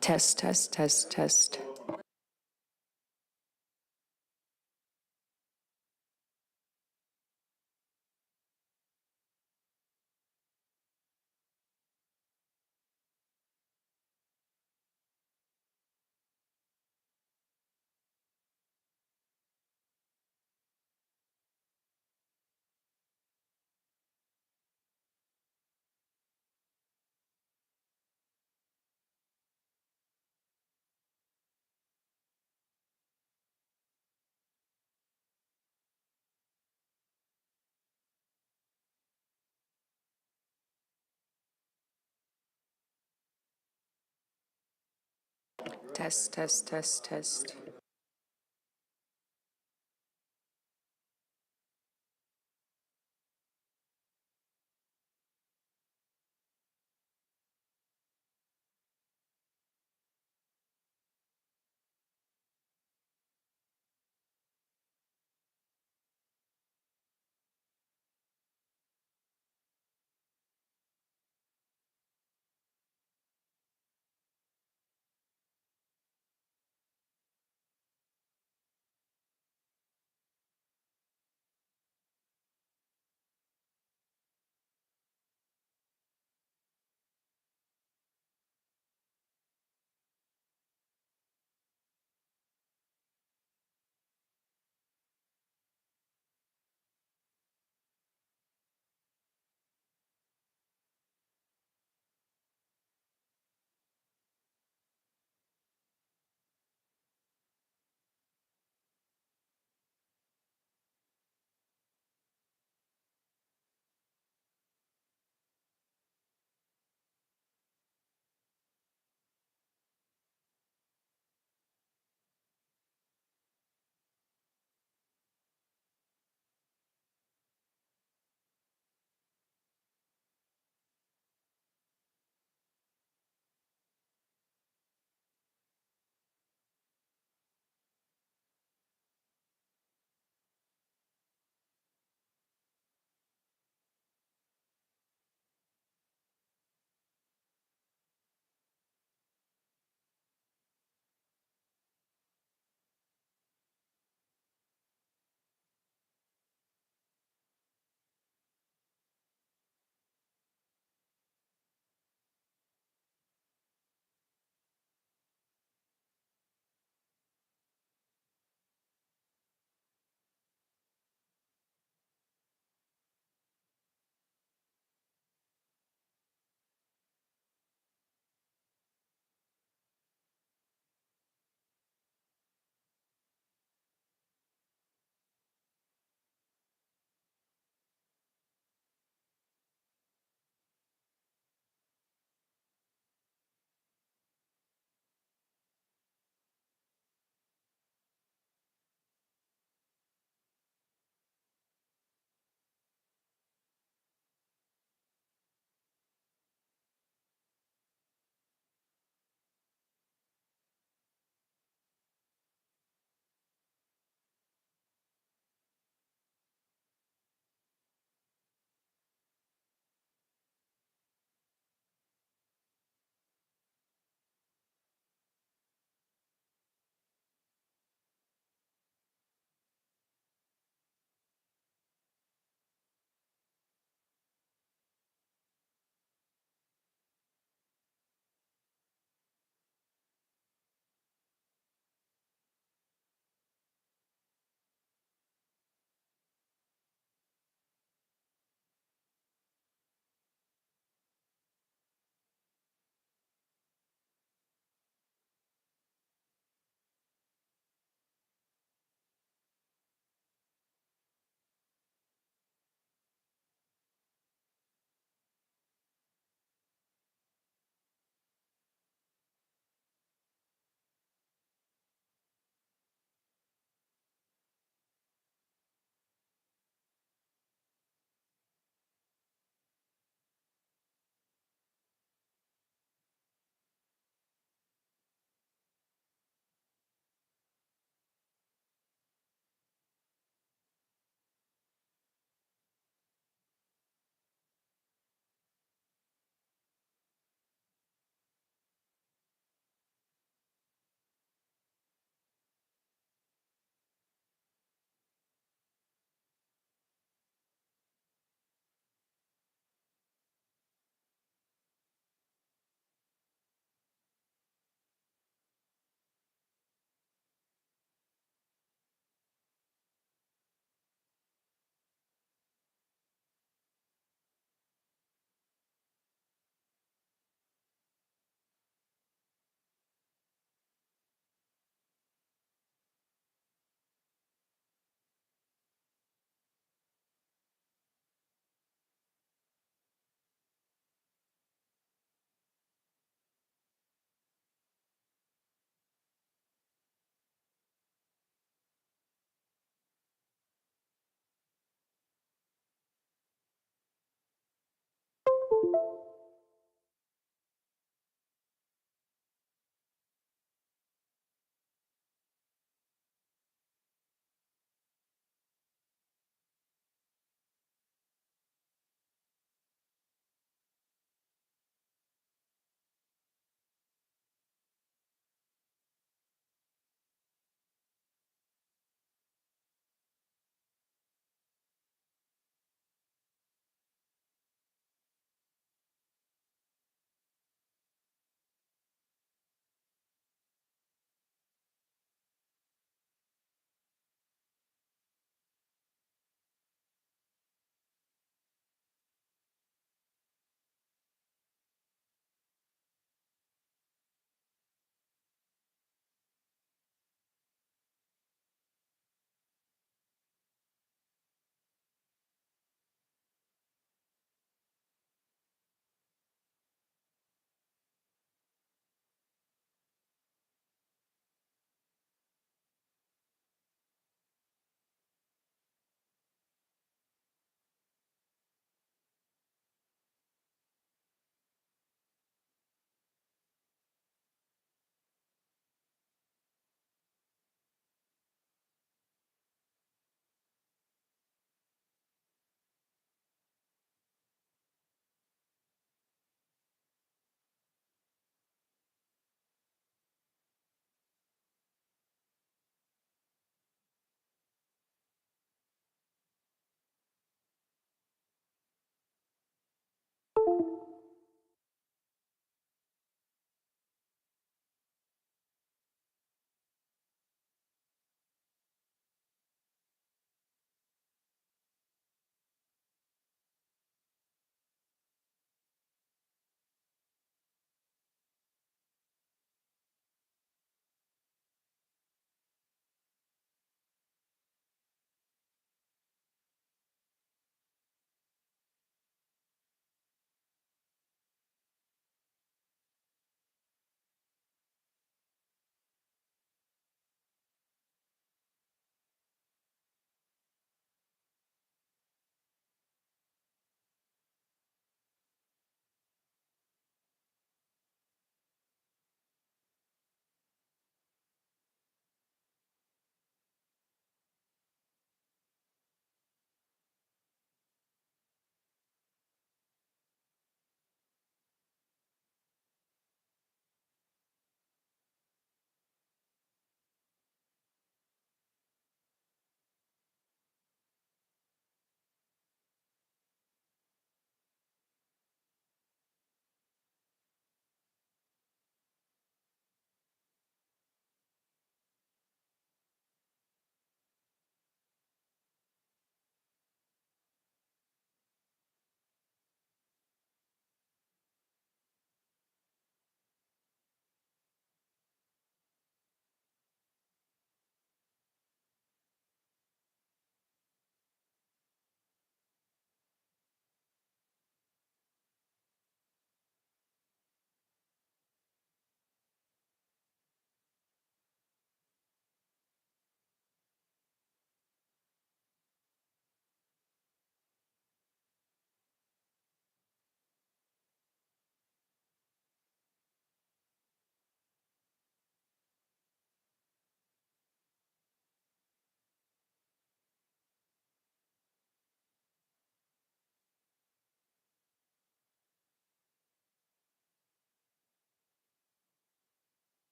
Test, test, test, test. Test, test, test, test.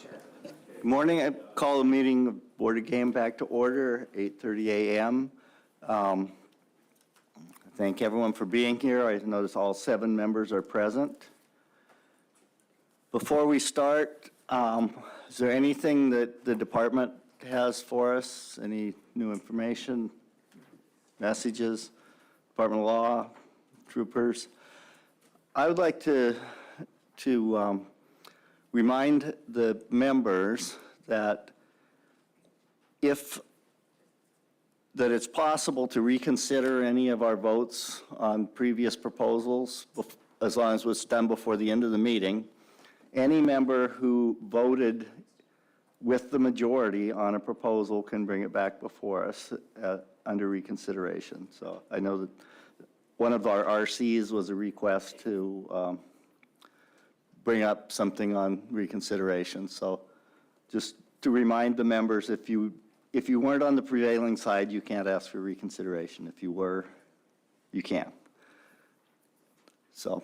Good morning. I call the meeting of Board of Game back to order, 8:30 a.m. Thank everyone for being here. I notice all 7 members are present. Before we start, is there anything that the department has for us? Any new information, messages, Department of Law, troopers? I would like to remind the members that it's possible to reconsider any of our votes on previous proposals as long as it was done before the end of the meeting. Any member who voted with the majority on a proposal can bring it back before us under reconsideration. So I know that one of our RCs was a request to bring up something on reconsideration. So just to remind the members, if you weren't on the prevailing side, you can't ask for reconsideration. If you were, you can. So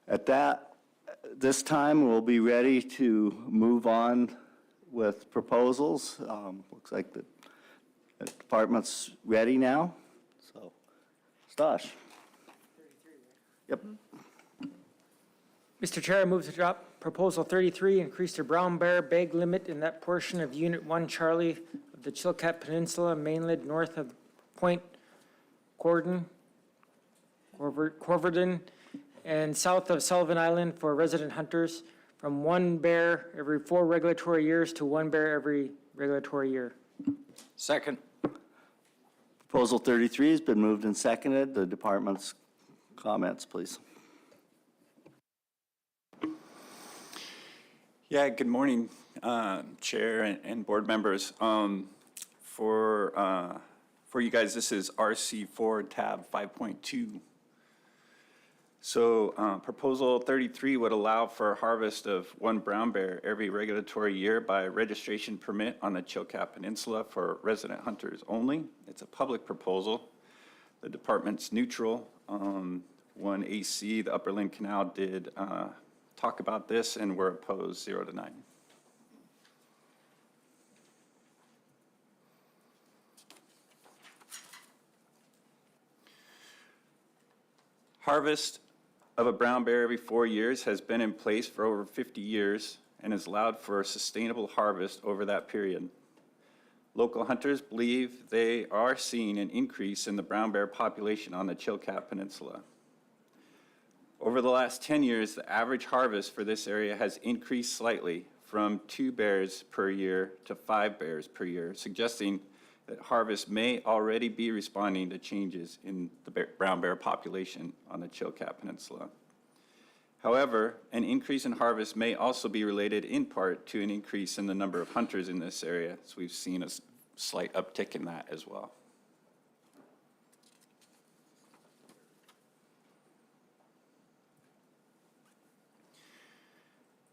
at this time, we'll be ready to move on with proposals. Looks like the department's ready now. So, Stosh. 33, right? Yep. Mr. Chair, I move to adopt Proposal 33, increase the brown bear bag limit in that portion of Unit 1 Charlie of the Chilkat Peninsula mainland north of Point Corverden, and south of Sullivan Island for resident hunters from 1 bear every 4 regulatory years to 1 bear every regulatory year. Second. Proposal 33 has been moved and seconded. The department's comments, please. Yeah, good morning, Chair and board members. For you guys, this is RC4 tab 5.2. So Proposal 33 would allow for harvest of 1 brown bear every regulatory year by registration permit on the Chilkat Peninsula for resident hunters only. It's a public proposal. The department's neutral. 1AC, the Upper Lynn Canal, did talk about this and were opposed 0 to 9. Harvest of a brown bear every 4 years has been in place for over 50 years and has allowed for a sustainable harvest over that period. Local hunters believe they are seeing an increase in the brown bear population on the Chilkat Peninsula. Over the last 10 years, the average harvest for this area has increased slightly from 2 bears per year to 5 bears per year, suggesting that harvest may already be responding to changes in the brown bear population on the Chilkat Peninsula. However, an increase in harvest may also be related in part to an increase in the number of hunters in this area, so we've seen a slight uptick in that as well.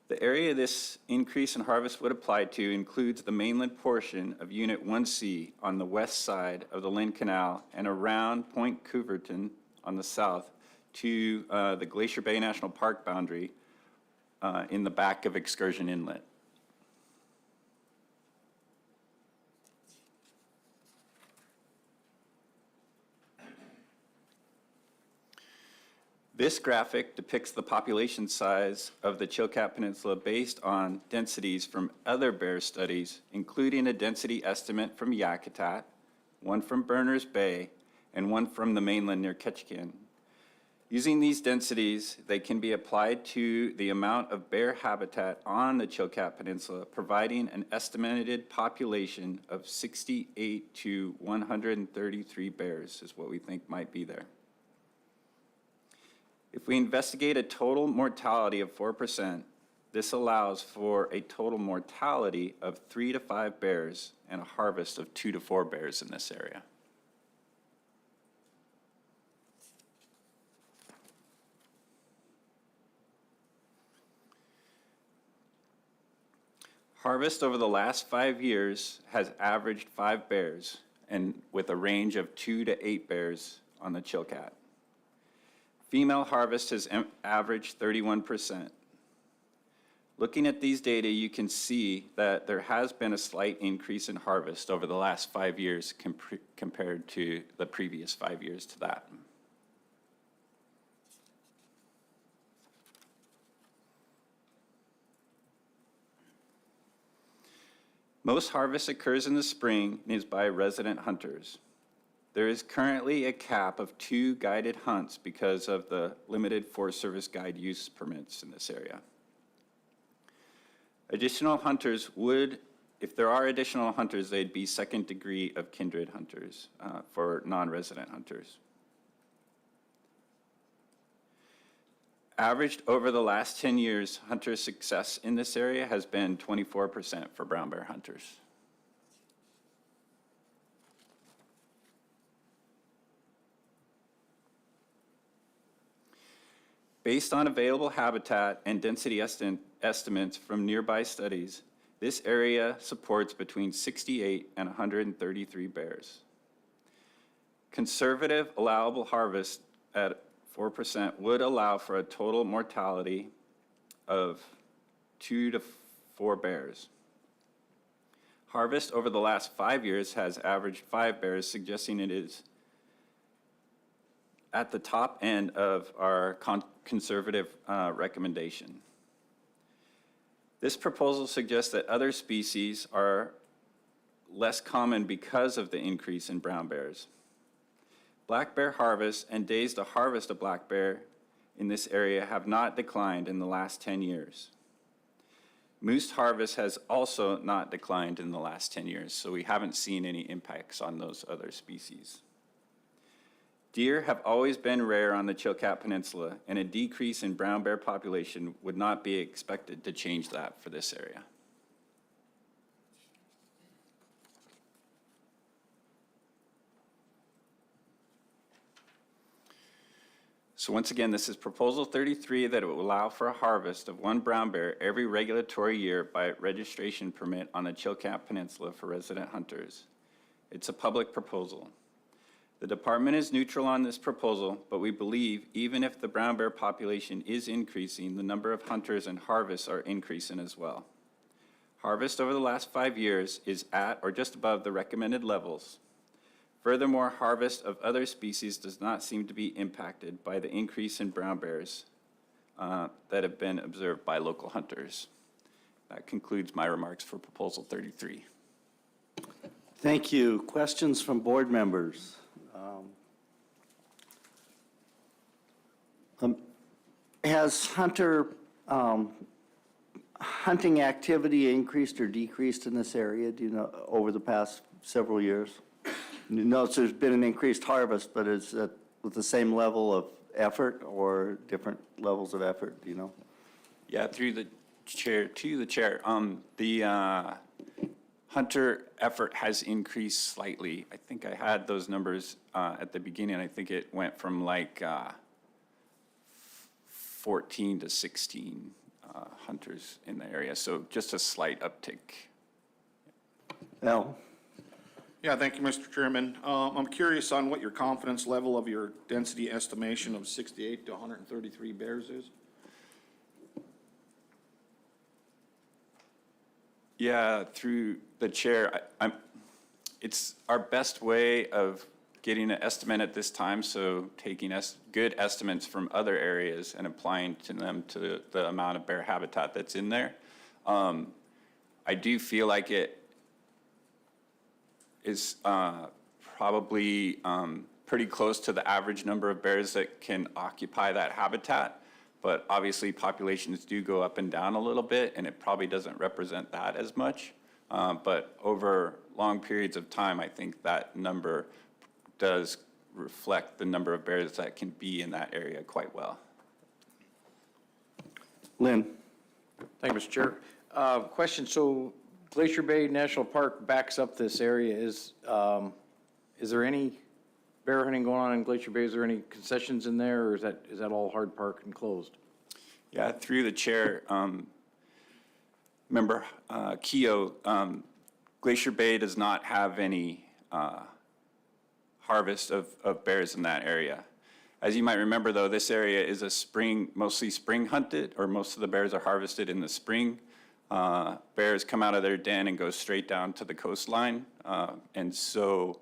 The area this increase in harvest would apply to includes the mainland portion of Unit 1C on the west side of the Lynn Canal and around Point Couverton on the south to the Glacier Bay National Park boundary in the back of Excursion Inlet. This graphic depicts the population size of the Chilkat Peninsula based on densities from other bear studies, including a density estimate from Yakutat, one from Berners Bay, and one from the mainland near Ketchikan. Using these densities, they can be applied to the amount of bear habitat on the Chilkat Peninsula, providing an estimated population of 68 to 133 bears is what we think might be there. If we investigate a total mortality of 4%, this allows for a total mortality of 3 to 5 bears and a harvest of 2 to 4 bears in this area. Harvest over the last 5 years has averaged 5 bears, and with a range of 2 to 8 bears on the Chilkat. Female harvest has averaged 31%. Looking at these data, you can see that there has been a slight increase in harvest over the last 5 years compared to the previous 5 years to that. Most harvest occurs in the spring and is by resident hunters. There is currently a cap of 2 guided hunts because of the limited Forest Service guide use permits in this area. Additional hunters would, if there are additional hunters, they'd be second degree of kindred hunters for non-resident hunters. Averaged over the last 10 years, hunter success in this area has been 24% for brown bear hunters. Based on available habitat and density estimates from nearby studies, this area supports between 68 and 133 bears. Conservative allowable harvest at 4% would allow for a total mortality of 2 to 4 bears. Harvest over the last 5 years has averaged 5 bears, suggesting it is at the top end of our conservative recommendation. This proposal suggests that other species are less common because of the increase in brown bears. Black bear harvest and days to harvest a black bear in this area have not declined in the last 10 years. Moose harvest has also not declined in the last 10 years, so we haven't seen any impacts on those other species. Deer have always been rare on the Chilkat Peninsula, and a decrease in brown bear population would not be expected to change that for this area. So once again, this is Proposal 33 that it will allow for a harvest of 1 brown bear every regulatory year by registration permit on the Chilkat Peninsula for resident hunters. It's a public proposal. The department is neutral on this proposal, but we believe even if the brown bear population is increasing, the number of hunters and harvests are increasing as well. Harvest over the last 5 years is at or just above the recommended levels. Furthermore, harvest of other species does not seem to be impacted by the increase in brown bears that have been observed by local hunters. That concludes my remarks for Proposal 33. Thank you. Questions from board members? Has hunting activity increased or decreased in this area, do you know, over the past several years? You notice there's been an increased harvest, but is it with the same level of effort or different levels of effort, do you know? Yeah, through the chair, to the chair. The hunter effort has increased slightly. I think I had those numbers at the beginning. I think it went from like 14 to 16 hunters in the area. So just a slight uptick. Al? Yeah, thank you, Mr. Chairman. I'm curious on what your confidence level of your density estimation of 68 to 133 bears is? Yeah, through the chair, it's our best way of getting an estimate at this time, so taking good estimates from other areas and applying to them to the amount of bear habitat that's in there. I do feel like it is probably pretty close to the average number of bears that can occupy that habitat. But obviously populations do go up and down a little bit, and it probably doesn't represent that as much. But over long periods of time, I think that number does reflect the number of bears that can be in that area quite well. Lynn? Thank you, Mr. Chair. Question, so Glacier Bay National Park backs up this area. Is there any bear hunting going on in Glacier Bay? Is there any concessions in there, or is that all hard park and closed? Yeah, through the chair, Member Keogh, Glacier Bay does not have any harvest of bears in that area. As you might remember, though, this area is mostly spring hunted, or most of the bears are harvested in the spring. Bears come out of their den and go straight down to the coastline. And so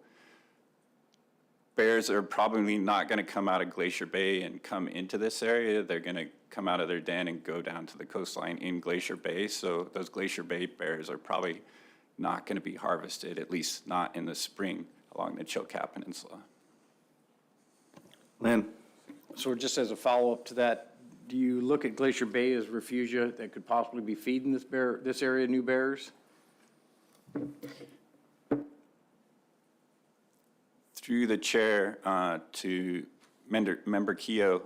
bears are probably not going to come out of Glacier Bay and come into this area. They're going to come out of their den and go down to the coastline in Glacier Bay. So those Glacier Bay bears are probably not going to be harvested, at least not in the spring along the Chilkat Peninsula. Lynn? So just as a follow-up to that, do you look at Glacier Bay as refugia that could possibly be feeding this area new bears? Through the chair to Member Keough,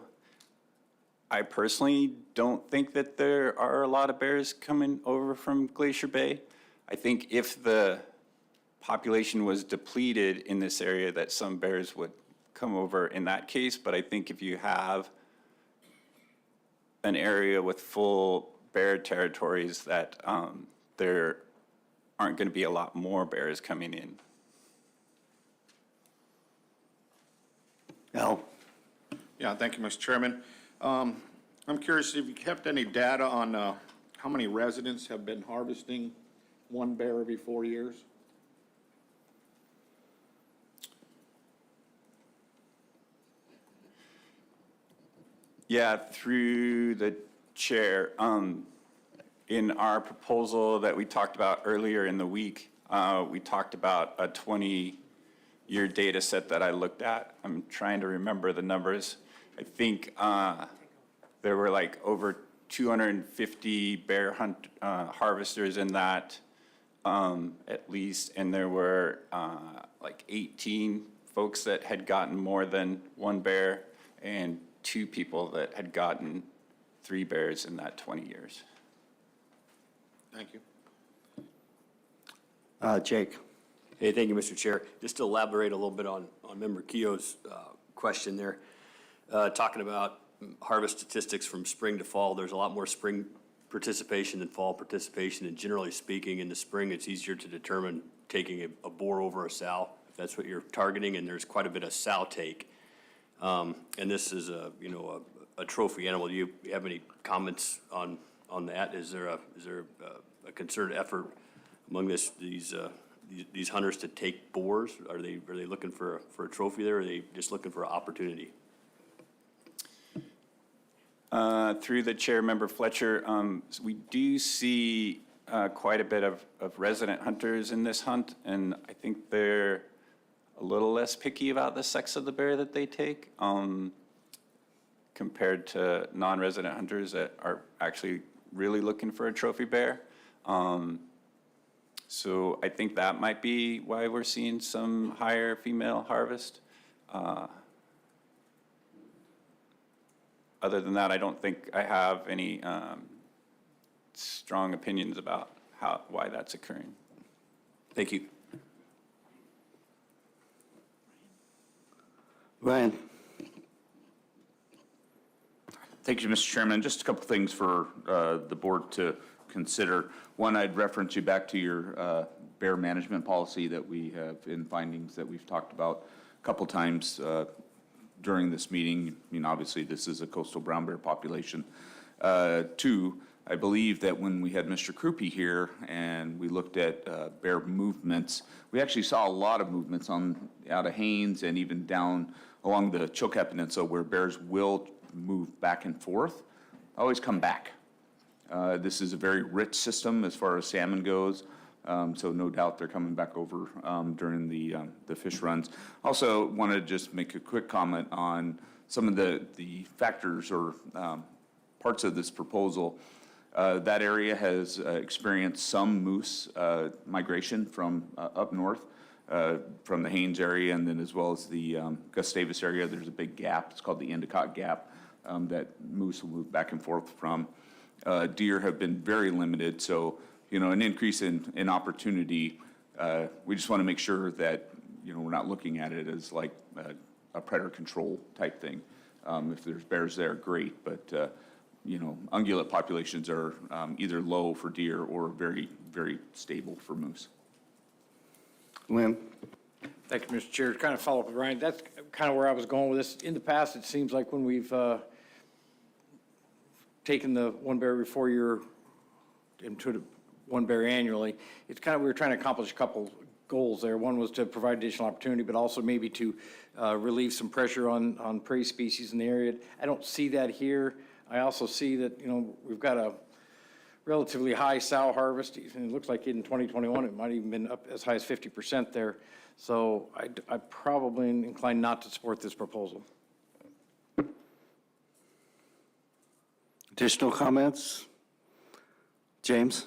I personally don't think that there are a lot of bears coming over from Glacier Bay. I think if the population was depleted in this area, that some bears would come over in that case. But I think if you have an area with full bear territories, that there aren't going to be a lot more bears coming in. Al? Yeah, thank you, Mr. Chairman. I'm curious if you kept any data on how many residents have been harvesting one bear every 4 years? Yeah, through the chair. In our proposal that we talked about earlier in the week, we talked about a 20-year data set that I looked at. I'm trying to remember the numbers. I think there were like over 250 bear harvesters in that, at least, and there were like 18 folks that had gotten more than one bear, and 2 people that had gotten 3 bears in that 20 years. Thank you. Jake? Hey, thank you, Mr. Chair. Just to elaborate a little bit on Member Keough's question there, talking about harvest statistics from spring to fall, there's a lot more spring participation than fall participation, and generally speaking, in the spring, it's easier to determine taking a boar over a sow, if that's what you're targeting, and there's quite a bit of sow take. And this is a trophy animal. Do you have any comments on that? Is there a concerted effort among these hunters to take boars? Are they looking for a trophy there, or are they just looking for an opportunity? Through the chair, Member Fletcher, we do see quite a bit of resident hunters in this hunt, and I think they're a little less picky about the sex of the bear that they take compared to non-resident hunters that are actually really looking for a trophy bear. So I think that might be why we're seeing some higher female harvest. Other than that, I don't think I have any strong opinions about why that's occurring. Thank you. Ryan? Thank you, Mr. Chairman. Just a couple things for the board to consider. One, I'd reference you back to your bear management policy that we have in findings that we've talked about a couple times during this meeting. I mean, obviously, this is a coastal brown bear population. 2, I believe that when we had Mr. Krupe here and we looked at bear movements, we actually saw a lot of movements out of Haines and even down along the Chilkat Peninsula where bears will move back and forth, always come back. This is a very rich system as far as salmon goes, so no doubt they're coming back over during the fish runs. Also wanted to just make a quick comment on some of the factors or parts of this proposal. That area has experienced some moose migration from up north, from the Haines area, and then as well as the Gustavus area. There's a big gap. It's called the Endicott Gap that moose will move back and forth from. Deer have been very limited, so an increase in opportunity. We just want to make sure that we're not looking at it as like a predator control type thing. If there's bears there, great, but ungulate populations are either low for deer or very, very stable for moose. Lynn? Thank you, Mr. Chair. To kind of follow up with Ryan, that's kind of where I was going with this. In the past, it seems like when we've taken the one bear every 4 year into the one bear annually, it's kind of, we were trying to accomplish a couple goals there. One was to provide additional opportunity, but also maybe to relieve some pressure on prey species in the area. I don't see that here. I also see that, you know, we've got a relatively high sow harvest. And it looks like in 2021, it might even been up as high as 50% there. So I probably inclined not to support this proposal. Additional comments? James?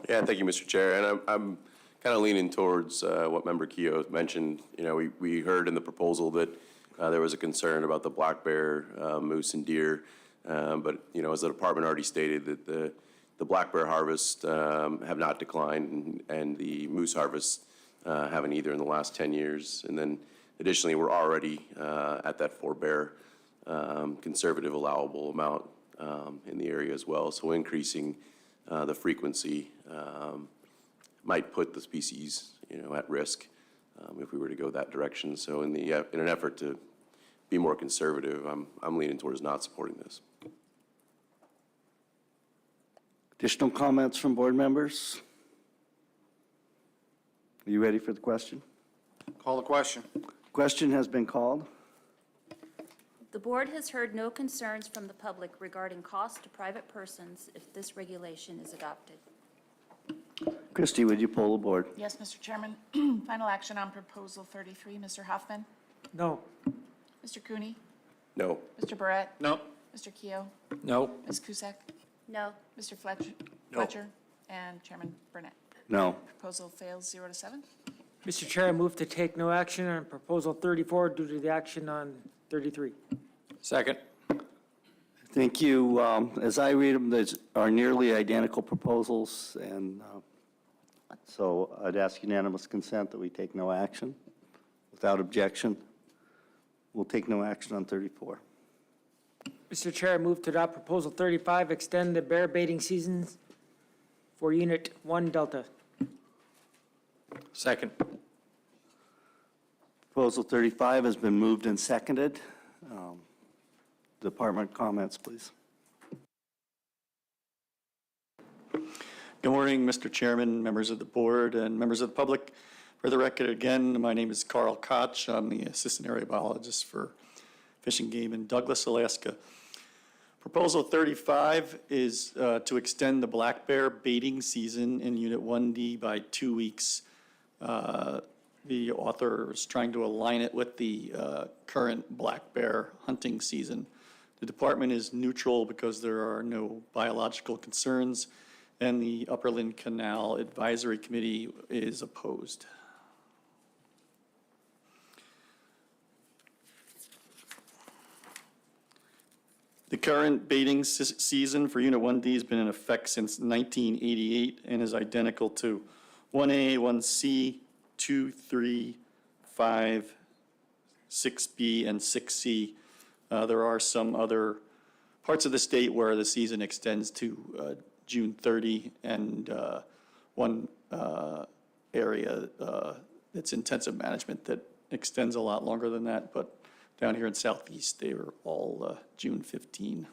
Yeah, thank you, Mr. Chair. And I'm kind of leaning towards what Member Keough mentioned. You know, we heard in the proposal that there was a concern about the black bear, moose, and deer. But, you know, as the department already stated, that the black bear harvest have not declined, and the moose harvest haven't either in the last 10 years. And then additionally, we're already at that 4 bear conservative allowable amount in the area as well. So increasing the frequency might put the species, you know, at risk if we were to go that direction. So in an effort to be more conservative, I'm leaning towards not supporting this. Additional comments from board members? Are you ready for the question? Call the question. Question has been called. The board has heard no concerns from the public regarding cost to private persons if this regulation is adopted. Christie, would you poll the board? Yes, Mr. Chairman. Final action on Proposal 33. Mr. Hoffman? No. Mr. Cooney? No. Mr. Barrett? No. Mr. Keough? No. Ms. Cusack? No. Mr. Fletcher? And Chairman Burnett. No. Proposal fails 0 to 7. Mr. Chair, I move to take no action on Proposal 34 due to the action on 33. Second. Thank you. As I read them, these are nearly identical proposals, and so I'd ask unanimous consent that we take no action. Without objection, we'll take no action on 34. Mr. Chair, I move to adopt Proposal 35, extend the bear baiting seasons for Unit 1 Delta. Second. Proposal 35 has been moved and seconded. Department comments, please. Good morning, Mr. Chairman, members of the board, and members of the public. For the record, again, my name is Carl Koch. I'm the Assistant Area Biologist for Fish and Game in Douglas, Alaska. Proposal 35 is to extend the black bear baiting season in Unit 1D by 2 weeks. The author is trying to align it with the current black bear hunting season. The department is neutral because there are no biological concerns, and the Upperland Canal Advisory Committee is opposed. The current baiting season for Unit 1D has been in effect since 1988 and is identical to 1A, 1C, 2, 3, 5, 6B, and 6C. There are some other parts of the state where the season extends to June 30, and one area that's intensive management that extends a lot longer than that, but down here in Southeast, they were all June 15.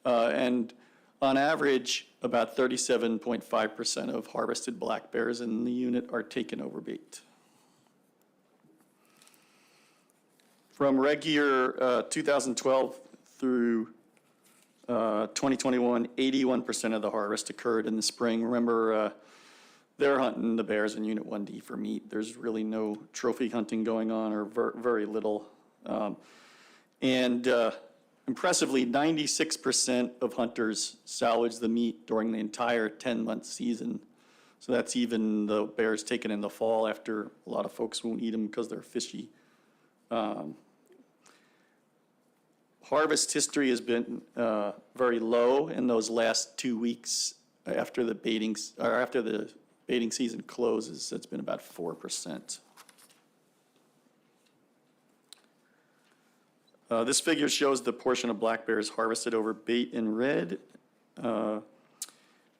And on average, about 37.5% of harvested black bears in the unit are taken over bait. From reg year 2012 through 2021, 81% of the harvest occurred in the spring. Remember, they're hunting the bears in Unit 1D for meat. There's really no trophy hunting going on, or very little. Impressively, 96% of hunters salvage the meat during the entire 10-month season. So that's even the bears taken in the fall, after a lot of folks won't eat them because they're fishy. Harvest history has been very low in those last 2 weeks after the baiting season closes. It's been about 4%. This figure shows the portion of black bears harvested over bait in red.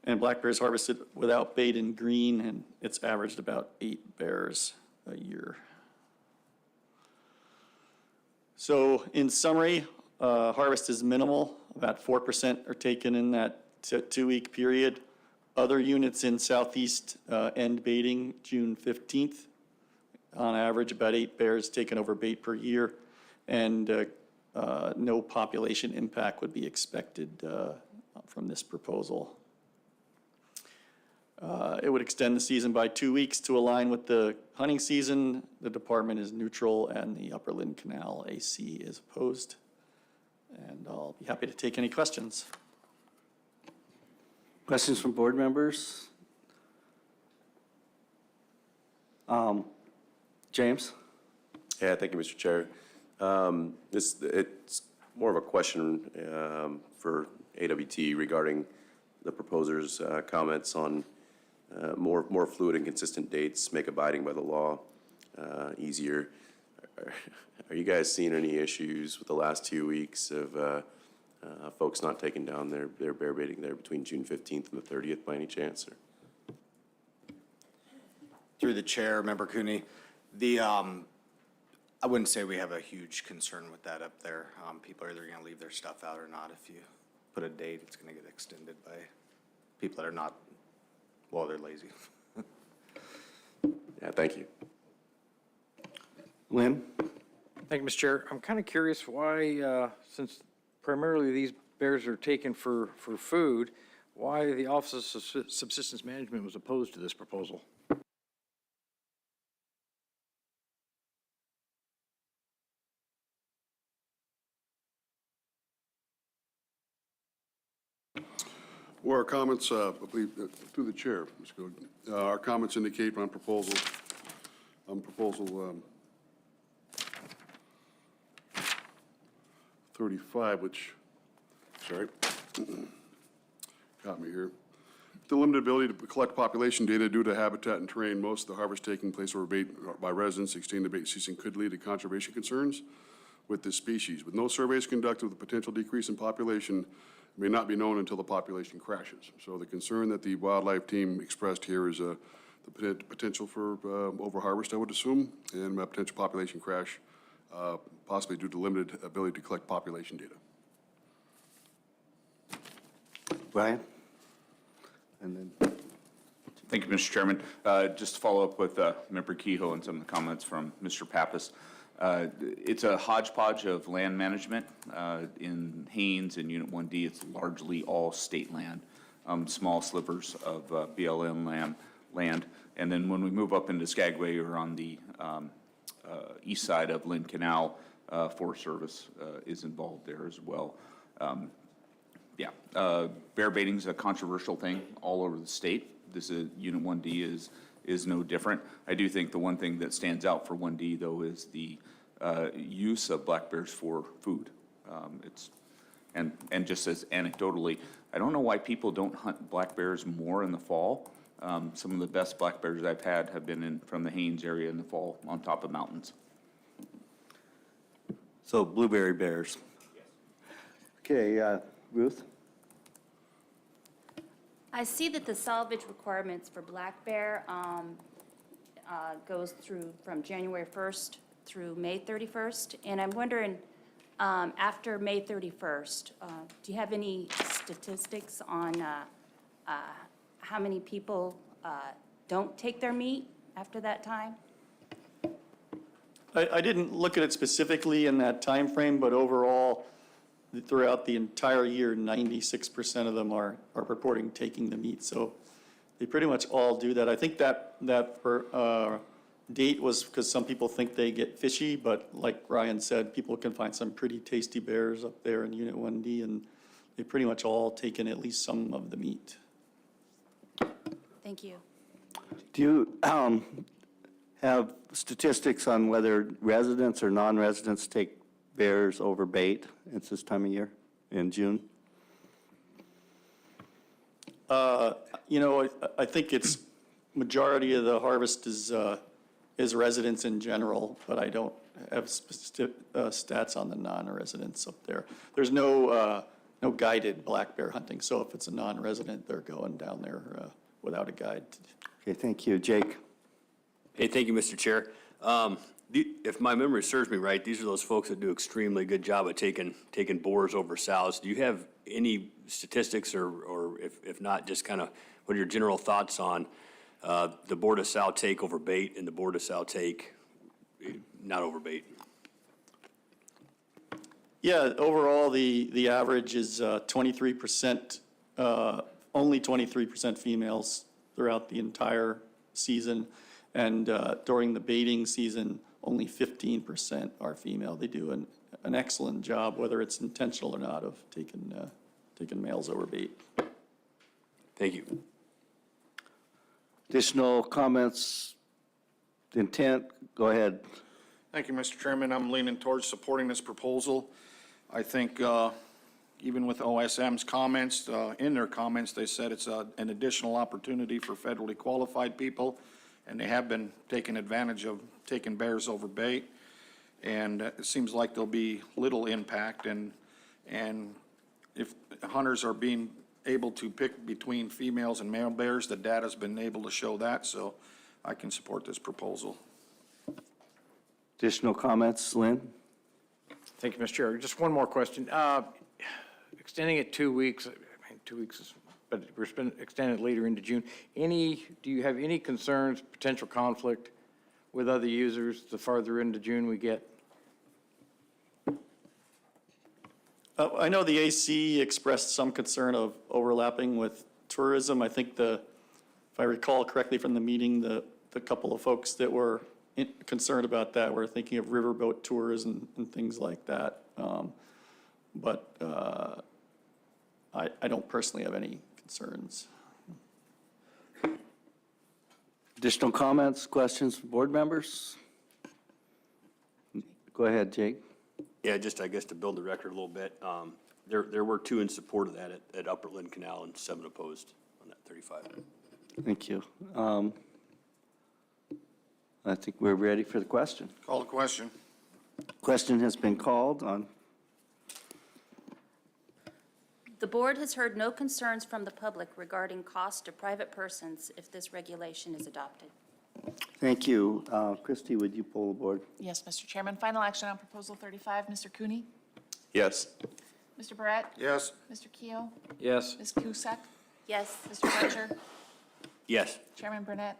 And black bears harvested without bait in green, and it's averaged about 8 bears a year. So in summary, harvest is minimal. About 4% are taken in that 2-week period. Other units in southeast end baiting June 15th. On average, about 8 bears taken over bait per year, and no population impact would be expected from this proposal. It would extend the season by 2 weeks to align with the hunting season. The department is neutral, and the Upper Lynn Canal AC is opposed. And I'll be happy to take any questions. Questions from board members? James? Yeah, thank you, Mr. Chair. It's more of a question for AWT regarding the proposer's comments on more fluid and consistent dates make abiding by the law easier. Are you guys seeing any issues with the last 2 weeks of folks not taking down their bear baiting there between June 15th and the 30th by any chance? Or? Through the chair, Member Cooney, I wouldn't say we have a huge concern with that up there. People are either going to leave their stuff out or not. If you put a date, it's going to get extended by people that are not, well, they're lazy. Yeah, thank you. Lynn? Thank you, Mr. Chair. I'm kind of curious why, since primarily these bears are taken for food, why the Office of Subsistence Management was opposed to this proposal. Well, our comments, I believe, through the chair, Ms. Code, our comments indicate on proposal 35, which, sorry, got me here. The limited ability to collect population data due to habitat and terrain, most of the harvest taking place over bait by residents, extending the bait season could lead to conservation concerns with this species. With no surveys conducted with the potential decrease in population, may not be known until the population crashes. So the concern that the wildlife team expressed here is the potential for overharvest, I would assume, and a potential population crash, possibly due to limited ability to collect population data. Brian? And then. Thank you, Mr. Chairman. Just to follow up with Member Kehoe and some of the comments from Mr. Pappas. It's a hodgepodge of land management. In Haines and Unit 1D, it's largely all state land, small slivers of BLM land. And then when we move up into Skagway or on the east side of Lynn Canal, Forest Service is involved there as well. Bear baiting is a controversial thing all over the state. This is Unit 1D is no different. I do think the one thing that stands out for 1D, though, is the use of black bears for food. And just as anecdotally, I don't know why people don't hunt black bears more in the fall. Some of the best black bears I've had have been from the Haines area in the fall on top of mountains. So blueberry bears. Yes. Okay, Ruth? I see that the salvage requirements for black bear goes through from January 1st through May 31st. And I'm wondering, after May 31st, do you have any statistics on how many people don't take their meat after that time? I didn't look at it specifically in that time frame, but overall, throughout the entire year, 96% of them are reporting taking the meat. So they pretty much all do that. I think that date was because some people think they get fishy, but like Ryan said, people can find some pretty tasty bears up there in Unit 1D, and they pretty much all taken at least some of the meat. Thank you. Do you have statistics on whether residents or non-residents take bears over bait at this time of year in June? I think it's majority of the harvest is residents in general, but I don't have stats on the non-residents up there. There's no no guided black bear hunting. So if it's a non-resident, they're going down there without a guide. Okay, thank you. Jake? Hey, thank you, Mr. Chair. If my memory serves me right, these are those folks that do extremely good job of taking boars over sows. Do you have any statistics or if not, just kind of what are your general thoughts on the boar to sow take over bait and the boar to sow take not over bait? Yeah, overall, the average is 23%, only 23% females throughout the entire season. And during the baiting season, only 15% are female. They do an excellent job, whether it's intentional or not, of taking males over bait. Thank you. Additional comments, intent? Go ahead. Thank you, Mr. Chairman. I'm leaning towards supporting this proposal. I think even with OSM's comments, in their comments, they said it's an additional opportunity for federally qualified people, and they have been taking advantage of taking bears over bait. And it seems like there'll be little impact, and if hunters are being able to pick between females and male bears, the data's been able to show that, so I can support this proposal. Additional comments, Lynn? Thank you, Mr. Chair. Just one more question. Extending it 2 weeks, I mean, 2 weeks is, but we're extending it later into June. Do you have any concerns, potential conflict with other users the farther into June we get? I know the AC expressed some concern of overlapping with tourism. I think if I recall correctly from the meeting, the couple of folks that were concerned about that were thinking of riverboat tours and things like that. But I don't personally have any concerns. Additional comments, questions from board members? Go ahead, Jake. Yeah, just I guess to build the record a little bit, there were 2 in support of that at Upperland Canal and 7 opposed on that 35. Thank you. I think we're ready for the question. Call the question. Question has been called on. The board has heard no concerns from the public regarding cost to private persons if this regulation is adopted. Thank you. Christie, would you pull the board? Yes, Mr. Chairman. Final action on Proposal 35, Mr. Cooney? Yes. Mr. Barrett? Yes. Mr. Keo? Yes. Ms. Cusack? Yes. Mr. Fletcher? Yes. Chairman Burnett?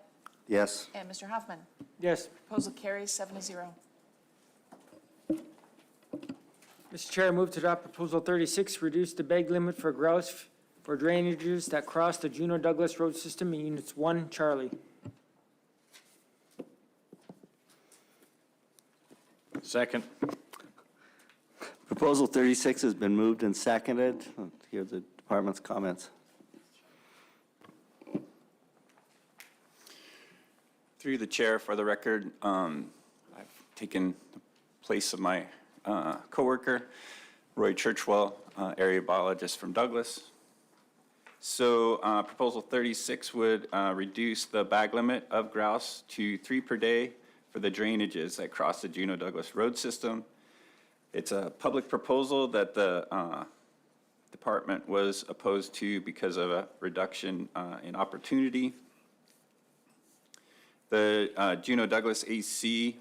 Yes. And Mr. Hoffman? Yes. Proposal carries 7-0. Mr. Chair, I move to adopt Proposal 36, reduce the bag limit for grouse for drainages that cross the Juneau Douglas Road System in Units 1, Charlie. Second. Proposal 36 has been moved and seconded. Let's hear the department's comments. Through the chair, for the record, I've taken the place of my coworker, Roy Churchwell, area biologist from Douglas. So Proposal 36 would reduce the bag limit of grouse to 3 per day for the drainages that cross the Juneau Douglas Road System. It's a public proposal that the department was opposed to because of a reduction in opportunity. The Juneau Douglas AC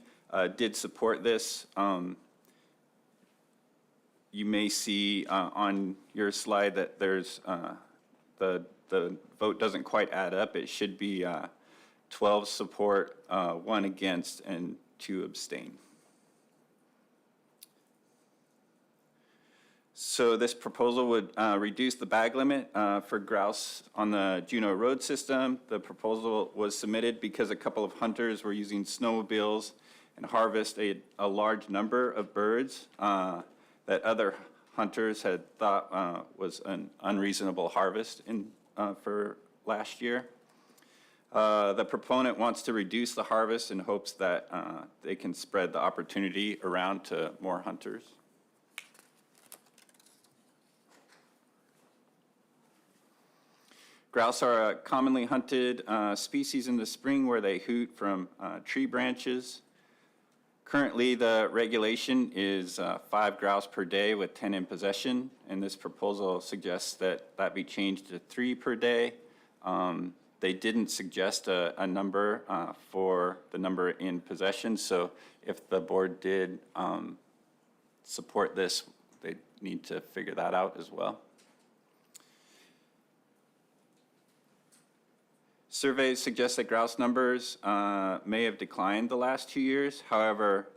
did support this. You may see on your slide that there's the vote doesn't quite add up. It should be 12 support, 1 against, and 2 abstain. So this proposal would reduce the bag limit for grouse on the Juneau Road System. The proposal was submitted because a couple of hunters were using snowmobiles and harvest a large number of birds that other hunters had thought was an unreasonable harvest for last year. The proponent wants to reduce the harvest in hopes that they can spread the opportunity around to more hunters. Grouse are a commonly hunted species in the spring where they hoot from tree branches. Currently, the regulation is 5 grouse per day with 10 in possession, and this proposal suggests that that be changed to 3 per day. They didn't suggest a number for the number in possession, so if the board did support this, they need to figure that out as well. Surveys suggest that grouse numbers may have declined the last 2 years. However,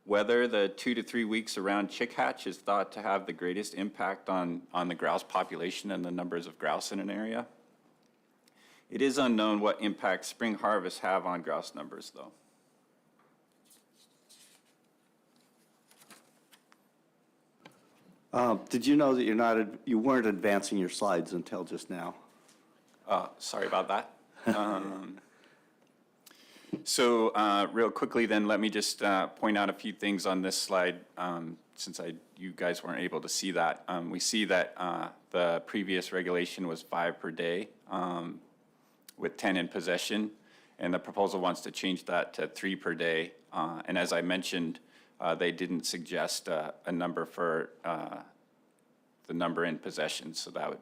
whether the 2 to 3 weeks around chick hatch is thought to have the greatest impact on the grouse population and the numbers of grouse in an area. It is unknown what impact spring harvests have on grouse numbers, though. Did you know that you weren't advancing your slides until just now? Sorry about that. Real quickly then, let me just point out a few things on this slide, since you guys weren't able to see that. We see that the previous regulation was 5 per day with 10 in possession, and the proposal wants to change that to 3 per day. And as I mentioned, they didn't suggest a number for the number in possession, so that would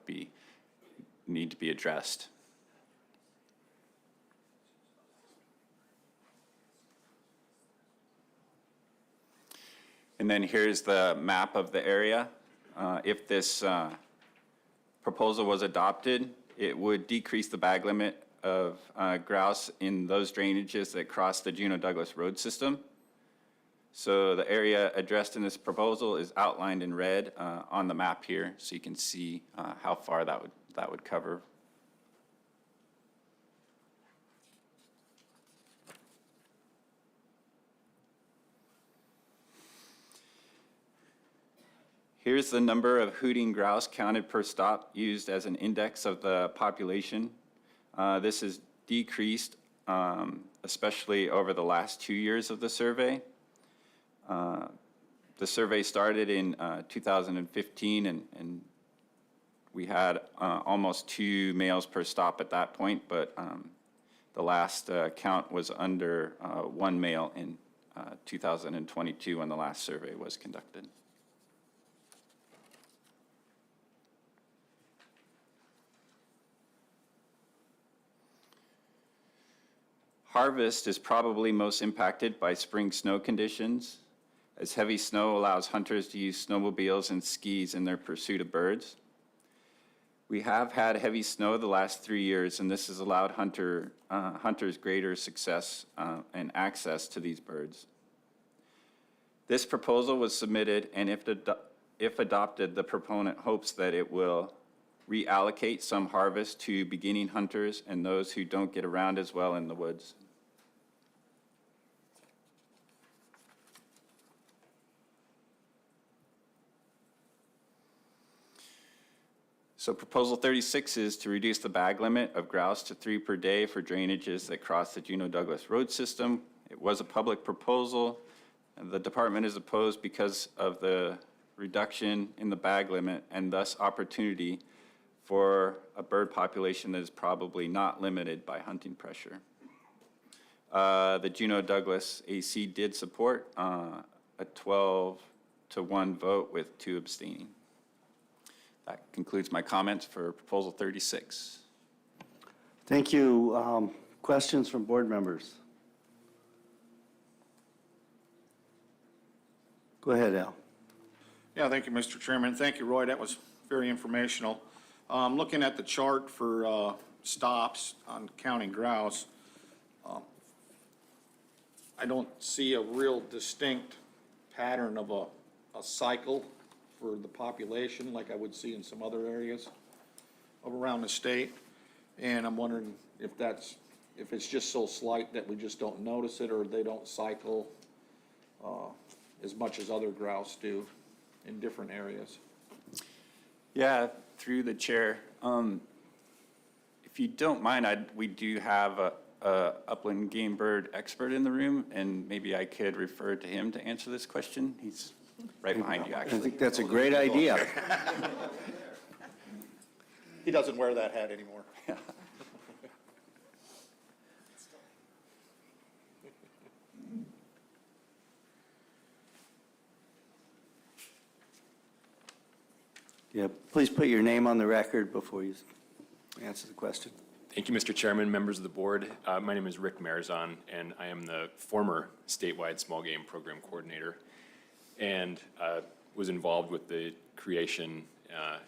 need to be addressed. And then here's the map of the area. If this proposal was adopted, it would decrease the bag limit of grouse in those drainages that cross the Juneau Douglas road system. So the area addressed in this proposal is outlined in red on the map here, so you can see how far that would cover. Here's the number of hooting grouse counted per stop used as an index of the population. This is decreased, especially over the last 2 years of the survey. The survey started in 2015, and we had almost 2 males per stop at that point, but the last count was under 1 male in 2022 when the last survey was conducted. Harvest is probably most impacted by spring snow conditions, as heavy snow allows hunters to use snowmobiles and skis in their pursuit of birds. We have had heavy snow the last 3 years, and this has allowed hunters greater success and access to these birds. This proposal was submitted, and if adopted, the proponent hopes that it will reallocate some harvest to beginning hunters and those who don't get around as well in the woods. So proposal 36 is to reduce the bag limit of grouse to 3 per day for drainages that cross the Juneau Douglas road system. It was a public proposal, and the department is opposed because of the reduction in the bag limit and thus opportunity for a bird population that is probably not limited by hunting pressure. The Juneau Douglas AC did support a 12-to-1 vote with 2 abstaining. That concludes my comments for proposal 36. Thank you. Questions from board members? Go ahead, Al. Yeah, thank you, Mr. Chairman. Thank you, Roy. That was very informational. Looking at the chart for stops on counting grouse, I don't see a real distinct pattern of a cycle for the population like I would see in some other areas around the state. And I'm wondering if it's just so slight that we just don't notice it, or they don't cycle as much as other grouse do in different areas. Yeah, through the chair. If you don't mind, we do have a upland game bird expert in the room, and maybe I could refer to him to answer this question. He's right behind you, actually. I think that's a great idea. He doesn't wear that hat anymore. Yeah, please put your name on the record before you answer the question. Thank you, Mr. Chairman, members of the board. My name is Rick Marzon, and I am the former statewide small game program coordinator, and was involved with the creation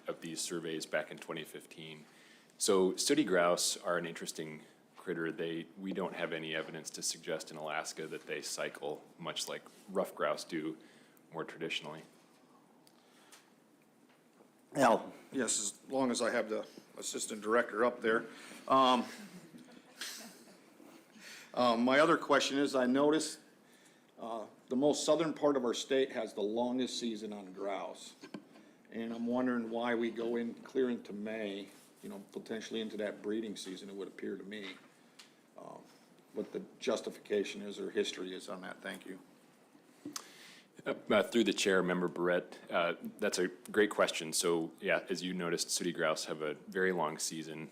of these surveys back in 2015. So sooty grouse are an interesting critter. We don't have any evidence to suggest in Alaska that they cycle much like rough grouse do more traditionally. Al? Yes, as long as I have the assistant director up there. My other question is, I noticed the most southern part of our state has the longest season on grouse. And I'm wondering why we go in clear into May, you know, potentially into that breeding season, it would appear to me. What the justification is or history is on that. Thank you. Through the chair, Member Barrett, that's a great question. So, yeah, as you noticed, sooty grouse have a very long season.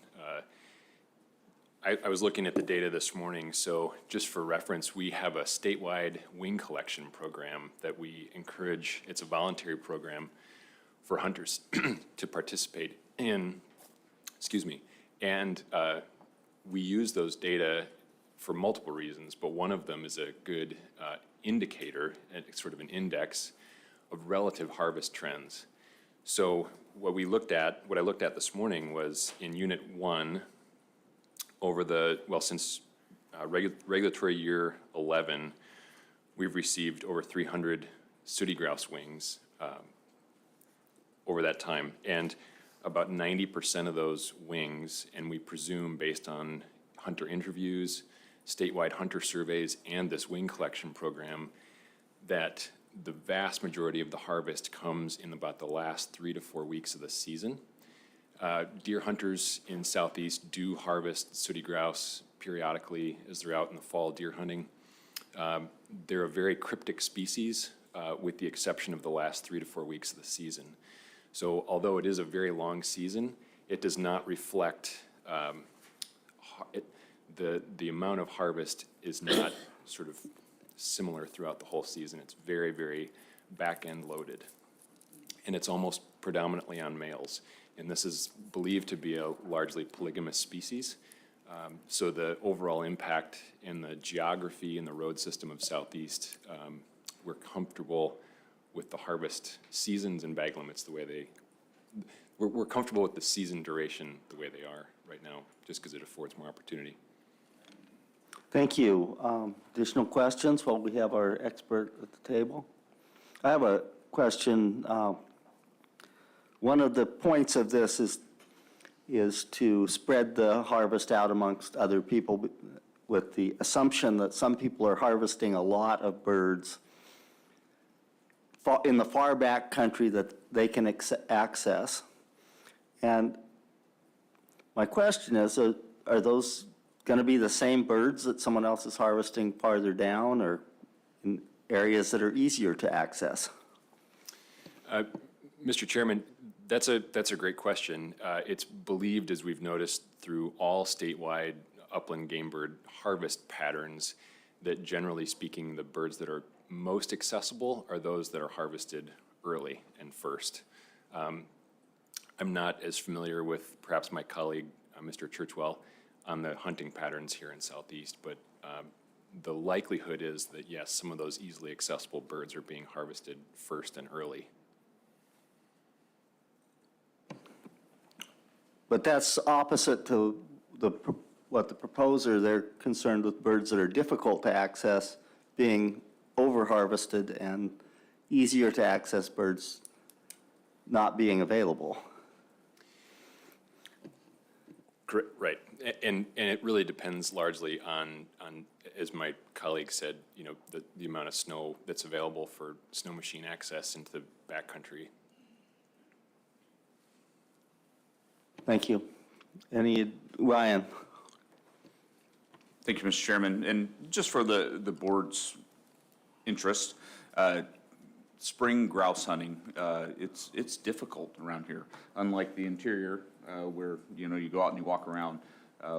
I was looking at the data this morning, so just for reference, we have a statewide wing collection program that we encourage. It's a voluntary program for hunters to participate in, and we use those data for multiple reasons, but one of them is a good indicator, and sort of an index of relative harvest trends. So what I looked at this morning was in Unit 1, since regulatory year 11, we've received over 300 sooty grouse wings over that time. And about 90% of those wings, and we presume based on hunter interviews, statewide hunter surveys, and this wing collection program, that the vast majority of the harvest comes in about the last 3 to 4 weeks of the season. Deer hunters in Southeast do harvest sooty grouse periodically as they're out in the fall deer hunting. They're a very cryptic species, with the exception of the last 3 to 4 weeks of the season. So although it is a very long season, it does not reflect the amount of harvest is not sort of similar throughout the whole season. It's very, very back-end loaded. And it's almost predominantly on males. And this is believed to be a largely polygamous species. So the overall impact in the geography and the road system of Southeast, we're comfortable with the harvest seasons and bag limits the way we're comfortable with the season duration the way they are right now, just because it affords more opportunity. Thank you. Additional questions while we have our expert at the table? I have a question. One of the points of this is to spread the harvest out amongst other people with the assumption that some people are harvesting a lot of birds in the far back country that they can access. And my question is, are those going to be the same birds that someone else is harvesting farther down or in areas that are easier to access? Mr. Chairman, that's a great question. It's believed, as we've noticed through all statewide upland game bird harvest patterns, that generally speaking, the birds that are most accessible are those that are harvested early and first. I'm not as familiar with perhaps my colleague, Mr. Churchwell, on the hunting patterns here in Southeast, but the likelihood is that, yes, some of those easily accessible birds are being harvested first and early. But that's opposite to what the proposer, they're concerned with birds that are difficult to access being over-harvested and easier to access birds not being available. Right, and it really depends largely on, as my colleague said, you know, the amount of snow that's available for snow machine access into the backcountry. Thank you. Ryan? Thank you, Mr. Chairman. And just for the board's interest, spring grouse hunting, it's difficult around here. Unlike the interior, where you go out and you walk around.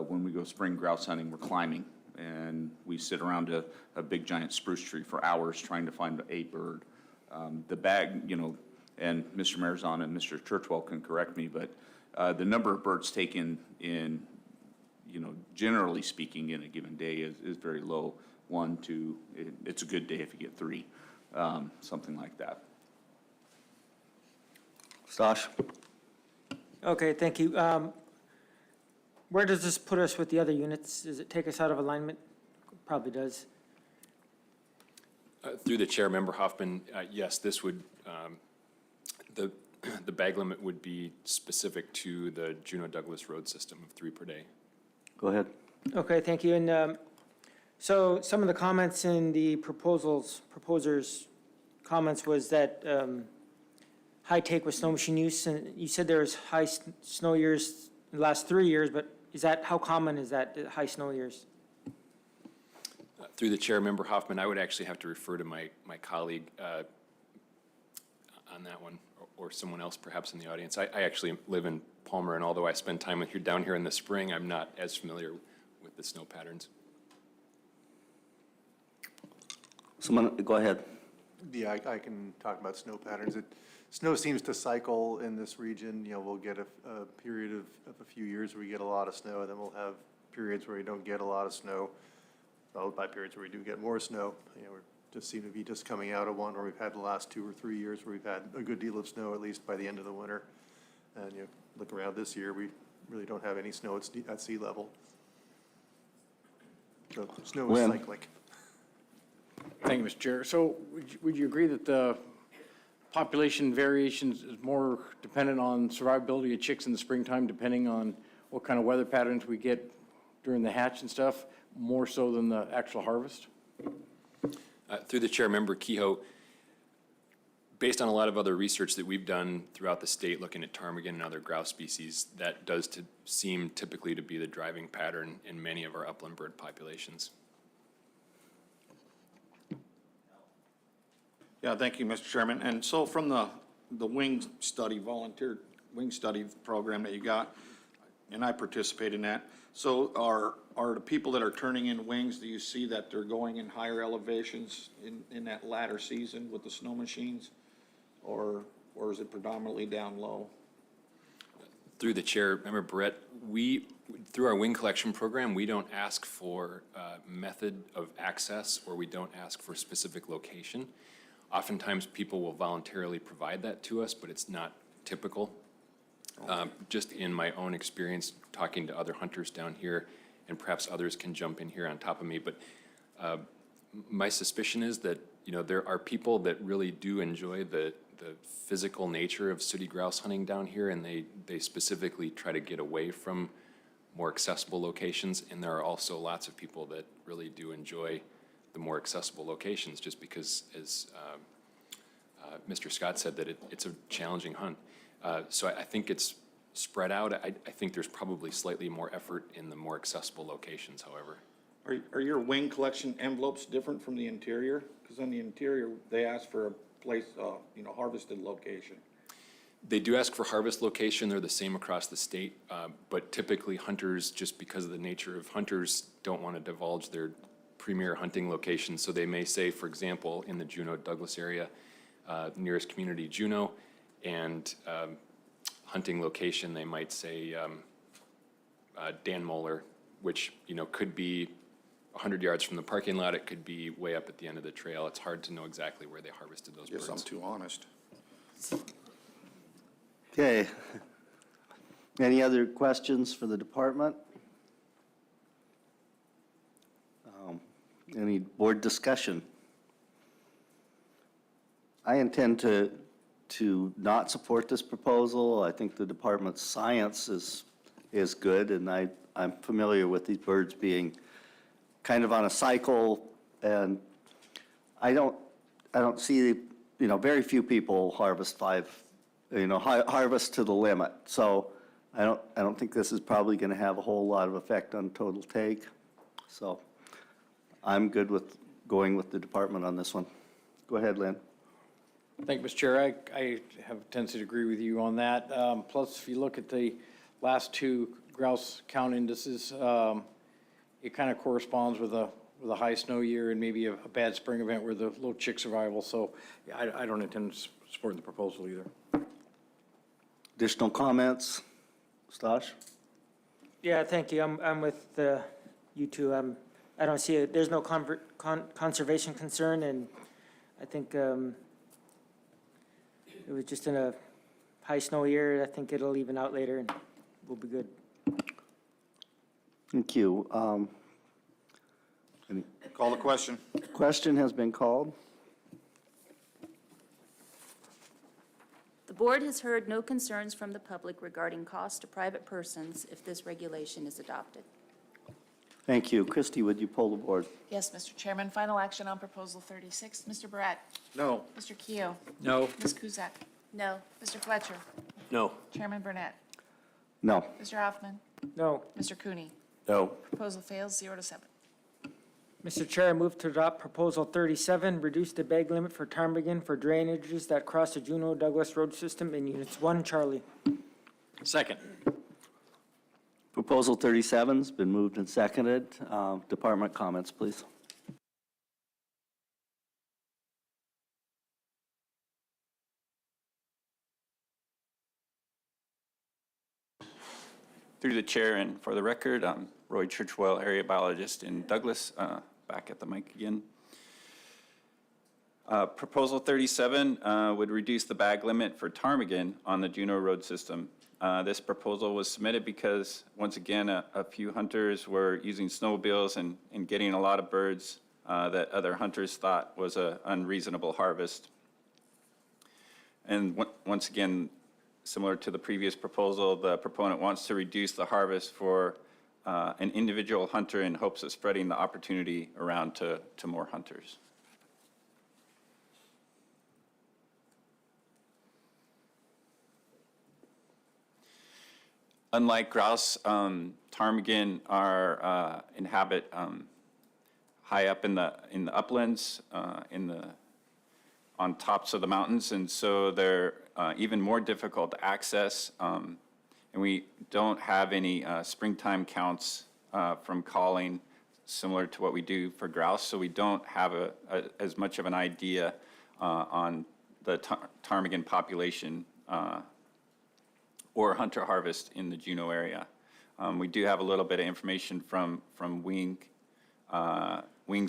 When we go spring grouse hunting, we're climbing, and we sit around a big giant spruce tree for hours trying to find a bird. The bag, and Mr. Marizon and Mr. Churchwell can correct me, but the number of birds taken in, generally speaking, in a given day is very low. 1, 2, it's a good day if you get 3, something like that. Stosh? Okay, thank you. Where does this put us with the other units? Does it take us out of alignment? Probably does. Through the chair, Member Hoffman, yes, this would, the bag limit would be specific to the Juneau Douglas road system of 3 per day. Go ahead. Okay, thank you. And so some of the comments in the proposers' comments was that high take with snow machine use, and you said there's high snow years in the last 3 years, but how common is that, high snow years? Through the chair, Member Hoffman, I would actually have to refer to my colleague on that one, or someone else perhaps in the audience. I actually live in Palmer, and although I spend time down here in the spring, I'm not as familiar with the snow patterns. Someone, go ahead. Yeah, I can talk about snow patterns. Snow seems to cycle in this region. We'll get a period of a few years where we get a lot of snow, and then we'll have periods where we don't get a lot of snow, followed by periods where we do get more snow. We're just seem to be just coming out of one where we've had the last 2 or 3 years where we've had a good deal of snow, at least by the end of the winter. And look around this year, we really don't have any snow at sea level. So snow is cyclic. Thank you, Mr. Chair. So would you agree that the population variations is more dependent on survivability of chicks in the springtime, depending on what kind of weather patterns we get during the hatch and stuff, more so than the actual harvest? Through the chair, Member Kehoe, based on a lot of other research that we've done throughout the state, looking at ptarmigan and other grouse species, that does seem typically to be the driving pattern in many of our upland bird populations. Yeah, thank you, Mr. Chairman. And so from the wing study, volunteer wing study program that you got, and I participate in that, so are the people that are turning in wings, do you see that they're going in higher elevations in that latter season with the snow machines? Or is it predominantly down low? Through the chair, Member Barrett, through our wing collection program, we don't ask for method of access, or we don't ask for specific location. Oftentimes, people will voluntarily provide that to us, but it's not typical. Just in my own experience, talking to other hunters down here, and perhaps others can jump in here on top of me, but my suspicion is that there are people that really do enjoy the physical nature of sooty grouse hunting down here, and they specifically try to get away from more accessible locations. And there are also lots of people that really do enjoy the more accessible locations, just because, as Mr. Scott said, that it's a challenging hunt. So I think it's spread out. I think there's probably slightly more effort in the more accessible locations, however. Are your wing collection envelopes different from the interior? Because on the interior, they ask for a place, harvested location. They do ask for harvest location. They're the same across the state, but typically hunters, just because of the nature of hunters, don't want to divulge their premier hunting location. So they may say, for example, in the Juneau Douglas area, nearest community Juneau, and hunting location, they might say Dan Moeller, which could be 100 yards from the parking lot. It could be way up at the end of the trail. It's hard to know exactly where they harvested those birds. Guess I'm too honest. Okay. Any other questions for the department? Any board discussion? I intend to not support this proposal. I think the department's science is good, and I'm familiar with these birds being kind of on a cycle, and I don't see, very few people harvest harvest to the limit. So I don't think this is probably going to have a whole lot of effect on total take. So I'm good with going with the department on this one. Go ahead, Lynn. Thank you, Mr. Chair. I have a tendency to agree with you on that. Plus, if you look at the last 2 grouse count indices, it kind of corresponds with with a high snow year and maybe a bad spring event where the little chick survival. So yeah, I don't intend supporting the proposal either. Additional comments? Stash? Yeah, thank you. I'm with you two. I don't see it. There's no conservation concern, and I think it was just in a high snow year. I think it'll even out later, and we'll be good. Thank you. Call the question. Question has been called. The board has heard no concerns from the public regarding cost to private persons if this regulation is adopted. Thank you. Christie, would you poll the board? Yes, Mr. Chairman, final action on proposal 36. Mr. Barrett? No. Mr. Keough? No. Ms. Kuzak? No. Mr. Fletcher? No. Chairman Burnett? No. Mr. Hoffman? No. Mr. Cooney? No. Proposal fails 0-7. Mr. Chair, I move to adopt Proposal 37, reduce the bag limit for ptarmigan for drainages that cross the Juneau Douglas Road System in Units 1, Charlie. Second. Proposal 37's been moved and seconded. Department comments, please. Through the chair and for the record, I'm Roy Churchwell, area biologist in Douglas, back at the mic again. Proposal 37 would reduce the bag limit for ptarmigan on the Juneau Road system. This proposal was submitted because, once again, a few hunters were using snowmobiles and getting a lot of birds that other hunters thought was an unreasonable harvest. And once again, similar to the previous proposal, the proponent wants to reduce the harvest for an individual hunter in hopes of spreading the opportunity around to more hunters. Unlike grouse, ptarmigan inhabit high up in the uplands, on tops of the mountains, and so they're even more difficult to access. And we don't have any springtime counts from calling, similar to what we do for grouse, so we don't have as much of an idea on the ptarmigan population or hunter harvest in the Juneau area. We do have a little bit of information from wings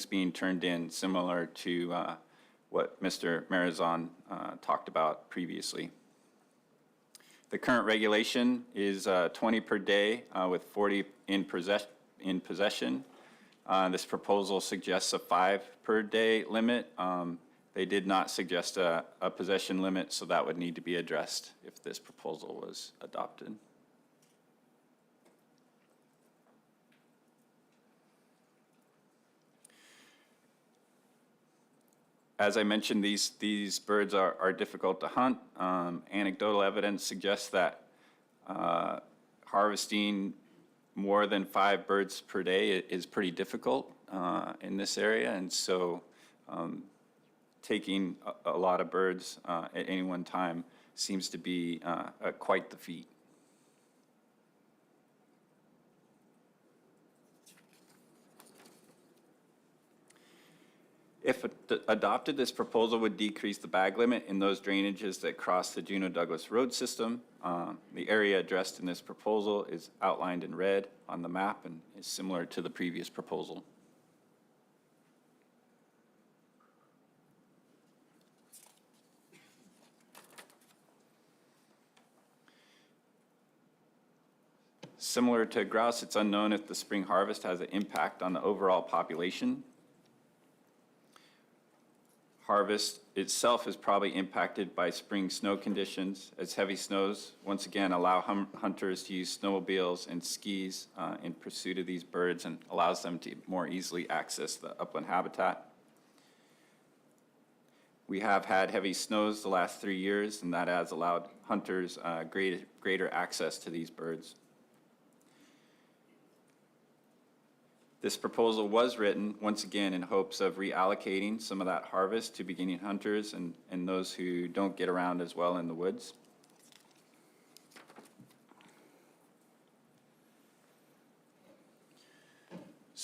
being turned in, similar to what Mr. Marizon talked about previously. The current regulation is 20 per day with 40 in possession. This proposal suggests a 5 per day limit. They did not suggest a possession limit, so that would need to be addressed if this proposal was adopted. As I mentioned, these birds are difficult to hunt. Anecdotal evidence suggests that harvesting more than 5 birds per day is pretty difficult in this area, and so taking a lot of birds at any one time seems to be quite the feat. If adopted, this proposal would decrease the bag limit in those drainages that cross the Juneau Douglas Road system. The area addressed in this proposal is outlined in red on the map and is similar to the previous proposal. Similar to grouse, it's unknown if the spring harvest has an impact on the overall population. Harvest itself is probably impacted by spring snow conditions, as heavy snows once again allow hunters to use snowmobiles and skis in pursuit of these birds and allows them to more easily access the upland habitat. We have had heavy snows the last 3 years, and that has allowed hunters greater access to these birds. This proposal was written, once again, in hopes of reallocating some of that harvest to beginning hunters and those who don't get around as well in the woods.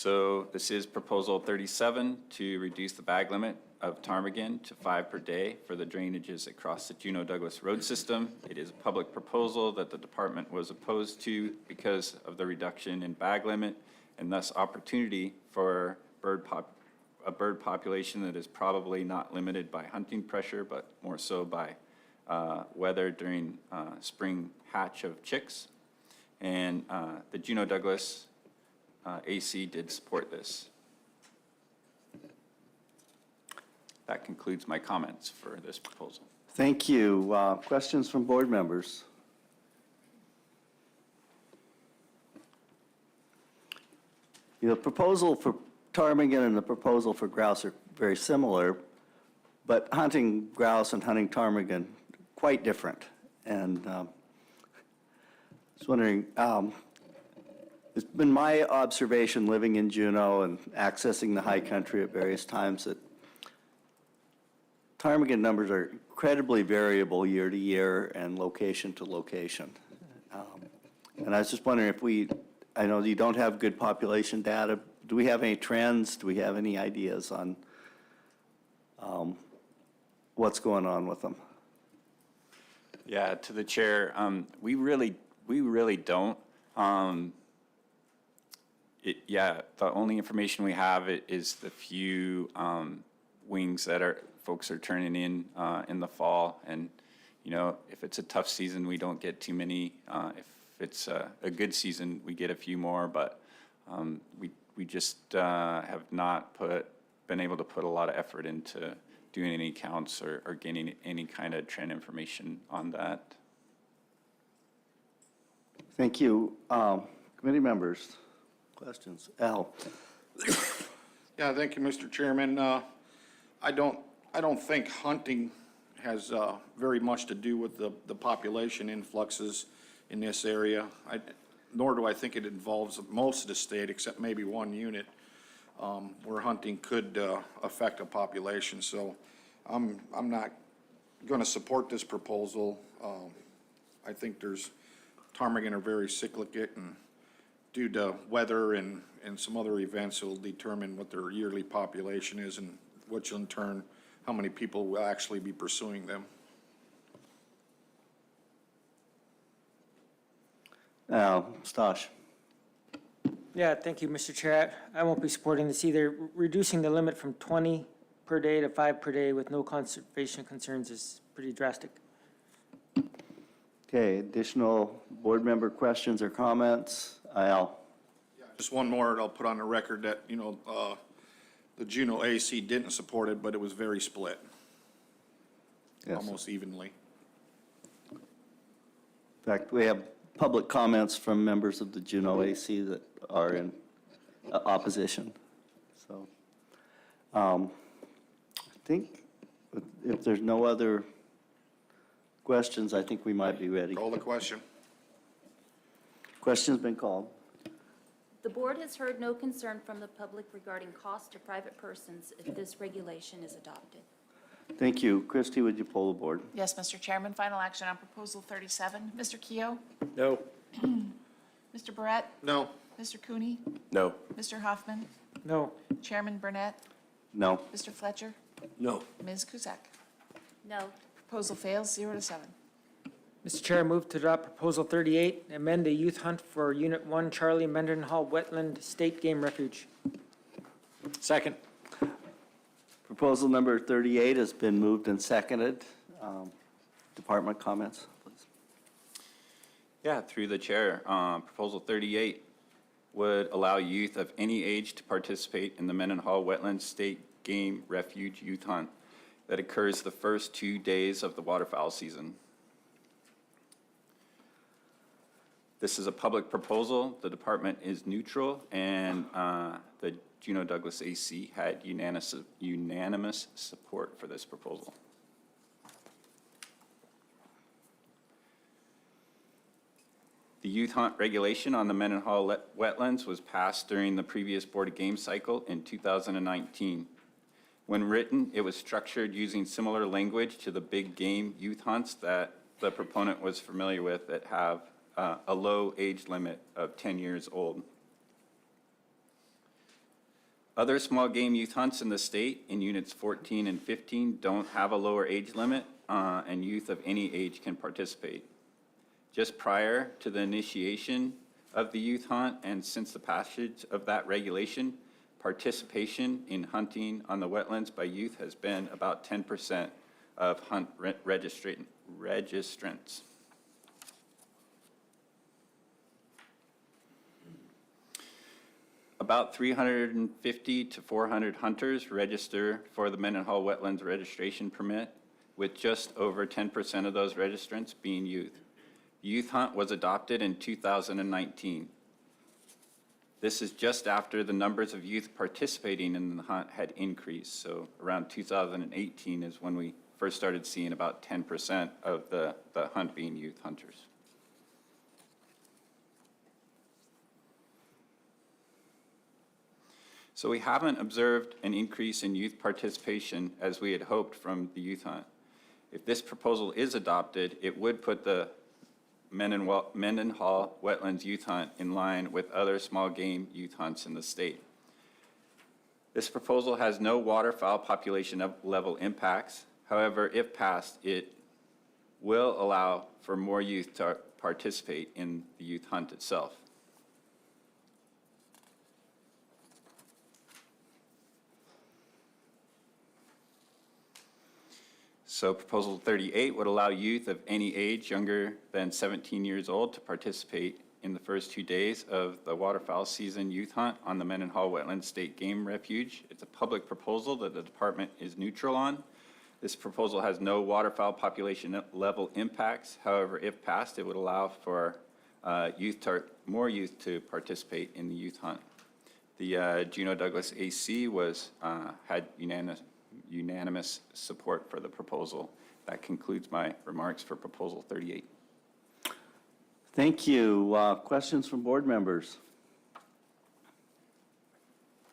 So this is Proposal 37 to reduce the bag limit of ptarmigan to 5 per day for the drainages across the Juneau Douglas road system. It is a public proposal that the department was opposed to because of the reduction in bag limit and thus opportunity for a bird population that is probably not limited by hunting pressure, but more so by weather during spring hatch of chicks. And the Juneau Douglas AC did support this. That concludes my comments for this proposal. Thank you. Questions from board members? The proposal for ptarmigan and the proposal for grouse are very similar, but hunting grouse and hunting ptarmigan quite different. And I was wondering, it's been my observation living in Juneau and accessing the high country at various times that ptarmigan numbers are incredibly variable year to year and location to location. And I was just wondering if I know you don't have good population data. Do we have any trends? Do we have any ideas on what's going on with them? Yeah, to the chair, we really don't. The only information we have is the few wings that folks are turning in the fall. And, you know, if it's a tough season, we don't get too many. If it's a good season, we get a few more, but we just have not been able to put a lot of effort into doing any counts or getting any kind of trend information on that. Thank you. Committee members, questions? Al? Yeah, thank you, Mr. Chairman. I don't think hunting has very much to do with the population influxes in this area. Nor do I think it involves most of the state, except maybe one unit, where hunting could affect a population. So I'm not going to support this proposal. I think ptarmigan are very cyclic, and due to weather and some other events, it will determine what their yearly population is, and which in turn, how many people will actually be pursuing them. Stosh. Yeah, thank you, Mr. Chair. I won't be supporting this either. Reducing the limit from 20 per day to 5 per day with no conservation concerns is pretty drastic. Okay, additional board member questions or comments? Al? Just one more, and I'll put on the record that, the Juneau AC didn't support it, but it was very split. Yes. Almost evenly. In fact, we have public comments from members of the Juneau AC that are in opposition. So I think if there's no other questions, I think we might be ready. Call the question. Question's been called. The board has heard no concern from the public regarding cost to private persons if this regulation is adopted. Thank you. Christie, would you poll the board? Yes, Mr. Chairman, final action on Proposal 37. Mr. Keough? No. Mr. Barrett? No. Mr. Cooney? No. Mr. Hoffman? No. Chairman Burnett? No. Mr. Fletcher? No. Ms. Cusack? No. Proposal fails, 0-7. Mr. Chair, I move to adopt Proposal 38, amend the youth hunt for Unit 1 Charlie Mendenhall Wetland State Game Refuge. Second. Proposal number 38 has been moved and seconded. Department comments, please. Yeah, through the chair, Proposal 38 would allow youth of any age to participate in the Mendenhall Wetland State Game Refuge Youth Hunt that occurs the first 2 days of the waterfowl season. This is a public proposal. The department is neutral, and the Juneau Douglas AC had unanimous support for this proposal. The youth hunt regulation on the Mendenhall wetlands was passed during the previous Board of Game cycle in 2019. When written, it was structured using similar language to the big game youth hunts that the proponent was familiar with that have a low age limit of 10 years old. Other small game youth hunts in the state in units 14 and 15 don't have a lower age limit, and youth of any age can participate. Just prior to the initiation of the youth hunt and since the passage of that regulation, participation in hunting on the wetlands by youth has been about 10% of hunt registrants. About 350 to 400 hunters register for the Mendenhall Wetlands registration permit, with just over 10% of those registrants being youth. The youth hunt was adopted in 2019. This is just after the numbers of youth participating in the hunt had increased. So around 2018 is when we first started seeing about 10% of the hunt being youth hunters. So we haven't observed an increase in youth participation as we had hoped from the youth hunt. If this proposal is adopted, it would put the Mendenhall Wetlands Youth Hunt in line with other small game youth hunts in the state. This proposal has no waterfowl population level impacts. However, if passed, it will allow for more youth to participate in the youth hunt itself. So Proposal 38 would allow youth of any age younger than 17 years old to participate in the first 2 days of the waterfowl season youth hunt on the Mendenhall Wetlands State Game Refuge. It's a public proposal that the department is neutral on. This proposal has no waterfowl population level impacts. However, if passed, it would allow for more youth to participate in the youth hunt. The Juneau Douglas AC had unanimous support for the proposal. That concludes my remarks for Proposal 38. Thank you. Questions from board members?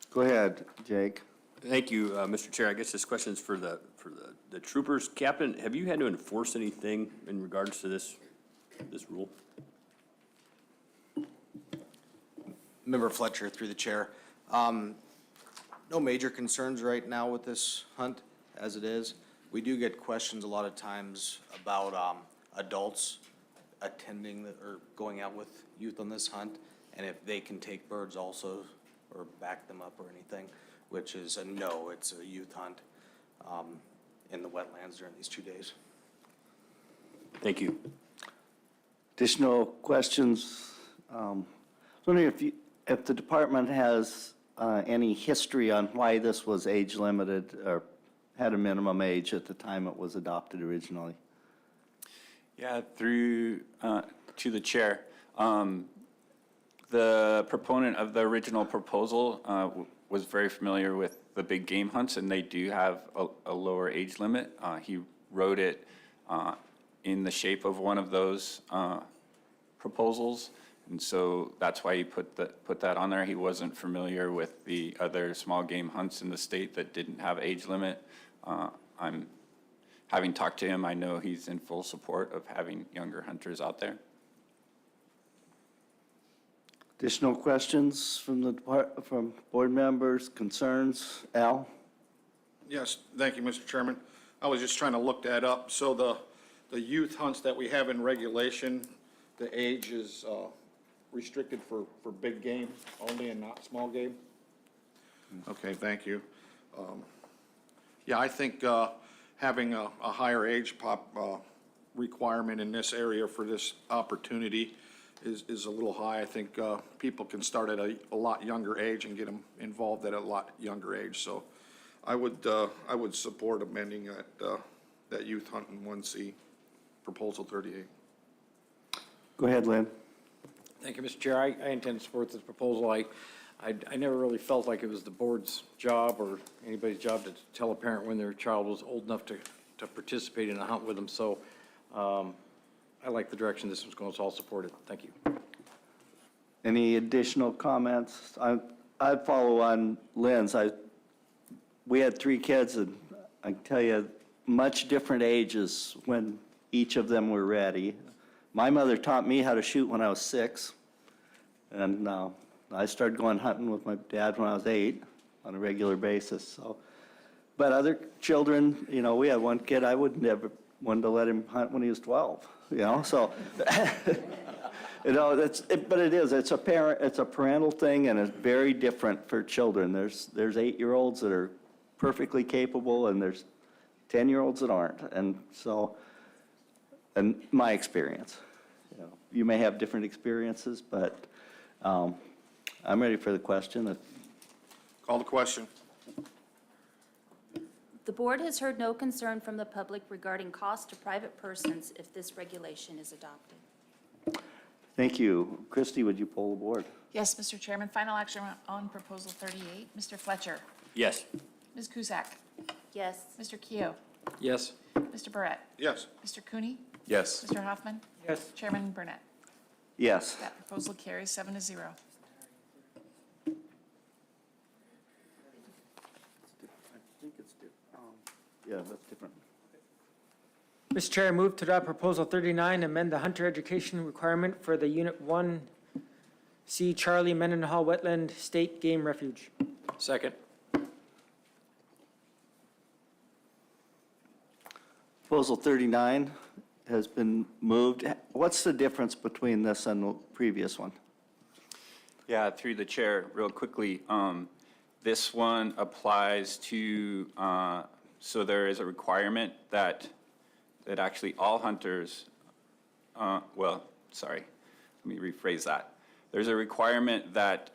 Go ahead, Jake. Thank you, Mr. Chair. I guess this question is for the troopers. Captain, have you had to enforce anything in regards to this rule? Member Fletcher, through the chair. No major concerns right now with this hunt as it is. We do get questions a lot of times about adults attending or going out with youth on this hunt, and if they can take birds also or back them up or anything, which is a no, it's a youth hunt in the wetlands during these 2 days. Thank you. Additional questions? I was wondering if the department has any history on why this was age limited or had a minimum age at the time it was adopted originally. Yeah, through to the chair. The proponent of the original proposal was very familiar with the big game hunts, and they do have a lower age limit. He wrote it in the shape of one of those proposals, and so that's why he put that on there. He wasn't familiar with the other small game hunts in the state that didn't have age limit. Having talked to him, I know he's in full support of having younger hunters out there. Additional questions from from board members, concerns? Al? Yes, thank you, Mr. Chairman. I was just trying to look that up. So the youth hunts that we have in regulation, the age is restricted for big game only and not small game? Okay, thank you. Yeah, I think having a higher age requirement in this area for this opportunity is a little high. I think people can start at a lot younger age and get them involved at a lot younger age. So I would support amending that youth hunt in 1C, Proposal 38. Go ahead, Lynn. Thank you, Mr. Chair. I intend to support this proposal. I never really felt like it was the board's job or anybody's job to tell a parent when their child was old enough to participate in a hunt with them. So I like the direction this was going, so I'll support it. Thank you. Any additional comments? I'd follow on Lynn's. We had 3 kids, and I can tell you, much different ages when each of them were ready. My mother taught me how to shoot when I was 6, and I started going hunting with my dad when I was 8. on a regular basis, so. But other children, we had one kid, I would never wanted to let him hunt when he was 12, so. But it's a parental thing, and it's very different for children. There's 8-year-olds that are perfectly capable, and there's 10-year-olds that aren't, and so, and my experience. You may have different experiences, but I'm ready for the question. Call the question. The board has heard no concern from the public regarding cost to private persons if this regulation is adopted. Thank you. Christie, would you poll the board? Yes, Mr. Chairman, final action on proposal 38. Mr. Fletcher? Yes. Ms. Cusack? Yes. Mr. Keough? Yes. Mr. Barrett? Yes. Mr. Cooney? Yes. Mr. Hoffman? Yes. Chairman Burnett? Yes. That proposal carries 7-0. Yeah, that's different. Mr. Chair, I move to adopt Proposal 39, amend the hunter education requirement for the Unit 1C Charlie Mendenhall Wetland State Game Refuge. Second. Proposal 39 has been moved. What's the difference between this and the previous one? Yeah, through the chair, real quickly, this one applies to, so there is a requirement that actually all hunters, let me rephrase that. There's a requirement that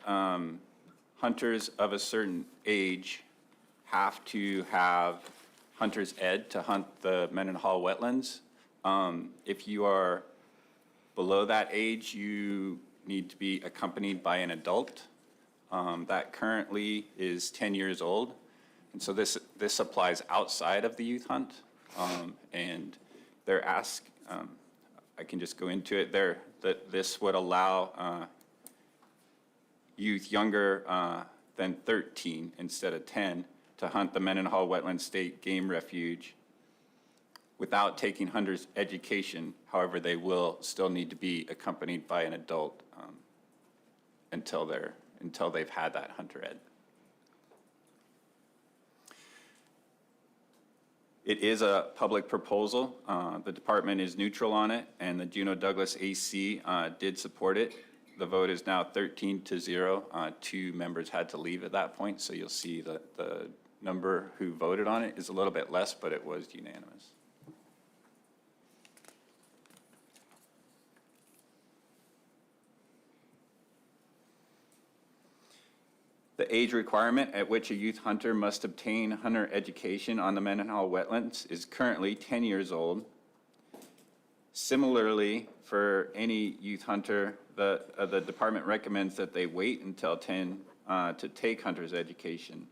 hunters of a certain age have to have hunter's ed to hunt the Mendenhall wetlands. If you are below that age, you need to be accompanied by an adult. That currently is 10 years old. And so this applies outside of the youth hunt. And they're asked, I can just go into it there, that this would allow youth younger than 13 instead of 10 to hunt the Mendenhall Wetland State Game Refuge without taking hunter's education. However, they will still need to be accompanied by an adult until they've had that hunter ed. It is a public proposal. The department is neutral on it, and the Juneau Douglas AC did support it. The vote is now 13-0. 2 members had to leave at that point, so you'll see that the number who voted on it is a little bit less, but it was unanimous. The age requirement at which a youth hunter must obtain hunter education on the Mendenhall wetlands is currently 10 years old. Similarly, for any youth hunter, the department recommends that they wait until 10 to take hunter's education.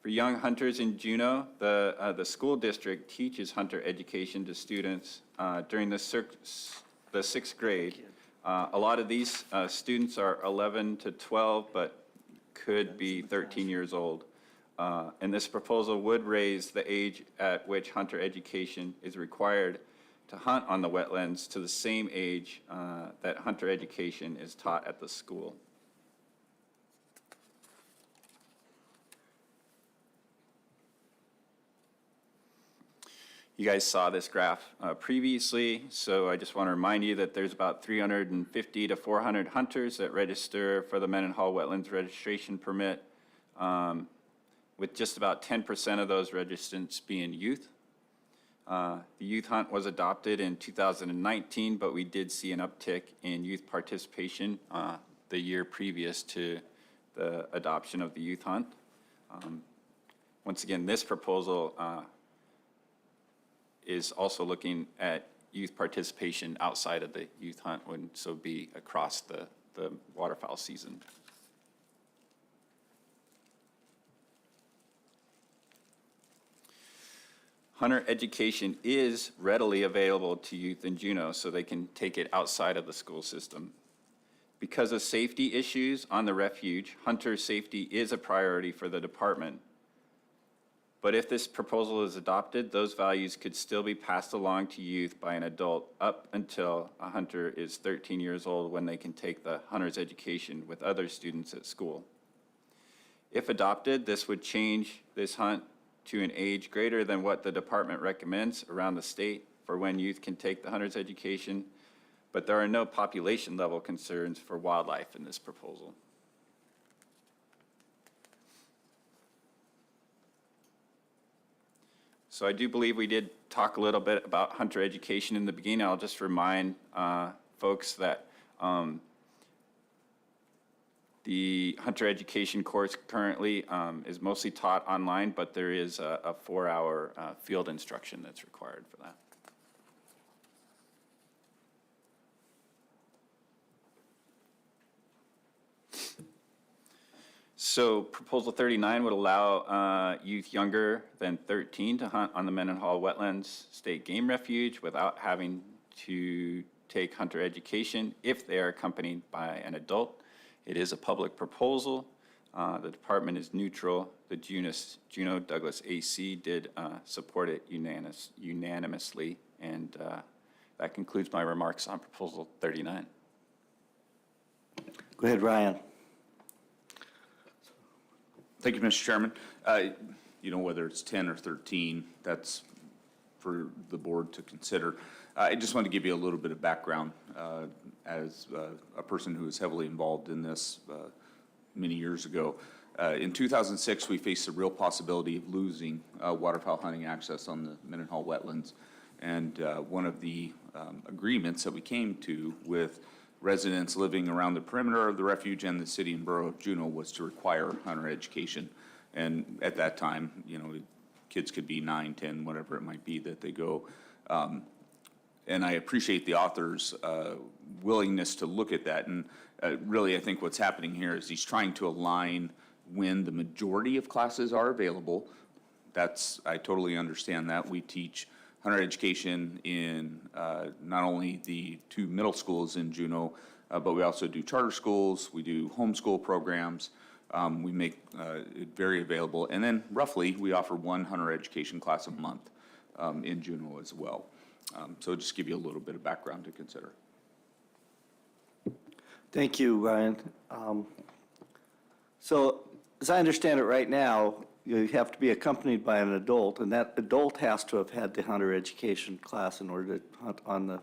For young hunters in Juneau, the school district teaches hunter education to students during the 6th grade. A lot of these students are 11 to 12, but could be 13 years old. And this proposal would raise the age at which hunter education is required to hunt on the wetlands to the same age that hunter education is taught at the school. You guys saw this graph previously, so I just want to remind you that there's about 350 to 400 hunters that register for the Mendenhall Wetlands Registration Permit, with just about 10% of those registrants being youth. The youth hunt was adopted in 2019, but we did see an uptick in youth participation the year previous to the adoption of the youth hunt. Once again, this proposal is also looking at youth participation outside of the youth hunt, would so be across the waterfowl season. Hunter education is readily available to youth in Juneau, so they can take it outside of the school system. Because of safety issues on the refuge, hunter safety is a priority for the department. But if this proposal is adopted, those values could still be passed along to youth by an adult up until a hunter is 13 years old, when they can take the hunter's education with other students at school. If adopted, this would change this hunt to an age greater than what the department recommends around the state for when youth can take the hunter's education, but there are no population level concerns for wildlife in this proposal. So I do believe we did talk a little bit about hunter education in the beginning. I'll just remind folks that the hunter education course currently is mostly taught online, but there is a 4-hour field instruction that's required for that. So Proposal 39 would allow youth younger than 13 to hunt on the Mendenhall Wetlands State Game Refuge without having to take hunter education if they are accompanied by an adult. It is a public proposal. The department is neutral. The Juneau Douglas AC did support it unanimously, and that concludes my remarks on Proposal 39. Go ahead, Ryan. Thank you, Mr. Chairman. You know, whether it's 10 or 13, that's for the board to consider. I just want to give you a little bit of background as a person who was heavily involved in this many years ago. In 2006, we faced the real possibility of losing waterfowl hunting access on the Mendenhall wetlands. And one of the agreements that we came to with residents living around the perimeter of the refuge and the city and borough of Juneau was to require hunter education. And at that time, you know, kids could be 9, 10, whatever it might be that they go. And I appreciate the author's willingness to look at that. And really, I think what's happening here is he's trying to align when the majority of classes are available. I totally understand that. We teach hunter education in not only the 2 middle schools in Juneau, but we also do charter schools, we do homeschool programs, we make it very available, and then roughly we offer 1 hunter education class a month in Juneau as well. So just give you a little bit of background to consider. Thank you, Ryan. So as I understand it right now, you have to be accompanied by an adult, and that adult has to have had the hunter education class in order to hunt on the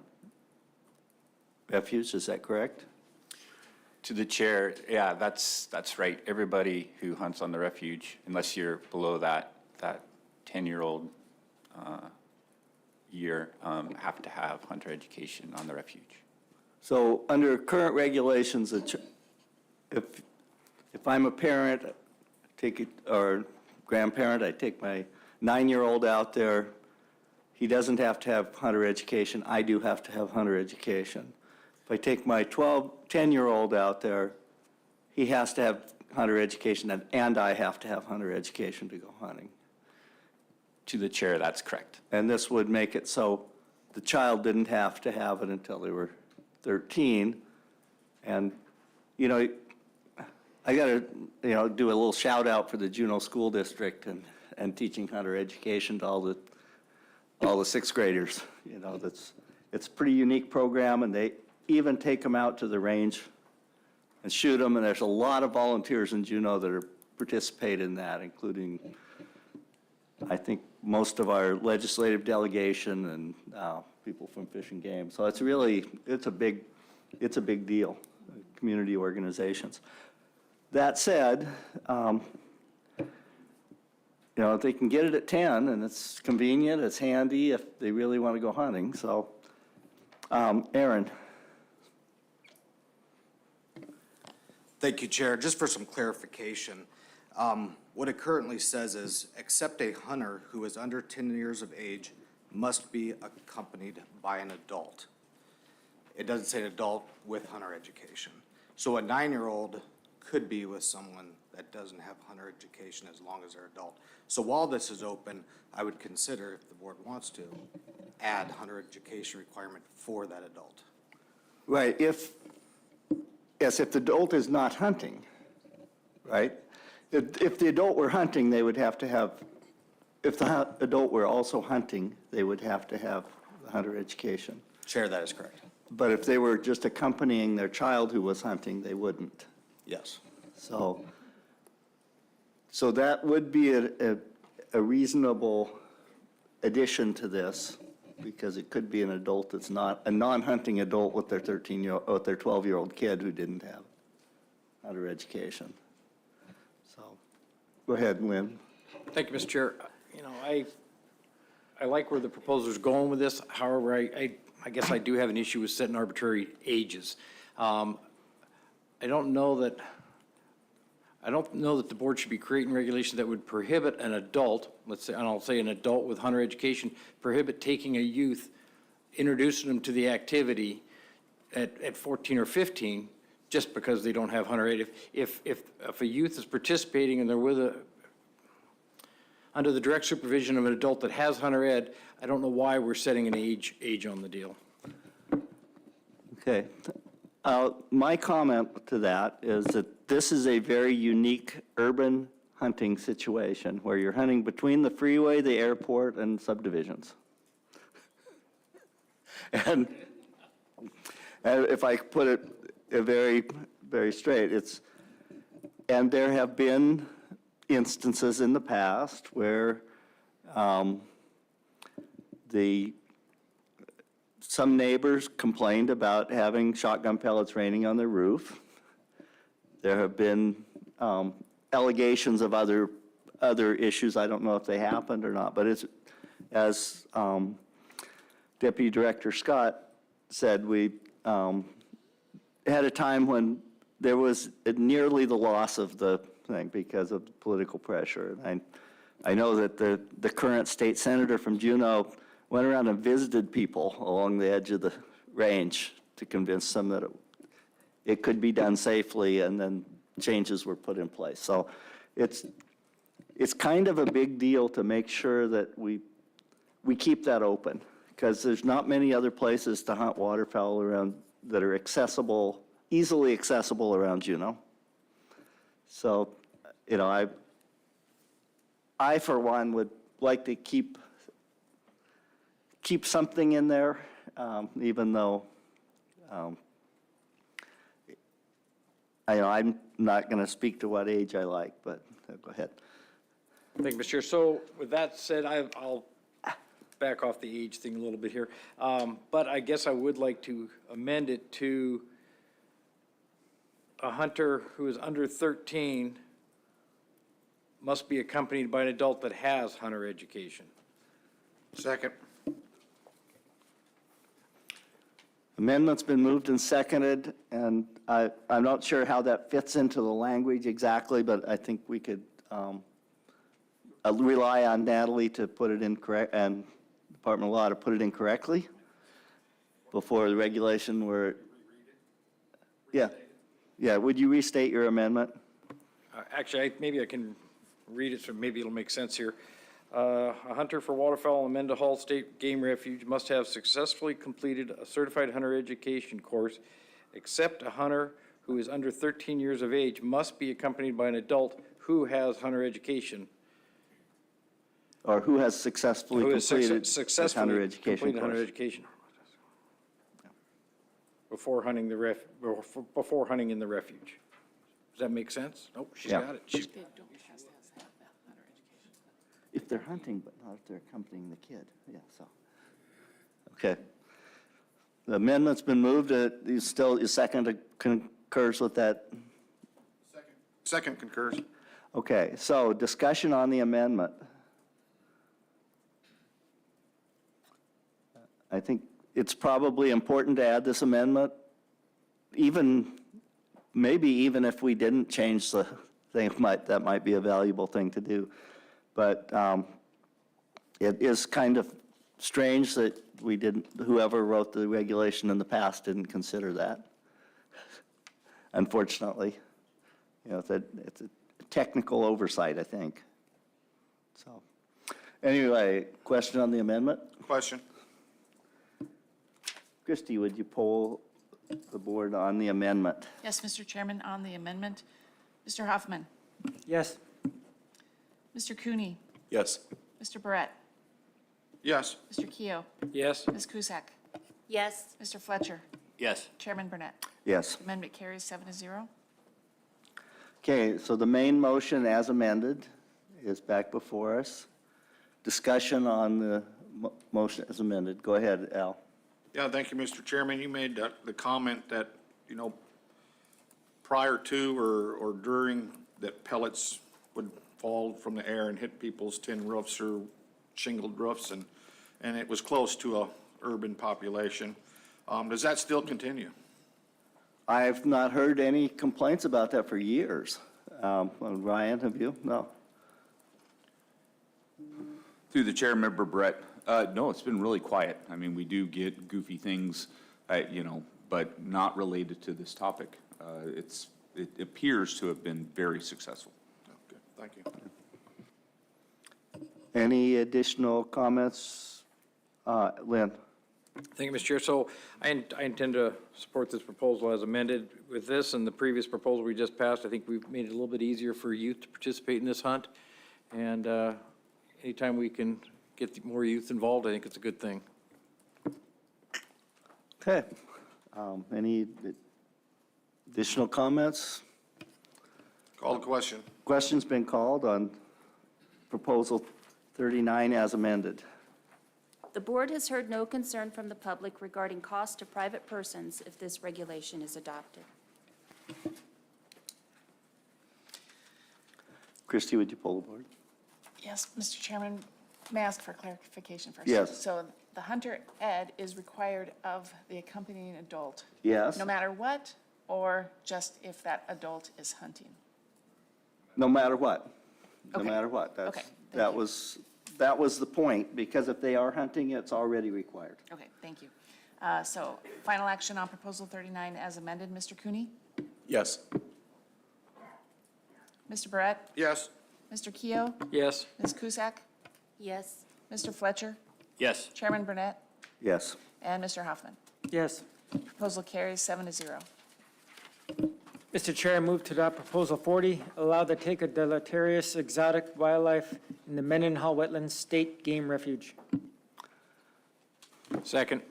refuge. Is that correct? To the chair, yeah, that's right. Everybody who hunts on the refuge, unless you're below that 10-year-old year, have to have hunter education on the refuge. So under current regulations, if I'm a parent, or grandparent, I take my 9-year-old out there, he doesn't have to have hunter education. I do have to have hunter education. If I take my 10-year-old out there, he has to have hunter education, and I have to have hunter education to go hunting. To the chair, that's correct. And this would make it so the child didn't have to have it until they were 13. And, you know, I got to, you know, do a little shout out for the Juneau School District and teaching hunter education to all the 6th graders. You know, it's a pretty unique program, and they even take them out to the range and shoot them. And there's a lot of volunteers in Juneau that participate in that, including, I think, most of our legislative delegation and people from Fish and Game. So it's a big deal, community organizations. That said, you know, they can get it at 10, and it's convenient, it's handy if they really want to go hunting. So, Aaron. Thank you, Chair. Just for some clarification, what it currently says is, except a hunter who is under 10 years of age must be accompanied by an adult. It doesn't say adult with hunter education. So a 9-year-old could be with someone that doesn't have hunter education as long as they're adult. So while this is open, I would consider, if the board wants to, add hunter education requirement for that adult. Right, if the adult is not hunting, right? If the adult were hunting, they would have to have, if the adult were also hunting, they would have to have the hunter education. Chair, that is correct. But if they were just accompanying their child who was hunting, they wouldn't. Yes. So So that would be a reasonable addition to this, because it could be an adult that's not, a non-hunting adult with their 12-year-old kid who didn't have hunter education. So, go ahead, Lynn. Thank you, Mr. Chair. You know, I like where the proposer's going with this. However, I guess I do have an issue with setting arbitrary ages. I don't know that the board should be creating regulations that would prohibit an adult, let's say, and I'll say an adult with hunter education, prohibit taking a youth, introducing them to the activity at 14 or 15, just because they don't have hunter ed. If a youth is participating and they're under the direct supervision of an adult that has hunter ed, I don't know why we're setting an age on the deal. Okay. My comment to that is that this is a very unique urban hunting situation where you're hunting between the freeway, the airport, and subdivisions. And if I put it very, very straight, and there have been instances in the past where some neighbors complained about having shotgun pellets raining on their roof. There have been allegations of other issues. I don't know if they happened or not, but it's, as Deputy Director Scott said, we had a time when there was nearly the loss of the thing because of political pressure. And I know that the current state senator from Juneau went around and visited people along the edge of the range to convince them that it could be done safely, and then changes were put in place. So it's kind of a big deal to make sure that we keep that open, because there's not many other places to hunt waterfowl around that are accessible, easily accessible around Juneau. So, you know, I for one would like to keep something in there, even though I'm not going to speak to what age I like, but go ahead. Thank you, Mr. Chair. So with that said, I'll back off the age thing a little bit here. But I guess I would like to amend it to a hunter who is under 13 must be accompanied by an adult that has hunter education. Second. Amendment's been moved and seconded, and I'm not sure how that fits into the language exactly, but I think we could rely on Natalie to put it in correct, and Department of Law to put it in correctly before the regulation were. Yeah, would you restate your amendment? Actually, maybe I can read it, so maybe it'll make sense here. A hunter for waterfowl in Menda Hall State Game Refuge must have successfully completed a certified hunter education course, except a hunter who is under 13 years of age must be accompanied by an adult who has hunter education. Or who has successfully completed a hunter education course. Hunter education. Before hunting before hunting in the refuge. Does that make sense? Nope, she's got it. If they're hunting, but not if they're accompanying the kid, yeah, so. Okay. The amendment's been moved, your second concurs with that? Second concurs. Okay, so discussion on the amendment. I think it's probably important to add this amendment, maybe even if we didn't change the thing, that might be a valuable thing to do. But it is kind of strange that whoever wrote the regulation in the past didn't consider that. Unfortunately, you know, it's a technical oversight, I think. So, anyway, question on the amendment? Question. Christie, would you poll the board on the amendment? Yes, Mr. Chairman, on the amendment. Mr. Hoffman. Yes. Mr. Cooney. Yes. Mr. Barrett. Yes. Mr. Keough. Yes. Ms. Cusack. Yes. Mr. Fletcher. Yes. Chairman Burnett. Yes. Amendment carries 7-0. Okay, so the main motion as amended is back before us. Discussion on the motion as amended. Go ahead, Al. Yeah, thank you, Mr. Chairman. You made the comment that, prior to or during, that pellets would fall from the air and hit people's tin roofs or shingled roofs, and it was close to a urban population. Does that still continue? I've not heard any complaints about that for years. Ryan, have you? No. Through the chair, Member Brett, no, it's been really quiet. I mean, we do get goofy things, but not related to this topic. It appears to have been very successful. Okay, thank you. Any additional comments? Lynn? Thank you, Mr. Chair. So I intend to support this proposal as amended. With this and the previous proposal we just passed, I think we've made it a little bit easier for youth to participate in this hunt. And anytime we can get more youth involved, I think it's a good thing. Okay. Any additional comments? Call the question. Question's been called on proposal 39 as amended. The board has heard no concern from the public regarding cost to private persons if this regulation is adopted. Christie, would you pull the board? Yes, Mr. Chairman, may I ask for clarification first? Yes. So the hunter ed is required of the accompanying adult? Yes. No matter what, or just if that adult is hunting? No matter what. No Okay. matter what. Okay, That was the point, because if they are hunting, it's already required. Okay, thank you. So final action on proposal 39 as amended, Mr. Cooney? Yes. Mr. Barrett? Yes. Mr. Keough? Yes. Ms. Cusack? Yes. Mr. Fletcher? Yes. Chairman Burnett? Yes. And Mr. Hoffman? Yes. Proposal carries 7-0. Mr. Chair, I move to adopt Proposal 40, allow the take of deleterious exotic wildlife in the Mendenhall Wetlands State Game Refuge. Second.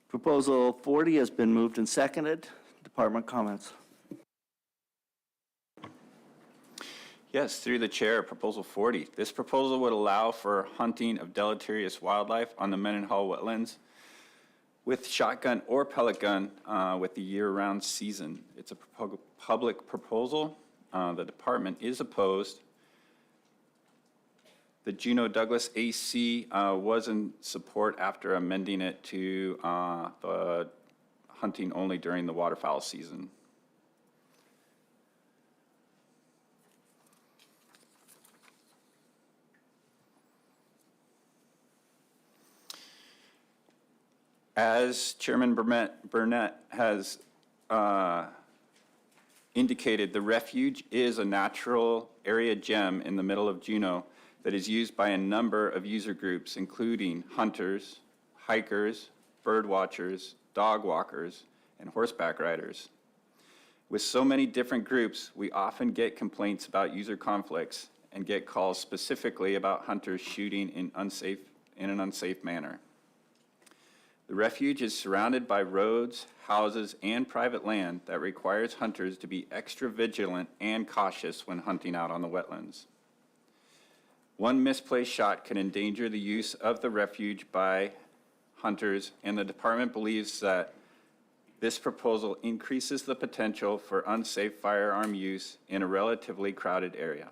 Proposal 40 has been moved and seconded. Department comments. Yes, through the chair, Proposal 40. This proposal would allow for hunting of deleterious wildlife on the Mendenhall wetlands with shotgun or pellet gun with the year-round season. It's a public proposal. The department is opposed. The Juneau Douglas AC was in support after amending it to the hunting only during the waterfowl season. As Chairman Burnett has indicated, the refuge is a natural area gem in the middle of Juneau that is used by a number of user groups, including hunters, hikers, bird watchers, dog walkers, and horseback riders. With so many different groups, we often get complaints about user conflicts and get calls specifically about hunters shooting in an unsafe manner. The refuge is surrounded by roads, houses, and private land that requires hunters to be extra vigilant and cautious when hunting out on the wetlands. One misplaced shot can endanger the use of the refuge by hunters, and the department believes that this proposal increases the potential for unsafe firearm use in a relatively crowded area.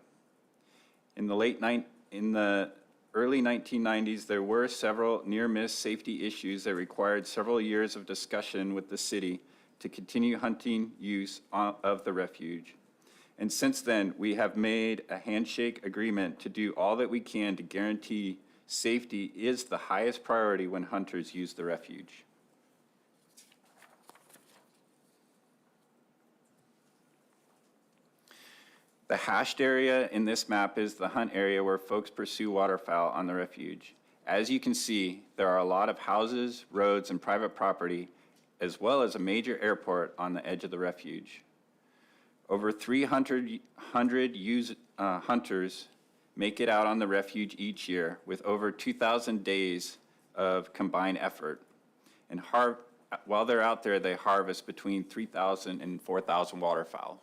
In the early 1990s, there were several near-miss safety issues that required several years of discussion with the city to continue hunting use of the refuge. And since then, we have made a handshake agreement to do all that we can to guarantee safety is the highest priority when hunters use the refuge. The hashed area in this map is the hunt area where folks pursue waterfowl on the refuge. As you can see, there are a lot of houses, roads, and private property, as well as a major airport on the edge of the refuge. Over 300 hunters make it out on the refuge each year with over 2,000 days of combined effort. And while they're out there, they harvest between 3,000 and 4,000 waterfowl.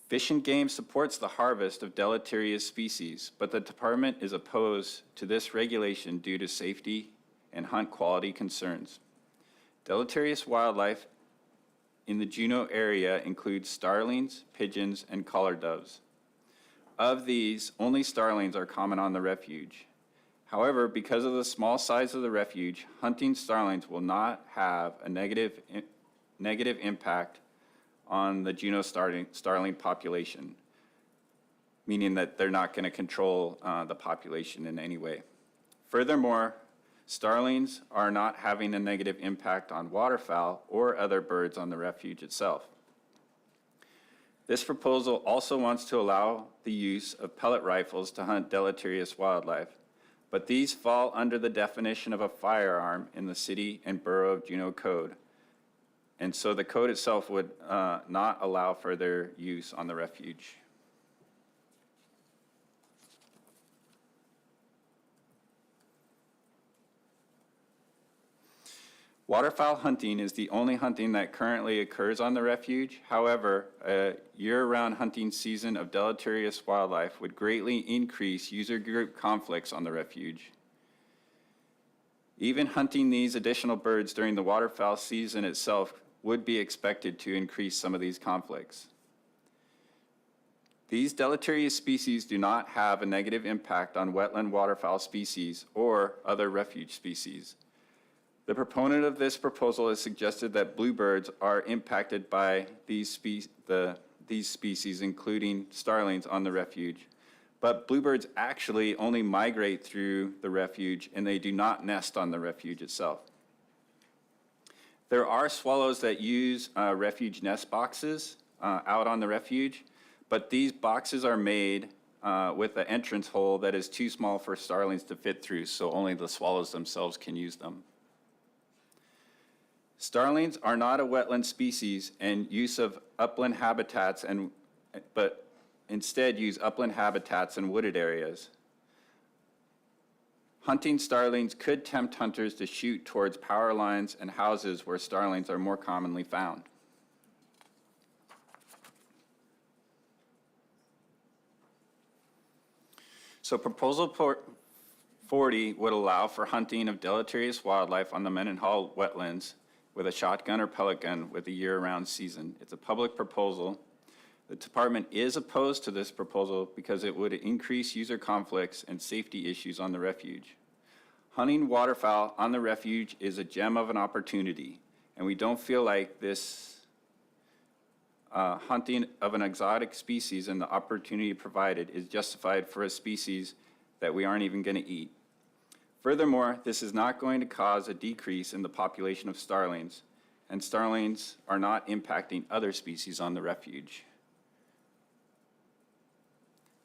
Fish and Game supports the harvest of deleterious species, but the department is opposed to this regulation due to safety and hunt quality concerns. Deleterious wildlife in the Juneau area includes starlings, pigeons, and collared doves. Of these, only starlings are common on the refuge. However, because of the small size of the refuge, hunting starlings will not have a negative impact on the Juneau starling population, meaning that they're not going to control the population in any way. Furthermore, starlings are not having a negative impact on waterfowl or other birds on the refuge itself. This proposal also wants to allow the use of pellet rifles to hunt deleterious wildlife, but these fall under the definition of a firearm in the City and Borough of Juneau Code. And so the code itself would not allow for their use on the refuge. Waterfowl hunting is the only hunting that currently occurs on the refuge. However, a year-round hunting season of deleterious wildlife would greatly increase user group conflicts on the refuge. Even hunting these additional birds during the waterfowl season itself would be expected to increase some of these conflicts. These deleterious species do not have a negative impact on wetland waterfowl species or other refuge species. The proponent of this proposal has suggested that bluebirds are impacted by these species, including starlings on the refuge. But bluebirds actually only migrate through the refuge, and they do not nest on the refuge itself. There are swallows that use refuge nest boxes out on the refuge, but these boxes are made with an entrance hole that is too small for starlings to fit through, so only the swallows themselves can use them. Starlings are not a wetland species and use of upland habitats, but instead use upland habitats and wooded areas. Hunting starlings could tempt hunters to shoot towards power lines and houses where starlings are more commonly found. So Proposal 40 would allow for hunting of deleterious wildlife on the Mendenhall wetlands with a shotgun or pellet gun with a year-round season. It's a public proposal. The department is opposed to this proposal because it would increase user conflicts and safety issues on the refuge. Hunting waterfowl on the refuge is a gem of an opportunity, and we don't feel like this hunting of an exotic species and the opportunity provided is justified for a species that we aren't even going to eat. Furthermore, this is not going to cause a decrease in the population of starlings, and starlings are not impacting other species on the refuge.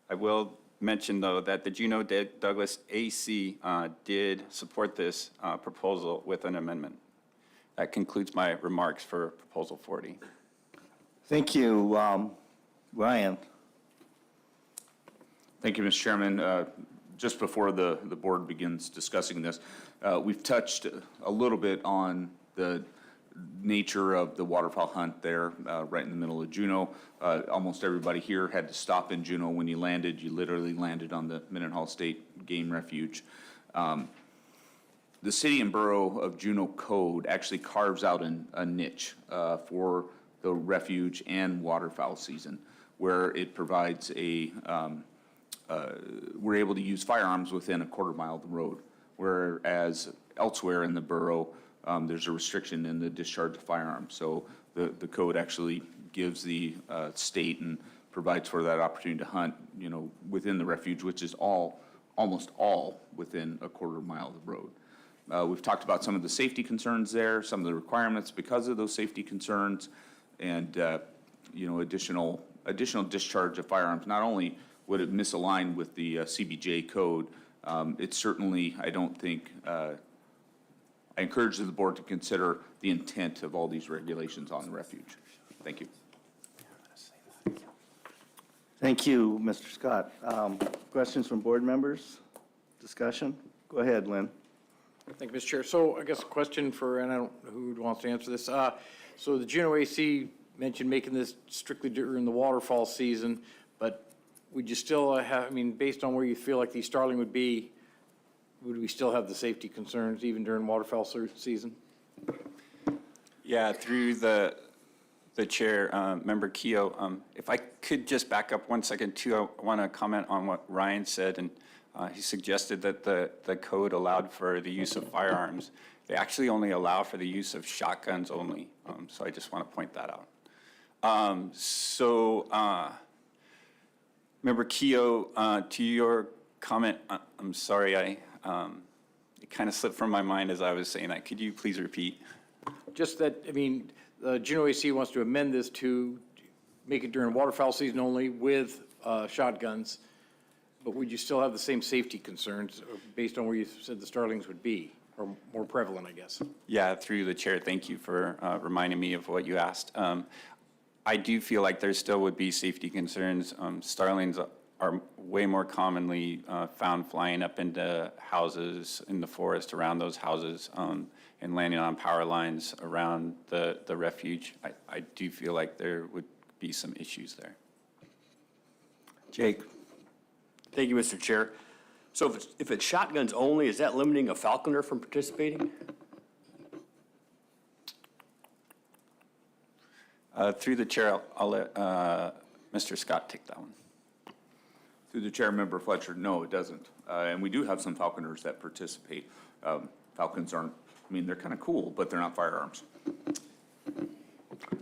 I will mention, though, that the Juneau Douglas AC did support this proposal with an amendment. That concludes my remarks for Proposal 40. Thank you, Ryan. Thank you, Mr. Chairman. Just before the board begins discussing this, we've touched a little bit on the nature of the waterfowl hunt there, right in the middle of Juneau. Almost everybody here had to stop in Juneau when you landed. You literally landed on the Mendenhall State Game Refuge. The City and Borough of Juneau Code actually carves out a niche for the refuge and waterfowl season, where it provides we're able to use firearms within a quarter mile of the road, whereas elsewhere in the borough, there's a restriction in the discharge of firearms. So the code actually gives the state and provides for that opportunity to hunt, within the refuge, which is almost all within a quarter mile of the road. We've talked about some of the safety concerns there, some of the requirements because of those safety concerns, and additional discharge of firearms. Not only would it misalign with the CBJ code, it certainly, I don't think, I encourage the board to consider the intent of all these regulations on the refuge. Thank you. Thank you, Mr. Scott. Questions from board members? Discussion? Go ahead, Lynn. Thank you, Mr. Chair. So I guess a question for, and I don't know who wants to answer this. So the Juneau AC mentioned making this strictly during the waterfall season, but would you still have, I mean, based on where you feel like the starling would be, would we still have the safety concerns even during waterfowl season? Yeah, through the chair, Member Keough, if I could just back up 1 second too, I want to comment on what Ryan said, and he suggested that the code allowed for the use of firearms. They actually only allow for the use of shotguns only, so I just want to point that out. Member Keough, to your comment, I'm sorry, it kind of slipped from my mind as I was saying that. Could you please repeat? Just that, I mean, Juneau AC wants to amend this to make it during waterfowl season only with shotguns, but would you still have the same safety concerns based on where you said the starlings would be, or more prevalent, I guess? Yeah, through the chair, thank you for reminding me of what you asked. I do feel like there still would be safety concerns. Starlings are way more commonly found flying up into houses in the forest around those houses and landing on power lines around the refuge. I do feel like there would be some issues there. Jake? Thank you, Mr. Chair. So if it's shotguns only, is that limiting a falconer from participating? Through the chair, I'll let Mr. Scott take that one. Through the chair, Member Fletcher, no, it doesn't. And we do have some falconers that participate. Falcons aren't, I mean, they're kind of cool, but they're not firearms.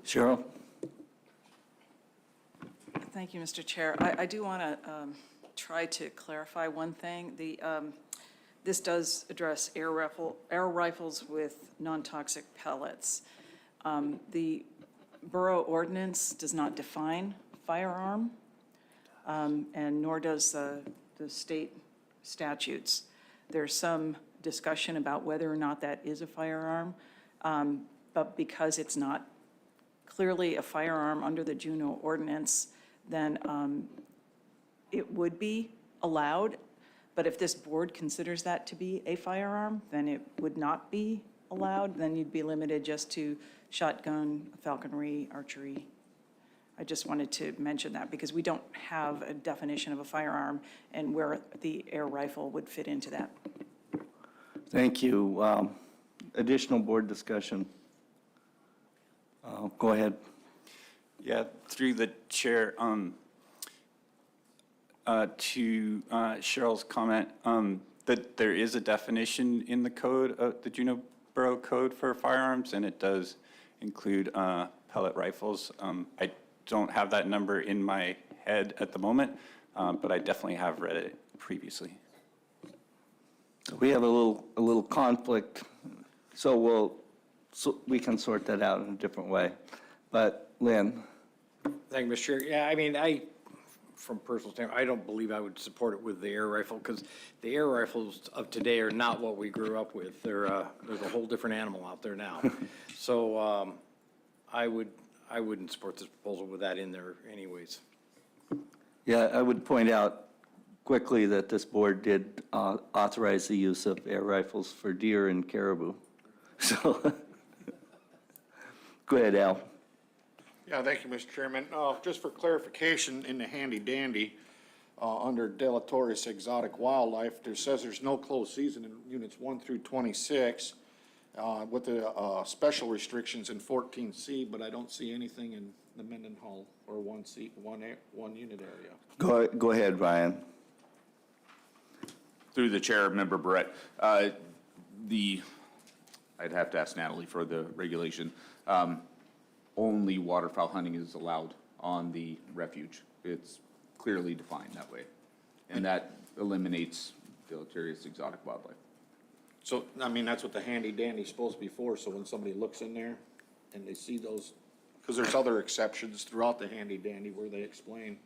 Cheryl? Thank you, Mr. Chair. I do want to try to clarify one thing. This does address air rifles with non-toxic pellets. The borough ordinance does not define firearm, and nor does the state statutes. There's some discussion about whether or not that is a firearm, but because it's not clearly a firearm under the Juneau ordinance, then it would be allowed. But if this board considers that to be a firearm, then it would not be allowed. Then you'd be limited just to shotgun, falconry, archery. I just wanted to mention that because we don't have a definition of a firearm and where the air rifle would fit into that. Thank you. Additional board discussion? Go ahead. Yeah, through the chair, to Cheryl's comment, that there is a definition in the code, the Juneau Borough Code for firearms, and it does include pellet rifles. I don't have that number in my head at the moment, but I definitely have read it previously. We have a little conflict, so we can sort that out in a different way. But Lynn? Thank you, Mr. Chair. Yeah, I mean, from personal standpoint, I don't believe I would support it with the air rifle because the air rifles of today are not what we grew up with. There's a whole different animal out there now. So I wouldn't support this proposal with that in there anyways. Yeah, I would point out quickly that this board did authorize the use of air rifles for deer and caribou. So, go ahead, Al. Yeah, thank you, Mr. Chairman. Just for clarification, in the handy dandy, under deleterious exotic wildlife, there says there's no closed season in units 1 through 26, with the special restrictions in 14C, but I don't see anything in the Mendenhall or one unit area. Go ahead, Ryan. Through the chair, Member Barrett, I'd have to ask Natalie for the regulation. Only waterfowl hunting is allowed on the refuge. It's clearly defined that way. And that eliminates deleterious exotic wildlife. So, I mean, that's what the handy dandy's supposed to be for, so when somebody looks in there and they see those, because there's other exceptions throughout the handy dandy where they explain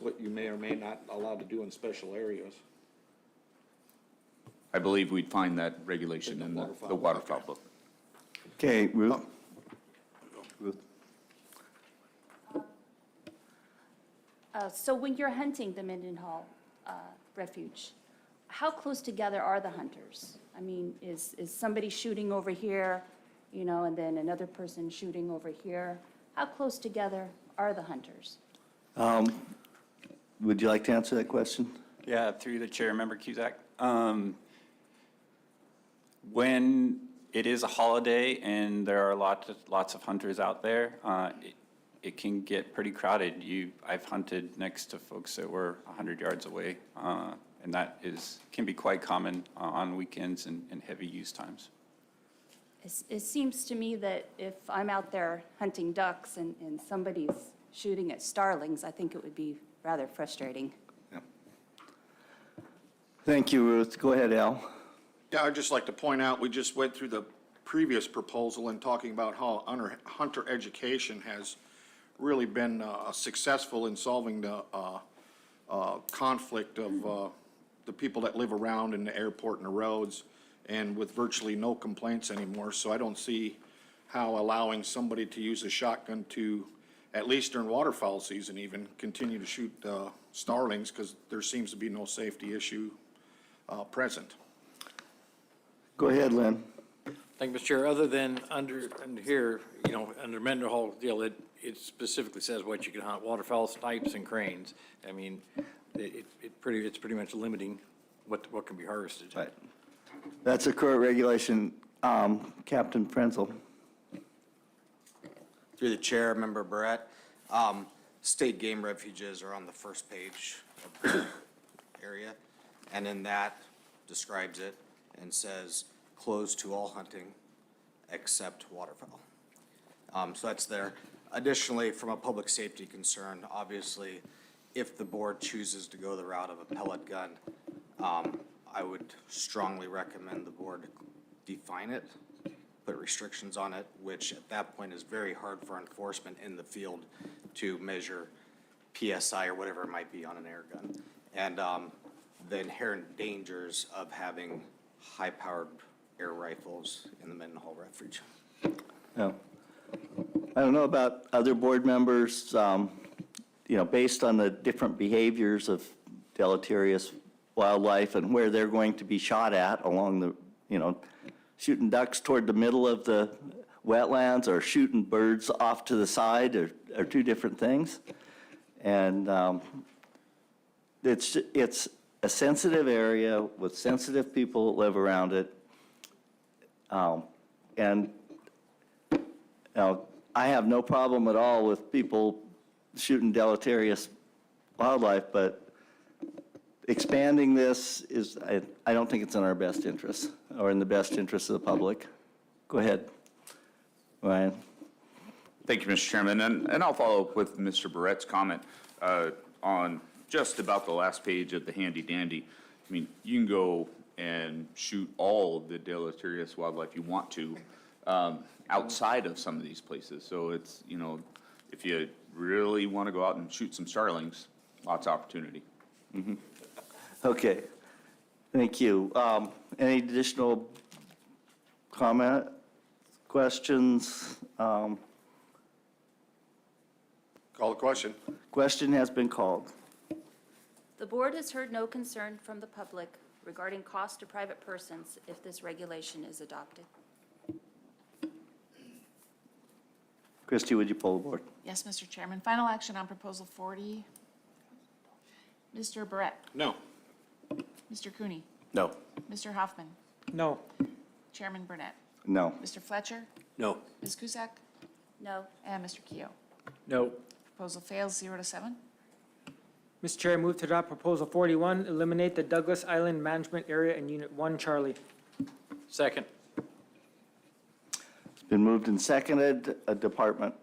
what you may or may not allowed to do in special areas. I believe we'd find that regulation in the waterfowl book. Okay, Ruth? So when you're hunting the Mendenhall Refuge, how close together are the hunters? I mean, is somebody shooting over here, and then another person shooting over here? how close together are the hunters? Would you like to answer that question? Yeah, through the chair, Member Cusack. When it is a holiday and there are lots of hunters out there, it can get pretty crowded. I've hunted next to folks that were 100 yards away, and that can be quite common on weekends and heavy use times. It seems to me that if I'm out there hunting ducks and somebody's shooting at starlings, I think it would be rather frustrating. Thank you, Ruth. Go ahead, Al. Yeah, I'd just like to point out, we just went through the previous proposal and talking about how hunter education has really been successful in solving the conflict of the people that live around in the airport and the roads, and with virtually no complaints anymore. So I don't see how allowing somebody to use a shotgun to, at least during waterfowl season even, continue to shoot starlings, because there seems to be no safety issue present. Go ahead, Lynn. Thank you, Mr. Chair. Other than under here, under Mendenhall deal, it specifically says what you can hunt: waterfowl, snipes, and cranes. I mean, it's pretty much limiting what can be harvested. Right. That's a current regulation. Captain Frenzel. Through the chair, Member Barrett, state game refuges are on the first page of the area, and in that describes it and says closed to all hunting except waterfowl. So that's there. Additionally, from a public safety concern, obviously, if the board chooses to go the route of a pellet gun, I would strongly recommend the board define it, put restrictions on it, which at that point is very hard for enforcement in the field to measure PSI or whatever it might be on an air gun. And the inherent dangers of having high-powered air rifles in the Mendenhall refuge. Yeah. I don't know about other board members, based on the different behaviors of deleterious wildlife and where they're going to be shot at along the, shooting ducks toward the middle of the wetlands or shooting birds off to the side are two different things. And it's a sensitive area with sensitive people that live around it. And I have no problem at all with people shooting deleterious wildlife, but expanding this I don't think it's in our best interest or in the best interest of the public. Go ahead, Ryan. Thank you, Mr. Chairman, and I'll follow up with Mr. Barrett's comment on just about the last page of the handy dandy. I mean, you can go and shoot all the deleterious wildlife you want to outside of some of these places. So it's, if you really want to go out and shoot some starlings, lots of opportunity. Mm-hmm. Okay, thank you. Any additional comment, questions? Call the question. Question has been called. The board has heard no concern from the public regarding cost to private persons if this regulation is adopted. Christie, would you pull the board? Yes, Mr. Chairman. Final action on Proposal 40. Mr. Barrett. No. Mr. Cooney. No. Mr. Hoffman. No. Chairman Burnett. No. Mr. Fletcher. No. Ms. Cusack. No. And Mr. Keough. No. Proposal fails 0-7. Mr. Chair, I move to adopt Proposal 41, eliminate the Douglas Island Management Area in Unit 1, Charlie. Second. It's been moved and seconded. Department.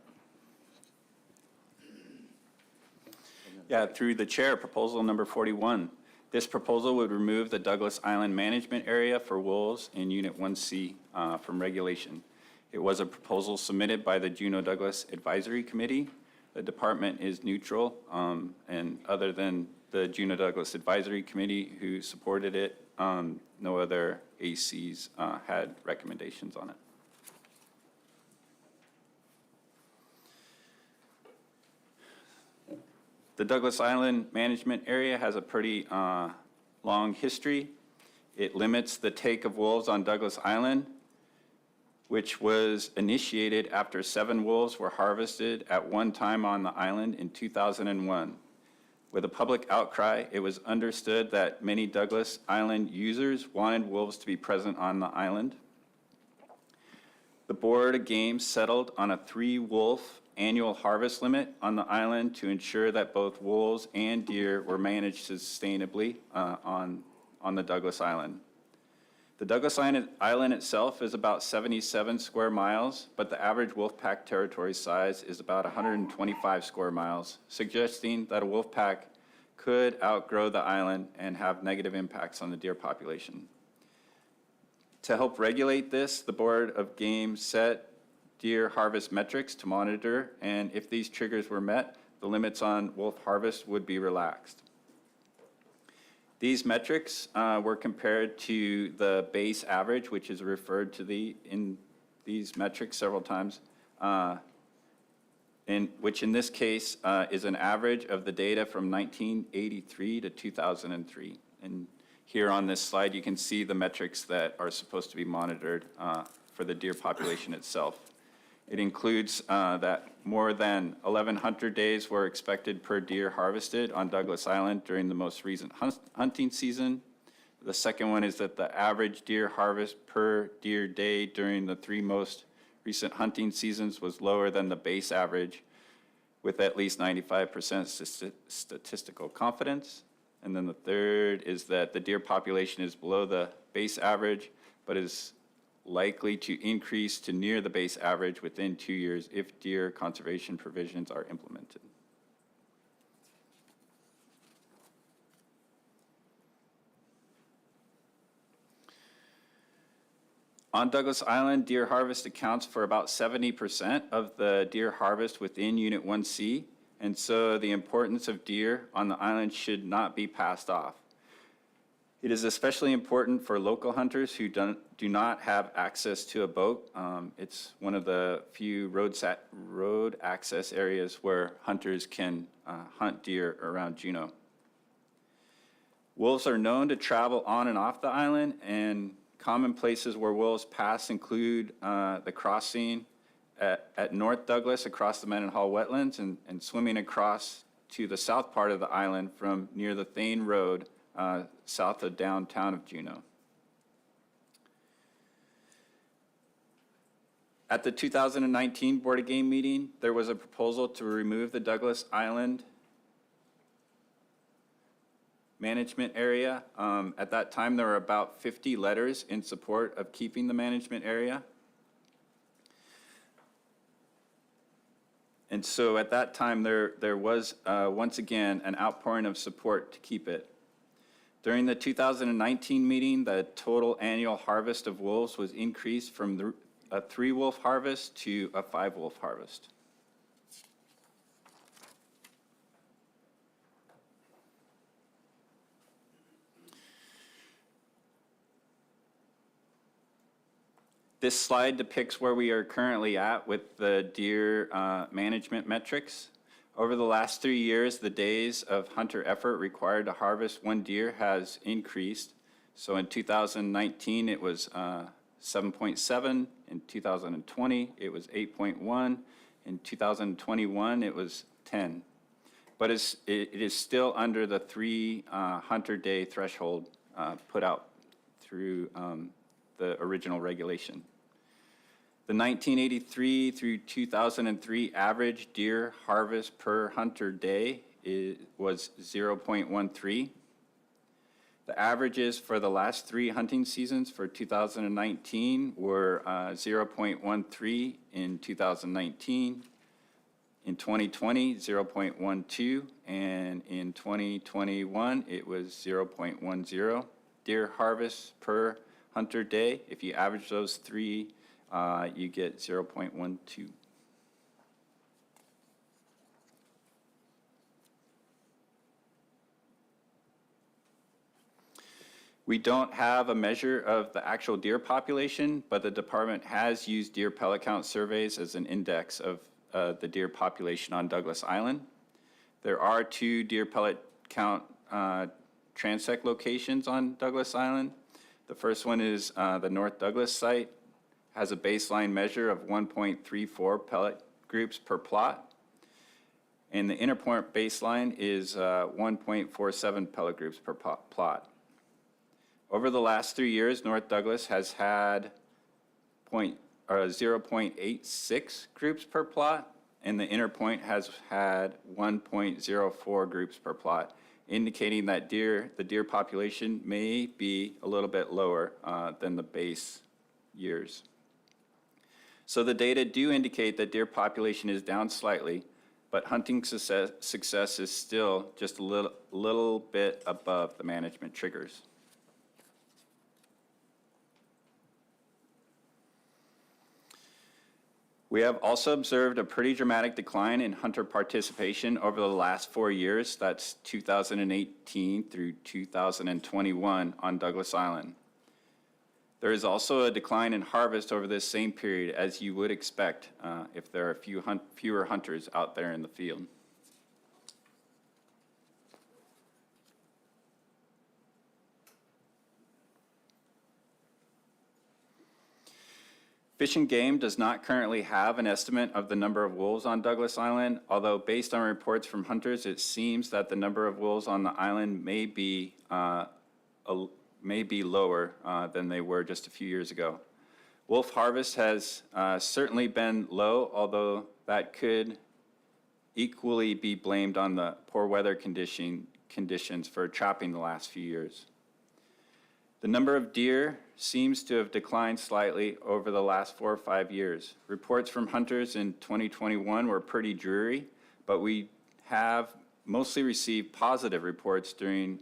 Yeah, through the chair, proposal number 41. This proposal would remove the Douglas Island Management Area for wolves in Unit 1C from regulation. It was a proposal submitted by the Juneau Douglas Advisory Committee. The department is neutral, and other than the Juneau Douglas Advisory Committee who supported it, no other ACs had recommendations on it. The Douglas Island Management Area has a pretty long history. It limits the take of wolves on Douglas Island. which was initiated after 7 wolves were harvested at one time on the island in 2001. With a public outcry, it was understood that many Douglas Island users wanted wolves to be present on the island. The Board of Games settled on a 3-wolf annual harvest limit on the island to ensure that both wolves and deer were managed sustainably on the Douglas Island. The Douglas Island itself is about 77 square miles, but the average wolf pack territory size is about 125 square miles, suggesting that a wolf pack could outgrow the island and have negative impacts on the deer population. To help regulate this, the Board of Game set deer harvest metrics to monitor, and if these triggers were met, the limits on wolf harvest would be relaxed. These metrics were compared to the base average, which is referred to in these metrics several times, which in this case is an average of the data from 1983 to 2003. And here on this slide, you can see the metrics that are supposed to be monitored for the deer population itself. It includes that more than 1,100 days were expected per deer harvested on Douglas Island during the most recent hunting season. The second one is that the average deer harvest per deer day during the 3 most recent hunting seasons was lower than the base average, with at least 95% statistical confidence. And then the third is that the deer population is below the base average, but is likely to increase to near the base average within 2 years if deer conservation provisions are implemented. On Douglas Island, deer harvest accounts for about 70% of the deer harvest within Unit 1C, and so the importance of deer on the island should not be passed off. It is especially important for local hunters who do not have access to a boat. It's one of the few road access areas where hunters can hunt deer around Juneau. Wolves are known to travel on and off the island, and common places where wolves pass include the crossing at North Douglas across the Mendenhall wetlands and swimming across to the south part of the island from near the Thane Road south of downtown of Juneau. At the 2019 Board of Game meeting, there was a proposal to remove the Douglas Island management area. At that time, there were about 50 letters in support of keeping the management area. And so at that time, there was once again an outpouring of support to keep it. During the 2019 meeting, the total annual harvest of wolves was increased from a 3-wolf harvest to a 5-wolf harvest. This slide depicts where we are currently at with the deer management metrics. Over the last 3 years, the days of hunter effort required to harvest 1 deer has increased. So in 2019, it was 7.7. In 2020, it was 8.1. In 2021, it was 10. But it is still under the 3 hunter day threshold put out through the original regulation. The 1983 through 2003 average deer harvest per hunter day was 0.13. The averages for the last 3 hunting seasons for 2019 were 0.13 in 2019, in 2020, 0.12, and in 2021, it was 0.10 deer harvest per hunter day. If you average those 3, you get 0.12. We don't have a measure of the actual deer population, but the department has used deer pellet count surveys as an index of the deer population on Douglas Island. There are 2 deer pellet count transect locations on Douglas Island. The first one is the North Douglas site, has a baseline measure of 1.34 pellet groups per plot, and the inner point baseline is 1.47 pellet groups per plot. Over the last 3 years, North Douglas has had 0.86 groups per plot, and the inner point has had 1.04 groups per plot, indicating that the deer population may be a little bit lower than the base years. So the data do indicate that deer population is down slightly, but hunting success is still just a little bit above the management triggers. We have also observed a pretty dramatic decline in hunter participation over the last 4 years. That's 2018 through 2021 on Douglas Island. There is also a decline in harvest over this same period, as you would expect if there are fewer hunters out there in the field. Fish and Game does not currently have an estimate of the number of wolves on Douglas Island, although based on reports from hunters, it seems that the number of wolves on the island may be lower than they were just a few years ago. Wolf harvest has certainly been low, although that could equally be blamed on the poor weather conditions for trapping the last few years. The number of deer seems to have declined slightly over the last 4 or 5 years. Reports from hunters in 2021 were pretty dreary, but we have mostly received positive reports during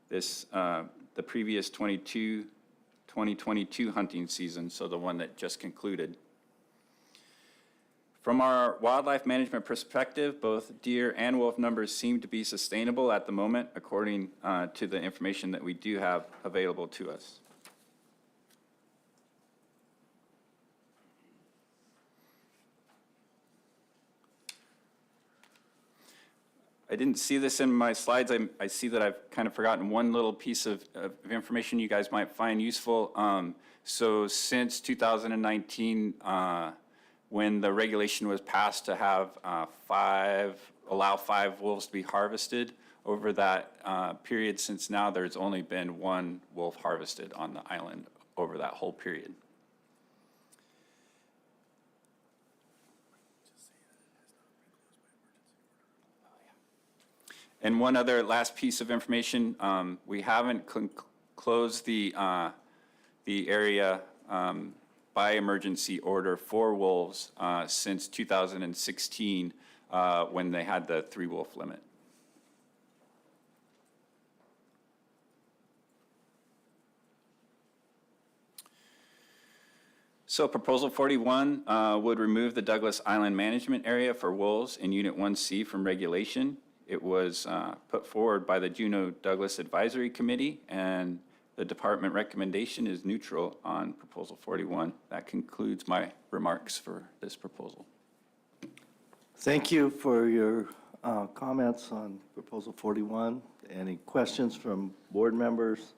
the previous 2022 hunting season, so the one that just concluded. From our wildlife management perspective, both deer and wolf numbers seem to be sustainable at the moment, according to the information that we do have available to us. I didn't see this in my slides. I see that I've kind of forgotten one little piece of information you guys might find useful. So since 2019, when the regulation was passed to have allow 5 wolves to be harvested, over that period since now, there's only been 1 wolf harvested on the island over that whole period. And one other last piece of information, we haven't closed the area by emergency order for wolves since 2016 when they had the 3-wolf limit. So Proposal 41 would remove the Douglas Island Management Area for wolves in Unit 1C from regulation. It was put forward by the Juneau Douglas Advisory Committee, and the department recommendation is neutral on Proposal 41. That concludes my remarks for this proposal. Thank you for your comments on Proposal 41. Any questions from board members?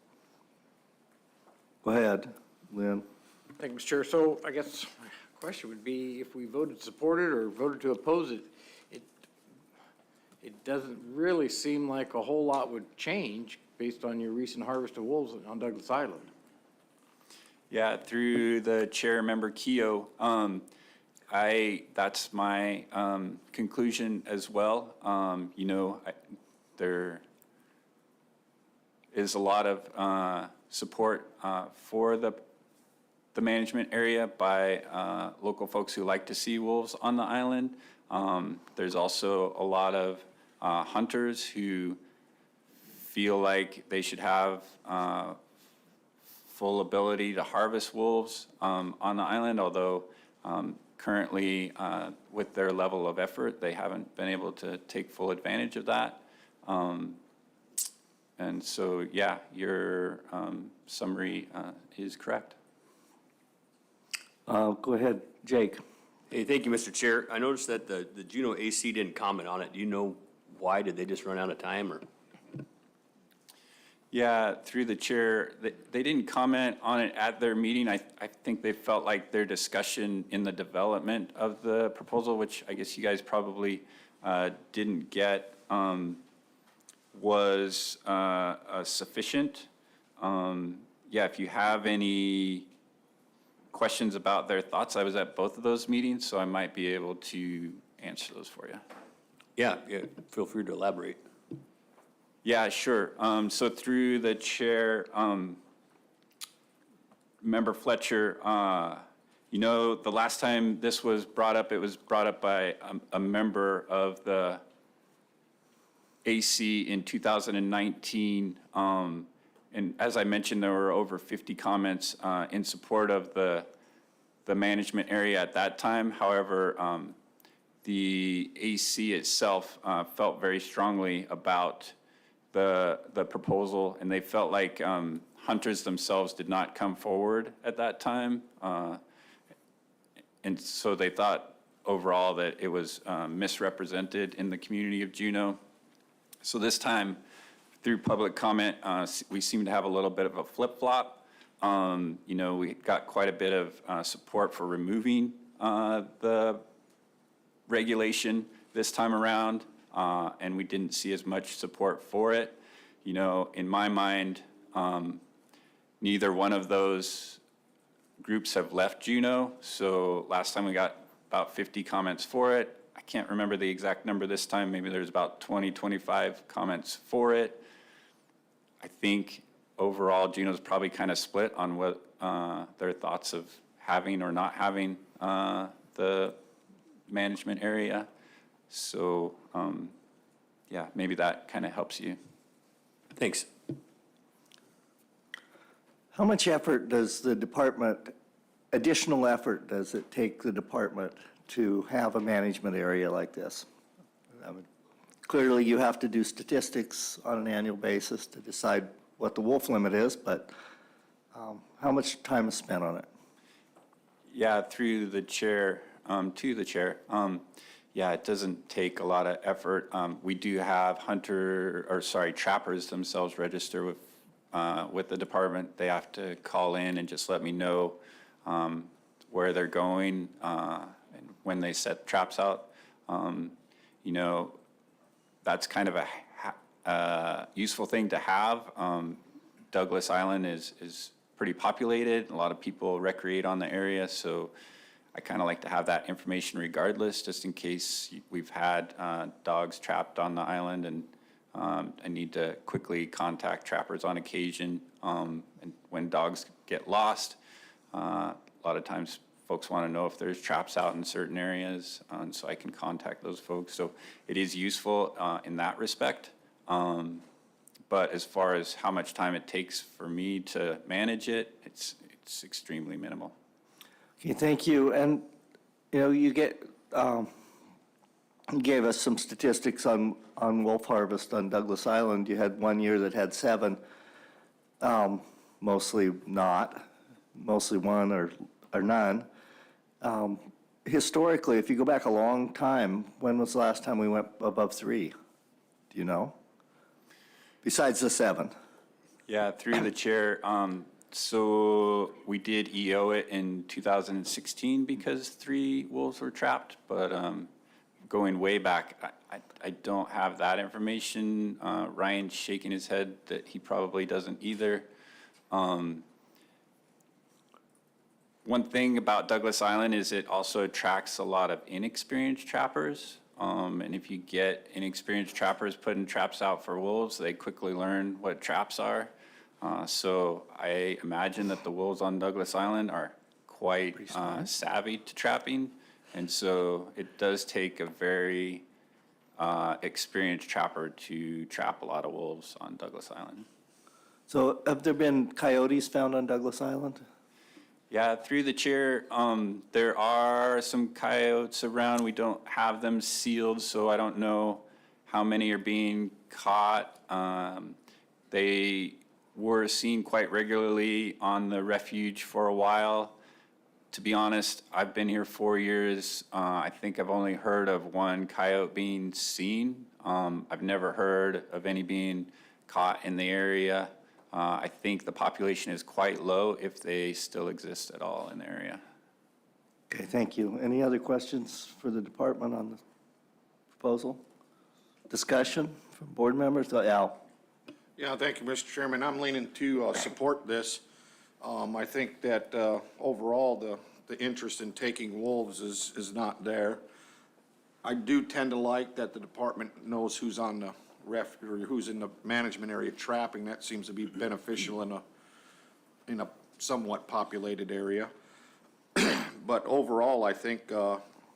Go ahead, Lynn. Thank you, Mr. Chair. So I guess my question would be, if we voted to support it or voted to oppose it, it doesn't really seem like a whole lot would change based on your recent harvest of wolves on Douglas Island. Yeah, through the chair, Member Keough, that's my conclusion as well. There is a lot of support for the management area by local folks who like to see wolves on the island. There's also a lot of hunters who feel like they should have full ability to harvest wolves on the island, although currently with their level of effort, they haven't been able to take full advantage of that. And so, yeah, your summary is correct. Go ahead, Jake. Hey, thank you, Mr. Chair. I noticed that the Juneau AC didn't comment on it. Do you know why? Did they just run out of time, or? Yeah, through the chair, they didn't comment on it at their meeting. I think they felt like their discussion in the development of the proposal, which I guess you guys probably didn't get, was sufficient. Yeah, if you have any questions about their thoughts, I was at both of those meetings, so I might be able to answer those for you. Yeah, feel free to elaborate. Yeah, sure. So through the chair, Member Fletcher, the last time this was brought up, it was brought up by a member of the AC in 2019. And as I mentioned, there were over 50 comments in support of the management area at that time. However, the AC itself felt very strongly about the proposal, and they felt like hunters themselves did not come forward at that time. And so they thought overall that it was misrepresented in the community of Juneau. So this time, through public comment, we seem to have a little bit of a flip-flop. We got quite a bit of support for removing the regulation this time around. And we didn't see as much support for it. In my mind, neither one of those groups have left Juneau. So last time we got about 50 comments for it. I can't remember the exact number this time. Maybe there's about 20, 25 comments for it. I think overall Juneau's probably kind of split on what their thoughts of having or not having the management area. So, yeah, maybe that kind of helps you. Thanks. How much effort does the department, additional effort does it take the department to have a management area like this? Clearly, you have to do statistics on an annual basis to decide what the wolf limit is, but how much time is spent on it? Yeah, through the chair, to the chair. Yeah, it doesn't take a lot of effort. We do have trappers themselves register with the department. They have to call in and just let me know where they're going and when they set traps out. That's kind of a useful thing to have. Douglas Island is pretty populated. A lot of people recreate on the area, so I kind of like to have that information regardless, just in case we've had dogs trapped on the island, and I need to quickly contact trappers on occasion. And when dogs get lost, a lot of times folks want to know if there's traps out in certain areas, so I can contact those folks. So it is useful in that respect. But as far as how much time it takes for me to manage it, it's extremely minimal. Okay, thank you. And, you gave us some statistics on wolf harvest on Douglas Island. You had one year that had 7, mostly one or none. Historically, if you go back a long time, when was the last time we went above 3? Do you know? Besides the 7. Yeah, through the chair. So we did EO it in 2016 because 3 wolves were trapped, but going way back, I don't have that information. Ryan's shaking his head that he probably doesn't either. One thing about Douglas Island is it also attracts a lot of inexperienced trappers. And if you get inexperienced trappers putting traps out for wolves, they quickly learn what traps are. So I imagine that the wolves on Douglas Island are quite savvy to trapping. And so it does take a very experienced trapper to trap a lot of wolves on Douglas Island. So have there been coyotes found on Douglas Island? Yeah, through the chair, there are some coyotes around. We don't have them sealed, so I don't know how many are being caught. They were seen quite regularly on the refuge for a while. To be honest, I've been here 4 years. I think I've only heard of one coyote being seen. I've never heard of any being caught in the area. I think the population is quite low if they still exist at all in the area. Okay, thank you. Any other questions for the department on the proposal? Discussion from board members? Al? Yeah, thank you, Mr. Chairman. I'm leaning to support this. I think that overall, the interest in taking wolves is not there. I do tend to like that the department knows who's on the or who's in the management area trapping. That seems to be beneficial in a somewhat populated area. But overall, I think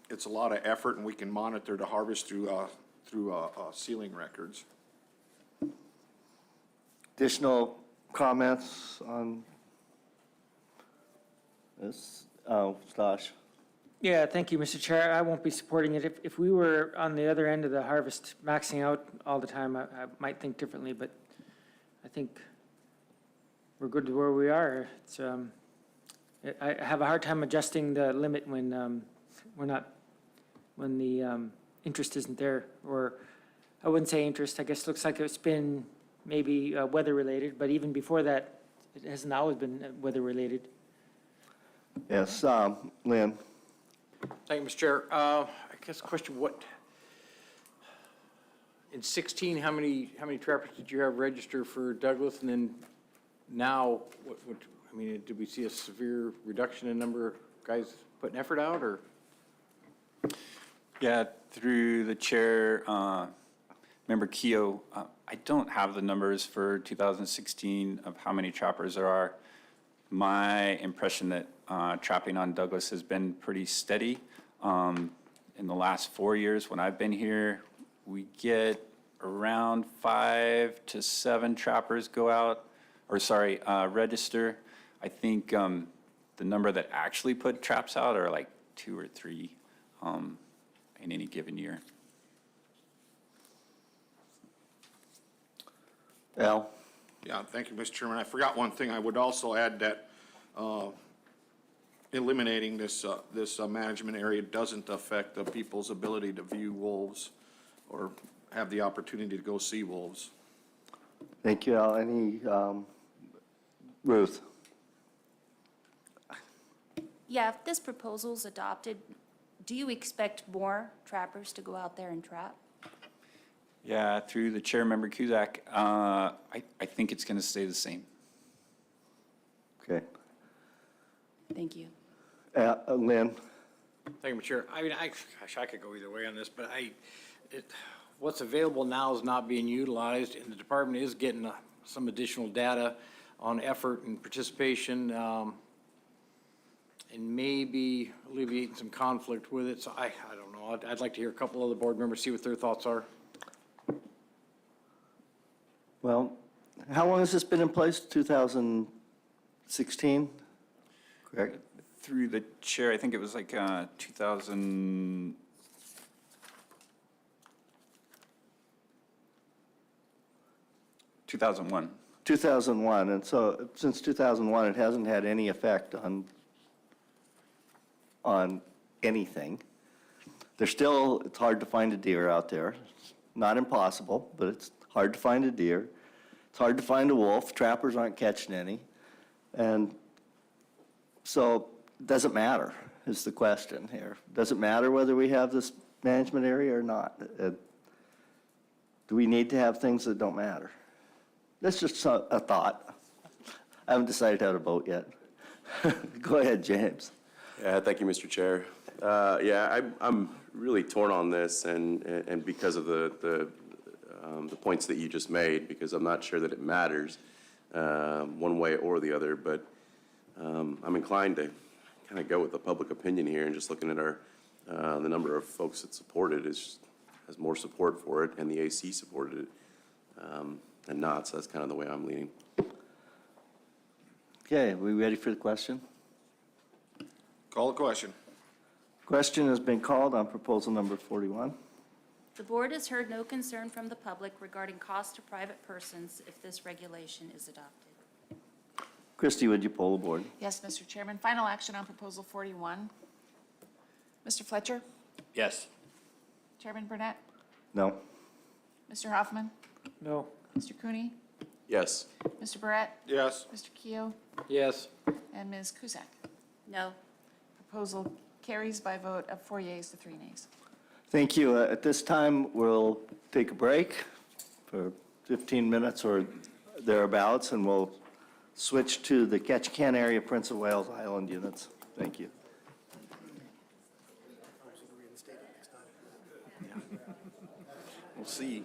it's a lot of effort, and we can monitor the harvest through sealing records. Additional comments on this? Stosh? Yeah, thank you, Mr. Chair. I won't be supporting it. If we were on the other end of the harvest, maxing out all the time, I might think differently, but I think we're good where we are. It's, I have a hard time adjusting the limit when when the interest isn't there, or I wouldn't say interest, I guess it looks like it's been maybe weather-related, but even before that, it hasn't always been weather-related. Yes, Lynn? Thank you, Mr. Chair. I guess question, in 16, how many trappers did you have register for Douglas? And then now, I mean, did we see a severe reduction in number of guys putting effort out, or? Yeah, through the chair, Member Keough, I don't have the numbers for 2016 of how many trappers there are. My impression that trapping on Douglas has been pretty steady. In the last 4 years when I've been here, we get around 5 to 7 trappers go out, or sorry, register. I think the number that actually put traps out are like 2 or 3 in any given year. Al? Yeah, thank you, Mr. Chairman. I forgot one thing. I would also add that eliminating this management area doesn't affect the people's ability to view wolves or have the opportunity to go see wolves. Thank you, Al. Any, Ruth? Yeah, if this proposal's adopted, do you expect more trappers to go out there and trap? Yeah, through the chair, Member Cusack, I think it's going to stay the same. Okay. Thank you. Lynn? Thank you, Mr. Chair. I mean, gosh, I could go either way on this, but what's available now is not being utilized, and the department is getting some additional data on effort and participation, and maybe alleviating some conflict with it. So I don't know. I'd like to hear a couple other board members, see what their thoughts are. Well, how long has this been in place? 2016? Correct? Through the chair, I think it was like 2001. 2001, and so since 2001, it hasn't had any effect on anything. There's still, it's hard to find a deer out there. It's not impossible, but it's hard to find a deer. It's hard to find a wolf. Trappers aren't catching any. And so it doesn't matter is the question here. Does it matter whether we have this management area or not? Do we need to have things that don't matter? That's just a thought. I haven't decided how to vote yet. Go ahead, James. Yeah, thank you, Mr. Chair. Yeah, I'm really torn on this, and because of the points that you just made, because I'm not sure that it matters one way or the other, but I'm inclined to kind of go with the public opinion here, and just looking at the number of folks that support it has more support for it, and the AC supported it, and not, so that's kind of the way I'm leaning. Okay, are we ready for the question? Call the question. Question has been called on proposal number 41. The board has heard no concern from the public regarding cost to private persons if this regulation is adopted. Christie, would you poll the board? Yes, Mr. Chairman. Final action on Proposal 41. Mr. Fletcher? Yes. Chairman Burnett? No. Mr. Hoffman? No. Mr. Cooney? Yes. Mr. Barrett? Yes. Mr. Keo? Yes. And Ms. Cusack? No. Proposal carries by vote of 4 yeas to 3 nays. Thank you. At this time, we'll take a break for 15 minutes or thereabouts, and we'll switch to the Ketchikan area Prince of Wales Island units. Thank you. We'll see.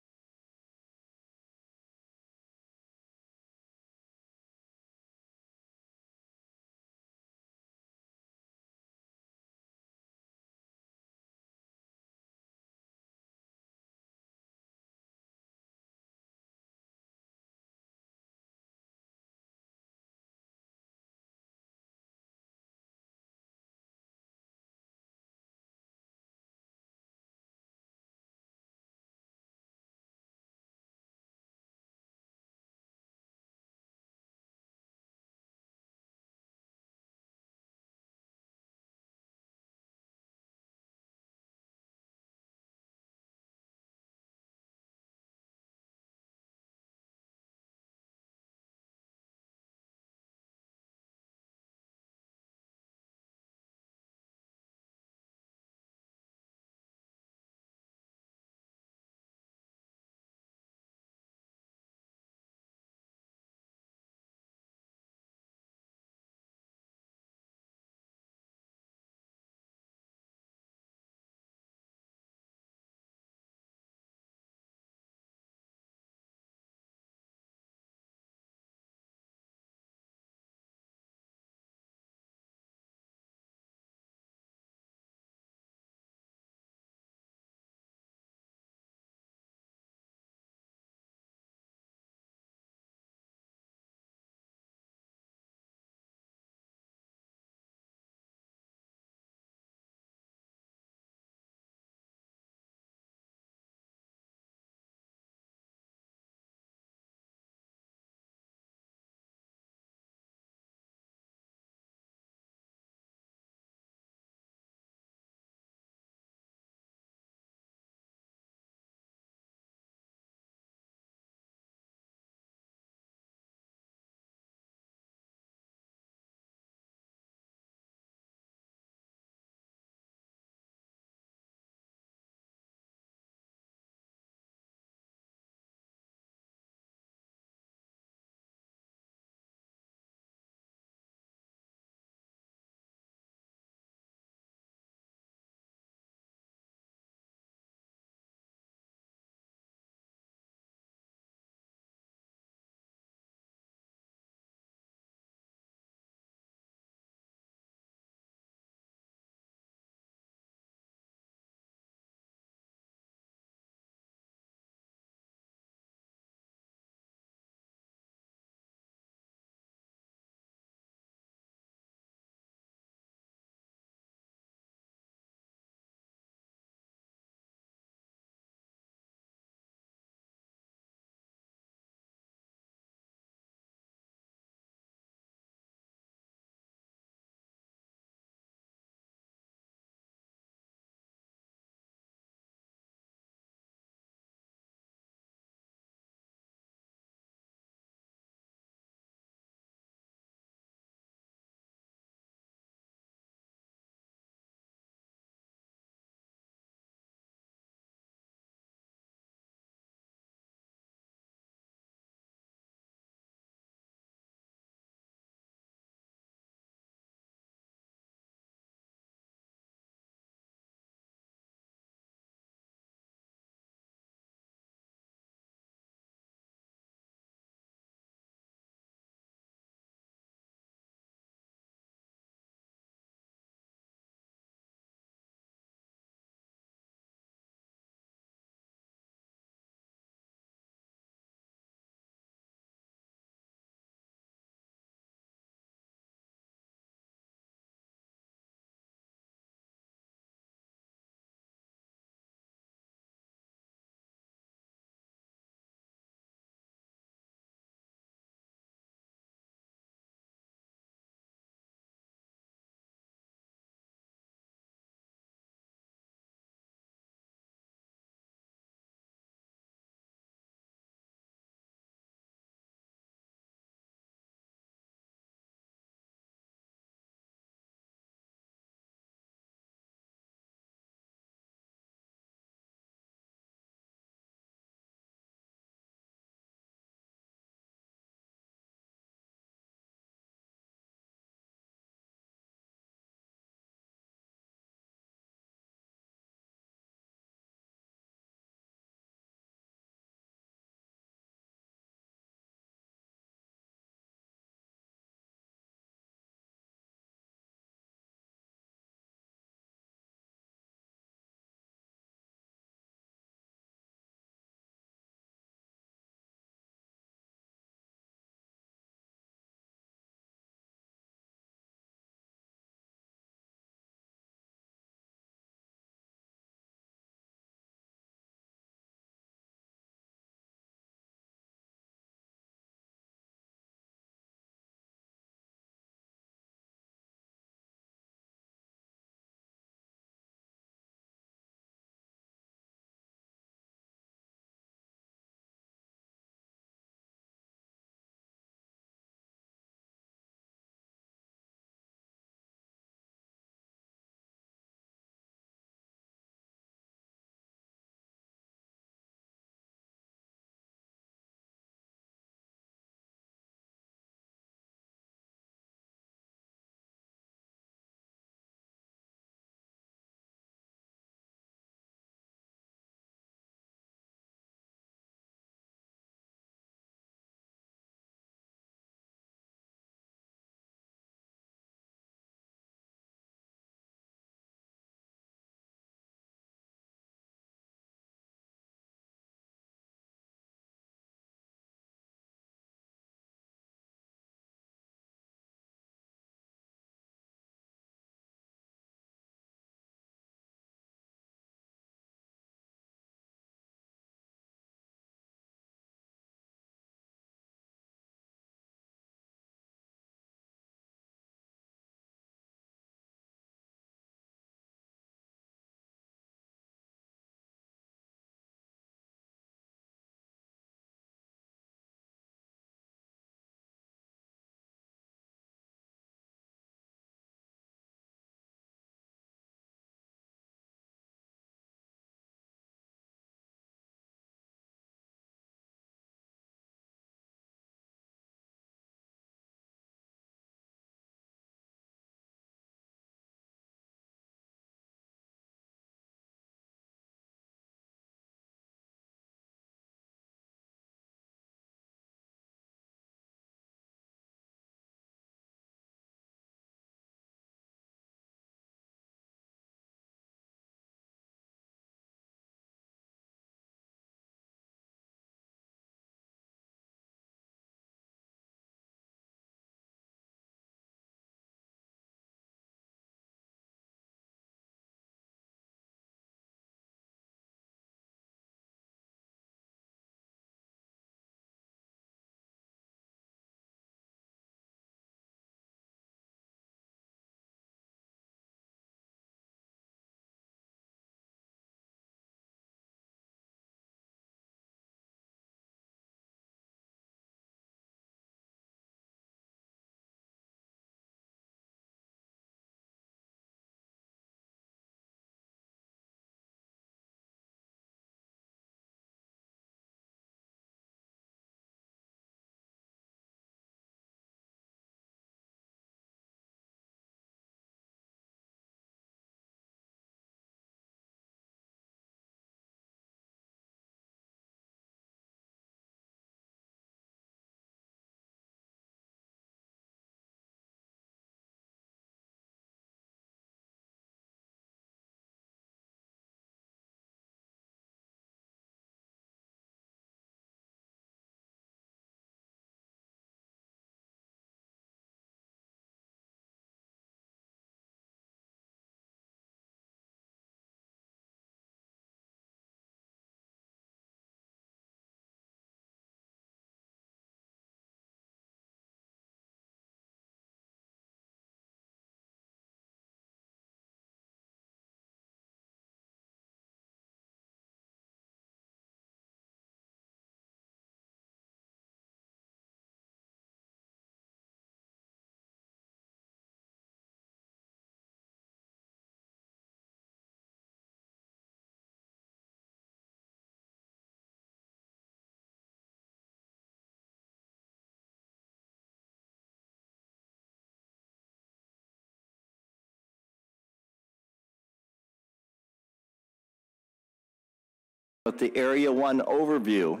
With the Area 1 overview.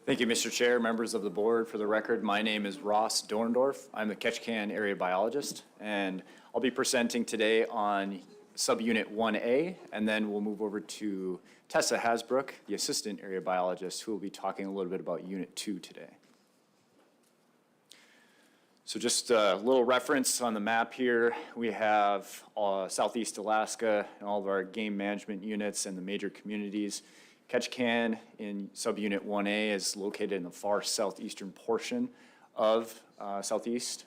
Thank you, Mr. Chair, members of the board. For the record, my name is Ross Dorndorf. I'm the Ketchikan area biologist, and I'll be presenting today on subunit 1A, and then we'll move over to Tessa Hasbrook, the assistant area biologist, who will be talking a little bit about unit 2 today. So just a little reference on the map here. We have Southeast Alaska and all of our game management units and the major communities. Ketchikan in subunit 1A is located in the far southeastern portion of Southeast.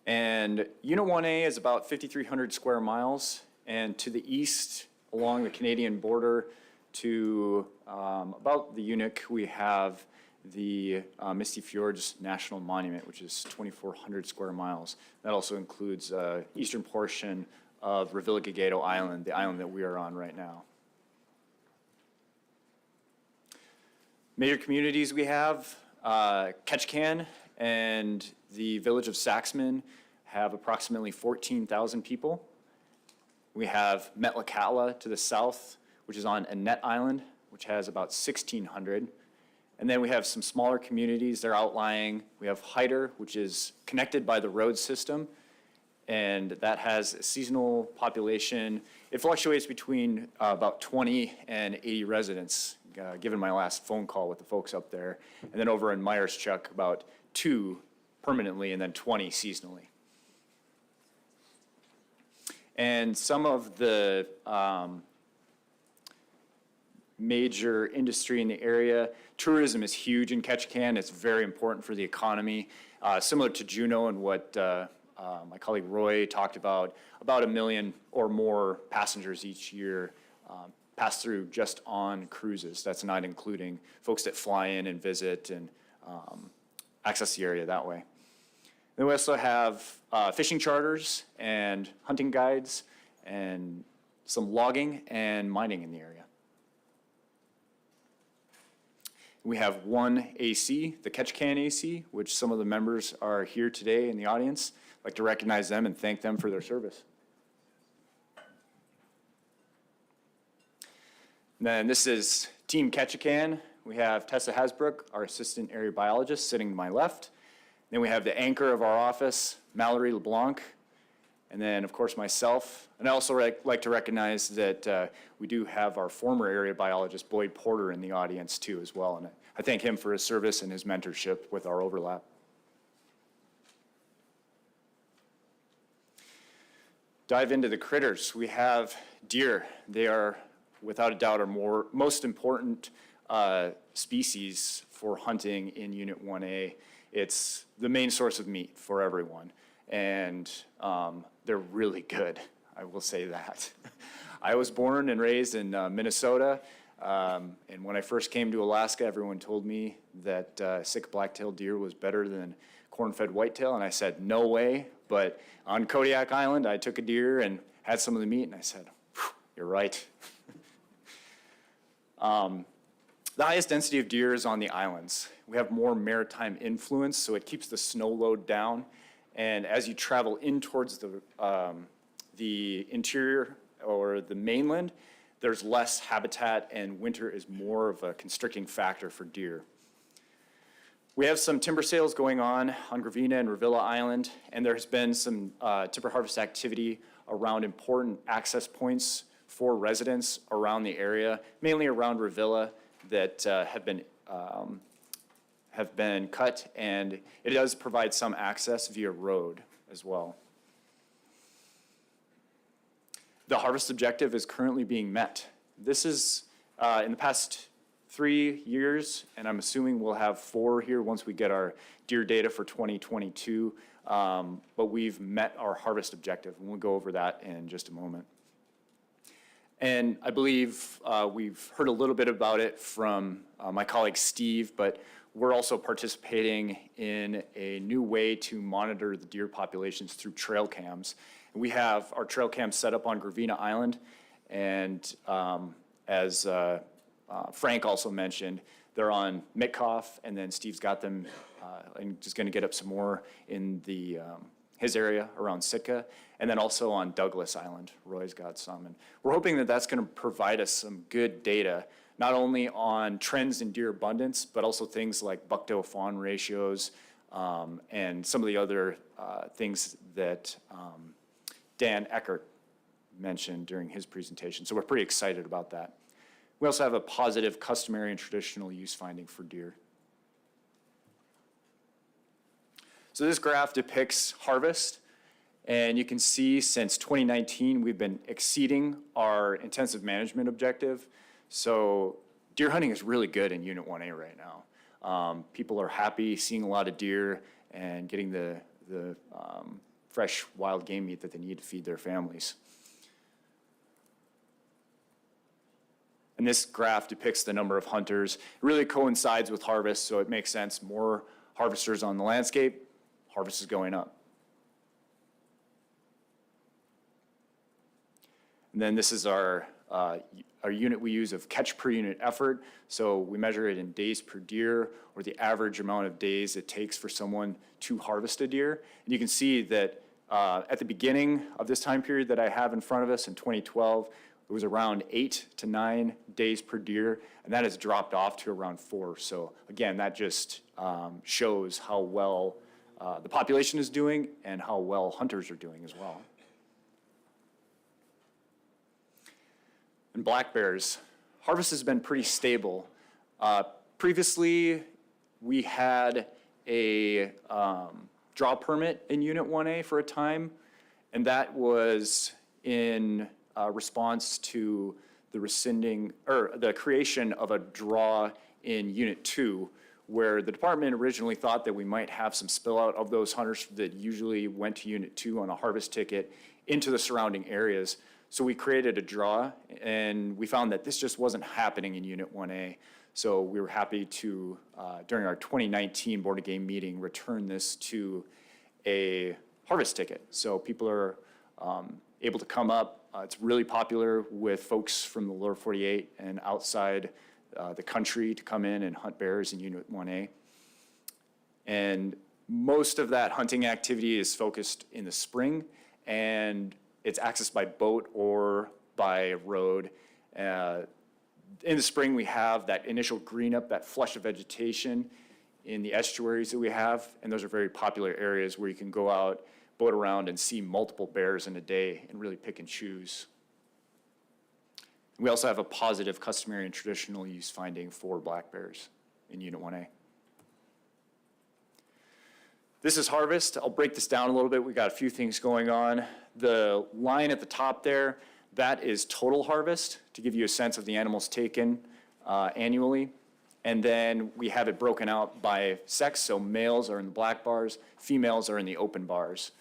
And Unit 1A is about 5,300 square miles, and to the east along the Canadian border to about the Yunuk, we have the Misty Fjords National Monument, which is 2,400 square miles. That also includes eastern portion of Revillagigedo Island, the island that we are on right now. Major communities we have, Ketchikan and the village of Saxman have approximately 14,000 people. We have Metlakatla to the south, which is on Annette Island, which has about 1,600. And then we have some smaller communities that are outlying. We have Hyder, which is connected by the road system, and that has a seasonal population. It fluctuates between about 20 and 80 residents, given my last phone call with the folks up there. And then over in Myers-Chuck, about 2 permanently and then 20 seasonally. And some of the major industry in the area, tourism is huge in Ketchikan. It's very important for the economy. Similar to Juneau and what my colleague Roy talked about 1 million or more passengers each year pass through just on cruises. That's not including folks that fly in and visit and access the area that way. Then we also have fishing charters and hunting guides and some logging and mining in the area. We have one AC, the Ketchikan AC, which some of the members are here today in the audience. I'd like to recognize them and thank them for their service. And then this is Team Ketchikan. We have Tessa Hasbrook, our assistant area biologist, sitting to my left. Then we have the anchor of our office, Mallory LeBlanc. And then, of course, myself. And I also like to recognize that we do have our former area biologist, Boyd Porter, in the audience too as well. And I thank him for his service and his mentorship with our overlap. Dive into the critters. We have deer. They are, without a doubt, our most important species for hunting in Unit 1A. It's the main source of meat for everyone, and they're really good, I will say that. I was born and raised in Minnesota, and when I first came to Alaska, everyone told me that sick black-tailed deer was better than corn-fed whitetail, and I said, no way. But on Kodiak Island, I took a deer and had some of the meat, and I said, you're right. The highest density of deer is on the islands. We have more maritime influence, so it keeps the snow load down. And as you travel in towards the interior or the mainland, there's less habitat, and winter is more of a constricting factor for deer. We have some timber sales going on Gravina and Revilla Island, and there's been some timber harvest activity around important access points for residents around the area, mainly around Revilla, that have been cut, and it does provide some access via road as well. The harvest objective is currently being met. This is in the past 3 years, and I'm assuming we'll have 4 here once we get our deer data for 2022, but we've met our harvest objective, and we'll go over that in just a moment. And I believe we've heard a little bit about it from my colleague Steve, but we're also participating in a new way to monitor the deer populations through trail cams. And we have our trail cams set up on Gravina Island, and as Frank also mentioned, they're on Mitkoff, and then Steve's got them and just going to get up some more in the his area around Sitka, and then also on Douglas Island. Roy's got some. And we're hoping that that's going to provide us some good data, not only on trends in deer abundance, but also things like buck-to-fawn ratios, and some of the other things that Dan Eckert mentioned during his presentation. So we're pretty excited about that. We also have a positive customary and traditional use finding for deer. So this graph depicts harvest, and you can see since 2019, we've been exceeding our intensive management objective. So deer hunting is really good in Unit 1A right now. People are happy seeing a lot of deer and getting the fresh wild game meat that they need to feed their families. And this graph depicts the number of hunters. It really coincides with harvest, so it makes sense. More harvesters on the landscape, harvest is going up. And then this is our unit we use of catch per unit effort. So we measure it in days per deer, or the average amount of days it takes for someone to harvest a deer. And you can see that at the beginning of this time period that I have in front of us in 2012, it was around 8 to 9 days per deer, and that has dropped off to around 4. So again, that just shows how well the population is doing and how well hunters are doing as well. And black bears, harvest has been pretty stable. Previously, we had a draw permit in Unit 1A for a time, and that was in response to the rescinding, or the creation of a draw in Unit 2, where the department originally thought that we might have some spill out of those hunters that usually went to Unit 2 on a harvest ticket into the surrounding areas. So we created a draw, and we found that this just wasn't happening in Unit 1A. So we were happy to, during our 2019 Board of Game meeting, return this to a harvest ticket. So people are able to come up. It's really popular with folks from the lower 48 and outside the country to come in and hunt bears in Unit 1A. And most of that hunting activity is focused in the spring, and it's accessed by boat or by road. In the spring, we have that initial green up, that flush of vegetation in the estuaries that we have, and those are very popular areas where you can go out, boat around, and see multiple bears in a day and really pick and choose. We also have a positive customary and traditional use finding for black bears in Unit 1A. This is harvest. I'll break this down a little bit. We got a few things going on. The line at the top there, that is total harvest, to give you a sense of the animals taken annually. And then we have it broken out by sex, so males are in the black bars, females are in the open bars.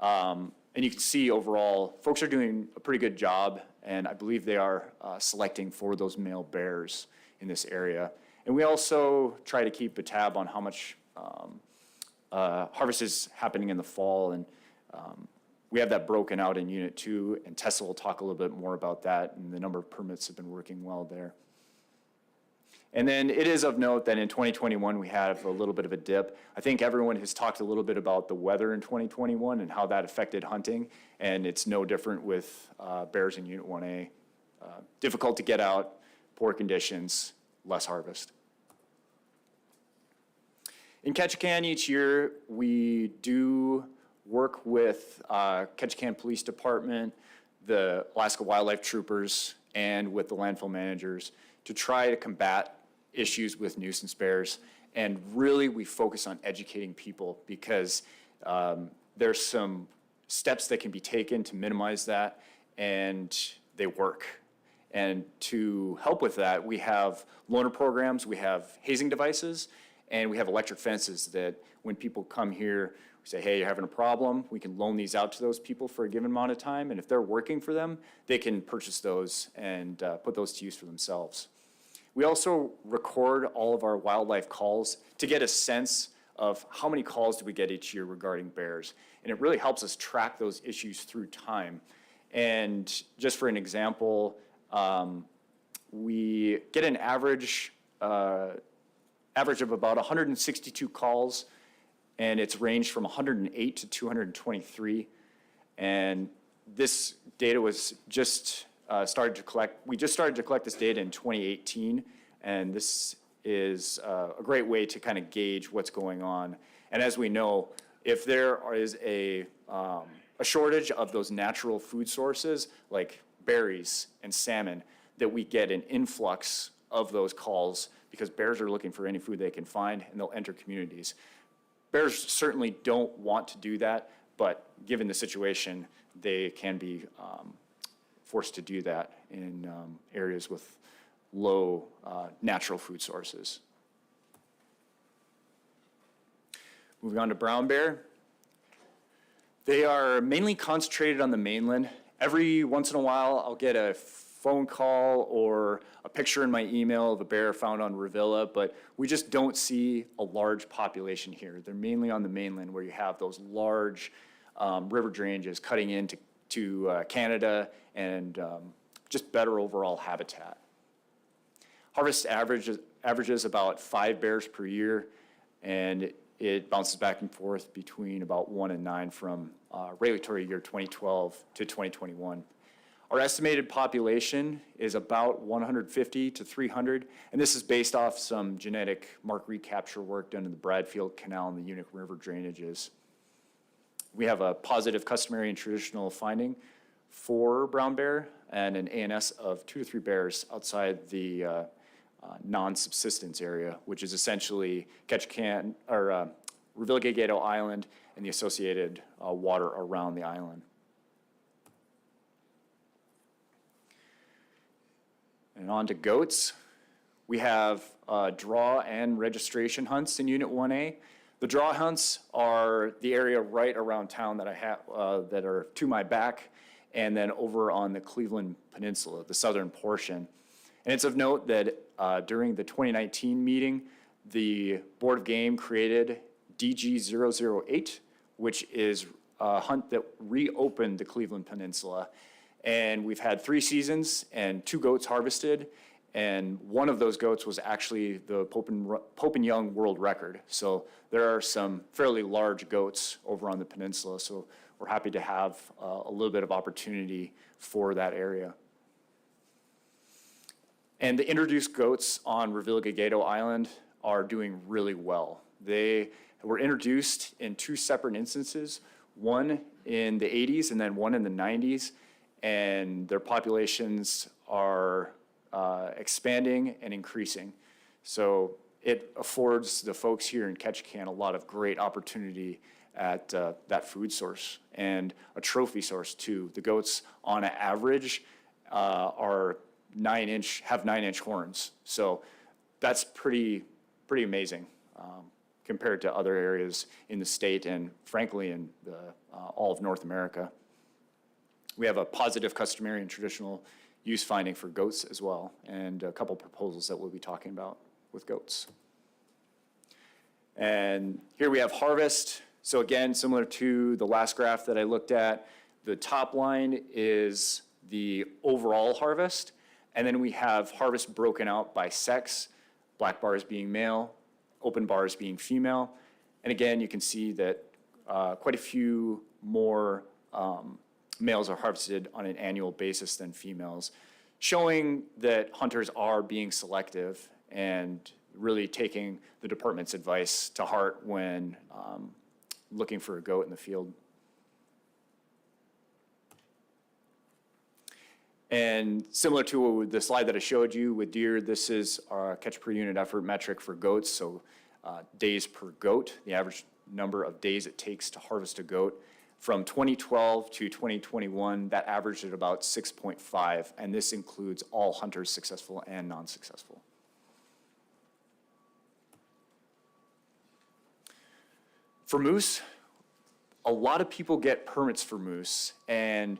And you can see overall, folks are doing a pretty good job, and I believe they are selecting for those male bears in this area. And we also try to keep a tab on how much harvest is happening in the fall, and we have that broken out in Unit 2, and Tessa will talk a little bit more about that, and the number of permits have been working well there. And then it is of note that in 2021, we have a little bit of a dip. I think everyone has talked a little bit about the weather in 2021 and how that affected hunting, and it's no different with bears in Unit 1A. Difficult to get out, poor conditions, less harvest. In Ketchikan each year, we do work with Ketchikan Police Department, the Alaska Wildlife Troopers, and with the landfill managers to try to combat issues with nuisance bears. And really, we focus on educating people because there's some steps that can be taken to minimize that, and they work. And to help with that, we have loaner programs, we have hazing devices, and we have electric fences that when people come here, we say, hey, you're having a problem, we can loan these out to those people for a given amount of time, and if they're working for them, they can purchase those and put those to use for themselves. We also record all of our wildlife calls to get a sense of how many calls do we get each year regarding bears. And it really helps us track those issues through time. And just for an example, we get an average average of about 162 calls, and it's ranged from 108 to 223. And this data was just we just started to collect this data in 2018, and this is a great way to kind of gauge what's going on. And as we know, if there is a shortage of those natural food sources like berries and salmon, that we get an influx of those calls because bears are looking for any food they can find and they'll enter communities. Bears certainly don't want to do that, but given the situation, they can be forced to do that in areas with low natural food sources. Moving on to brown bear. They are mainly concentrated on the mainland. Every once in a while, I'll get a phone call or a picture in my email of a bear found on Revilla, but we just don't see a large population here. They're mainly on the mainland where you have those large river drainages cutting into Canada and just better overall habitat. Harvest averages about 5 bears per year, and it bounces back and forth between about 1 and 9 from regulatory year 2012 to 2021. Our estimated population is about 150 to 300, and this is based off some genetic mark recapture work done in the Bradfield Canal and the Union River drainages. We have a positive customary and traditional finding for brown bear and an ANS of 2 to 3 bears outside the non-subsistence area, which is essentially Ketchikan or Revilla-Gato Island and the associated water around the island. And on to goats. We have draw and registration hunts in Unit 1A. The draw hunts are the area right around town that I have that are to my back, and then over on the Cleveland Peninsula, the southern portion. And it's of note that during the 2019 meeting, the Board of Game created DG008, which is a hunt that reopened the Cleveland Peninsula. And we've had 3 seasons and 2 goats harvested. And one of those goats was actually the Pope and Young world record. So there are some fairly large goats over on the peninsula. So we're happy to have a little bit of opportunity for that area. And the introduced goats on Revilla-Gato Island are doing really well. They were introduced in 2 separate instances, one in the 80s and then one in the 90s. And their populations are expanding and increasing. So it affords the folks here in Ketchikan a lot of great opportunity at that food source and a trophy source too. The goats on average have 9-inch horns. So that's pretty amazing compared to other areas in the state and frankly in all of North America. We have a positive customary and traditional use finding for goats as well, and a couple proposals that we'll be talking about with goats. And here we have harvest. So again, similar to the last graph that I looked at, the top line is the overall harvest, and then we have harvest broken out by sex, black bars being male, open bars being female. And again, you can see that quite a few more males are harvested on an annual basis than females, showing that hunters are being selective and really taking the department's advice to heart when looking for a goat in the field. And similar to the slide that I showed you with deer, this is our catch per unit effort metric for goats, so days per goat, the average number of days it takes to harvest a goat. From 2012 to 2021, that averaged at about 6.5, and this includes all hunters, successful and non-successful. For moose, a lot of people get permits for moose, and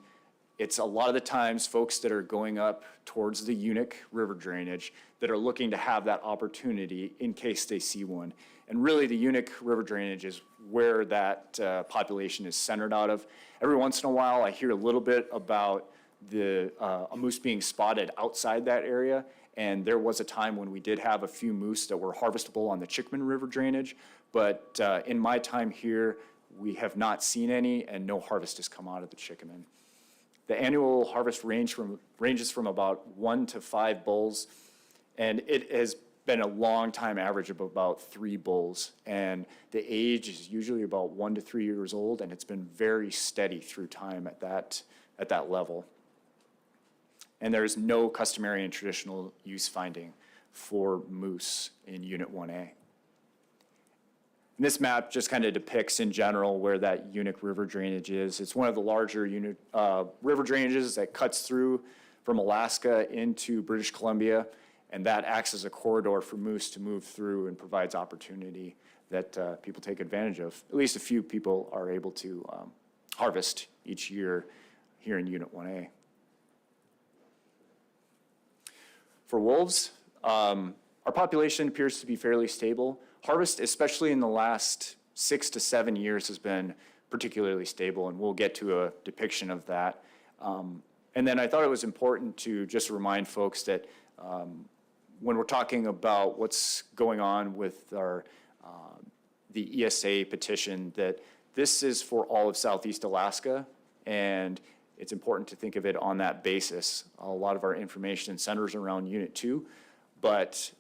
it's a lot of the times folks that are going up towards the Unic River drainage that are looking to have that opportunity in case they see one. And really the Unic River drainage is where that population is centered out of. Every once in a while I hear a little bit about a moose being spotted outside that area, And there was a time when we did have a few moose that were harvestable on the Chickman River drainage, but in my time here, we have not seen any, and no harvest has come out of the Chickman. The annual harvest ranges from about 1 to 5 bulls, and it has been a long time average of about 3 bulls. And the age is usually about 1 to 3 years old, and it's been very steady through time at that level. And there's no customary and traditional use finding for moose in Unit 1A. And this map just kind of depicts in general where that Unic River drainage is. It's one of the larger river drainages that cuts through from Alaska into British Columbia, and that acts as a corridor for moose to move through and provides opportunity that people take advantage of. At least a few people are able to harvest each year here in Unit 1A. For wolves, our population appears to be fairly stable. Harvest, especially in the last 6 to 7 years, has been particularly stable, and we'll get to a depiction of that. And then I thought it was important to just remind folks that when we're talking about what's going on with our the ESA petition, that this is for all of Southeast Alaska, and it's important to think of it on that basis. A lot of our information centers around Unit 2, but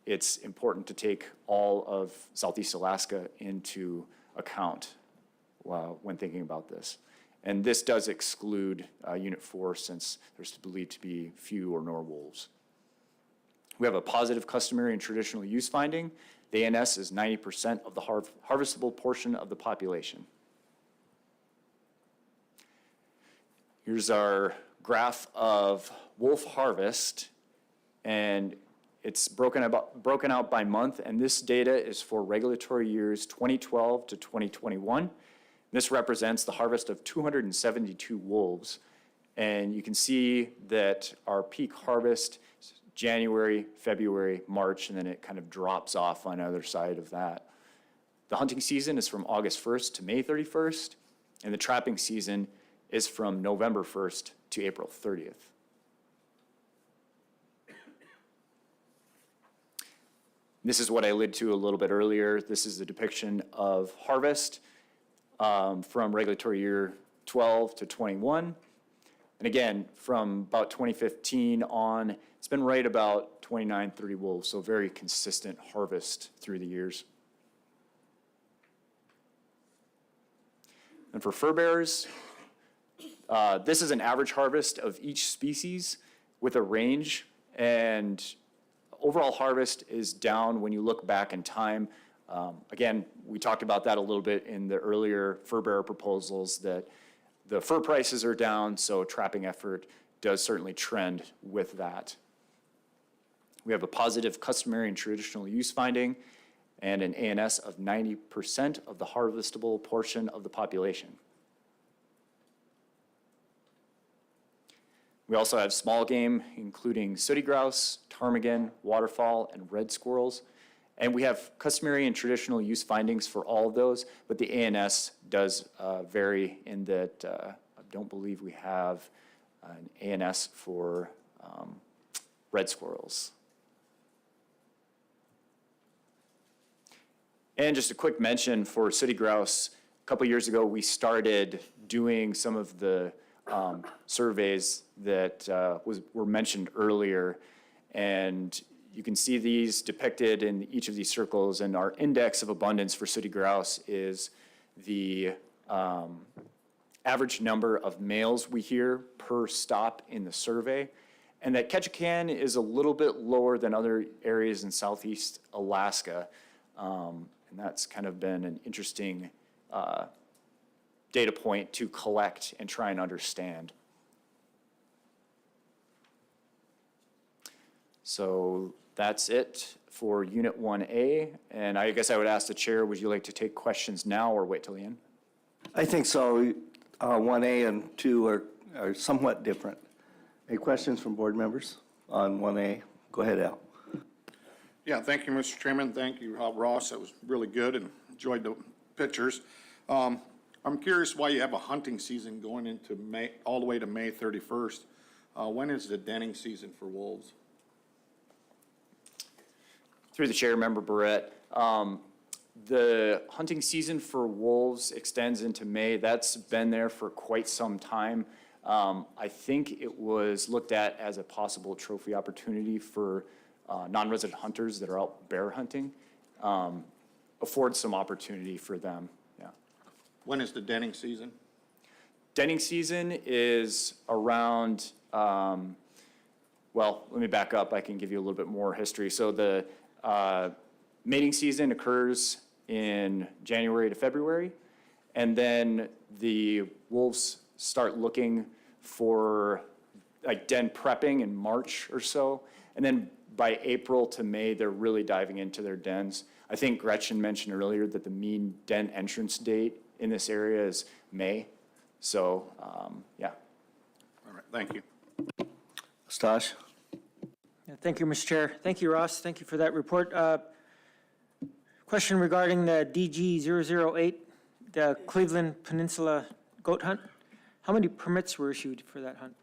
it's important to take all of Southeast Alaska into account when thinking about this. And this does exclude Unit 4 since there's believed to be few or no wolves. We have a positive customary and traditional use finding. The ANS is 90% of the harvestable portion of the population. Here's our graph of wolf harvest, and it's broken out by month, and this data is for regulatory years 2012 to 2021. This represents the harvest of 272 wolves, and you can see that our peak harvest is January, February, March, and then it kind of drops off on the other side of that. The hunting season is from August 1st to May 31st, and the trapping season is from November 1st to April 30th. This is what I alluded to a little bit earlier. This is the depiction of harvest from regulatory year 12 to 21. And again, from about 2015 on, it's been right about 29, 30 wolves, so very consistent harvest through the years. And for fur bearers, this is an average harvest of each species with a range, and overall harvest is down when you look back in time. Again, we talked about that a little bit in the earlier fur bearer proposals, that the fur prices are down, so trapping effort does certainly trend with that. We have a positive customary and traditional use finding and an ANS of 90% of the harvestable portion of the population. We also have small game, including sooty grouse, ptarmigan, waterfowl, and red squirrels. And we have customary and traditional use findings for all of those, but the ANS does vary in that I don't believe we have an ANS for red squirrels. And just a quick mention for sooty grouse, a couple years ago we started doing some of the surveys that were mentioned earlier, and you can see these depicted in each of these circles, and our index of abundance for sooty grouse is the average number of males we hear per stop in the survey, and that Ketchikan is a little bit lower than other areas in Southeast Alaska, and that's kind of been an interesting data point to collect and try and understand. So that's it for Unit 1A, and I guess I would ask the chair, would you like to take questions now or wait till the end? I think so. 1A and 2 are somewhat different. Any questions from board members on 1A? Go ahead, Al. Yeah, thank you, Mr. Chairman. Thank you, Ross. That was really good and enjoyed the pictures. I'm curious why you have a hunting season going into May, all the way to May 31st. When is the denning season for wolves? Through the chair, Member Barrett, the hunting season for wolves extends into May. That's been there for quite some time. I think it was looked at as a possible trophy opportunity for non-resident hunters that are out bear hunting. Affords some opportunity for them, yeah. When is the denning season? Denning season is around, well, let me back up. I can give you a little bit more history. So the mating season occurs in January to February, and then the wolves start looking for like den prepping in March or so, and then by April to May, they're really diving into their dens. I think Gretchen mentioned earlier that the mean den entrance date in this area is May, so yeah. All right, thank you. Stash? Yeah, thank you, Mr. Chair. Thank you, Ross. Thank you for that report. Question regarding the DG-008, the Cleveland Peninsula goat hunt. How many permits were issued for that hunt?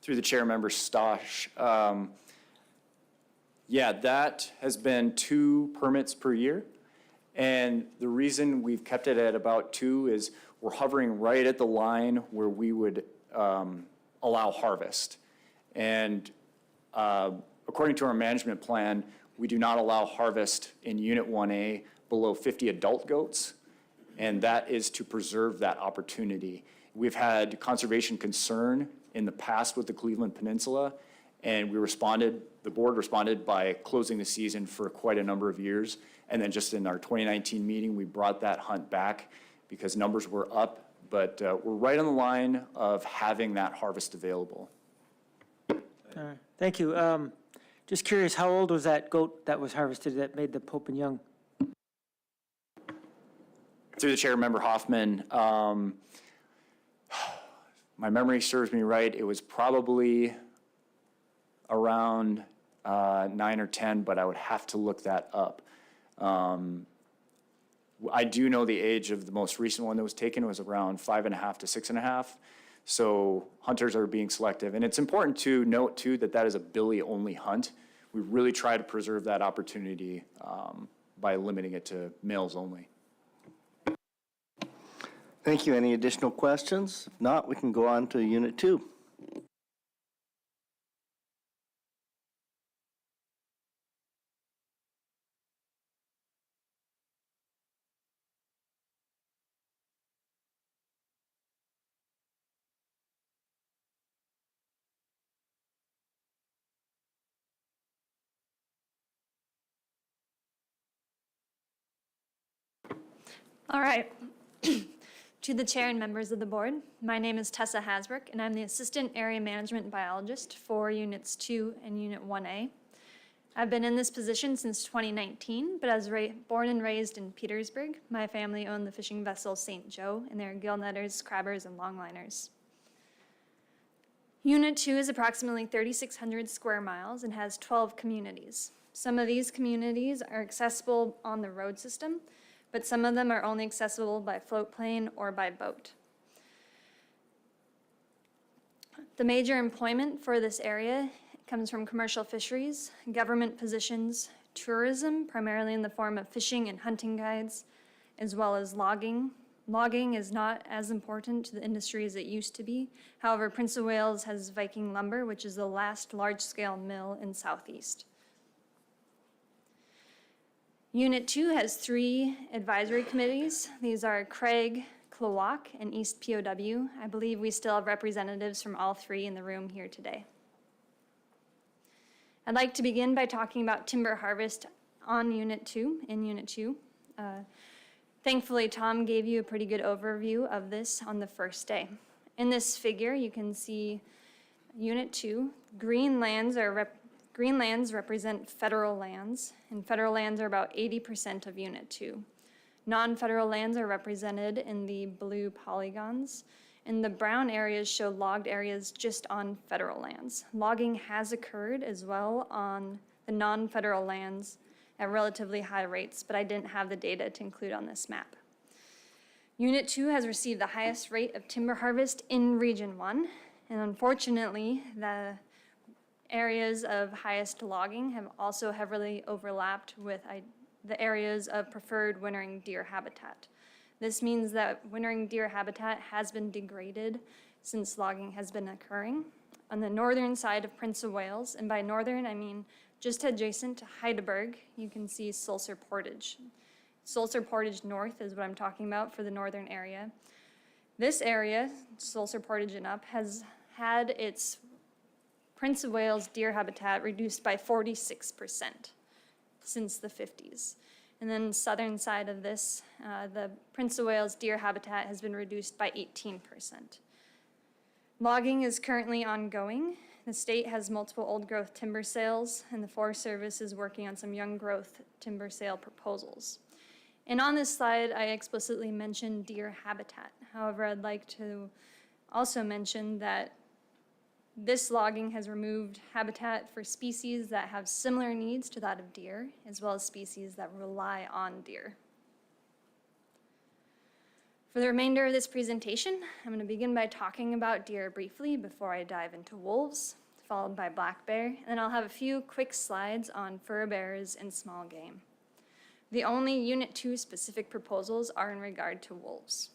Through the chair, Member Stosh. Yeah, that has been 2 permits per year. And the reason we've kept it at about 2 is we're hovering right at the line where we would allow harvest. And according to our management plan, we do not allow harvest in Unit 1A below 50 adult goats, and that is to preserve that opportunity. We've had conservation concern in the past with the Cleveland Peninsula, and the board responded by closing the season for quite a number of years. And then just in our 2019 meeting, we brought that hunt back because numbers were up, but we're right on the line of having that harvest available. All right, thank you. Just curious, how old was that goat that was harvested that made the Pope and Young? Through the chair, Member Hoffman, my memory serves me right, it was probably around 9 or 10, but I would have to look that up. I do know the age of the most recent one that was taken was around 5.5 to 6.5. So hunters are being selective. And it's important to note too that that is a billy-only hunt. We really try to preserve that opportunity by limiting it to males only. Thank you. Any additional questions? If not, we can go on to Unit 2. All right. To the chair and members of the board, my name is Tessa Hasbrook, and I'm the Assistant Area Management Biologist for Units 2 and Unit 1A. I've been in this position since 2019, but I was born and raised in Petersburg. My family owned the fishing vessel St. Joe, and there are gillnetters, crabbers, and longliners. Unit 2 is approximately 3,600 square miles and has 12 communities. Some of these communities are accessible on the road system, but some of them are only accessible by float plane or by boat. The major employment for this area comes from commercial fisheries, government positions, tourism, primarily in the form of fishing and hunting guides, as well as logging. Logging is not as important to the industry as it used to be. However, Prince of Wales has Viking Lumber, which is the last large-scale mill in Southeast. Unit 2 has 3 advisory committees. These are Craig, Klawock, and East POW. I believe we still have representatives from all 3 in the room here today. I'd like to begin by talking about timber harvest on Unit 2, in Unit 2. Thankfully, Tom gave you a pretty good overview of this on the first day. In this figure, you can see Unit 2. Green lands represent federal lands, and federal lands are about 80% of Unit 2. Non-federal lands are represented in the blue polygons, and the brown areas show logged areas just on federal lands. Logging has occurred as well on the non-federal lands at relatively high rates, but I didn't have the data to include on this map. Unit 2 has received the highest rate of timber harvest in Region 1, and unfortunately, the areas of highest logging have also heavily overlapped with the areas of preferred wintering deer habitat. This means that wintering deer habitat has been degraded since logging has been occurring. On the northern side of Prince of Wales, and by northern I mean just adjacent to Heidelberg, you can see Sulcer Portage. Sulcer Portage North is what I'm talking about for the northern area. This area, Sulcer Portage and up, has had its Prince of Wales deer habitat reduced by 46% since the 50s. And then southern side of this, the Prince of Wales deer habitat has been reduced by 18%. Logging is currently ongoing. The state has multiple old growth timber sales, and the Forest Service is working on some young growth timber sale proposals. And on this slide, I explicitly mentioned deer habitat. However, I'd like to also mention that this logging has removed habitat for species that have similar needs to that of deer, as well as species that rely on deer. For the remainder of this presentation, I'm going to begin by talking about deer briefly before I dive into wolves, followed by black bear, and then I'll have a few quick slides on fur bears and small game. The only Unit 2 specific proposals are in regard to wolves.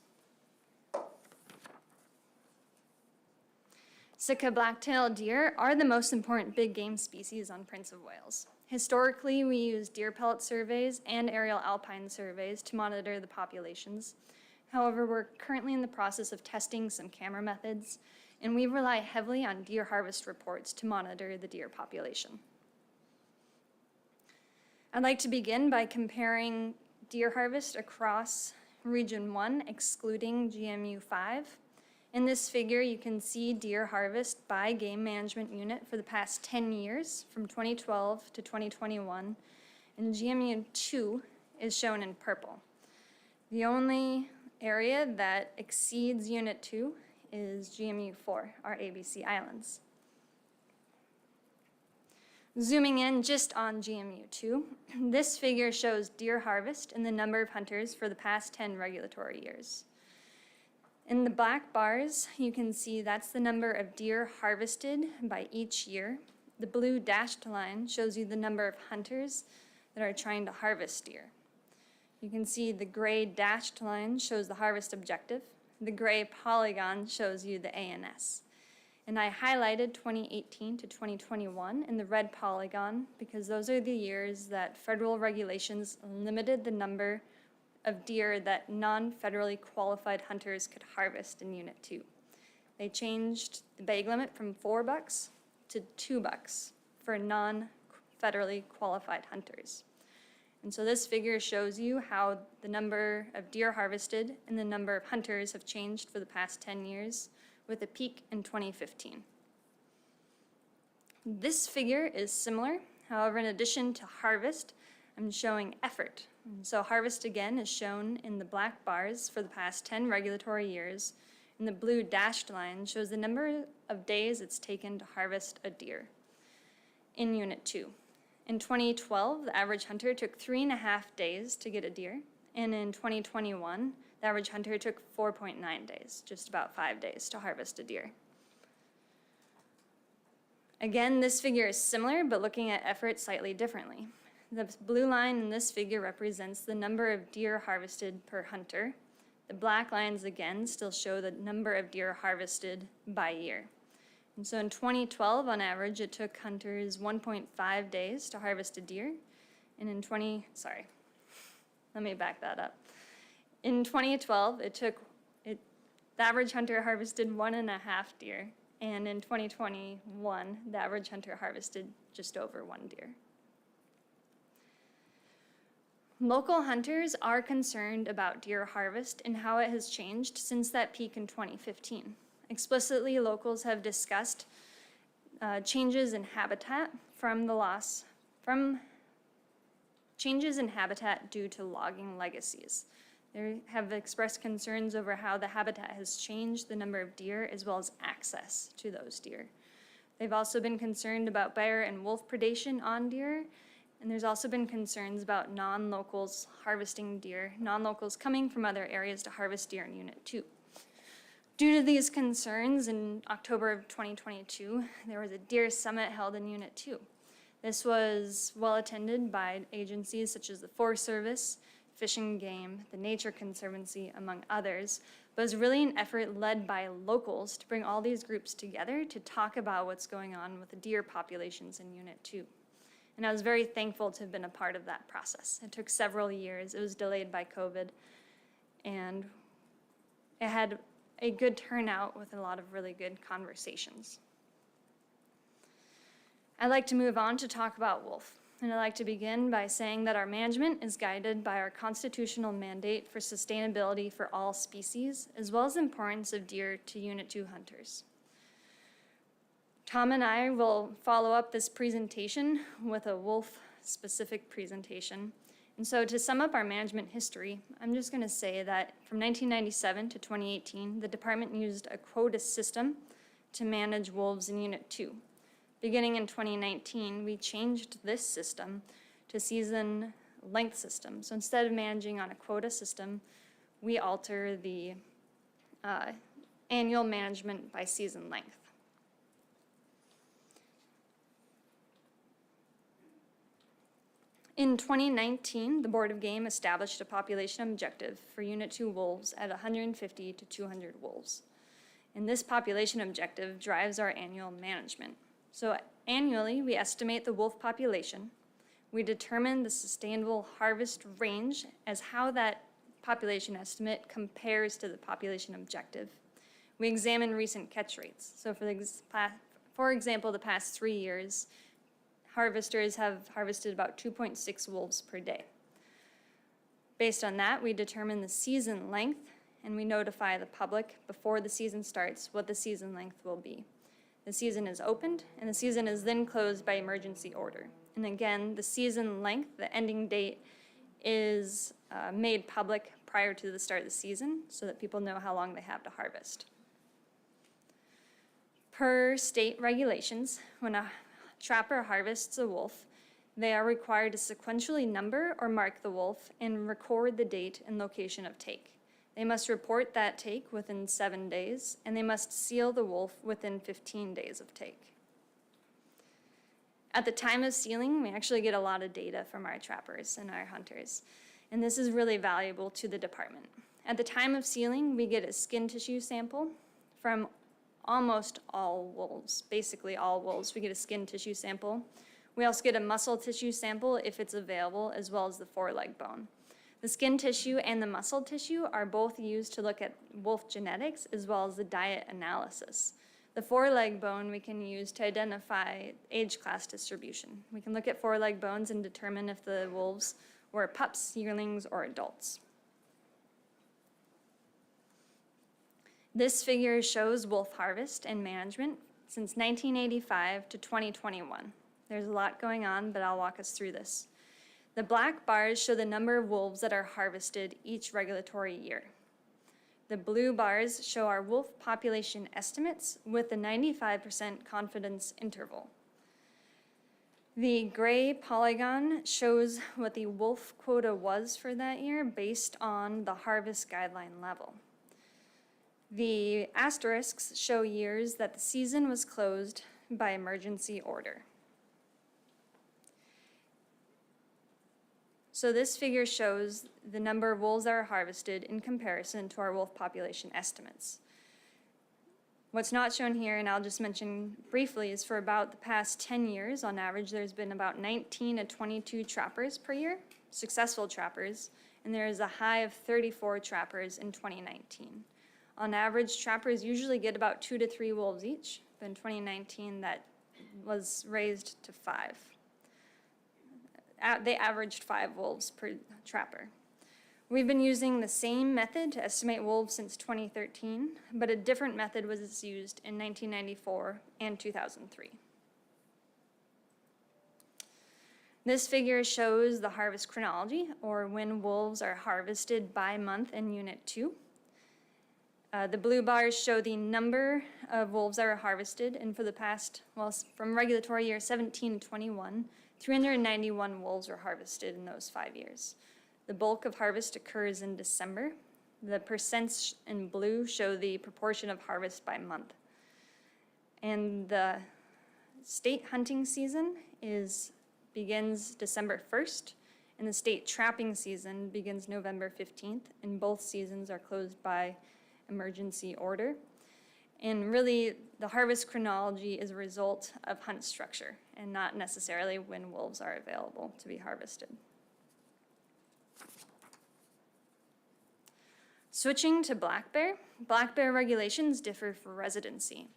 Sitka black-tailed deer are the most important big game species on Prince of Wales. Historically, we use deer pellet surveys and aerial alpine surveys to monitor the populations. However, we're currently in the process of testing some camera methods, and we rely heavily on deer harvest reports to monitor the deer population. I'd like to begin by comparing deer harvest across Region 1, excluding GMU 5. In this figure, you can see deer harvest by game management unit for the past 10 years, from 2012 to 2021, and GMU 2 is shown in purple. The only area that exceeds Unit 2 is GMU 4, our ABC Islands. Zooming in just on GMU 2, this figure shows deer harvest and the number of hunters for the past 10 regulatory years. In the black bars, you can see that's the number of deer harvested by each year. The blue dashed line shows you the number of hunters that are trying to harvest deer. You can see the gray dashed line shows the harvest objective. The gray polygon shows you the ANS. And I highlighted 2018 to 2021 in the red polygon because those are the years that federal regulations limited the number of deer that non-federally qualified hunters could harvest in Unit 2. They changed the bag limit from $4 to $2 for non-federally qualified hunters. And so this figure shows you how the number of deer harvested and the number of hunters have changed for the past 10 years, with a peak in 2015. This figure is similar. However, in addition to harvest, I'm showing effort. So harvest again is shown in the black bars for the past 10 regulatory years, and the blue dashed line shows the number of days it's taken to harvest a deer in Unit 2. In 2012, the average hunter took 3.5 days to get a deer, and in 2021, the average hunter took 4.9 days, just about 5 days to harvest a deer. Again, this figure is similar, but looking at effort slightly differently. The blue line in this figure represents the number of deer harvested per hunter. The black lines again still show the number of deer harvested by year. And so in 2012, on average, it took hunters 1.5 days to harvest a deer. And in let me back that up. In 2012, the average hunter harvested 1.5 deer. And in 2021, the average hunter harvested just over 1 deer. Local hunters are concerned about deer harvest and how it has changed since that peak in 2015. Explicitly, locals have discussed changes in habitat changes in habitat due to logging legacies. They have expressed concerns over how the habitat has changed the number of deer as well as access to those deer. They've also been concerned about bear and wolf predation on deer, and there's also been concerns about non-locals harvesting deer, non-locals coming from other areas to harvest deer in Unit 2. Due to these concerns, in October of 2022, there was a deer summit held in Unit 2. This was well attended by agencies such as the Forest Service, Fish and Game, the Nature Conservancy, among others, but it was really an effort led by locals to bring all these groups together to talk about what's going on with the deer populations in Unit 2. And I was very thankful to have been a part of that process. It took several years. It was delayed by COVID, and it had a good turnout with a lot of really good conversations. I'd like to move on to talk about wolf. And I'd like to begin by saying that our management is guided by our constitutional mandate for sustainability for all species, as well as the importance of deer to Unit 2 hunters. Tom and I will follow up this presentation with a wolf-specific presentation. And so to sum up our management history, I'm just going to say that from 1997 to 2018, the department used a quota system to manage wolves in Unit 2. Beginning in 2019, we changed this system to season length system. So instead of managing on a quota system, we alter the annual management by season length. In 2019, the Board of Game established a population objective for Unit 2 wolves at 150 to 200 wolves. And this population objective drives our annual management. So annually, we estimate the wolf population. We determine the sustainable harvest range as how that population estimate compares to the population objective. We examine recent catch rates. So for example, the past 3 years, harvesters have harvested about 2.6 wolves per day. Based on that, we determine the season length, and we notify the public before the season starts what the season length will be. The season is opened, and the season is then closed by emergency order. And again, the season length, the ending date, is made public prior to the start of the season so that people know how long they have to harvest. Per state regulations, when a trapper harvests a wolf, they are required to sequentially number or mark the wolf and record the date and location of take. They must report that take within 7 days, and they must seal the wolf within 15 days of take. At the time of sealing, we actually get a lot of data from our trappers and our hunters, and this is really valuable to the department. At the time of sealing, we get a skin tissue sample from almost all wolves, basically all wolves. We get a skin tissue sample. We also get a muscle tissue sample if it's available, as well as the foreleg bone. The skin tissue and the muscle tissue are both used to look at wolf genetics as well as the diet analysis. The foreleg bone we can use to identify age class distribution. We can look at foreleg bones and determine if the wolves were pups, yearlings, or adults. This figure shows wolf harvest and management since 1985 to 2021. There's a lot going on, but I'll walk us through this. The black bars show the number of wolves that are harvested each regulatory year. The blue bars show our wolf population estimates with a 95% confidence interval. The gray polygon shows what the wolf quota was for that year based on the harvest guideline level. The asterisks show years that the season was closed by emergency order. So this figure shows the number of wolves that are harvested in comparison to our wolf population estimates. What's not shown here, and I'll just mention briefly, is for about the past 10 years, on average, there's been about 19 to 22 trappers per year, successful trappers, and there is a high of 34 trappers in 2019. On average, trappers usually get about 2 to 3 wolves each, but in 2019, that was raised to 5. They averaged 5 wolves per trapper. We've been using the same method to estimate wolves since 2013, but a different method was used in 1994 and 2003. This figure shows the harvest chronology, or when wolves are harvested by month in Unit 2. The blue bars show the number of wolves that are harvested, and for the past, from regulatory year 17 to 21, 391 wolves were harvested in those 5 years. The bulk of harvest occurs in December, The percents in blue show the proportion of harvest by month. And the state hunting season begins December 1st, and the state trapping season begins November 15th, and both seasons are closed by emergency order. And really, the harvest chronology is a result of hunt structure and not necessarily when wolves are available to be harvested. Switching to black bear regulations differ for residency.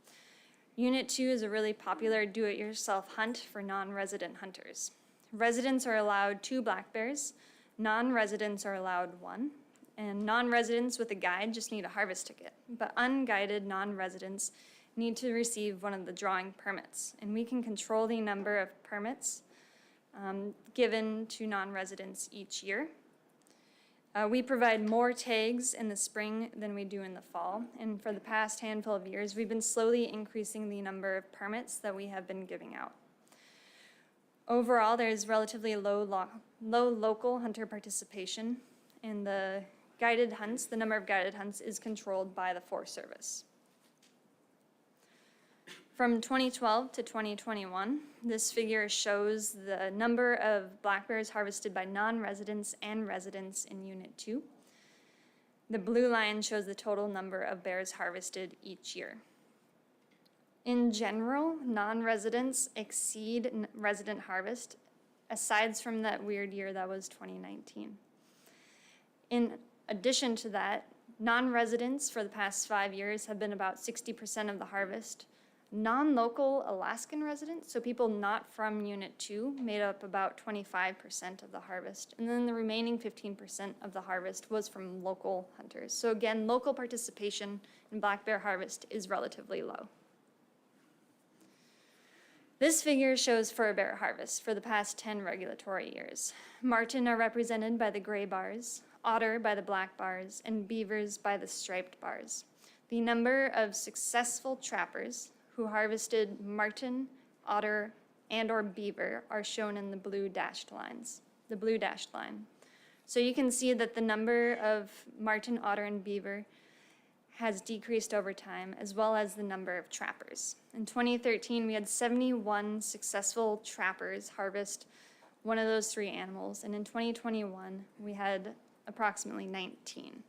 Unit 2 is a really popular do-it-yourself hunt for non-resident hunters. Residents are allowed 2 black bears, non-residents are allowed 1, and non-residents with a guide just need a harvest ticket, but unguided non-residents need to receive one of the drawing permits, and we can control the number of permits given to non-residents each year. We provide more tags in the spring than we do in the fall, and for the past handful of years, we've been slowly increasing the number of permits that we have been giving out. Overall, there's relatively low local hunter participation, and the number of guided hunts is controlled by the Forest Service. From 2012 to 2021, this figure shows the number of black bears harvested by non-residents and residents in Unit 2. The blue line shows the total number of bears harvested each year. In general, non-residents exceed resident harvest, aside from that weird year that was 2019. In addition to that, non-residents for the past 5 years have been about 60% of the harvest. Non-local Alaskan residents, so people not from Unit 2, made up about 25% of the harvest. And then the remaining 15% of the harvest was from local hunters. So again, local participation in black bear harvest is relatively low. This figure shows fur bear harvest for the past 10 regulatory years. Marten are represented by the gray bars, otter by the black bars, and beavers by the striped bars. The number of successful trappers who harvested marten, otter, and/or beaver are shown in the blue dashed line. So you can see that the number of marten, otter, and beaver has decreased over time, as well as the number of trappers. In 2013, we had 71 successful trappers harvest one of those 3 animals, and in 2021, we had approximately 19.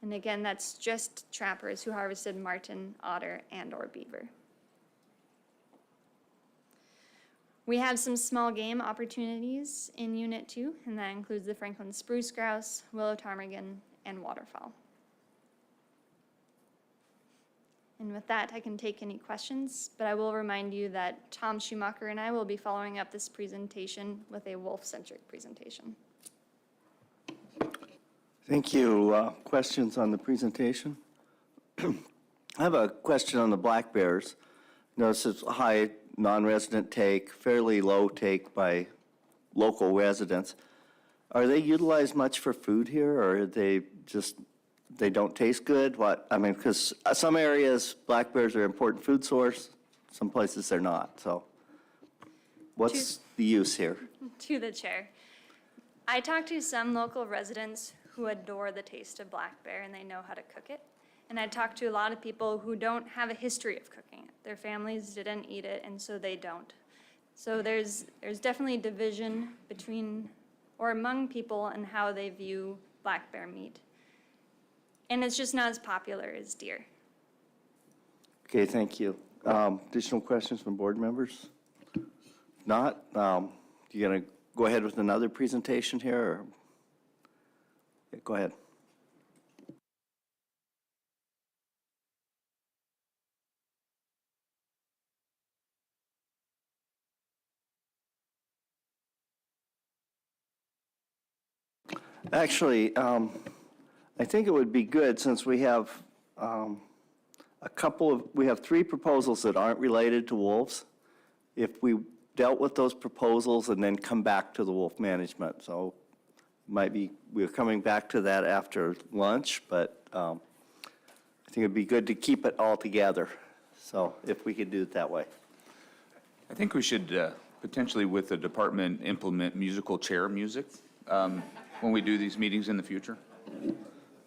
And again, that's just trappers who harvested marten, otter, and/or beaver. We have some small game opportunities in Unit 2, and that includes the Franklin spruce grouse, willow ptarmigan, and waterfowl. And with that, I can take any questions, but I will remind you that Tom Schumacher and I will be following up this presentation with a wolf-centric presentation. Thank you. Questions on the presentation? I have a question on the black bears. Notice it's a high non-resident take, fairly low take by local residents. Are they utilized much for food here, or are they don't taste good? Because some areas, black bears are an important food source, some places they're not. So what's the use here? To the chair. I talked to some local residents who adore the taste of black bear and they know how to cook it. And I talked to a lot of people who don't have a history of cooking it. Their families didn't eat it, and so they don't. So there's definitely division between or among people and how they view black bear meat. And it's just not as popular as deer. Okay, thank you. Additional questions from board members? If not, you gonna go ahead with another presentation here, or? Yeah, go ahead. Actually, I think it would be good, since we have we have 3 proposals that aren't related to wolves, if we dealt with those proposals and then come back to the wolf management. So we're coming back to that after lunch, but I think it'd be good to keep it all together. So if we could do it that way. I think we should potentially, with the department, implement musical chair music when we do these meetings in the future.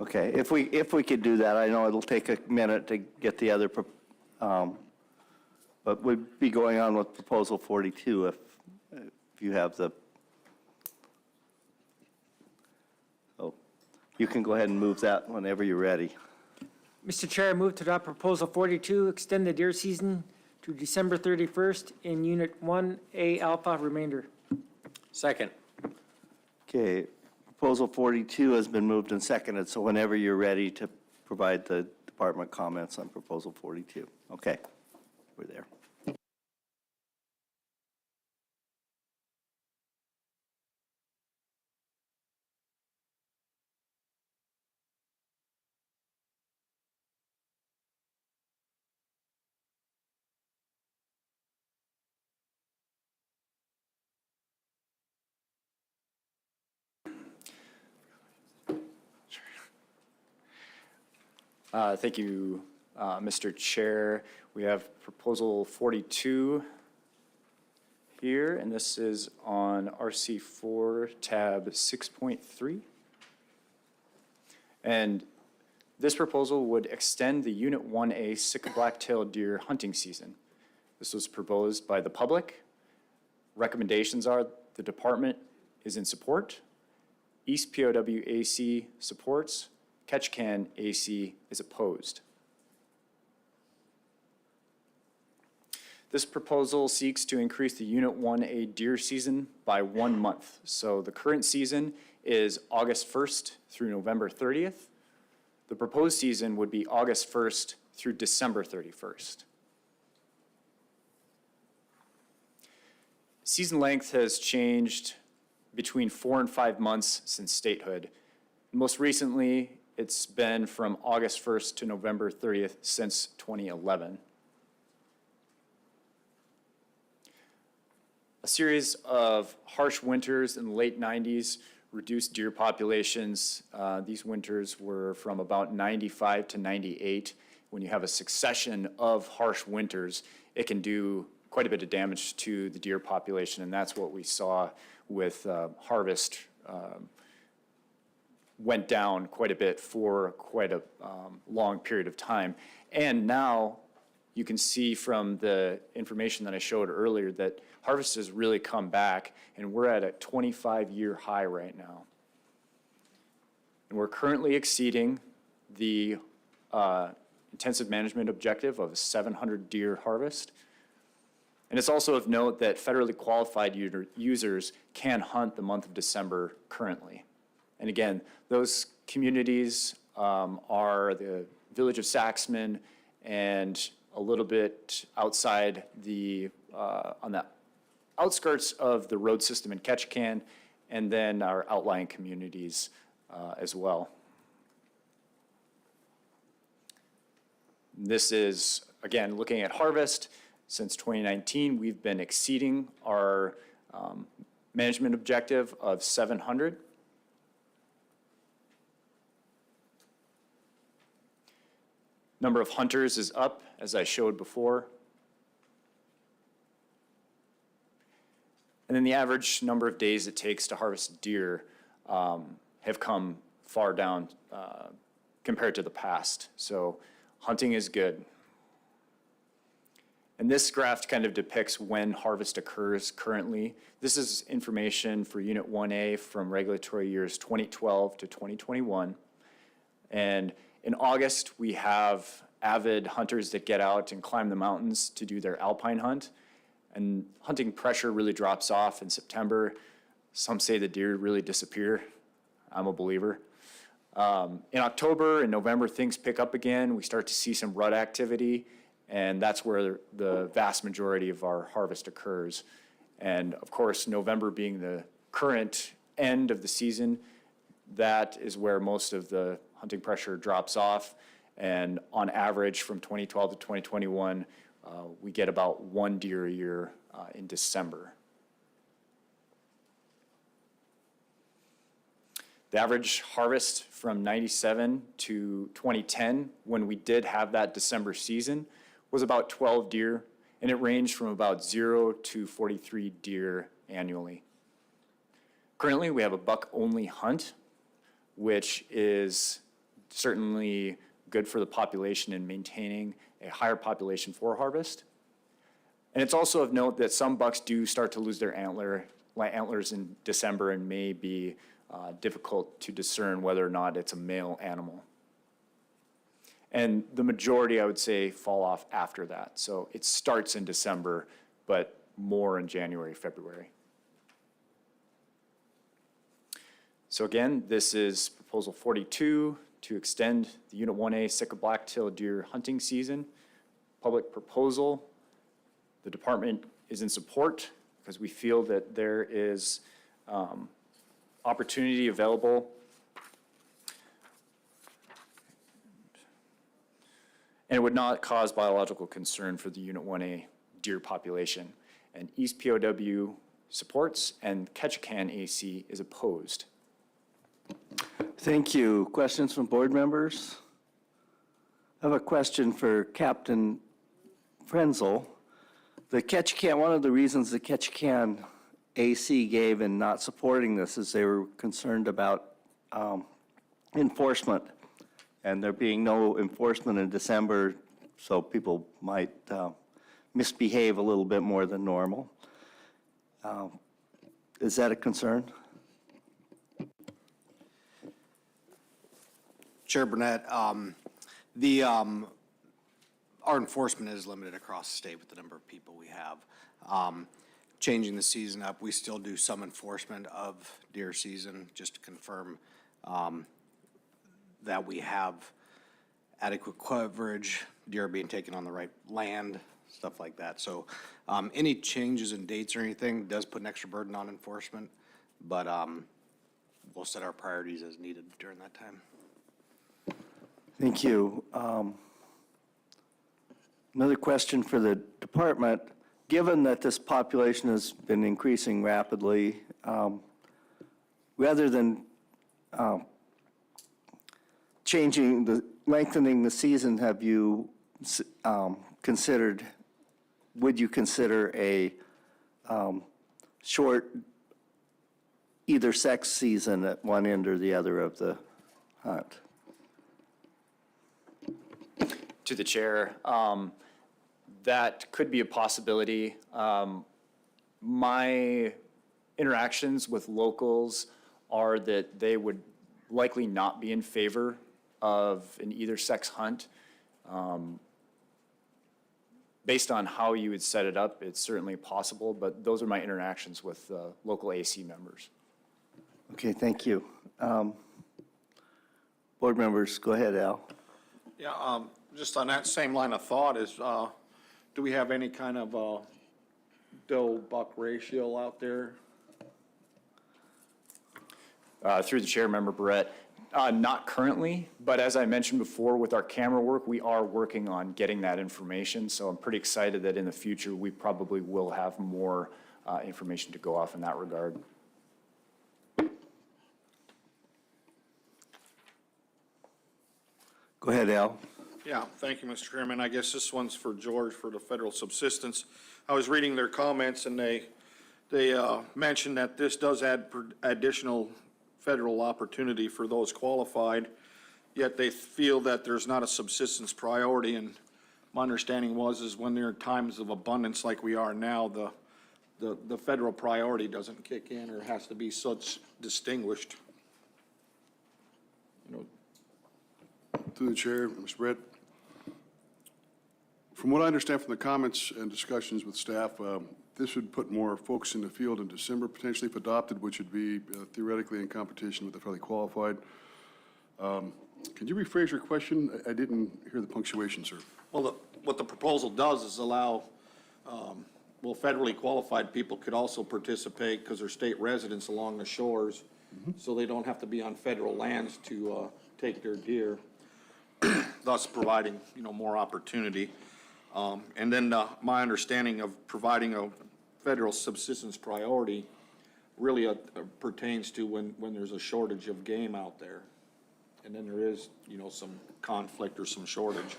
Okay, if we could do that, I know it'll take a minute to get the other, but we'd be going on with proposal 42 if you have the, oh, you can go ahead and move that whenever you're ready. Mr. Chair, I move to adopt Proposal 42, extend the deer season to December 31st in Unit 1A Alpha remainder. Second. Okay, proposal 42 has been moved and seconded, so whenever you're ready to provide the department comments on proposal 42. Okay, we're there. Thank you, Mr. Chair. We have Proposal 42 here, and this is on RC4 tab 6.3. And this proposal would extend the Unit 1A sick black-tailed deer hunting season. This was proposed by the public. Recommendations are the department is in support. East POW AC supports. Ketchikan AC is opposed. This proposal seeks to increase the Unit 1A deer season by 1 month. So the current season is August 1st through November 30th. The proposed season would be August 1st through December 31st. Season length has changed between 4 and 5 months since statehood. Most recently, it's been from August 1st to November 30th since 2011. A series of harsh winters in the late 90s reduced deer populations. These winters were from about 95 to 98. When you have a succession of harsh winters, it can do quite a bit of damage to the deer population, and that's what we saw with harvest. Went down quite a bit for quite a long period of time. And now you can see from the information that I showed earlier that harvest has really come back, and we're at a 25-year high right now. And we're currently exceeding the intensive management objective of a 700 deer harvest. And it's also of note that federally qualified users can hunt the month of December currently. And again, those communities are the village of Saxman and a little bit outside the, on the outskirts of the road system in Ketchikan, and then our outlying communities as well. This is, again, looking at harvest. Since 2019, we've been exceeding our management objective of 700. Number of hunters is up, as I showed before. And then the average number of days it takes to harvest deer have come far down compared to the past. So hunting is good. And this graph kind of depicts when harvest occurs currently. This is information for Unit 1A from regulatory years 2012 to 2021. And in August, we have avid hunters that get out and climb the mountains to do their alpine hunt. And hunting pressure really drops off in September. Some say the deer really disappear. I'm a believer. In October and November, things pick up again. We start to see some rut activity, and that's where the vast majority of our harvest occurs. And of course, November being the current end of the season, that is where most of the hunting pressure drops off. And on average, from 2012 to 2021, we get about 1 deer a year in December. The average harvest from 97 to 2010, when we did have that December season, was about 12 deer, and it ranged from about 0 to 43 deer annually. Currently, we have a buck-only hunt, which is certainly good for the population in maintaining a higher population for harvest. And it's also of note that some bucks do start to lose their antlers in December and may be difficult to discern whether or not it's a male animal. And the majority, I would say, fall off after that. So it starts in December, but more in January, February. So again, this is proposal 42 to extend the Unit 1A Sitka black-tailed deer hunting season. Public proposal. The department is in support because we feel that there is opportunity available. And it would not cause biological concern for the Unit 1A deer population. And East POW supports and Ketchikan AC is opposed. Thank you. Questions from board members? I have a question for Captain Frenzel. The Ketchikan, one of the reasons the Ketchikan AC gave in not supporting this is they were concerned about enforcement, and there being no enforcement in December, so people might misbehave a little bit more than normal. Is that a concern? Chair Burnett, our enforcement is limited across the state with the number of people we have. Changing the season up, we still do some enforcement of deer season, just to confirm that we have adequate coverage, deer being taken on the right land, stuff like that. So any changes in dates or anything does put an extra burden on enforcement, but we'll set our priorities as needed during that time. Thank you. Another question for the department. Given that this population has been increasing rapidly, rather than lengthening the season, have you would you consider a short either sex season at one end or the other of the hunt? To the chair, that could be a possibility. My interactions with locals are that they would likely not be in favor of an either sex hunt. Based on how you would set it up, it's certainly possible, but those are my interactions with local AC members. Okay, thank you. Board members, go ahead, Al. Yeah, just on that same line of thought is, do we have any kind of doe-buck ratio out there? Through the chair, Member Barrett, not currently, but as I mentioned before, with our camera work, we are working on getting that information. So I'm pretty excited that in the future, we probably will have more information to go off in that regard. Go ahead, Al. Yeah, thank you, Mr. Chairman. I guess this one's for George for the federal subsistence. I was reading their comments, and they mentioned that this does add additional federal opportunity for those qualified, yet they feel that there's not a subsistence priority. And my understanding is when there are times of abundance like we are now, the federal priority doesn't kick in or has to be such distinguished. To the chair, Mr. Brett. From what I understand from the comments and discussions with staff, this would put more folks in the field in December, potentially if adopted, which would be theoretically in competition with the federally qualified. Can you rephrase your question? I didn't hear the punctuation, sir. Well, what the proposal does is allow, federally qualified people could also participate because they're state residents along the shores, so they don't have to be on federal lands to take their deer, thus providing, more opportunity. And then my understanding of providing a federal subsistence priority really pertains to when there's a shortage of game out there. And then there is, some conflict or some shortage.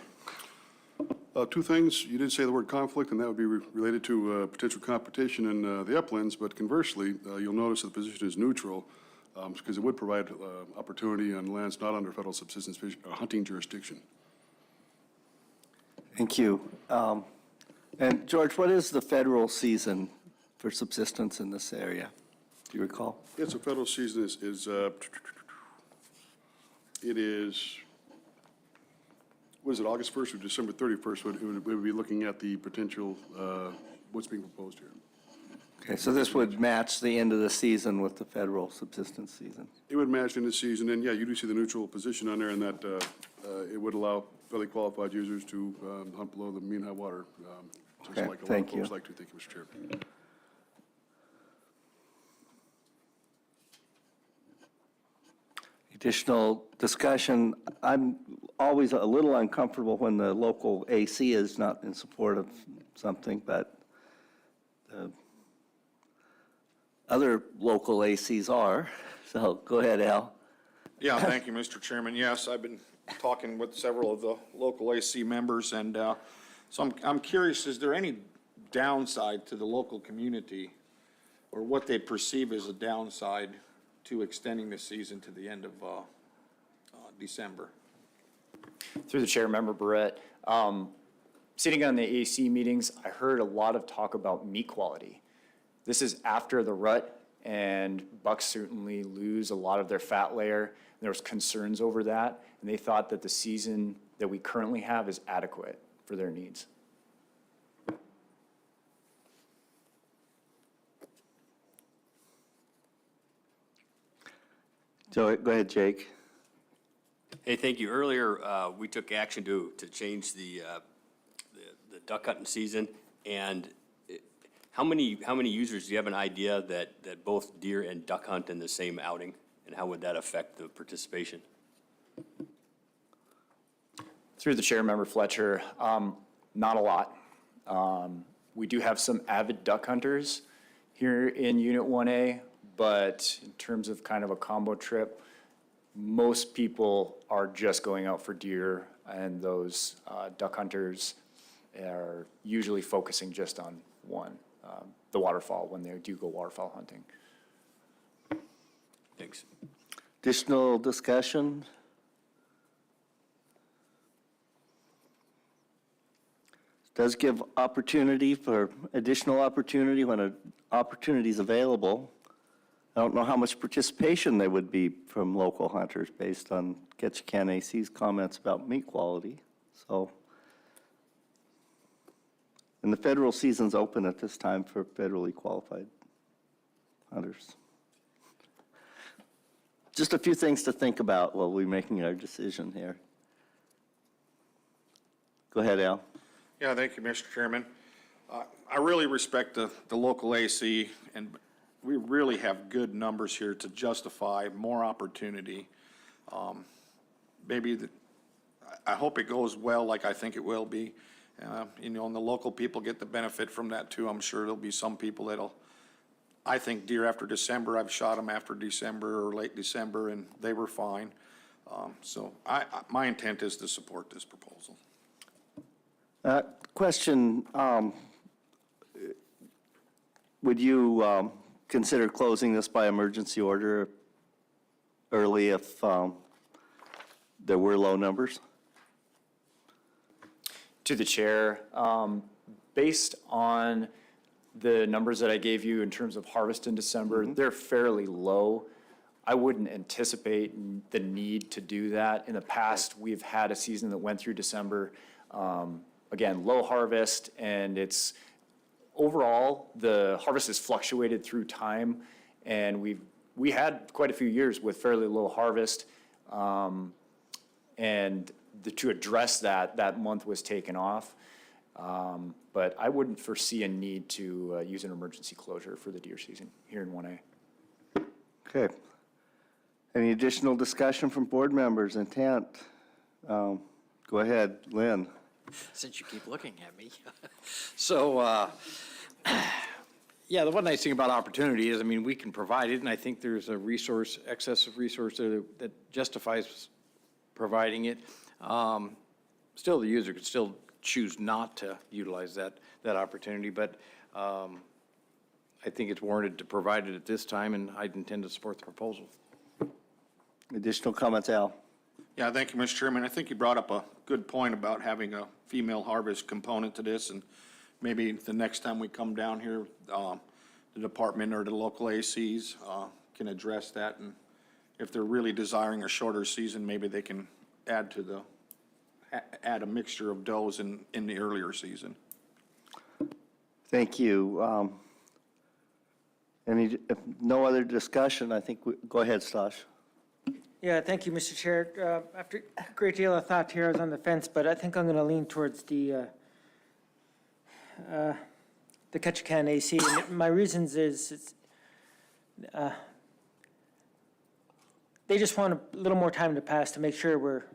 Two things. You did say the word conflict, and that would be related to potential competition in the uplands, but conversely, you'll notice that the position is neutral. because it would provide opportunity on lands not under federal subsistence hunting jurisdiction. Thank you. And George, what is the federal season for subsistence in this area? Do you recall? Yes, the federal season it is, what is it, August 1st or December 31st? We would be looking at the potential, what's being proposed here. Okay, so this would match the end of the season with the federal subsistence season. It would match in the season, and yeah, you do see the neutral position on there, and that it would allow fairly qualified users to hunt below the mean high water. Just Okay, like a lot of thank you. folks like to. Thank you, Mr. Chair. Additional discussion. I'm always a little uncomfortable when the local AC is not in support of something, but the other local ACs are. So go ahead, Al. Yeah, thank you, Mr. Chairman. Yes, I've been talking with several of the local AC members, and so I'm curious, is there any downside to the local community, or what they perceive as a downside to extending the season to the end of December? Through the chair, Member Barrett, sitting on the AC meetings, I heard a lot of talk about meat quality. This is after the rut, and bucks certainly lose a lot of their fat layer. There was concerns over that, and they thought that the season that we currently have is adequate for their needs. So go ahead, Jake. Hey, thank you. Earlier, we took action to change the duck hunting season, and how many users, do you have an idea that both deer and duck hunt in the same outing, and how would that affect the participation? Through the chair, Member Fletcher, not a lot. We do have some avid duck hunters here in Unit 1A, but in terms of kind of a combo trip, most people are just going out for deer, and those duck hunters are usually focusing just on one, the waterfowl, when they do go waterfowl hunting. Thanks. Additional discussion? Does give opportunity for additional opportunity when an opportunity is available. I don't know how much participation there would be from local hunters based on Ketchikan AC's comments about meat quality. So, and the federal season's open at this time for federally qualified hunters. Just a few things to think about while we're making our decision here. Go ahead, Al. Yeah, thank you, Mr. Chairman. I really respect the local AC, and we really have good numbers here to justify more opportunity. Maybe I hope it goes well like I think it will be. And the local people get the benefit from that too. I'm sure there'll be some people that'll, I think deer after December, I've shot them after December or late December, and they were fine. So my intent is to support this proposal. Question, would you consider closing this by emergency order early if there were low numbers? To the chair, based on the numbers that I gave you in terms of harvest in December, they're fairly low. I wouldn't anticipate the need to do that. In the past, we've had a season that went through December. Again, low harvest, and it's overall, the harvest has fluctuated through time, and we had quite a few years with fairly low harvest. And to address that month was taken off. But I wouldn't foresee a need to use an emergency closure for the deer season here in 1A. Okay. Any additional discussion from board members? Intent? Go ahead, Lynn. Since you keep looking at me. So, yeah, the one nice thing about opportunity is, I mean, we can provide it, and I think there's a resource, excess of resource that justifies providing it. Still, the user could still choose not to utilize that opportunity, but I think it's warranted to provide it at this time, and I intend to support the proposal. Additional comments, Al? Yeah, thank you, Mr. Chairman. I think you brought up a good point about having a female harvest component to this, and maybe the next time we come down here, the department or the local ACs can address that, and if they're really desiring a shorter season, maybe they can add a mixture of does in the earlier season. Thank you. If no other discussion, I think, go ahead, Stosh. Yeah, thank you, Mr. Chair. After a great deal of thought here, I was on the fence, but I think I'm going to lean towards the Ketchikan AC. And my reasons is they just want a little more time to pass to make sure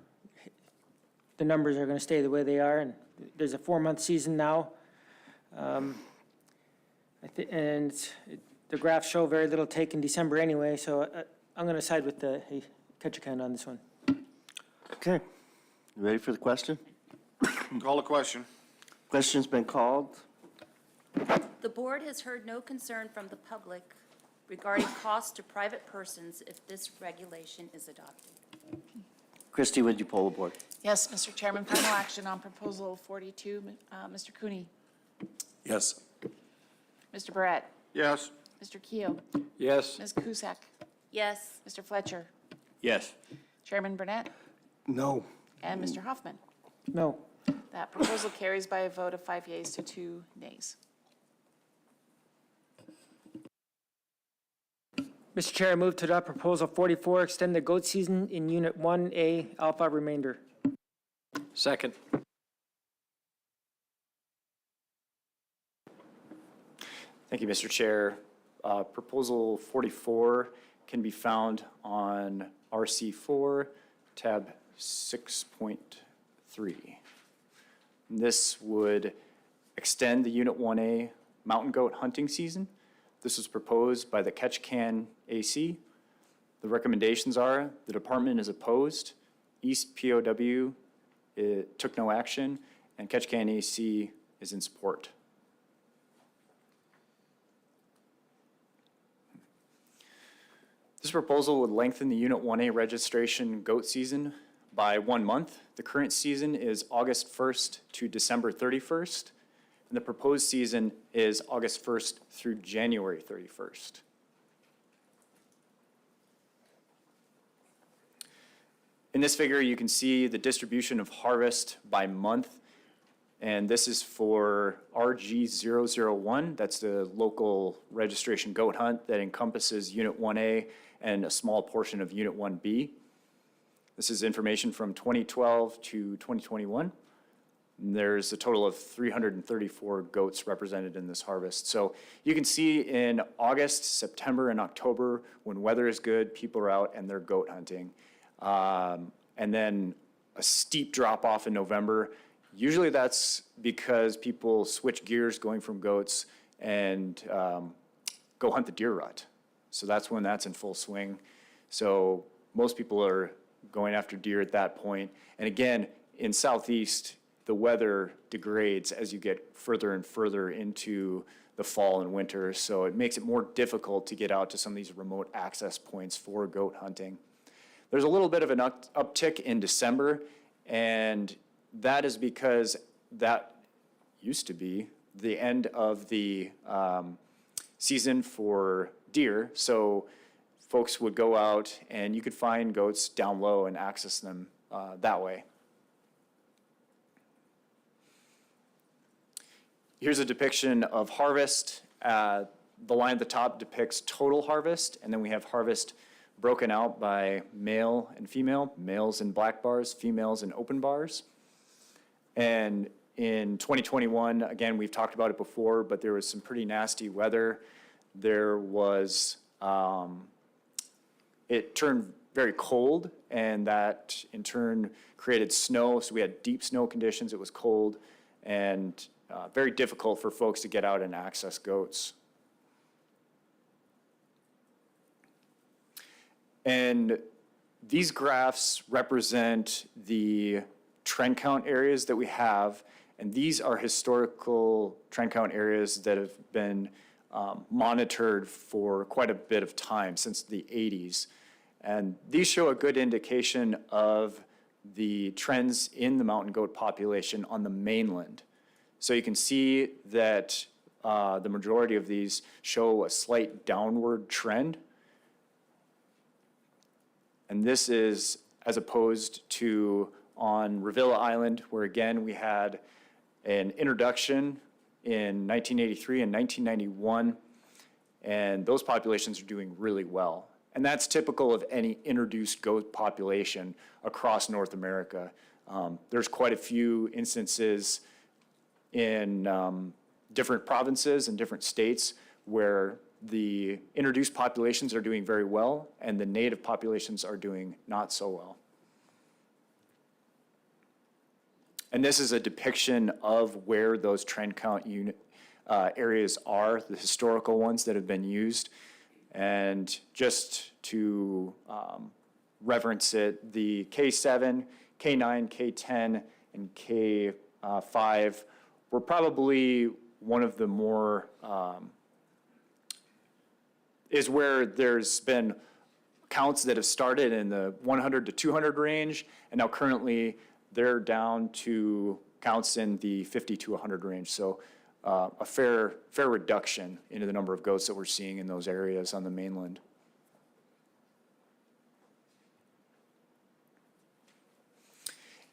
the numbers are going to stay the way they are. And there's a 4-month season now. The graphs show very little take in December anyway, so I'm going to side with the Ketchikan on this one. Okay. You ready for the question? Call the question. Question's been called. The board has heard no concern from the public regarding costs to private persons if this regulation is adopted. Christie, would you poll the board? Yes, Mr. Chairman, final action on Proposal 42. Mr. Cooney? Yes. Mr. Barrett? Yes. Mr. Keo? Yes. Ms. Cusack? Yes. Mr. Fletcher? Yes. Chairman Burnett? No. And Mr. Hoffman? No. That proposal carries by a vote of 5 yeas to 2 nays. Mr. Chair, I move to adopt Proposal 44, extend the goat season in Unit 1A Alpha remainder. Second. Thank you, Mr. Chair. Proposal 44 can be found on RC4, tab 6.3. This would extend the Unit 1A mountain goat hunting season. This was proposed by the Ketchikan AC. The recommendations are the department is opposed, East POW took no action, and Ketchikan AC is in support. This proposal would lengthen the Unit 1A registration goat season by 1 month. The current season is August 1st to December 31st, and the proposed season is August 1st through January 31st. In this figure, you can see the distribution of harvest by month, and this is for RG001. That's the local registration goat hunt that encompasses Unit 1A and a small portion of Unit 1B. This is information from 2012 to 2021. There's a total of 334 goats represented in this harvest. So you can see in August, September, and October, when weather is good, people are out and they're goat hunting. And then a steep drop off in November. Usually that's because people switch gears going from goats and go hunt the deer rut. So that's when that's in full swing. So most people are going after deer at that point. And again, in Southeast, the weather degrades as you get further and further into the fall and winter. So it makes it more difficult to get out to some of these remote access points for goat hunting. There's a little bit of an uptick in December, and that is because that used to be the end of the season for deer. So folks would go out and you could find goats down low and access them that way. Here's a depiction of harvest. The line at the top depicts total harvest, and then we have harvest broken out by male and female, males in black bars, females in open bars. And in 2021, again, we've talked about it before, but there was some pretty nasty weather. There was, it turned very cold, and that in turn created snow. So we had deep snow conditions, it was cold, and very difficult for folks to get out and access goats. And these graphs represent the trend count areas that we have, and these are historical trend count areas that have been monitored for quite a bit of time, since the 80s. And these show a good indication of the trends in the mountain goat population on the mainland. So you can see that the majority of these show a slight downward trend. And this is as opposed to on Revilla Island, where again, we had an introduction in 1983 and 1991, and those populations are doing really well. And that's typical of any introduced goat population across North America. There's quite a few instances in different provinces and different states where the introduced populations are doing very well and the native populations are doing not so well. And this is a depiction of where those trend count areas are, the historical ones that have been used. And just to reference it, the K7, K9, K10, and K5 were probably one of the more, is where there's been counts that have started in the 100 to 200 range, and now currently they're down to counts in the 50 to 100 range. So a fair reduction into the number of goats that we're seeing in those areas on the mainland.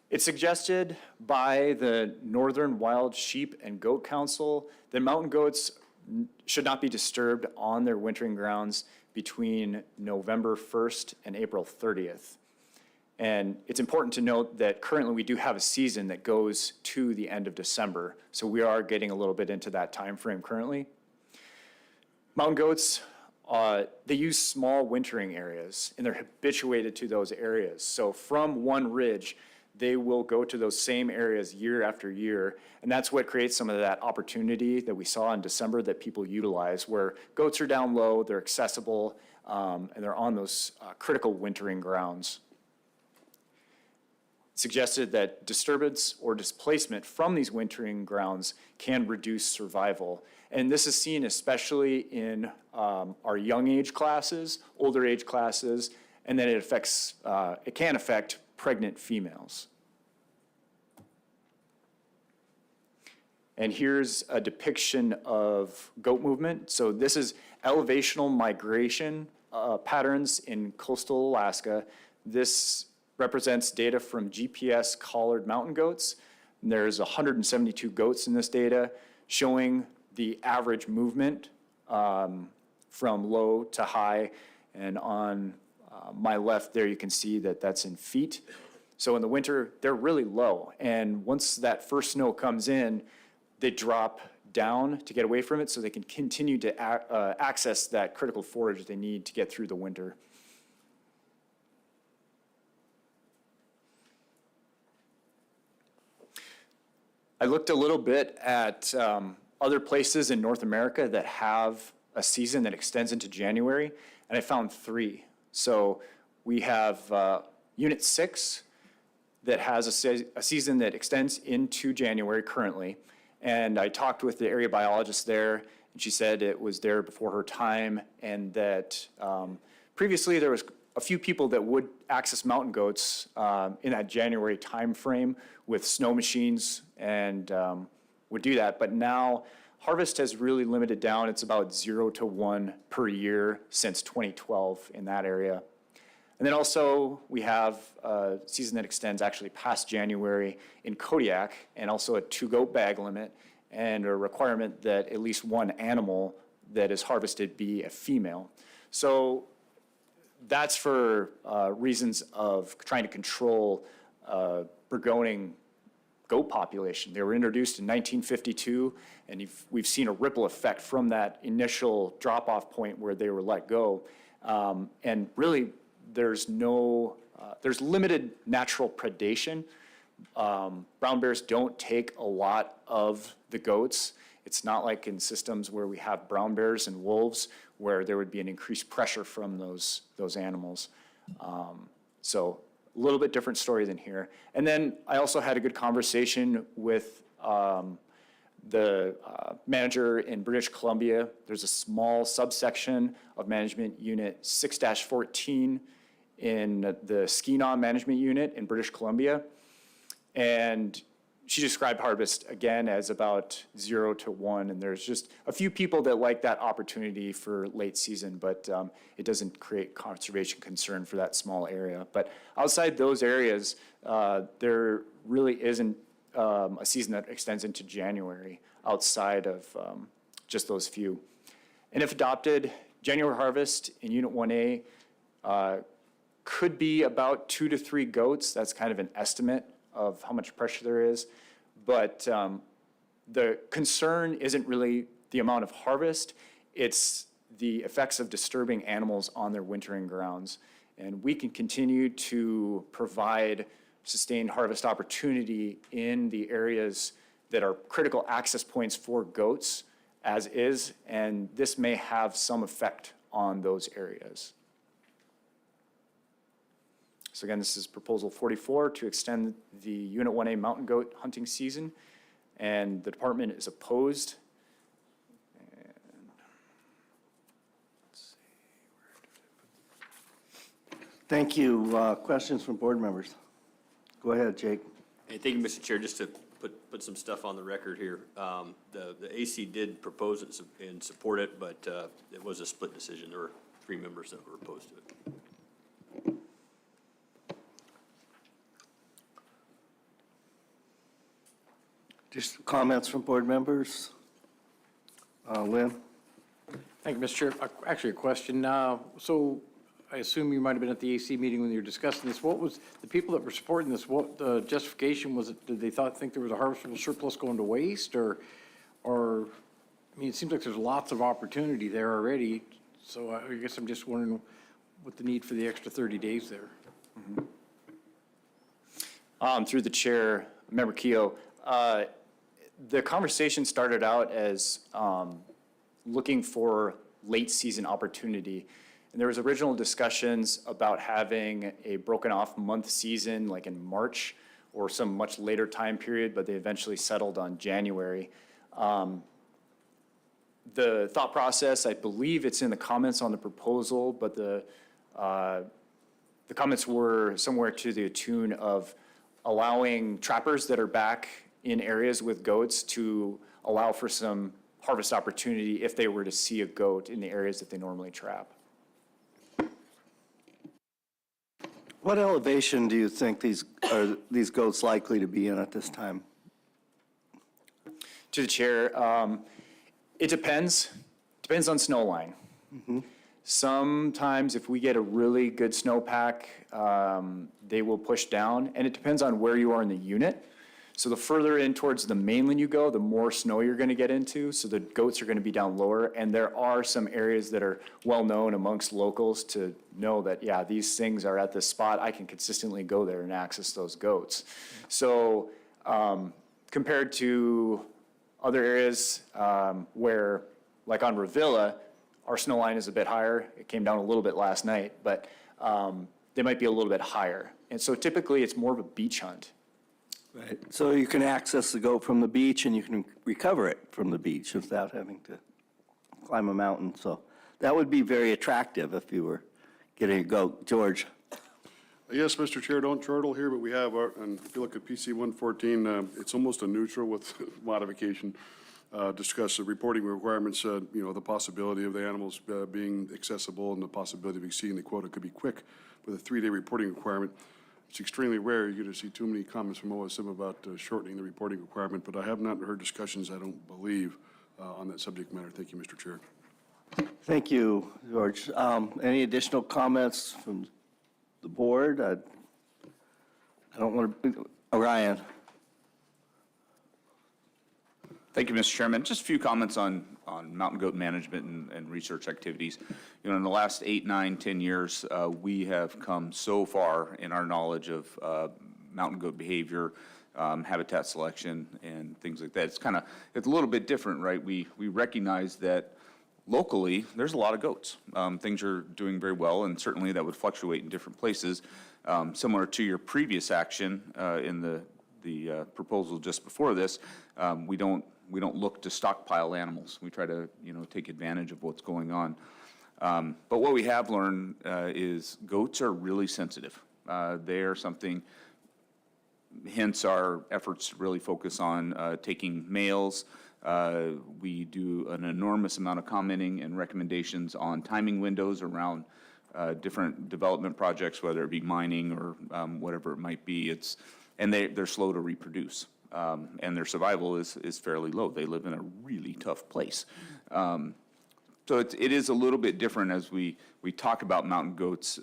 It's suggested by the Northern Wild Sheep and Goat Council that mountain goats should not be disturbed on their wintering grounds between November 1st and April 30th. And it's important to note that currently we do have a season that goes to the end of December. So we are getting a little bit into that time frame currently. Mountain goats, they use small wintering areas and they're habituated to those areas. So from one ridge, they will go to those same areas year after year. And that's what creates some of that opportunity that we saw in December that people utilize, where goats are down low, they're accessible, and they're on those critical wintering grounds. Suggested that disturbance or displacement from these wintering grounds can reduce survival. And this is seen especially in our young age classes, older age classes, and then it can affect pregnant females. And here's a depiction of goat movement. So this is elevational migration patterns in coastal Alaska. This represents data from GPS collared mountain goats. And there's 172 goats in this data showing the average movement from low to high. And on my left there, you can see that that's in feet. So in the winter, they're really low. And once that first snow comes in, they drop down to get away from it so they can continue to access that critical forage they need to get through the winter. I looked a little bit at other places in North America that have a season that extends into January, and I found 3. So we have Unit 6 that has a season that extends into January currently, and I talked with the area biologist there, and she said it was there before her time, and that previously there was a few people that would access mountain goats in that January timeframe with snow machines and would do that. But now harvest has really limited down. It's about 0 to 1 per year since 2012 in that area. And then also we have a season that extends actually past January in Kodiak, and also a 2-goat bag limit and a requirement that at least one animal that is harvested be a female. So that's for reasons of trying to control burgeoning goat population. They were introduced in 1952, and we've seen a ripple effect from that initial drop-off point where they were let go. And really, there's limited natural predation. Brown bears don't take a lot of the goats. It's not like in systems where we have brown bears and wolves where there would be an increased pressure from those animals. So a little bit different story than here. And then I also had a good conversation with the manager in British Columbia. There's a small subsection of Management Unit 6-14 in the Ski-Non Management Unit in British Columbia. And she described harvest again as about 0 to 1, and there's just a few people that like that opportunity for late season, but it doesn't create conservation concern for that small area. But outside those areas, there really isn't a season that extends into January outside of just those few. And if adopted, January harvest in Unit 1A could be about 2 to 3 goats. That's kind of an estimate of how much pressure there is. But the concern isn't really the amount of harvest, it's the effects of disturbing animals on their wintering grounds. And we can continue to provide sustained harvest opportunity in the areas that are critical access points for goats as is, and this may have some effect on those areas. So again, this is proposal 44 to extend the Unit 1A mountain goat hunting season, and the department is opposed. And let's see, Thank you. Questions from board members? Go ahead, Jake. Hey, thank you, Mr. Chair. Just to put some stuff on the record here. The AC did propose it and support it, but it was a split decision. There were 3 members that were opposed to it. Just comments from board members? Lynn? Thank you, Mr. Chair. Actually, a question. So I assume you might have been at the AC meeting when you were discussing this. What was, the people that were supporting this, what the justification was? It, did they think there was a harvestable surplus going to waste, or, I mean, it seems like there's lots of opportunity there already. So I guess I'm just wondering what the need for the extra 30 days there. Through the chair, Member Keough, the conversation started out as looking for late season opportunity. And there was original discussions about having a broken off month season like in March or some much later time period, but they eventually settled on January. The thought process, I believe it's in the comments on the proposal, but the comments were somewhere to the tune of allowing trappers that are back in areas with goats to allow for some harvest opportunity if they were to see a goat in the areas that they normally trap. What elevation do you think these goats likely to be in at this time? To the chair, it depends. Depends on snow line. Sometimes if we get a really good snowpack, they will push down, and it depends on where you are in the unit. So the further in towards the mainland you go, the more snow you're going to get into, so the goats are going to be down lower. And there are some areas that are well known amongst locals to know that, yeah, these things are at this spot. I can consistently go there and access those goats. So compared to other areas where, like on Revilla, our snow line is a bit higher. It came down a little bit last night, but they might be a little bit higher. And so typically it's more of a beach hunt. Right. So you can access the goat from the beach and you can recover it from the beach without having to climb a mountain. So that would be very attractive if you were getting a goat. George? Yes, Mr. Chair, don't chortle here, but we have, and if you look at PC 114, it's almost a neutral with modification. Discuss the reporting requirements, the possibility of the animals being accessible and the possibility of exceeding the quota could be quick with a 3-day reporting requirement. It's extremely rare you're going to see too many comments from OSM about shortening the reporting requirement, but I have not heard discussions, I don't believe, on that subject matter. Thank you, Mr. Chair. Thank you, George. Any additional comments from the board? I don't want to, Orion. Thank you, Mr. Chairman. Just a few comments on mountain goat management and research activities. You know, in the last 8, 9, 10 years, we have come so far in our knowledge of mountain goat behavior, habitat selection, and things like that. It's a little bit different, right? We recognize that locally, there's a lot of goats. Things are doing very well, and certainly that would fluctuate in different places. Similar to your previous action in the proposal just before this, we don't look to stockpile animals. We try to, take advantage of what's going on. But what we have learned is goats are really sensitive. They are something, hence our efforts to really focus on taking males. We do an enormous amount of commenting and recommendations on timing windows around different development projects, whether it be mining or whatever it might be. And they're slow to reproduce, and their survival is fairly low. They live in a really tough place. So it is a little bit different as we talk about mountain goats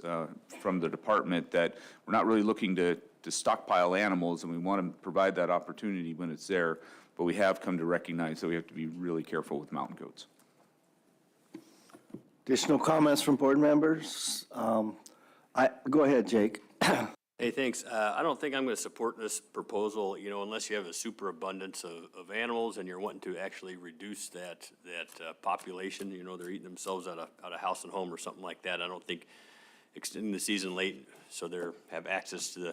from the department, that we're not really looking to stockpile animals, and we want to provide that opportunity when it's there. But we have come to recognize that we have to be really careful with mountain goats. Additional comments from board members? Go ahead, Jake. Hey, thanks. I don't think I'm going to support this proposal, unless you have a superabundance of animals and you're wanting to actually reduce that population. They're eating themselves out of house and home or something like that. I don't think extending the season late so the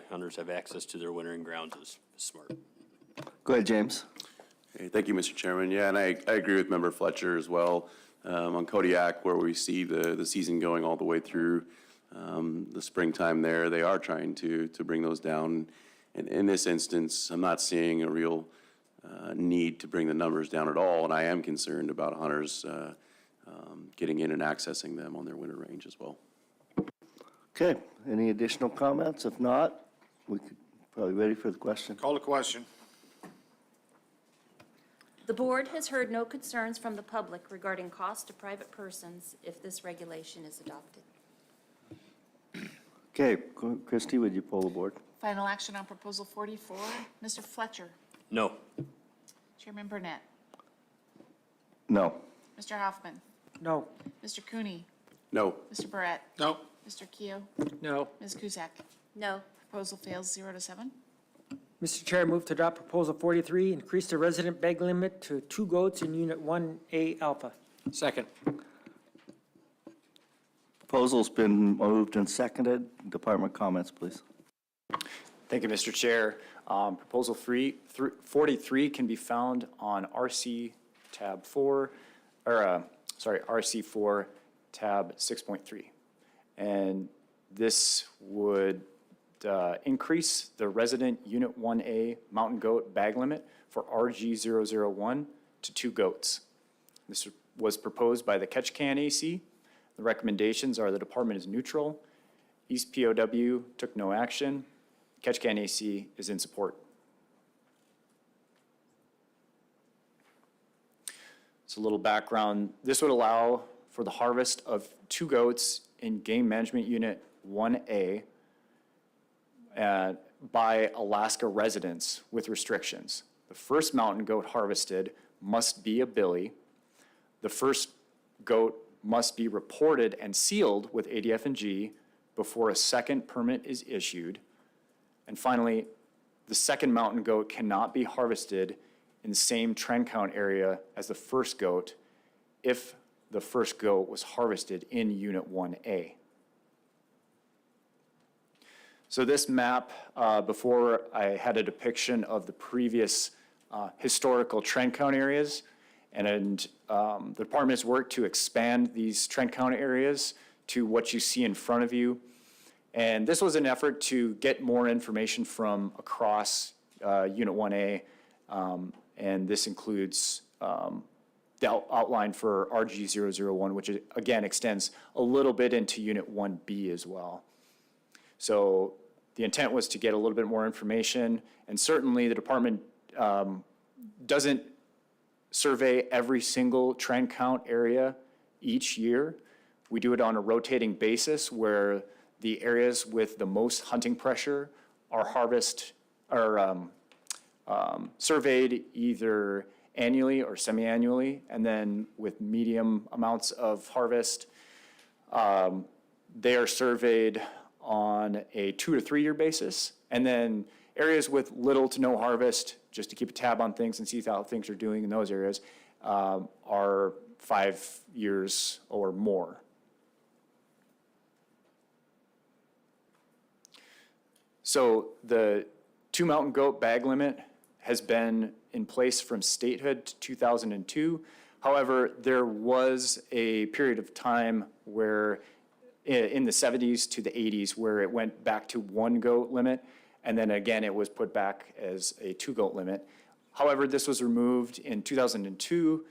hunters have access to their wintering grounds is smart. Go ahead, James. Hey, thank you, Mr. Chairman. Yeah, and I agree with Member Fletcher as well. On Kodiak, where we see the season going all the way through the springtime there, they are trying to bring those down. And in this instance, I'm not seeing a real need to bring the numbers down at all, and I am concerned about hunters getting in and accessing them on their winter range as well. Okay, any additional comments? If not, we could probably ready for the question. Call the question. The board has heard no concerns from the public regarding cost to private persons if this regulation is adopted. Okay, Christie, would you poll the board? Final action on Proposal 44. Mr. Fletcher. No. Chairman Burnett. No. Mr. Hoffman. No. Mr. Cooney. No. Mr. Barrett. No. Mr. Keo. No. Ms. Cusack. No. Proposal fails 0-7. Mr. Chair, I move to adopt Proposal 43, increase the resident bag limit to 2 goats in Unit 1A Alpha. Second. Proposal's been moved and seconded. Department comments, please. Thank you, Mr. Chair. Proposal 43 can be found on RC tab 4, RC4 tab 6.3. And this would increase the resident Unit 1A mountain goat bag limit for RG001 to 2 goats. This was proposed by the Ketchikan AC. The recommendations are the department is neutral. East POW took no action. Ketchikan AC is in support. So a little background. This would allow for the harvest of 2 goats in Game Management Unit 1A by Alaska residents with restrictions. The first mountain goat harvested must be a billy. The first goat must be reported and sealed with ADF&G before a second permit is issued. And finally, the second mountain goat cannot be harvested in the same trend count area as the first goat if the first goat was harvested in Unit 1A. So this map, before I had a depiction of the previous historical trend count areas, and the department has worked to expand these trend count areas to what you see in front of you. And this was an effort to get more information from across Unit 1A, and this includes the outline for RG001, which again extends a little bit into Unit 1B as well. So the intent was to get a little bit more information, and certainly the department doesn't survey every single trend count area each year. We do it on a rotating basis where the areas with the most hunting pressure are surveyed either annually or semi-annually, and then with medium amounts of harvest, they are surveyed on a 2 to 3 year basis. And then areas with little to no harvest, just to keep a tab on things and see how things are doing in those areas, are 5 years or more. So the 2 mountain goat bag limit has been in place from statehood to 2002. However, there was a period of time where in the 70s to the 80s where it went back to 1 goat limit, and then again it was put back as a 2 goat limit. However, this was removed in 2002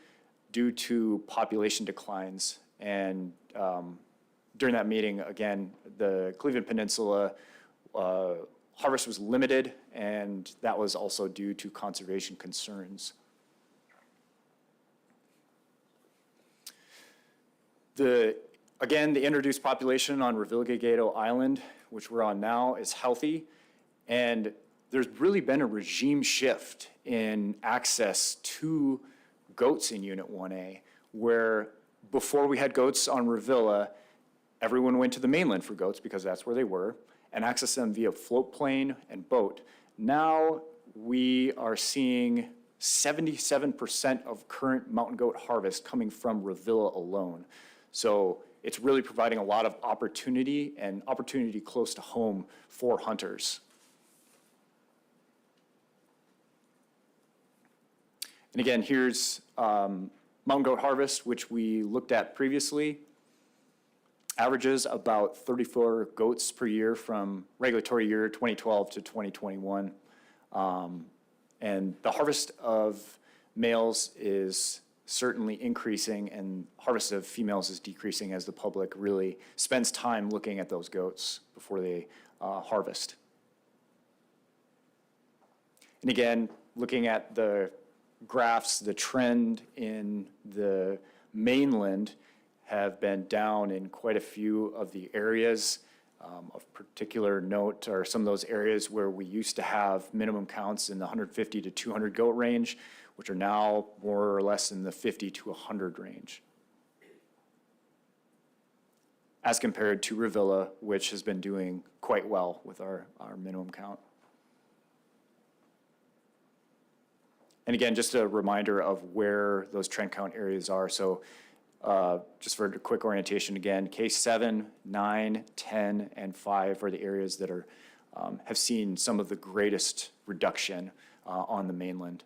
due to population declines. And during that meeting, again, the Cleveland Peninsula harvest was limited, and that was also due to conservation concerns. Again, the introduced population on Revillagigedo Island, which we're on now, is healthy, and there's really been a regime shift in access to goats in Unit 1A, where before we had goats on Revilla, everyone went to the mainland for goats because that's where they were, and accessed them via float plane and boat. Now we are seeing 77% of current mountain goat harvest coming from Revilla alone. So it's really providing a lot of opportunity and opportunity close to home for hunters. And again, here's mountain goat harvest, which we looked at previously. Averages about 34 goats per year from regulatory year 2012 to 2021. And the harvest of males is certainly increasing, and harvest of females is decreasing as the public really spends time looking at those goats before they harvest. And again, looking at the graphs, the trend in the mainland have been down in quite a few of the areas. Of particular note are some of those areas where we used to have minimum counts in the 150 to 200 goat range, which are now more or less in the 50 to 100 range, as compared to Revilla, which has been doing quite well with our minimum count. And again, just a reminder of where those trend count areas are. So just for a quick orientation again, case 7, 9, 10, and 5 are the areas that are have seen some of the greatest reduction on the mainland.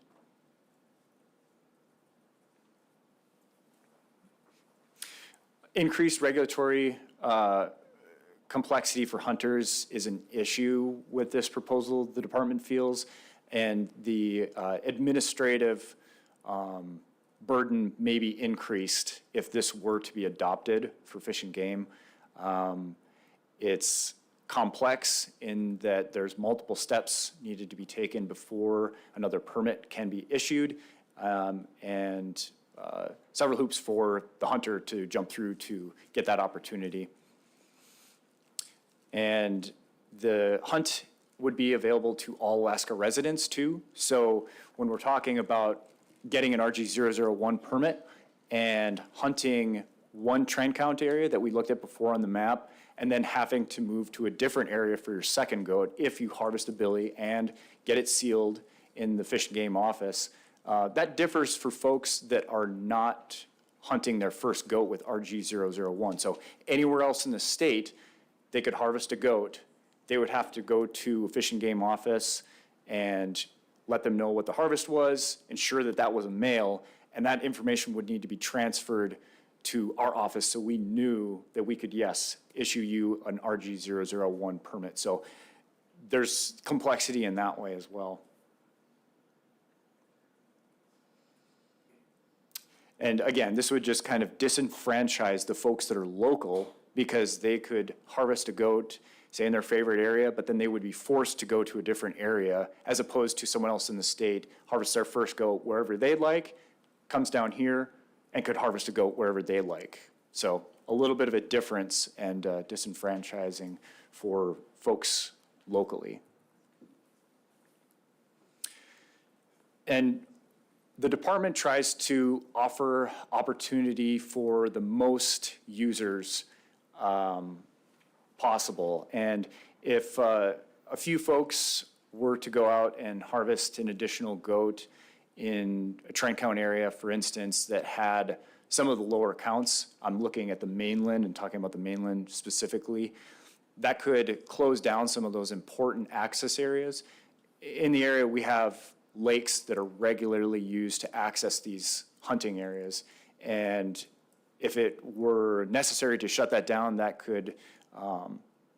Increased regulatory complexity for hunters is an issue with this proposal, the department feels, and the administrative burden may be increased if this were to be adopted for Fish and Game. It's complex in that there's multiple steps needed to be taken before another permit can be issued, and several hoops for the hunter to jump through to get that opportunity. And the hunt would be available to all Alaska residents too. So when we're talking about getting an RG001 permit and hunting one trend count area that we looked at before on the map, and then having to move to a different area for your second goat if you harvest a billy and get it sealed in the Fish and Game office, that differs for folks that are not hunting their first goat with RG001. So anywhere else in the state, they could harvest a goat. They would have to go to a Fish and Game office and let them know what the harvest was, ensure that that was a male, and that information would need to be transferred to our office so we knew that we could, yes, issue you an RG001 permit. So there's complexity in that way as well. And again, this would just kind of disenfranchise the folks that are local because they could harvest a goat, say in their favorite area, but then they would be forced to go to a different area as opposed to someone else in the state, harvest their first goat wherever they'd like, comes down here and could harvest a goat wherever they like. So a little bit of a difference and disenfranchising for folks locally. And the department tries to offer opportunity for the most users possible. And if a few folks were to go out and harvest an additional goat in a trend count area, for instance, that had some of the lower counts, I'm looking at the mainland and talking about the mainland specifically, that could close down some of those important access areas. In the area, we have lakes that are regularly used to access these hunting areas. And if it were necessary to shut that down, that could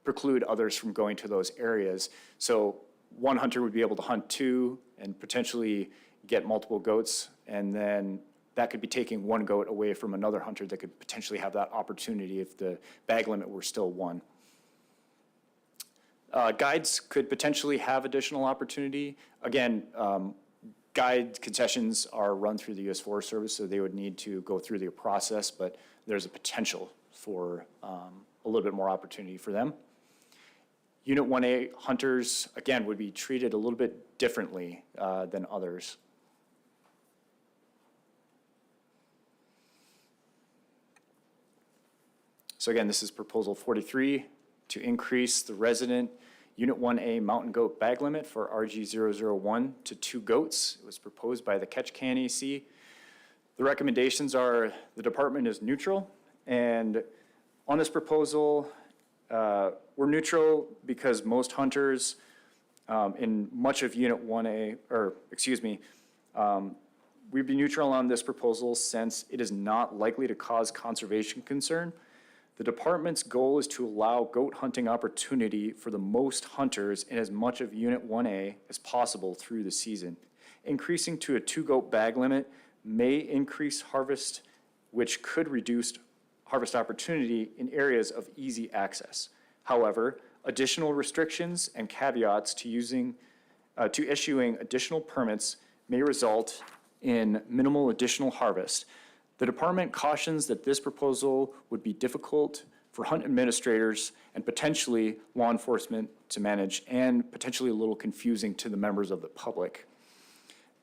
preclude others from going to those areas. So one hunter would be able to hunt two and potentially get multiple goats, and then that could be taking one goat away from another hunter that could potentially have that opportunity if the bag limit were still one. Guides could potentially have additional opportunity. Again, guide concessions are run through the U.S. Forest Service, so they would need to go through the process, but there's a potential for a little bit more opportunity for them. Unit 1A hunters, again, would be treated a little bit differently than others. So again, this is proposal 43 to increase the resident Unit 1A mountain goat bag limit for RG001 to 2 goats. It was proposed by the Ketchikan EC. The recommendations are the department is neutral, and on this proposal, we're neutral because most hunters in much of Unit 1A, we'd be neutral on this proposal since it is not likely to cause conservation concern. The department's goal is to allow goat hunting opportunity for the most hunters in as much of Unit 1A as possible through the season. Increasing to a 2-goat bag limit may increase harvest, which could reduce harvest opportunity in areas of easy access. However, additional restrictions and caveats to issuing additional permits may result in minimal additional harvest. The department cautions that this proposal would be difficult for hunt administrators and potentially law enforcement to manage, and potentially a little confusing to the members of the public.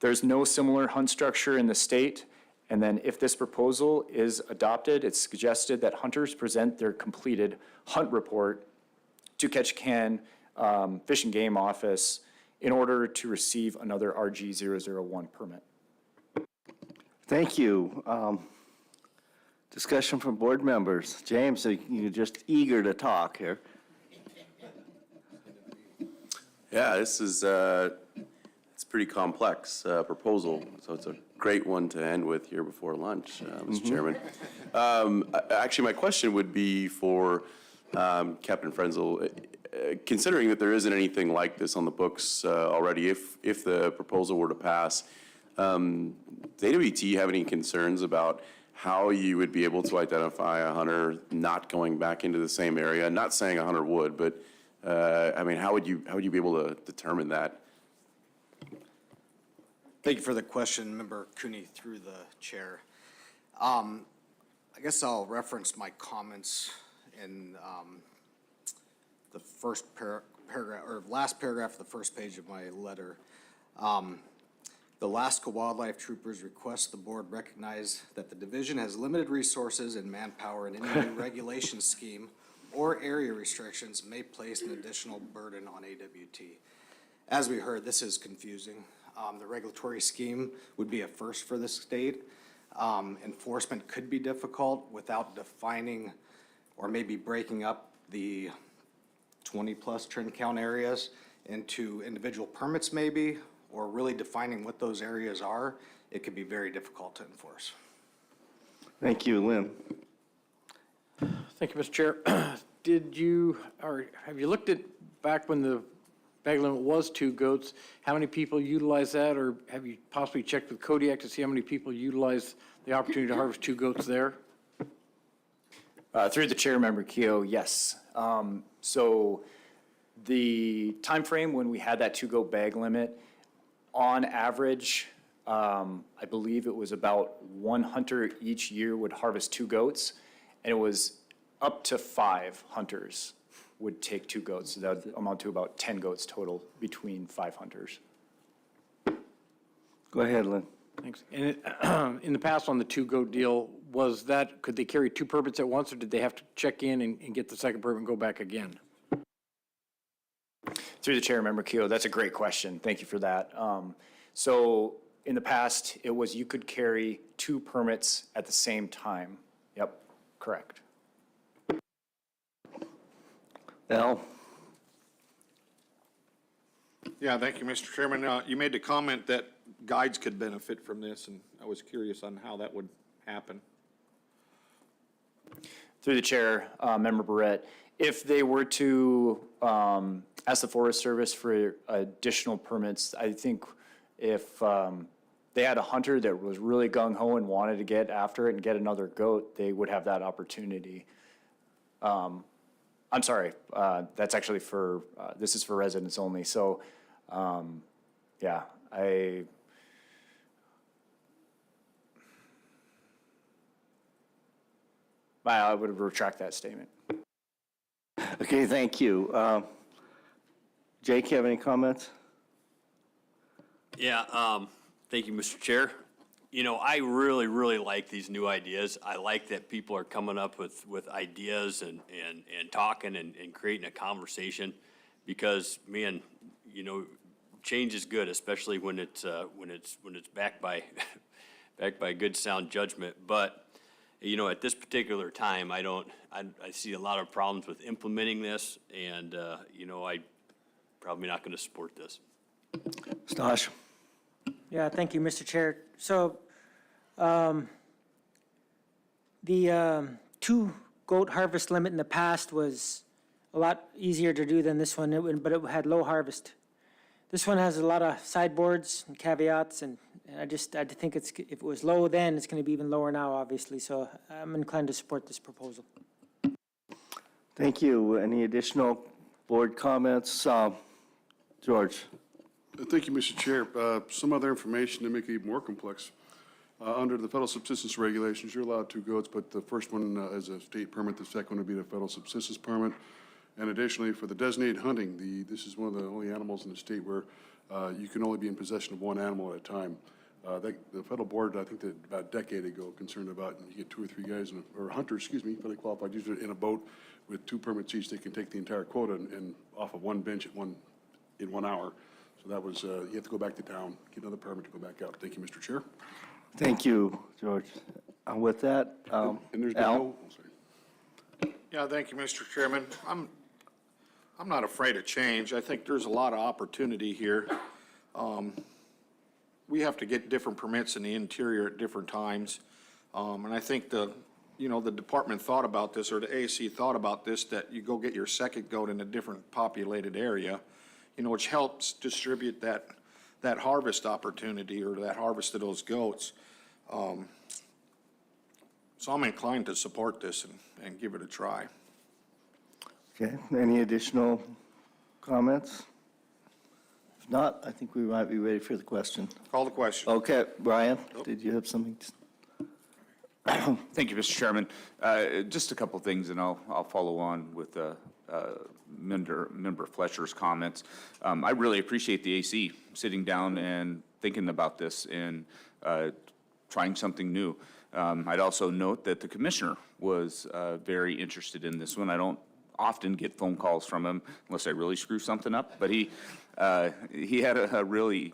There's no similar hunt structure in the state, and then if this proposal is adopted, it's suggested that hunters present their completed hunt report to Ketchikan Fish and Game Office in order to receive another RG001 permit. Thank you. Discussion from board members. James, you're just eager to talk here. Yeah, this is, it's a pretty complex proposal, so it's a great one to end with here before lunch, Mr. Chairman. Actually, my question would be for Captain Frenzel. Considering that there isn't anything like this on the books already, if the proposal were to pass, does AWT have any concerns about how you would be able to identify a hunter not going back into the same area? Not saying a hunter would, but I mean, how would you be able to determine that? Thank you for the question, Member Cooney, through the chair. I guess I'll reference my comments in the first paragraph, or last paragraph of the first page of my letter. The Alaska Wildlife Troopers request the board recognize that the division has limited resources and manpower, and any new regulation scheme or area restrictions may place an additional burden on AWT. As we heard, this is confusing. The regulatory scheme would be a first for the state. Enforcement could be difficult without defining or maybe breaking up the 20-plus trend count areas into individual permits maybe, or really defining what those areas are. It could be very difficult to enforce. Thank you, Lynn. Thank you, Mr. Chair. Did you, or have you looked at back when the bag limit was 2 goats, how many people utilize that, or have you possibly checked with Kodiak to see how many people utilize the opportunity to harvest 2 goats there? Through the chair, Member Keough, yes. So the time frame when we had that 2-goat bag limit, on average, I believe it was about 1 hunter each year would harvest 2 goats, and it was up to 5 hunters would take 2 goats. So that would amount to about 10 goats total between 5 hunters. Go ahead, Lynn. Thanks. And in the past on the 2-goat deal, was that, could they carry 2 permits at once, or did they have to check in and get the second permit and go back again? Through the chair, Member Keough, that's a great question. Thank you for that. So in the past, it was you could carry 2 permits at the same time. Yep, correct. Al? Yeah, thank you, Mr. Chairman. You made the comment that guides could benefit from this, and I was curious on how that would happen. Through the chair, Member Barrett, if they were to ask the Forest Service for additional permits, I think if they had a hunter that was really gung-ho and wanted to get after it and get another goat, they would have that opportunity. I'm sorry, that's actually for, this is for residents only, so, yeah, I would retract that statement. Okay, thank you. Jake, you have any comments? Yeah, thank you, Mr. Chair. You know, I really, really like these new ideas. I like that people are coming up with ideas and talking and creating a conversation because, man, you know, change is good, especially when it's backed by backed by good sound judgment. But you know, at this particular time, I see a lot of problems with implementing this, and you know, I'm probably not going to support this. Stosh? Yeah, thank you, Mr. Chair. So, the 2 goat harvest limit in the past was a lot easier to do than this one, but it had low harvest. This one has a lot of sideboards and caveats, and I think if it was low then, it's going to be even lower now, obviously. So I'm inclined to support this proposal. Thank you. Any additional board comments? George? Thank you, Mr. Chair. Some other information to make it even more complex. Under the federal subsistence regulations, you're allowed 2 goats, but the first one is a state permit. The second one would be the federal subsistence permit. And additionally, for the designated hunting, this is one of the only animals in the state where you can only be in possession of 1 animal at a time. The federal board, I think that about a decade ago, concerned about, you get 2 or 3 guys, or hunters, fully qualified, usually in a boat with 2 permits each, they can take the entire quota and off of 1 bench in 1 hour. So that was, you have to go back to town, get another permit to go back out. Thank you, Mr. Chair. Thank you, George. With that, And there's been Al? Yeah, thank you, Mr. Chairman. I'm not afraid of change. I think there's a lot of opportunity here. We have to get different permits in the interior at different times. And I think the department thought about this, or the AAC thought about this, that you go get your second goat in a different populated area, which helps distribute that harvest opportunity or that harvest of those goats. So I'm inclined to support this and give it a try. Okay, any additional comments? If not, I think we might be ready for the question. Call the question. Okay, Brian, did you have something? Thank you, Mr. Chairman. Just a couple things, and I'll follow on with Member Fletcher's comments. I really appreciate the AC sitting down and thinking about this and trying something new. I'd also note that the commissioner was very interested in this one. I don't often get phone calls from him unless I really screw something up, but he had a really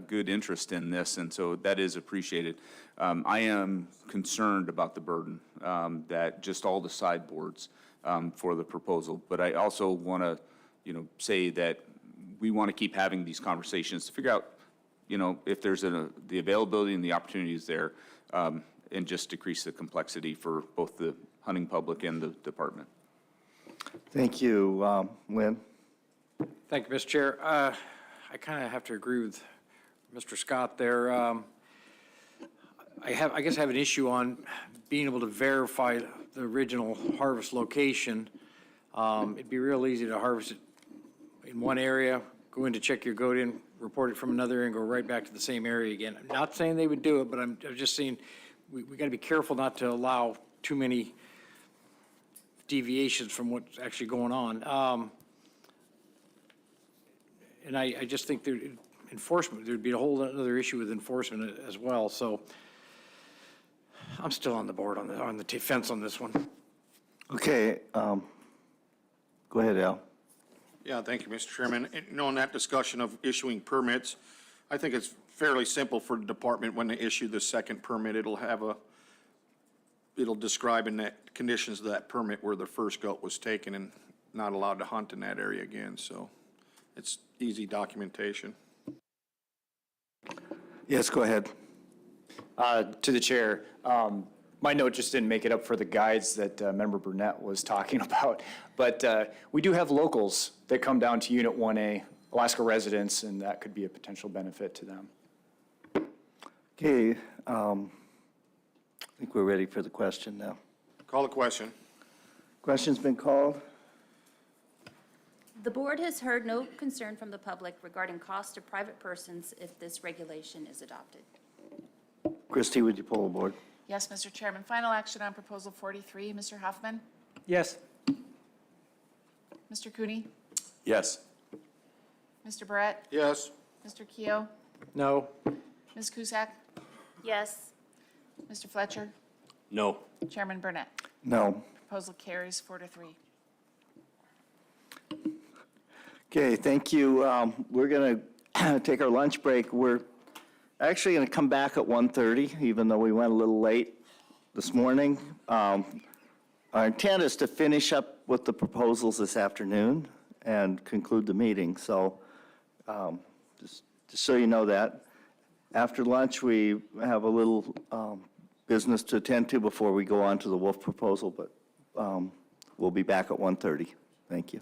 good interest in this, and so that is appreciated. I am concerned about the burden that just all the sideboards for the proposal, but I also want to, say that we want to keep having these conversations to figure out, if there's the availability and the opportunities there, and just decrease the complexity for both the hunting public and the department. Thank you. Lynn? Thank you, Mr. Chair. I kind of have to agree with Mr. Scott there. I guess I have an issue on being able to verify the original harvest location. It'd be real easy to harvest it in one area, go in to check your goat in, report it from another area, and go right back to the same area again. I'm not saying they would do it, but I'm just saying we got to be careful not to allow too many deviations from what's actually going on. And I just think there'd be a whole other issue with enforcement as well. So I'm still on the board on the fence on this one. Okay, go ahead, Al. Yeah, thank you, Mr. Chairman. In that discussion of issuing permits, I think it's fairly simple for the department when they issue the second permit. It'll describe in the conditions of that permit where the first goat was taken and not allowed to hunt in that area again. So it's easy documentation. Yes, go ahead. To the chair, my note just didn't make it up for the guides that Member Burnett was talking about. But we do have locals that come down to Unit 1A, Alaska residents, and that could be a potential benefit to them. Okay, I think we're ready for the question now. Call the question. Question's been called? The board has heard no concern from the public regarding cost to private persons if this regulation is adopted. Christie, would you pull the board? Yes, Mr. Chairman. Final action on Proposal 43. Mr. Huffman? Yes. Mr. Cooney? Yes. Mr. Barrett? Yes. Mr. Keough? No. Ms. Cusack? Yes. Mr. Fletcher? No. Chairman Burnett? No. Proposal carries 4-3. Okay, thank you. We're going to take our lunch break. We're actually going to come back at 1:30, even though we went a little late this morning. Our intent is to finish up with the proposals this afternoon and conclude the meeting. So just so you know that. After lunch, we have a little business to attend to before we go on to the Wolf proposal, but we'll be back at 1:30. Thank you.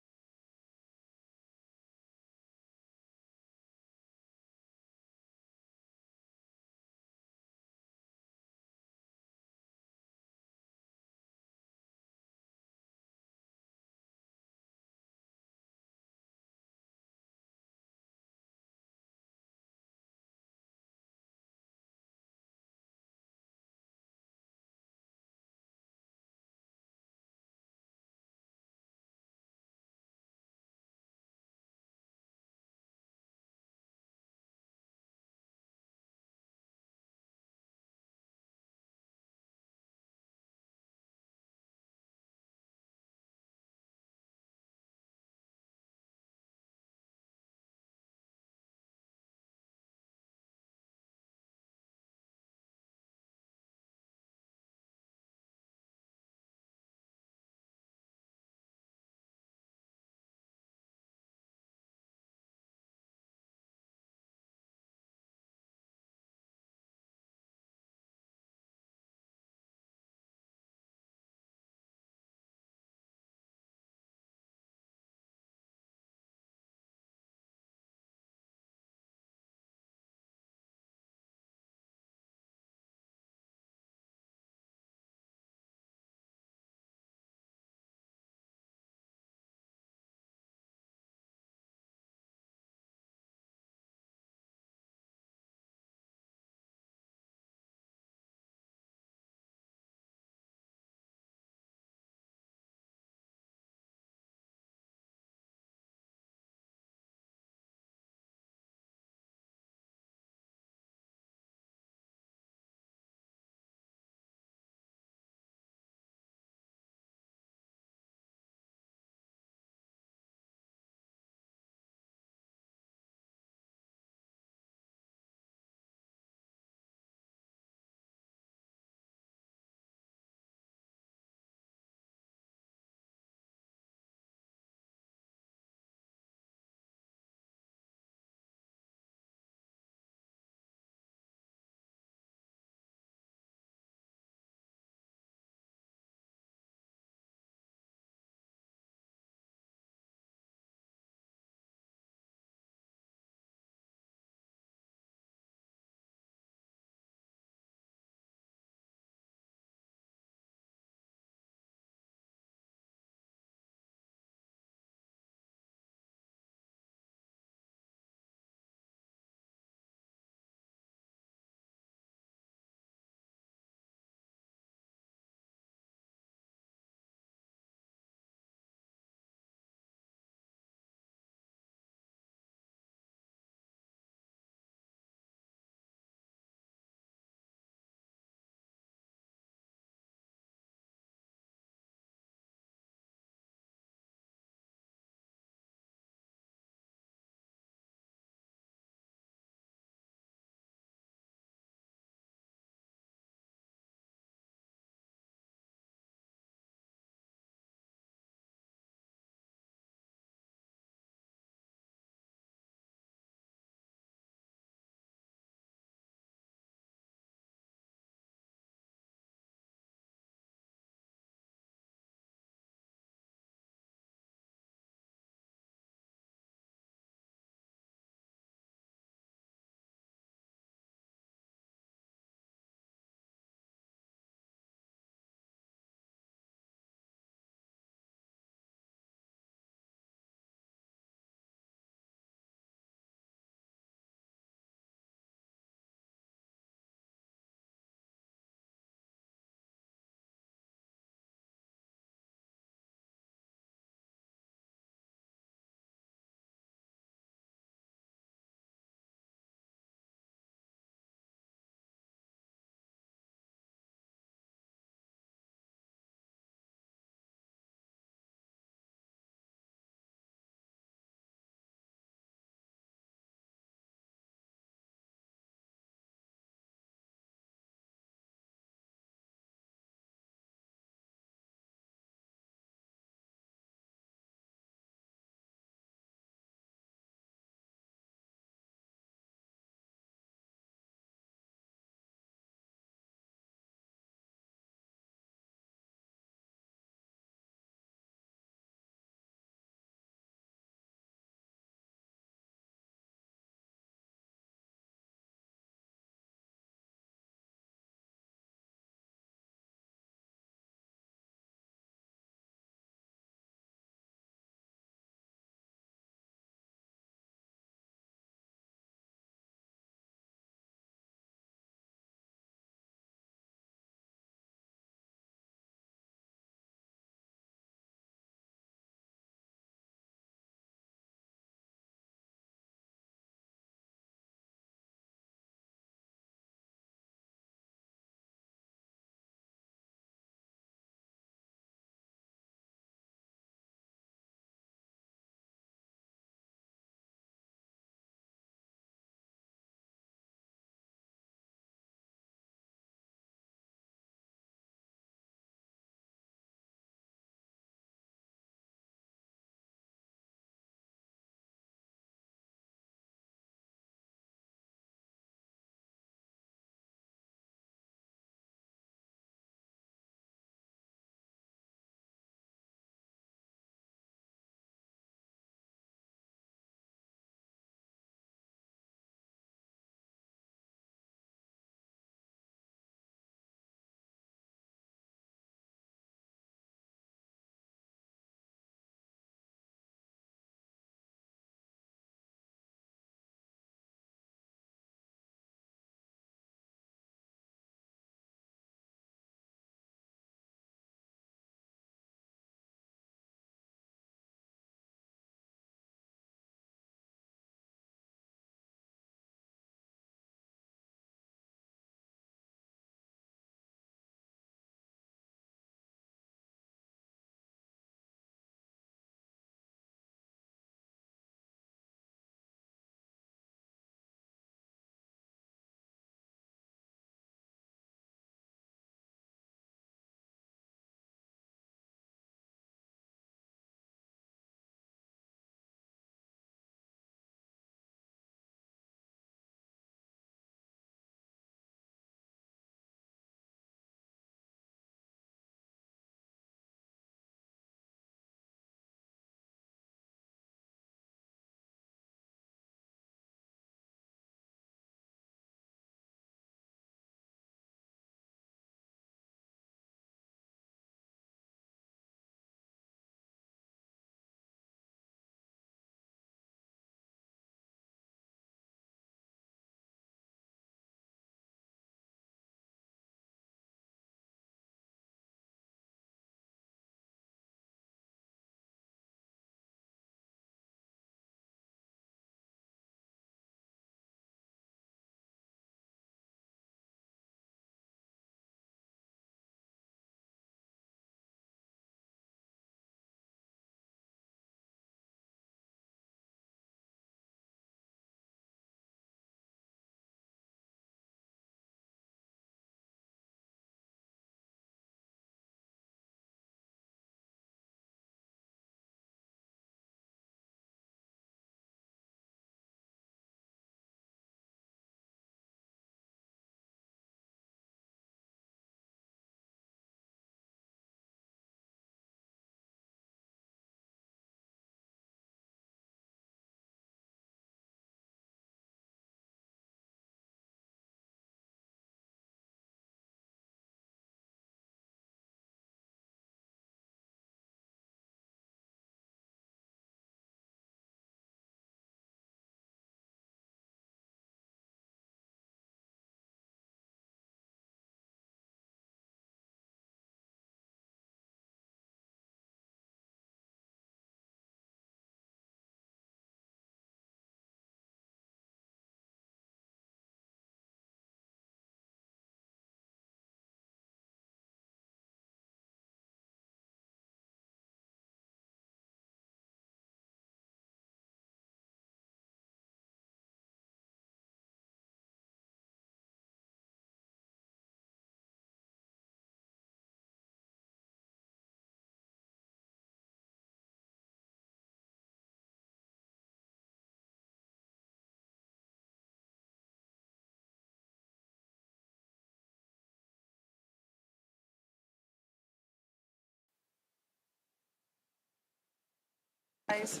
Guys,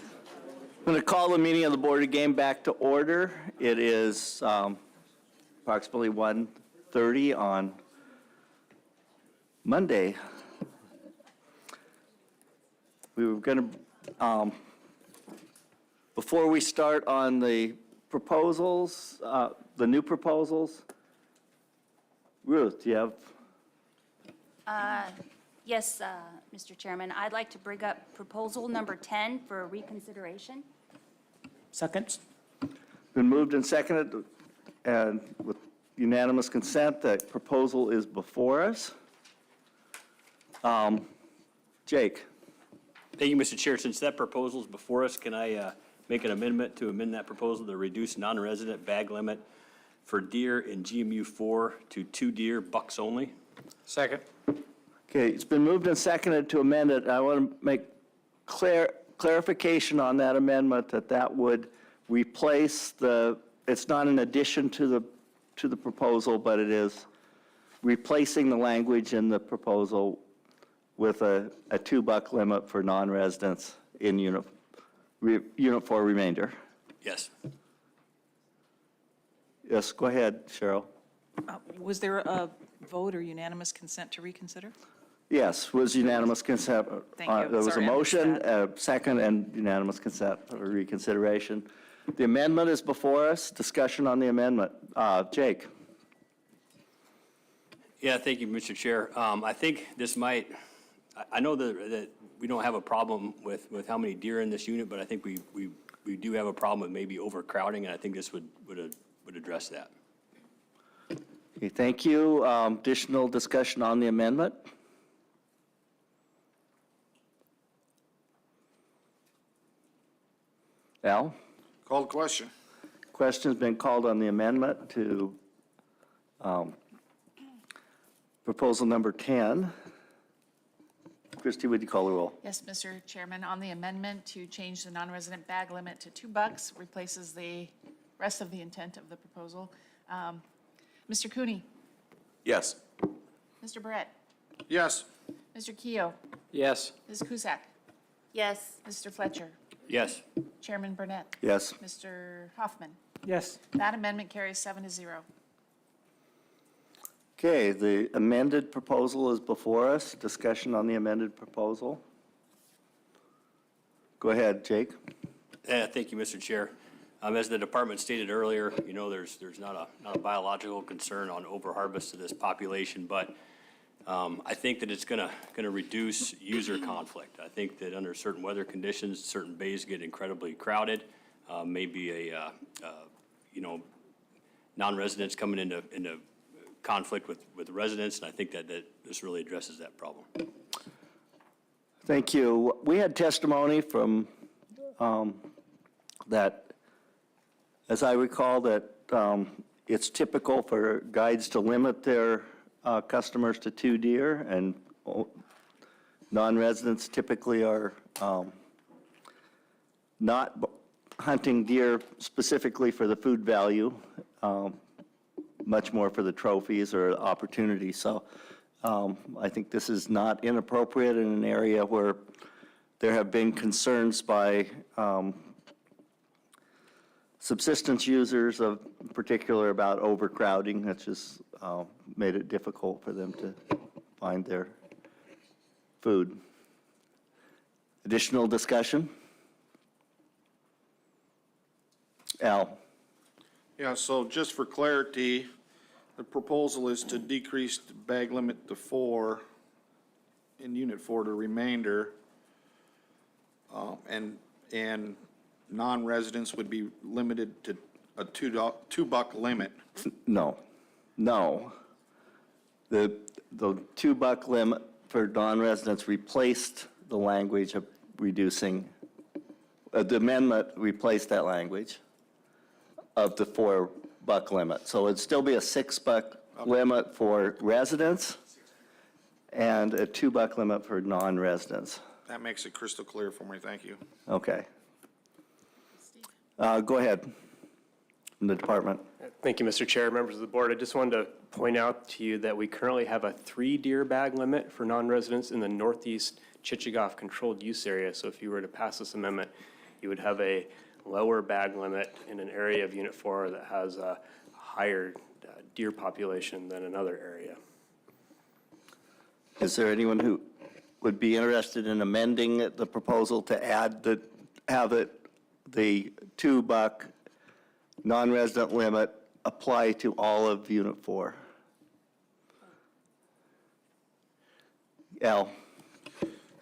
I'm going to call the meeting of the Board of Game back to order. It is approximately 1:30 on Monday. We were going to, before we start on the proposals, the new proposals, Ruth, do you have? Yes, Mr. Chairman, I'd like to bring up proposal number 10 for reconsideration. Second? Been moved and seconded, and with unanimous consent, that proposal is before us. Jake? Thank you, Mr. Chair. Since that proposal is before us, can I make an amendment to amend that proposal to reduce non-resident bag limit for deer in GMU 4 to 2 deer, bucks only? Second. Okay, it's been moved and seconded to amend it. I want to make clarification on that amendment, that would replace it's not an addition to the proposal, but it is replacing the language in the proposal with a $2 limit for non-residents in Unit 4 remainder. Yes. Yes, go ahead, Cheryl. was there a vote or unanimous consent to reconsider? Yes, was unanimous consent. Thank you. There was a Sorry, I missed motion, that. a second, and unanimous consent for reconsideration. The amendment is before us. Discussion on the amendment. Jake? Yeah, thank you, Mr. Chair. I think this might, I know that we don't have a problem with how many deer in this unit, but I think we do have a problem with maybe overcrowding, and I think this would address that. Okay, thank you. Additional discussion on the amendment? Al? Call the question. Question's been called on the amendment to proposal number 10. Christie, would you call the roll? Yes, Mr. Chairman, on the amendment to change the non-resident bag limit to $2 replaces the rest of the intent of the proposal. Mr. Cooney, Yes. Mr. Barrett, Yes. Mr. Keough, Yes. Ms. Cusack, Yes. Mr. Fletcher, Yes. Chairman Burnett, Yes. Mr. Hoffman. Yes. That amendment carries 7-0. Okay, the amended proposal is before us. Discussion on the amended proposal. Go ahead, Jake. Thank you, Mr. Chair. As the department stated earlier, there's not a biological concern on overharvest of this population, but I think that it's gonna reduce user conflict. I think that under certain weather conditions, certain bays get incredibly crowded. Maybe non-residents coming into conflict with residents, and I think that this really addresses that problem. Thank you. We had testimony from that, as I recall, that it's typical for guides to limit their customers to 2 deer, and non-residents typically are not hunting deer specifically for the food value, much more for the trophies or opportunities. So I think this is not inappropriate in an area where there have been concerns by subsistence users, in particular, about overcrowding. That's just made it difficult for them to find their food. Additional discussion? Al? Yeah, so just for clarity, the proposal is to decrease the bag limit to 4 in Unit 4 to remainder. And non-residents would be limited to a $2 limit. No. The $2 limit for non-residents replaced the language of reducing, the amendment replaced that language of the $4 limit. So it'd still be a $6 limit for residents and a $2 limit for non-residents. That makes it crystal clear for me, thank you. Okay. Go ahead, from the department. Thank you, Mr. Chair, members of the board. I just wanted to point out to you that we currently have a 3 deer bag limit for non-residents in the northeast Chichagoff controlled use area. So if you were to pass this amendment, you would have a lower bag limit in an area of Unit 4 that has a higher deer population than another area. Is there anyone who would be interested in amending the proposal to add the 2-buck non-resident limit apply to all of Unit 4? Al?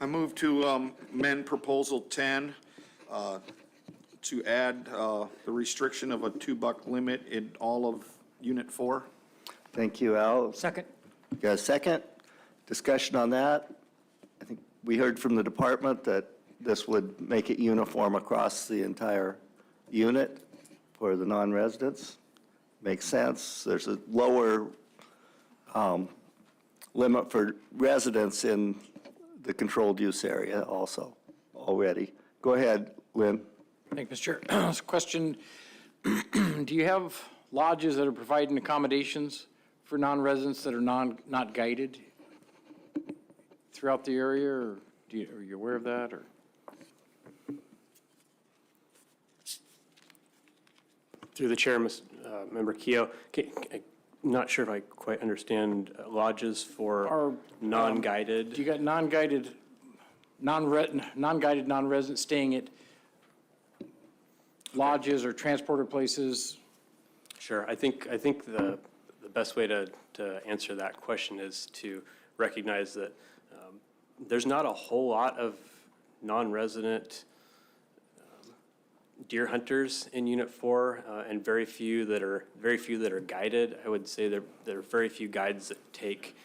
I move to amend Proposal 10 to add the restriction of a 2-buck limit in all of Unit 4. Thank you, Al. Second. Got a second? Discussion on that? I think we heard from the department that this would make it uniform across the entire unit for the non-residents. Makes sense. There's a lower limit for residents in the controlled use area also already. Go ahead, Lynn. Thank you, Mr. Chair. Question, do you have lodges that are providing accommodations for non-residents that are not guided throughout the area, or are you aware of that, or? Through the chair, Member Keough, I'm not sure if I quite understand lodges for non-guided. Do you got non-guided non-residents staying at lodges or transporter places? Sure. I think the best way to answer that question is to recognize that there's not a whole lot of non-resident deer hunters in Unit 4, and very few that are guided. I would say there are very few guides that take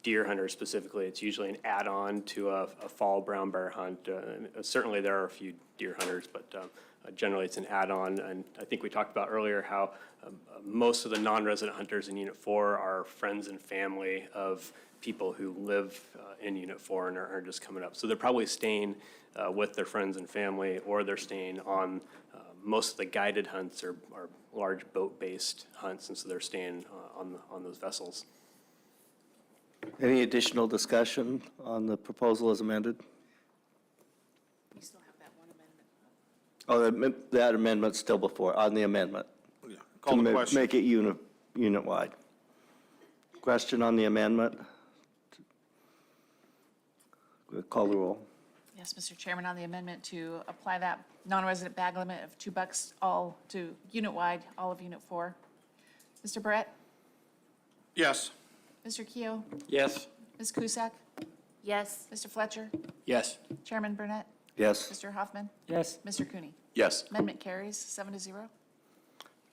deer hunters specifically. It's usually an add-on to a fall brown bear hunt. Certainly there are a few deer hunters, but generally it's an add-on. And I think we talked about earlier how most of the non-resident hunters in Unit 4 are friends and family of people who live in Unit 4 and are just coming up. So they're probably staying with their friends and family, or they're staying on, most of the guided hunts are large boat-based hunts, and so they're staying on those vessels. Any additional discussion on the proposal as amended? We still have that one amendment. Oh, that amendment's still before, on the amendment. Call To the question. Make it unit-wide. Question on the amendment? We'll call the roll. Yes, Mr. Chairman, on the amendment to apply that non-resident bag limit of $2 all to unit-wide, all of Unit 4. Mr. Barrett? Yes. Mr. Keough? Yes. Ms. Cusack? Yes. Mr. Fletcher? Yes. Chairman Burnett? Yes. Mr. Hoffman? Yes. Mr. Cooney? Yes. Amendment carries 7-0.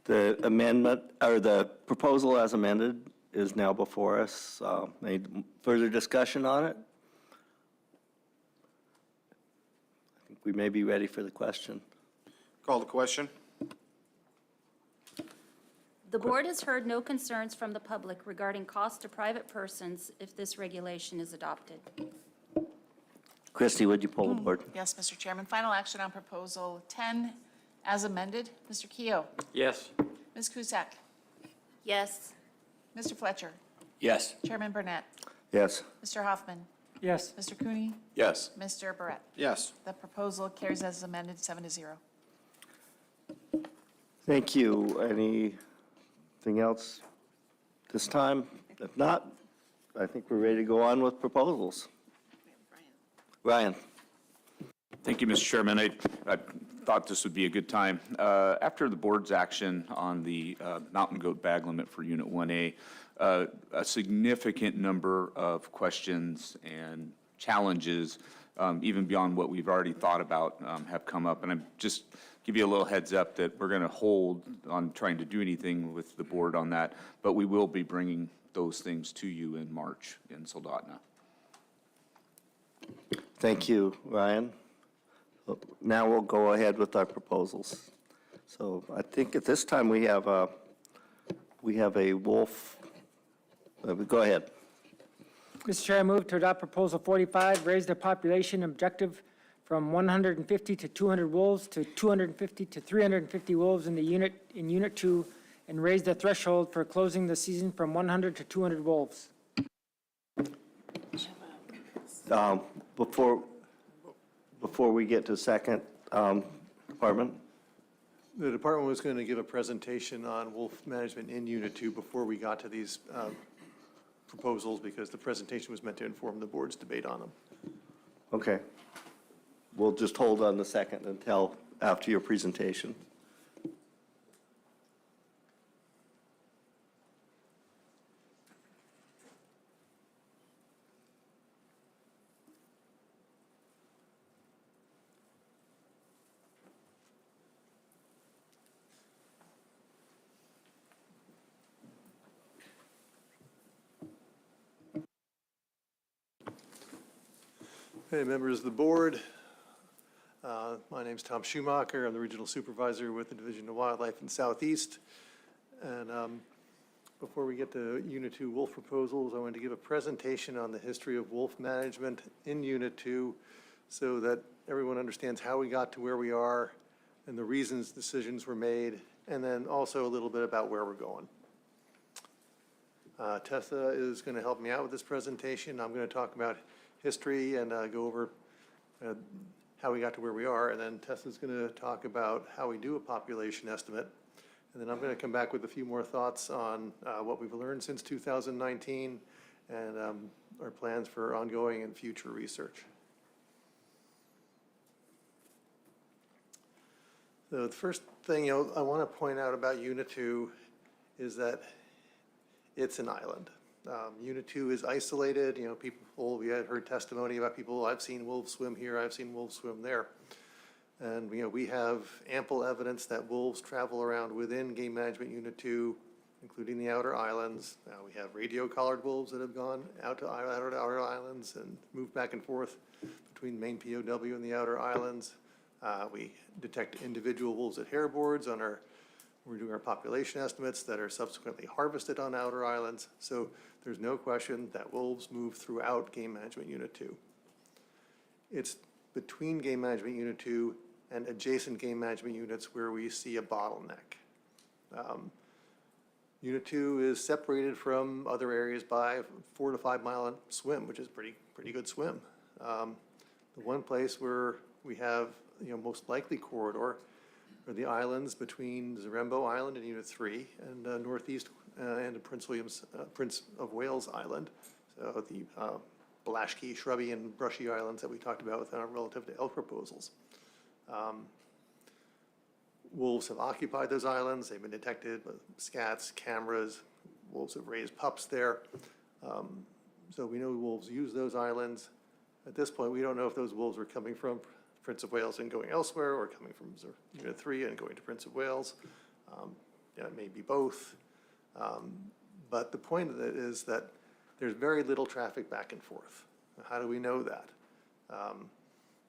The amendment, or the proposal as amended is now before us. Any further discussion on it? I think we may be ready for the question. Call the question. The board has heard no concerns from the public regarding cost to private persons if this regulation is adopted. Christie, would you pull the board? Yes, Mr. Chairman. Final action on Proposal 10 as amended. Mr. Keough? Yes. Ms. Cusack? Yes. Mr. Fletcher? Yes. Chairman Burnett? Yes. Mr. Hoffman? Yes. Mr. Cooney? Yes. Mr. Barrett? Yes. The proposal carries as amended 7-0. Thank you. Anything else this time? If not, I think we're ready to go on with proposals. Ryan. Thank you, Mr. Chairman. I thought this would be a good time. After the board's action on the mountain goat bag limit for Unit 1A, a significant number of questions and challenges, even beyond what we've already thought about, have come up. And I'm just give you a little heads up that we're going to hold on trying to do anything with the board on that, but we will be bringing those things to you in March in Soldotna. Thank you, Ryan. Now we'll go ahead with our proposals. So I think at this time we have a Wolf. Go ahead. Mr. Chair, I move to adopt Proposal 45, raise the population objective from 150 to 200 wolves to 250 to 350 wolves in Unit 2, and raise the threshold for closing the season from 100 to 200 wolves. Before we get to second, Department? The department was going to give a presentation on wolf management in Unit 2 before we got to these proposals, because the presentation was meant to inform the board's debate on them. Okay. We'll just hold on the second until after your presentation. Hey, members of the board. My name's Tom Schumacher. I'm the regional supervisor with the Division of Wildlife in Southeast. And before we get to Unit 2 wolf proposals, I wanted to give a presentation on the history of wolf management in Unit 2 so that everyone understands how we got to where we are and the reasons decisions were made, and then also a little bit about where we're going. Tessa is going to help me out with this presentation. I'm going to talk about history and go over how we got to where we are, and then Tessa's going to talk about how we do a population estimate, and then I'm going to come back with a few more thoughts on what we've learned since 2019 and our plans for ongoing and future research. So the first thing I want to point out about Unit 2 is that it's an island. Unit 2 is isolated. We had heard testimony about people, I've seen wolves swim here, I've seen wolves swim there. And, we have ample evidence that wolves travel around within Game Management Unit 2, including the outer islands. We have radio-collared wolves that have gone out to outer islands and moved back and forth between main POW and the outer islands. We detect individual wolves at hair boards we're doing our population estimates that are subsequently harvested on outer islands. So there's no question that wolves move throughout Game Management Unit 2. It's between Game Management Unit 2 and adjacent Game Management Units where we see a bottleneck. Unit 2 is separated from other areas by a 4 to 5 mile swim, which is pretty good swim. The one place where we have most likely corridor are the islands between Zarembo Island and Unit 3 and northeast and Prince of Wales Island. So the Balashki, shrubby, and brushy islands that we talked about relative to elk proposals. Wolves have occupied those islands. They've been detected with scats, cameras. Wolves have raised pups there. So we know wolves use those islands. At this point, we don't know if those wolves were coming from Prince of Wales and going elsewhere, or coming from Unit 3 and going to Prince of Wales. It may be both. But the point of it is that there's very little traffic back and forth. How do we know that?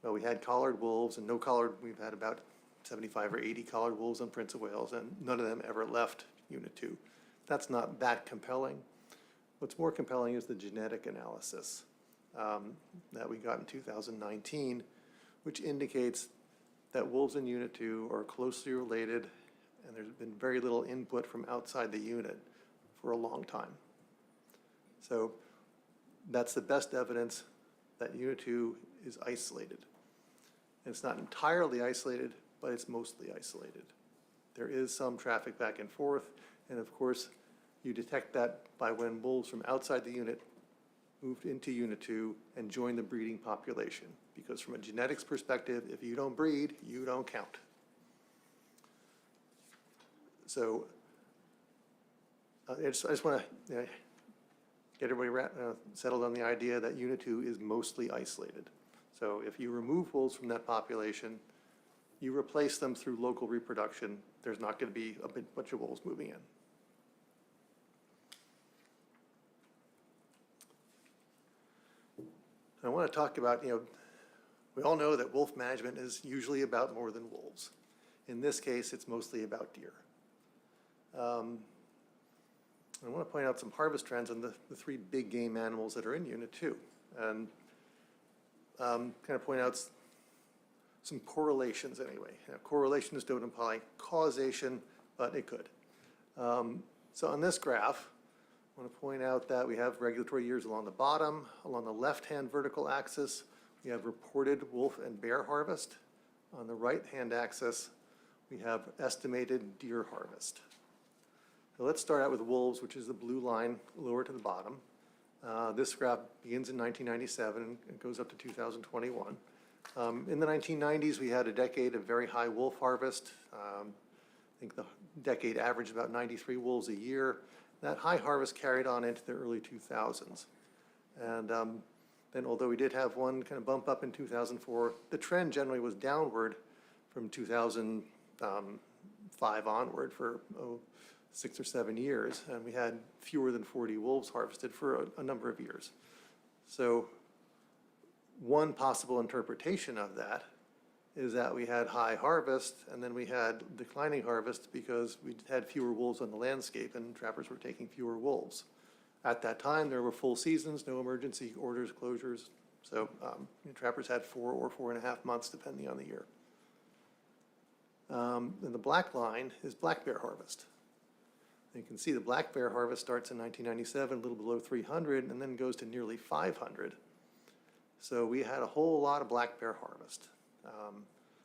Well, we had collared wolves and no collared, we've had about 75 or 80 collared wolves on Prince of Wales, and none of them ever left Unit 2. That's not that compelling. What's more compelling is the genetic analysis that we got in 2019, which indicates that wolves in Unit 2 are closely related, and there's been very little input from outside the unit for a long time. So that's the best evidence that Unit 2 is isolated. And it's not entirely isolated, but it's mostly isolated. There is some traffic back and forth, and of course, you detect that by when wolves from outside the unit moved into Unit 2 and joined the breeding population. Because from a genetics perspective, if you don't breed, you don't count. So I just want to get everybody settled on the idea that Unit 2 is mostly isolated. So if you remove wolves from that population, you replace them through local reproduction, there's not going to be a bunch of wolves moving in. I want to talk about, we all know that wolf management is usually about more than wolves. In this case, it's mostly about deer. I want to point out some harvest trends on the three big game animals that are in Unit 2. And kind of point out some correlations anyway. Correlations don't imply causation, but it could. So on this graph, I want to point out that we have regulatory years along the bottom. Along the left-hand vertical axis, you have reported wolf and bear harvest. On the right-hand axis, we have estimated deer harvest. So let's start out with wolves, which is the blue line lower to the bottom. This graph begins in 1997 and goes up to 2021. In the 1990s, we had a decade of very high wolf harvest. I think the decade averaged about 93 wolves a year. That high harvest carried on into the early 2000s. And then although we did have one kind of bump up in 2004, the trend generally was downward from 2005 onward for 6 or 7 years. And we had fewer than 40 wolves harvested for a number of years. So one possible interpretation of that is that we had high harvest and then we had declining harvest because we had fewer wolves on the landscape and trappers were taking fewer wolves. At that time, there were full seasons, no emergency orders, closures. So trappers had 4 or 4.5 months, depending on the year. And the black line is black bear harvest. You can see the black bear harvest starts in 1997, a little below 300, and then goes to nearly 500. So we had a whole lot of black bear harvest.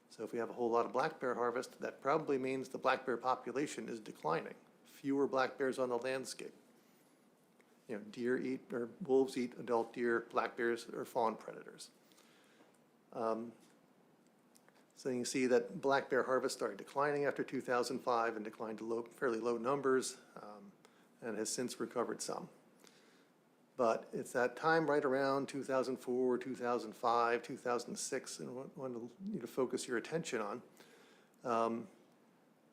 So if we have a whole lot of black bear harvest, that probably means the black bear population is declining. Fewer black bears on the landscape. You know, deer eat, or wolves eat adult deer, black bears are fawn predators. So you can see that black bear harvest started declining after 2005 and declined to fairly low numbers, and has since recovered some. But it's that time right around 2004, 2005, 2006, and one you to focus your attention on.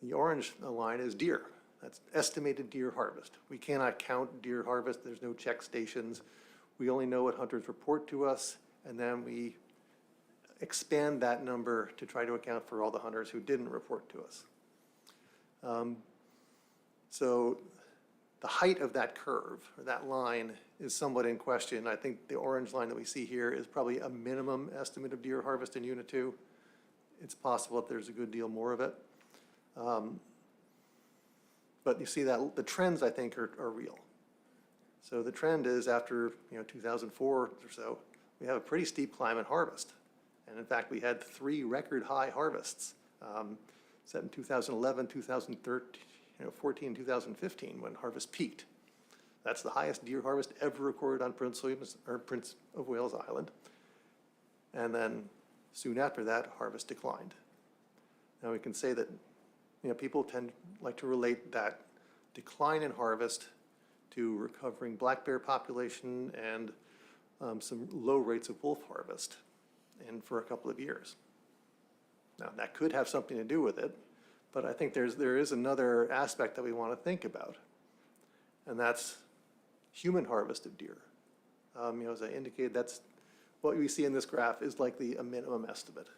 The orange line is deer. That's estimated deer harvest. We cannot count deer harvest. There's no check stations. We only know what hunters report to us, and then we expand that number to try to account for all the hunters who didn't report to us. So the height of that curve, or that line, is somewhat in question. I think the orange line that we see here is probably a minimum estimate of deer harvest in Unit 2. It's possible that there's a good deal more of it. But you see that the trends, I think, are real. So the trend is after 2004 or so, we have a pretty steep climb in harvest. And in fact, we had 3 record high harvests set in 2011, 2013, 14, 2015 when harvest peaked. That's the highest deer harvest ever recorded on Prince of Wales Island. And then soon after that, harvest declined. Now we can say that people like to relate that decline in harvest to recovering black bear population and some low rates of wolf harvest and for a couple of years. Now that could have something to do with it, but I think there is another aspect that we want to think about, and that's human harvest of deer. As I indicated, that's what we see in this graph is likely a minimum estimate.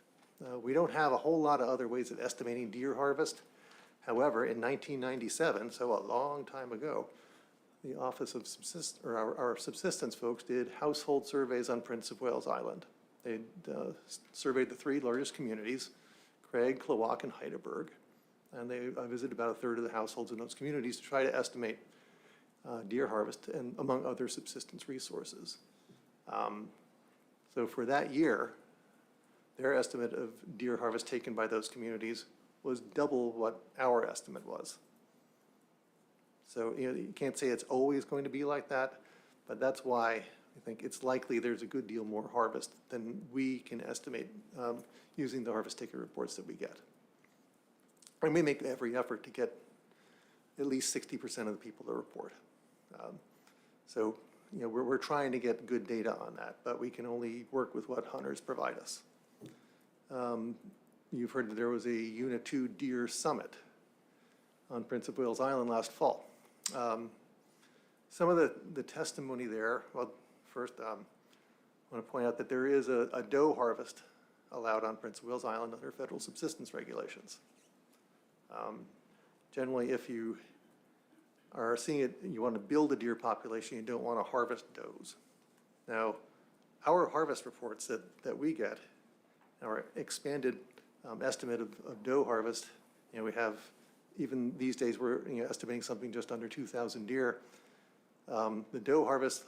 We don't have a whole lot of other ways of estimating deer harvest. However, in 1997, so a long time ago, the Office of our subsistence folks did household surveys on Prince of Wales Island. They surveyed the 3 largest communities, Craig, Klawock, and Heidelberg, and they visited about a third of the households in those communities to try to estimate deer harvest, and among other subsistence resources. So for that year, their estimate of deer harvest taken by those communities was double what our estimate was. So you can't say it's always going to be like that, but that's why I think it's likely there's a good deal more harvest than we can estimate using the harvest ticket reports that we get. And we make every effort to get at least 60% of the people to report. So we're trying to get good data on that, but we can only work with what hunters provide us. You've heard that there was a Unit 2 Deer Summit on Prince of Wales Island last fall. Some of the testimony there, well, first I want to point out that there is a doe harvest allowed on Prince of Wales Island under federal subsistence regulations. Generally, if you are seeing it, you want to build a deer population, you don't want to harvest does. Now, our harvest reports that we get, our expanded estimate of doe harvest, we have, even these days, we're estimating something just under 2,000 deer. The doe harvest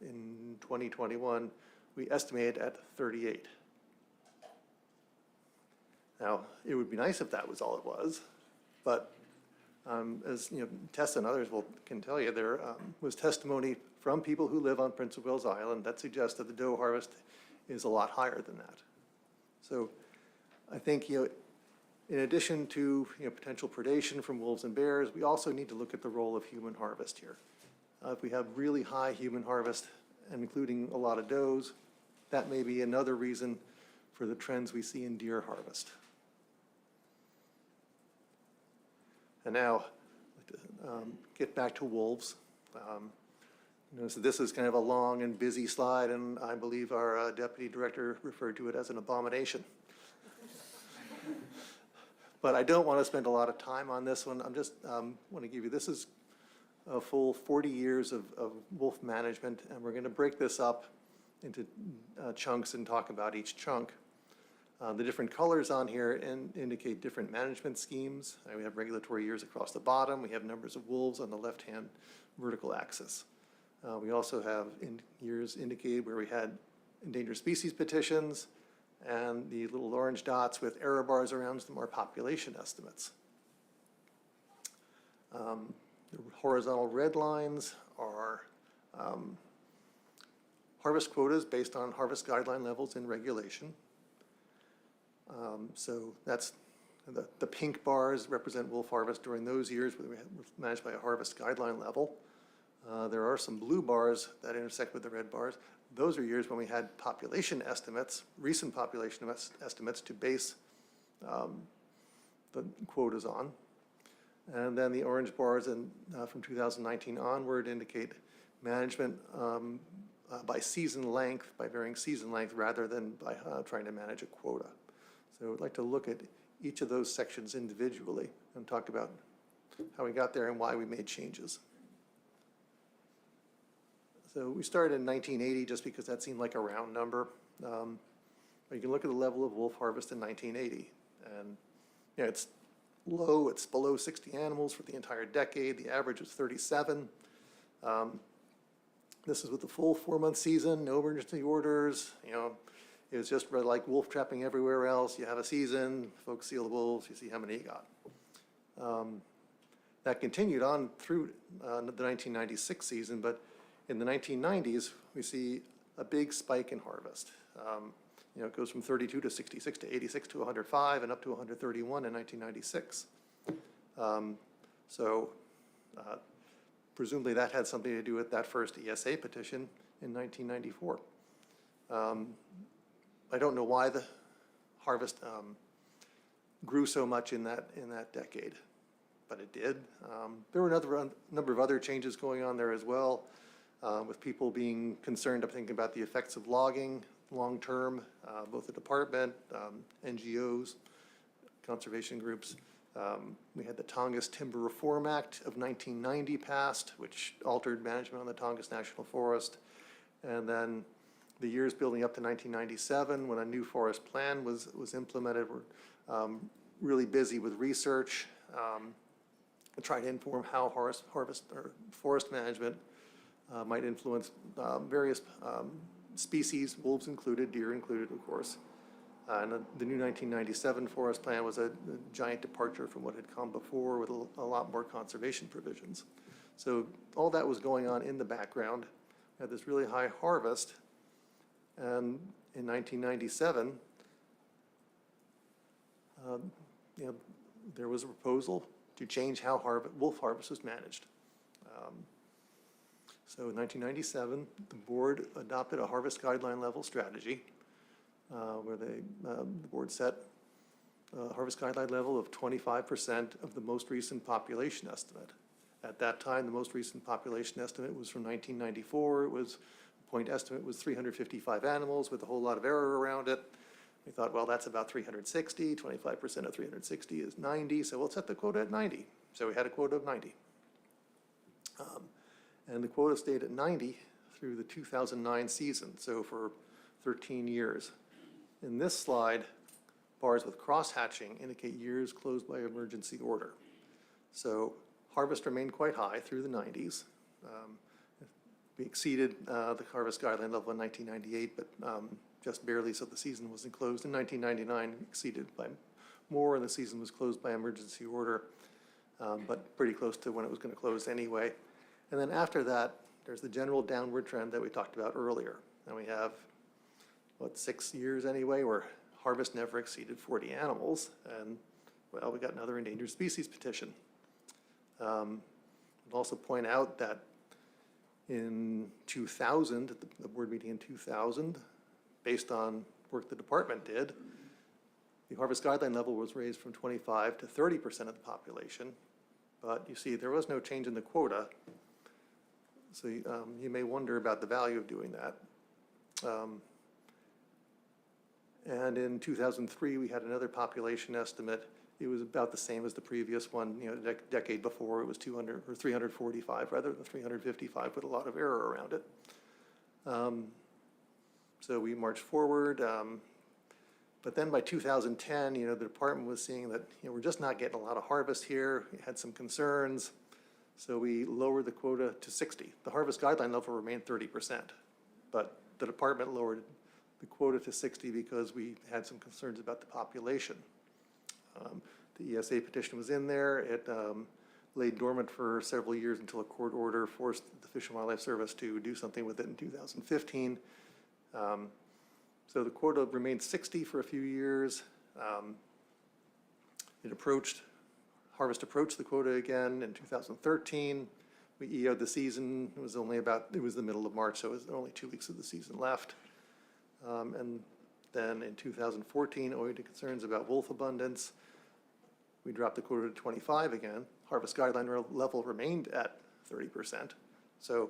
in 2021 we estimate at 38. Now, it would be nice if that was all it was, but as you know, Tessa and others can tell you, there was testimony from people who live on Prince of Wales Island that suggests that the doe harvest is a lot higher than that. So I think, in addition to potential predation from wolves and bears, we also need to look at the role of human harvest here. If we have really high human harvest, and including a lot of does, that may be another reason for the trends we see in deer harvest. And now, get back to wolves. So this is kind of a long and busy slide, and I believe our deputy director referred to it as an abomination. But I don't want to spend a lot of time on this one. I'm just want to give you, this is a full 40 years of wolf management, and we're going to break this up into chunks and talk about each chunk. The different colors on here indicate different management schemes. We have regulatory years across the bottom. We have numbers of wolves on the left-hand vertical axis. We also have years indicated where we had endangered species petitions, and the little orange dots with error bars around them are population estimates. The horizontal red lines are harvest quotas based on harvest guideline levels in regulation. So that's the pink bars represent wolf harvest during those years where we were managed by a harvest guideline level. There are some blue bars that intersect with the red bars. Those are years when we had population estimates, recent population estimates to base the quotas on. And then the orange bars from 2019 onward indicate management by season length, by varying season length, rather than by trying to manage a quota. So I'd like to look at each of those sections individually and talk about how we got there and why we made changes. So we started in 1980 just because that seemed like a round number. You can look at the level of wolf harvest in 1980, and it's low. It's below 60 animals for the entire decade. The average was 37. This is with the full 4-month season, no emergency orders. It was just like wolf trapping everywhere else. You have a season, folks seal the wolves, you see how many you got. That continued on through the 1996 season, but in the 1990s, we see a big spike in harvest. It goes from 32 to 66 to 86 to 105 and up to 131 in 1996. Presumably that had something to do with that first ESA petition in 1994. I don't know why the harvest grew so much in that decade, but it did. There were a number of other changes going on there as well, with people being concerned, I'm thinking about the effects of logging long-term, both the department, NGOs, conservation groups. We had the Tongass Timber Reform Act of 1990 passed, which altered management on the Tongass National Forest. And then the years building up to 1997, when a new forest plan was implemented, we're really busy with research, trying to inform how harvest or forest management might influence various species, wolves included, deer included, of course. And the new 1997 forest plan was a giant departure from what had come before, with a lot more conservation provisions. So all that was going on in the background. We had this really high harvest. And in 1997, there was a proposal to change how wolf harvest was managed. So in 1997, the board adopted a harvest guideline level strategy where the board set a harvest guideline level of 25% of the most recent population estimate. At that time, the most recent population estimate was from 1994. Point estimate was 355 animals with a whole lot of error around it. We thought, well, that's about 360. 25% of 360 is 90, so we'll set the quota at 90. So we had a quota of 90. And the quota stayed at 90 through the 2009 season, so for 13 years. In this slide, bars with cross-hatching indicate years closed by emergency order. So harvest remained quite high through the 90s. We exceeded the harvest guideline level in 1998, but just barely, so the season wasn't closed. In 1999, we exceeded by more, and the season was closed by emergency order, but pretty close to when it was going to close anyway. And then after that, there's the general downward trend that we talked about earlier. And we have, 6 years anyway, where harvest never exceeded 40 animals. And, well, we got another endangered species petition. I'll also point out that in 2000, at the board meeting in 2000, based on work the department did, the harvest guideline level was raised from 25 to 30% of the population. But you see, there was no change in the quota. So you may wonder about the value of doing that. And in 2003, we had another population estimate. It was about the same as the previous one. Decade before, it was 200 or 345 rather than 355, with a lot of error around it. So we marched forward. But then by 2010, the department was seeing that we're just not getting a lot of harvest here. We had some concerns. So we lowered the quota to 60. The harvest guideline level remained 30%, but the department lowered the quota to 60 because we had some concerns about the population. The ESA petition was in there. It lay dormant for several years until a court order forced the Fish and Wildlife Service to do something with it in 2015. So the quota remained 60 for a few years. Harvest approached the quota again in 2013. We EO'd the season. It was the middle of March, so it was only 2 weeks of the season left. And then in 2014, owing to concerns about wolf abundance, we dropped the quota to 25 again. Harvest guideline level remained at 30%. So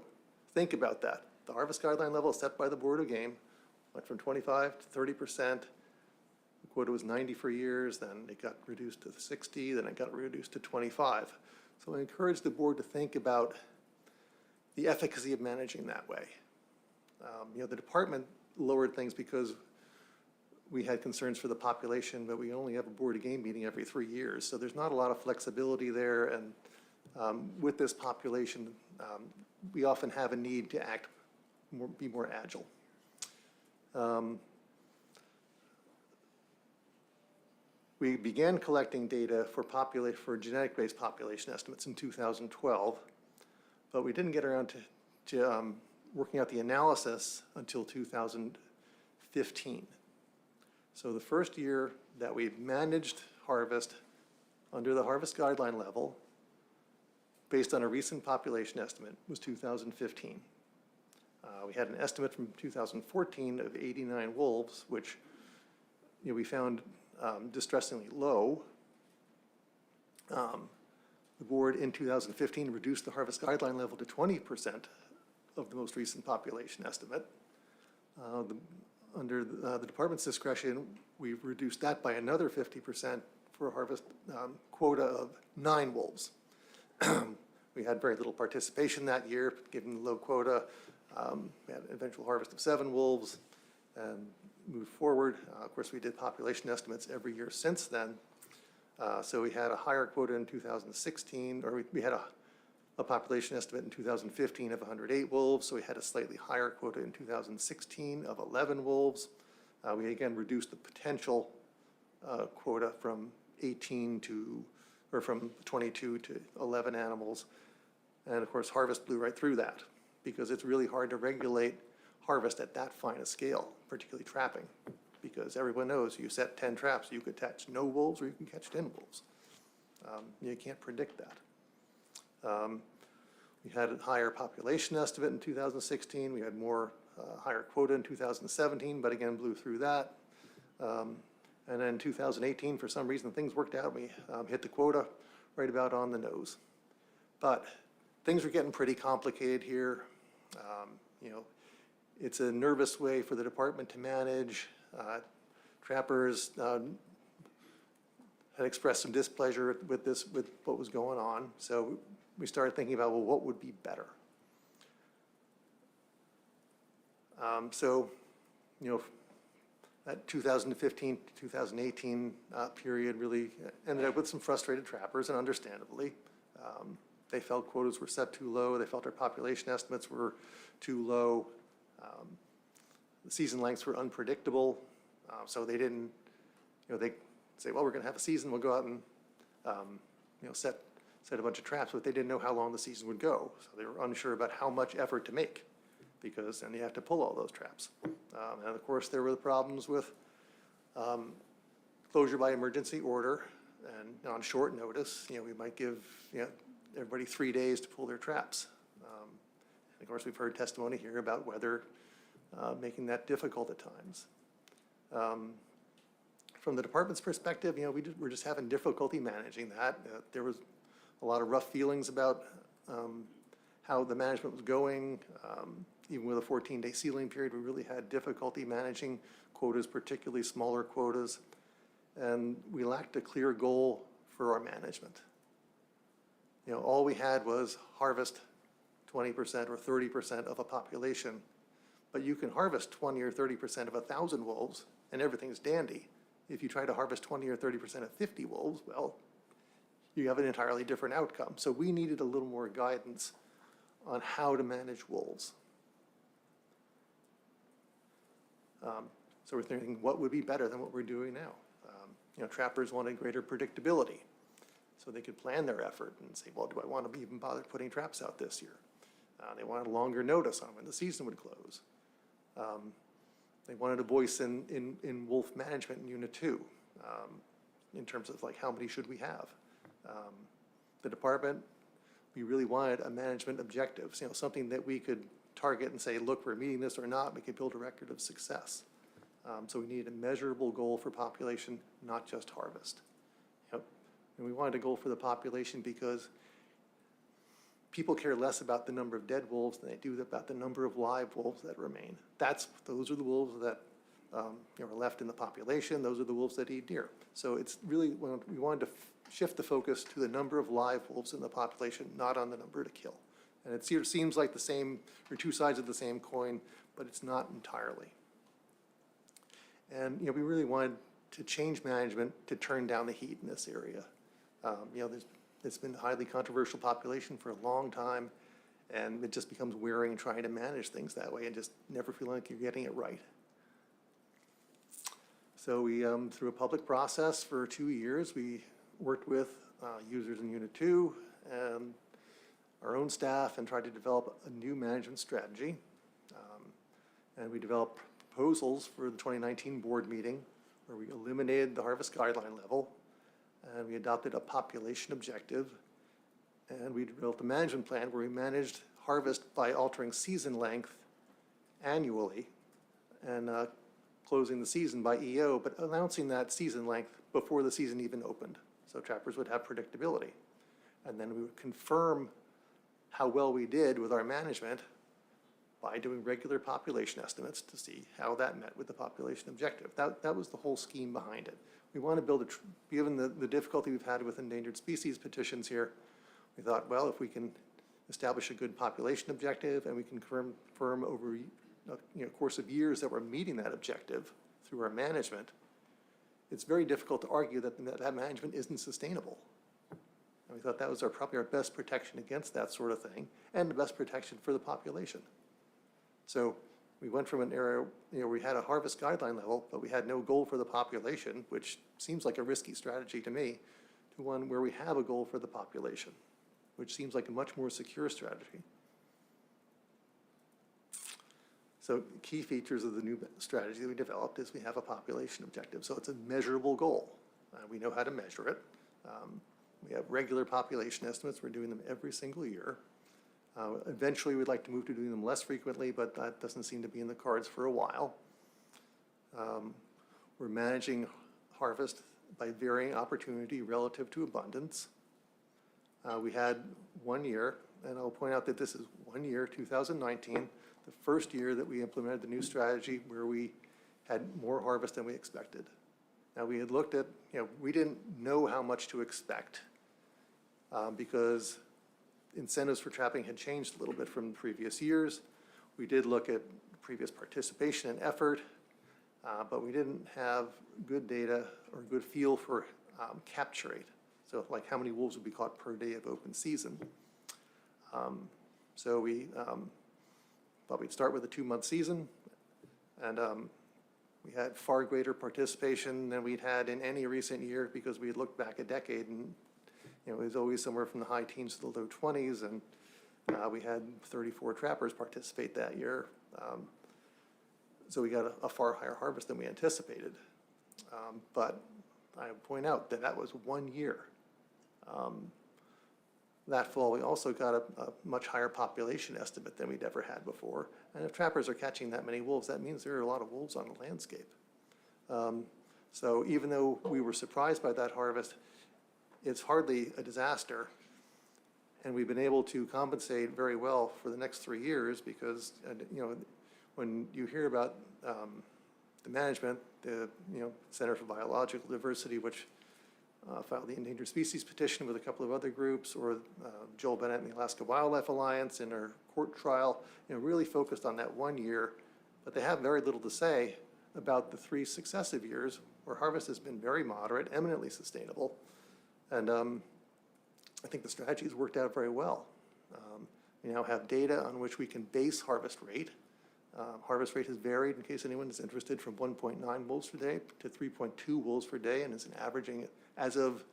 think about that. The harvest guideline level set by the Board of Game went from 25 to 30%. The quota was 90 for years, then it got reduced to 60, then it got reduced to 25. So I encourage the board to think about the efficacy of managing that way. The department lowered things because we had concerns for the population, but we only have a Board of Game meeting every 3 years. So there's not a lot of flexibility there. And with this population, we often have a need to be more agile. We began collecting data for genetic-based population estimates in 2012, but we didn't get around to working out the analysis until 2015. So the first year that we managed harvest under the harvest guideline level, based on a recent population estimate, was 2015. We had an estimate from 2014 of 89 wolves, which we found distressingly low. The board in 2015 reduced the harvest guideline level to 20% of the most recent population estimate. Under the department's discretion, we've reduced that by another 50% for a harvest quota of 9 wolves. We had very little participation that year, given the low quota. We had an eventual harvest of 7 wolves and moved forward. Of course, we did population estimates every year since then. So we had a higher quota in 2016, or we had a population estimate in 2015 of 108 wolves. So we had a slightly higher quota in 2016 of 11 wolves. We again reduced the potential quota from 22 to 11 animals. And of course, harvest blew right through that, because it's really hard to regulate harvest at that fine a scale, particularly trapping, because everyone knows you set 10 traps, you could catch no wolves or you can catch 10 wolves. You can't predict that. We had a higher population estimate in 2016. We had higher quota in 2017, but again blew through that. And then in 2018, for some reason, things worked out. We hit the quota right about on the nose. But things are getting pretty complicated here. It's a nervous way for the department to manage. Trappers had expressed some displeasure with what was going on. So we started thinking about, well, what would be better? That 2015 to 2018 period really ended up with some frustrated trappers, and understandably. They felt quotas were set too low. They felt our population estimates were too low. The season lengths were unpredictable, so they didn't, they say, well, we're going to have a season, we'll go out and, set a bunch of traps, but they didn't know how long the season would go. So they were unsure about how much effort to make, because then you have to pull all those traps. And of course, there were the problems with closure by emergency order, and on short notice, we might give, everybody 3 days to pull their traps. And of course, we've heard testimony here about weather making that difficult at times. From the department's perspective, we're just having difficulty managing that. There was a lot of rough feelings about how the management was going. Even with a 14-day sealing period, we really had difficulty managing quotas, particularly smaller quotas. And we lacked a clear goal for our management. All we had was harvest 20% or 30% of a population. But you can harvest 20 or 30% of 1,000 wolves, and everything's dandy. If you try to harvest 20 or 30% of 50 wolves, well, you have an entirely different outcome. So we needed a little more guidance on how to manage wolves. So we're thinking, what would be better than what we're doing now? Trappers wanted greater predictability, so they could plan their effort and say, well, do I want to even bother putting traps out this year? They wanted a longer notice on when the season would close. They wanted a voice in wolf management in Unit 2, in terms of how many should we have. The department, we really wanted a management objective, something that we could target and say, look, we're meeting this or not, we could build a record of success. So we needed a measurable goal for population, not just harvest. And we wanted a goal for the population because people care less about the number of dead wolves than they do about the number of live wolves that remain. Those are the wolves that are left in the population. Those are the wolves that eat deer. So it's really, we wanted to shift the focus to the number of live wolves in the population, not on the number to kill. And it seems like the same, or two sides of the same coin, but it's not entirely. And, we really wanted to change management to turn down the heat in this area. It's been a highly controversial population for a long time, and it just becomes wearing trying to manage things that way and just never feeling like you're getting it right. So we, through a public process for 2 years, we worked with users in Unit 2 and our own staff and tried to develop a new management strategy. And we developed proposals for the 2019 board meeting where we eliminated the harvest guideline level and we adopted a population objective, and we developed a management plan where we managed harvest by altering season length annually and closing the season by EO, but announcing that season length before the season even opened, so trappers would have predictability. And then we would confirm how well we did with our management by doing regular population estimates to see how that met with the population objective. That was the whole scheme behind it. We want to build given the difficulty we've had with endangered species petitions here, we thought, well, if we can establish a good population objective and we can confirm over a course of years that we're meeting that objective through our management, it's very difficult to argue that management isn't sustainable. And we thought that was probably our best protection against that sort of thing and the best protection for the population. So we went from an area, we had a harvest guideline level, but we had no goal for the population, which seems like a risky strategy to me, to one where we have a goal for the population, which seems like a much more secure strategy. So key features of the new strategy that we developed is we have a population objective. So it's a measurable goal. We know how to measure it. We have regular population estimates. We're doing them every single year. Eventually, we'd like to move to doing them less frequently, but that doesn't seem to be in the cards for a while. We're managing harvest by varying opportunity relative to abundance. We had 1 year, and I'll point out that this is 1 year, 2019, the first year that we implemented the new strategy where we had more harvest than we expected. Now, we had looked at, we didn't know how much to expect because incentives for trapping had changed a little bit from previous years. We did look at previous participation and effort, but we didn't have good data or good feel for capture rate. So like how many wolves would be caught per day of open season. So we thought we'd start with a 2-month season, and we had far greater participation than we'd had in any recent year because we had looked back a decade, and it was always somewhere from the high teens to the low 20s, and we had 34 trappers participate that year. So we got a far higher harvest than we anticipated. But I would point out that that was 1 year. That fall, we also got a much higher population estimate than we'd ever had before. And if trappers are catching that many wolves, that means there are a lot of wolves on the landscape. So even though we were surprised by that harvest, it's hardly a disaster. And we've been able to compensate very well for the next 3 years because, when you hear about the management, the Center for Biological Diversity, which filed the endangered species petition with a couple of other groups, or Joel Bennett and the Alaska Wildlife Alliance in our court trial, really focused on that 1 year, but they have very little to say about the 3 successive years where harvest has been very moderate, eminently sustainable, and I think the strategy has worked out very well. We now have data on which we can base harvest rate. Harvest rate has varied, in case anyone is interested, from 1.9 wolves per day to 3.2 wolves per day, and is an averaging, as of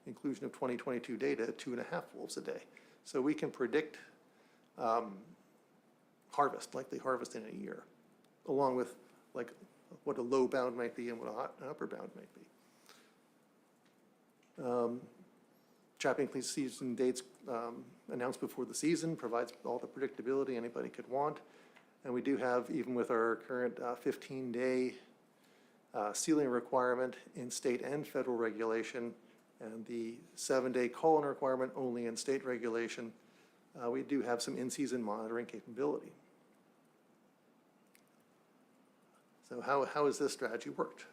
inclusion of 2022 data, 2.5 wolves a day. So we can predict likely harvest in a year, along with what a low bound might be and what an upper bound might be. Trapping season dates announced before the season provides all the predictability anybody could want. And we do have, even with our current 15-day sealing requirement in state and federal regulation, and the 7-day call-in requirement only in state regulation, we do have some in-season monitoring capability. So how has this strategy worked?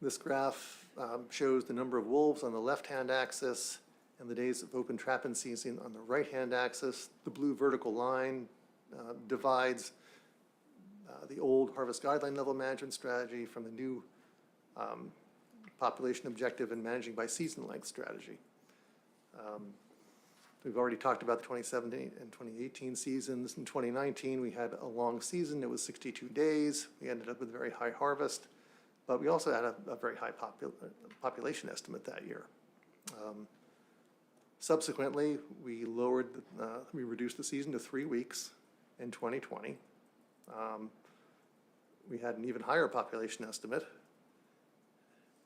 This graph shows the number of wolves on the left-hand axis and the days of open trapping season on the right-hand axis. The blue vertical line divides the old harvest guideline level management strategy from the new population objective and managing by season length strategy. We've already talked about the 2017 and 2018 seasons. In 2019, we had a long season. It was 62 days. We ended up with a very high harvest, but we also had a very high population estimate that year. Subsequently, we reduced the season to 3 weeks in 2020. We had an even higher population estimate.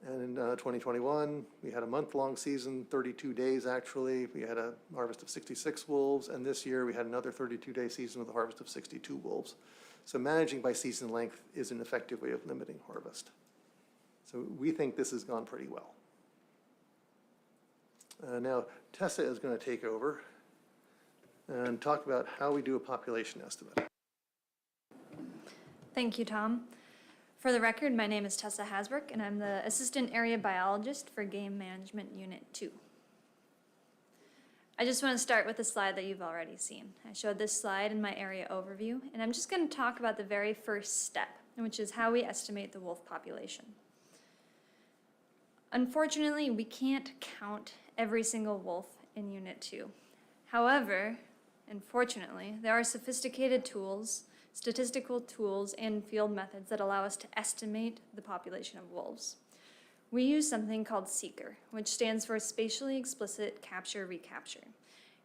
And in 2021, we had a month-long season, 32 days actually. We had a harvest of 66 wolves, and this year we had another 32-day season with a harvest of 62 wolves. So managing by season length is an effective way of limiting harvest. So we think this has gone pretty well. Now, Tessa is going to take over and talk about how we do a population estimate. Thank you, Tom. For the record, my name is Tessa Hasbrook, and I'm the Assistant Area Biologist for Game Management Unit 2. I just want to start with a slide that you've already seen. I showed this slide in my area overview, and I'm just going to talk about the very first step, which is how we estimate the wolf population. Unfortunately, we can't count every single wolf in Unit 2. However, and fortunately, there are sophisticated tools, statistical tools, and field methods that allow us to estimate the population of wolves. We use something called SEEKR, which stands for Spatially Explicit Capture Recapture.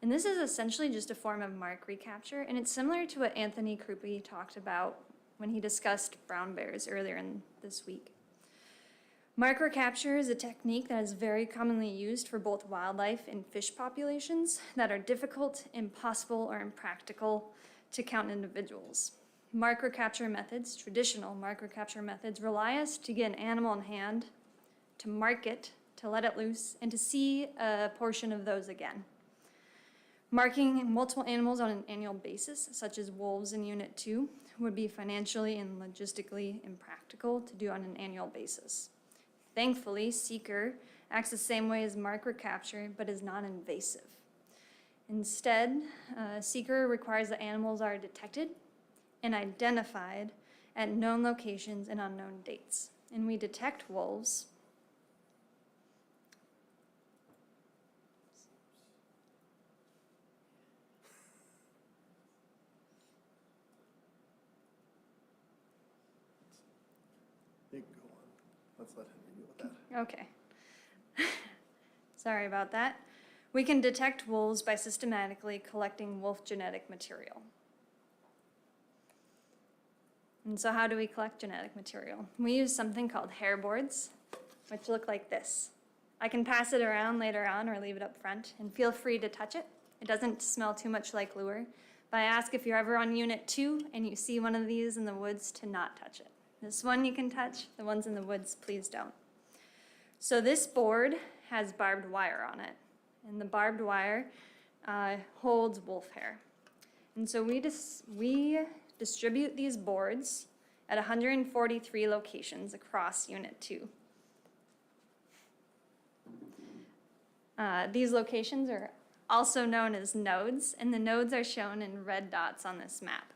And this is essentially just a form of mark recapture, and it's similar to what Anthony Krupe talked about when he discussed brown bears earlier in this week. Mark recapture is a technique that is very commonly used for both wildlife and fish populations that are difficult, impossible, or impractical to count individuals. Mark recapture methods, traditional mark recapture methods, rely us to get an animal in hand, to mark it, to let it loose, and to see a portion of those again. Marking multiple animals on an annual basis, such as wolves in Unit 2, would be financially and logistically impractical to do on an annual basis. Thankfully, SEEKR acts the same way as mark recapture, but is non-invasive. Instead, SEEKR requires that animals are detected and identified at known locations and on known dates. And we detect wolves let's let him deal with that. Okay. Sorry about that. We can detect wolves by systematically collecting wolf genetic material. And so how do we collect genetic material? We use something called hair boards, which look like this. I can pass it around later on or leave it up front, and feel free to touch it. It doesn't smell too much like lure, but I ask if you're ever on Unit 2 and you see one of these in the woods to not touch it. This one you can touch, the ones in the woods, please don't. So this board has barbed wire on it, and the barbed wire holds wolf hair. And so we distribute these boards at 143 locations across Unit 2. These locations are also known as nodes, and the nodes are shown in red dots on this map.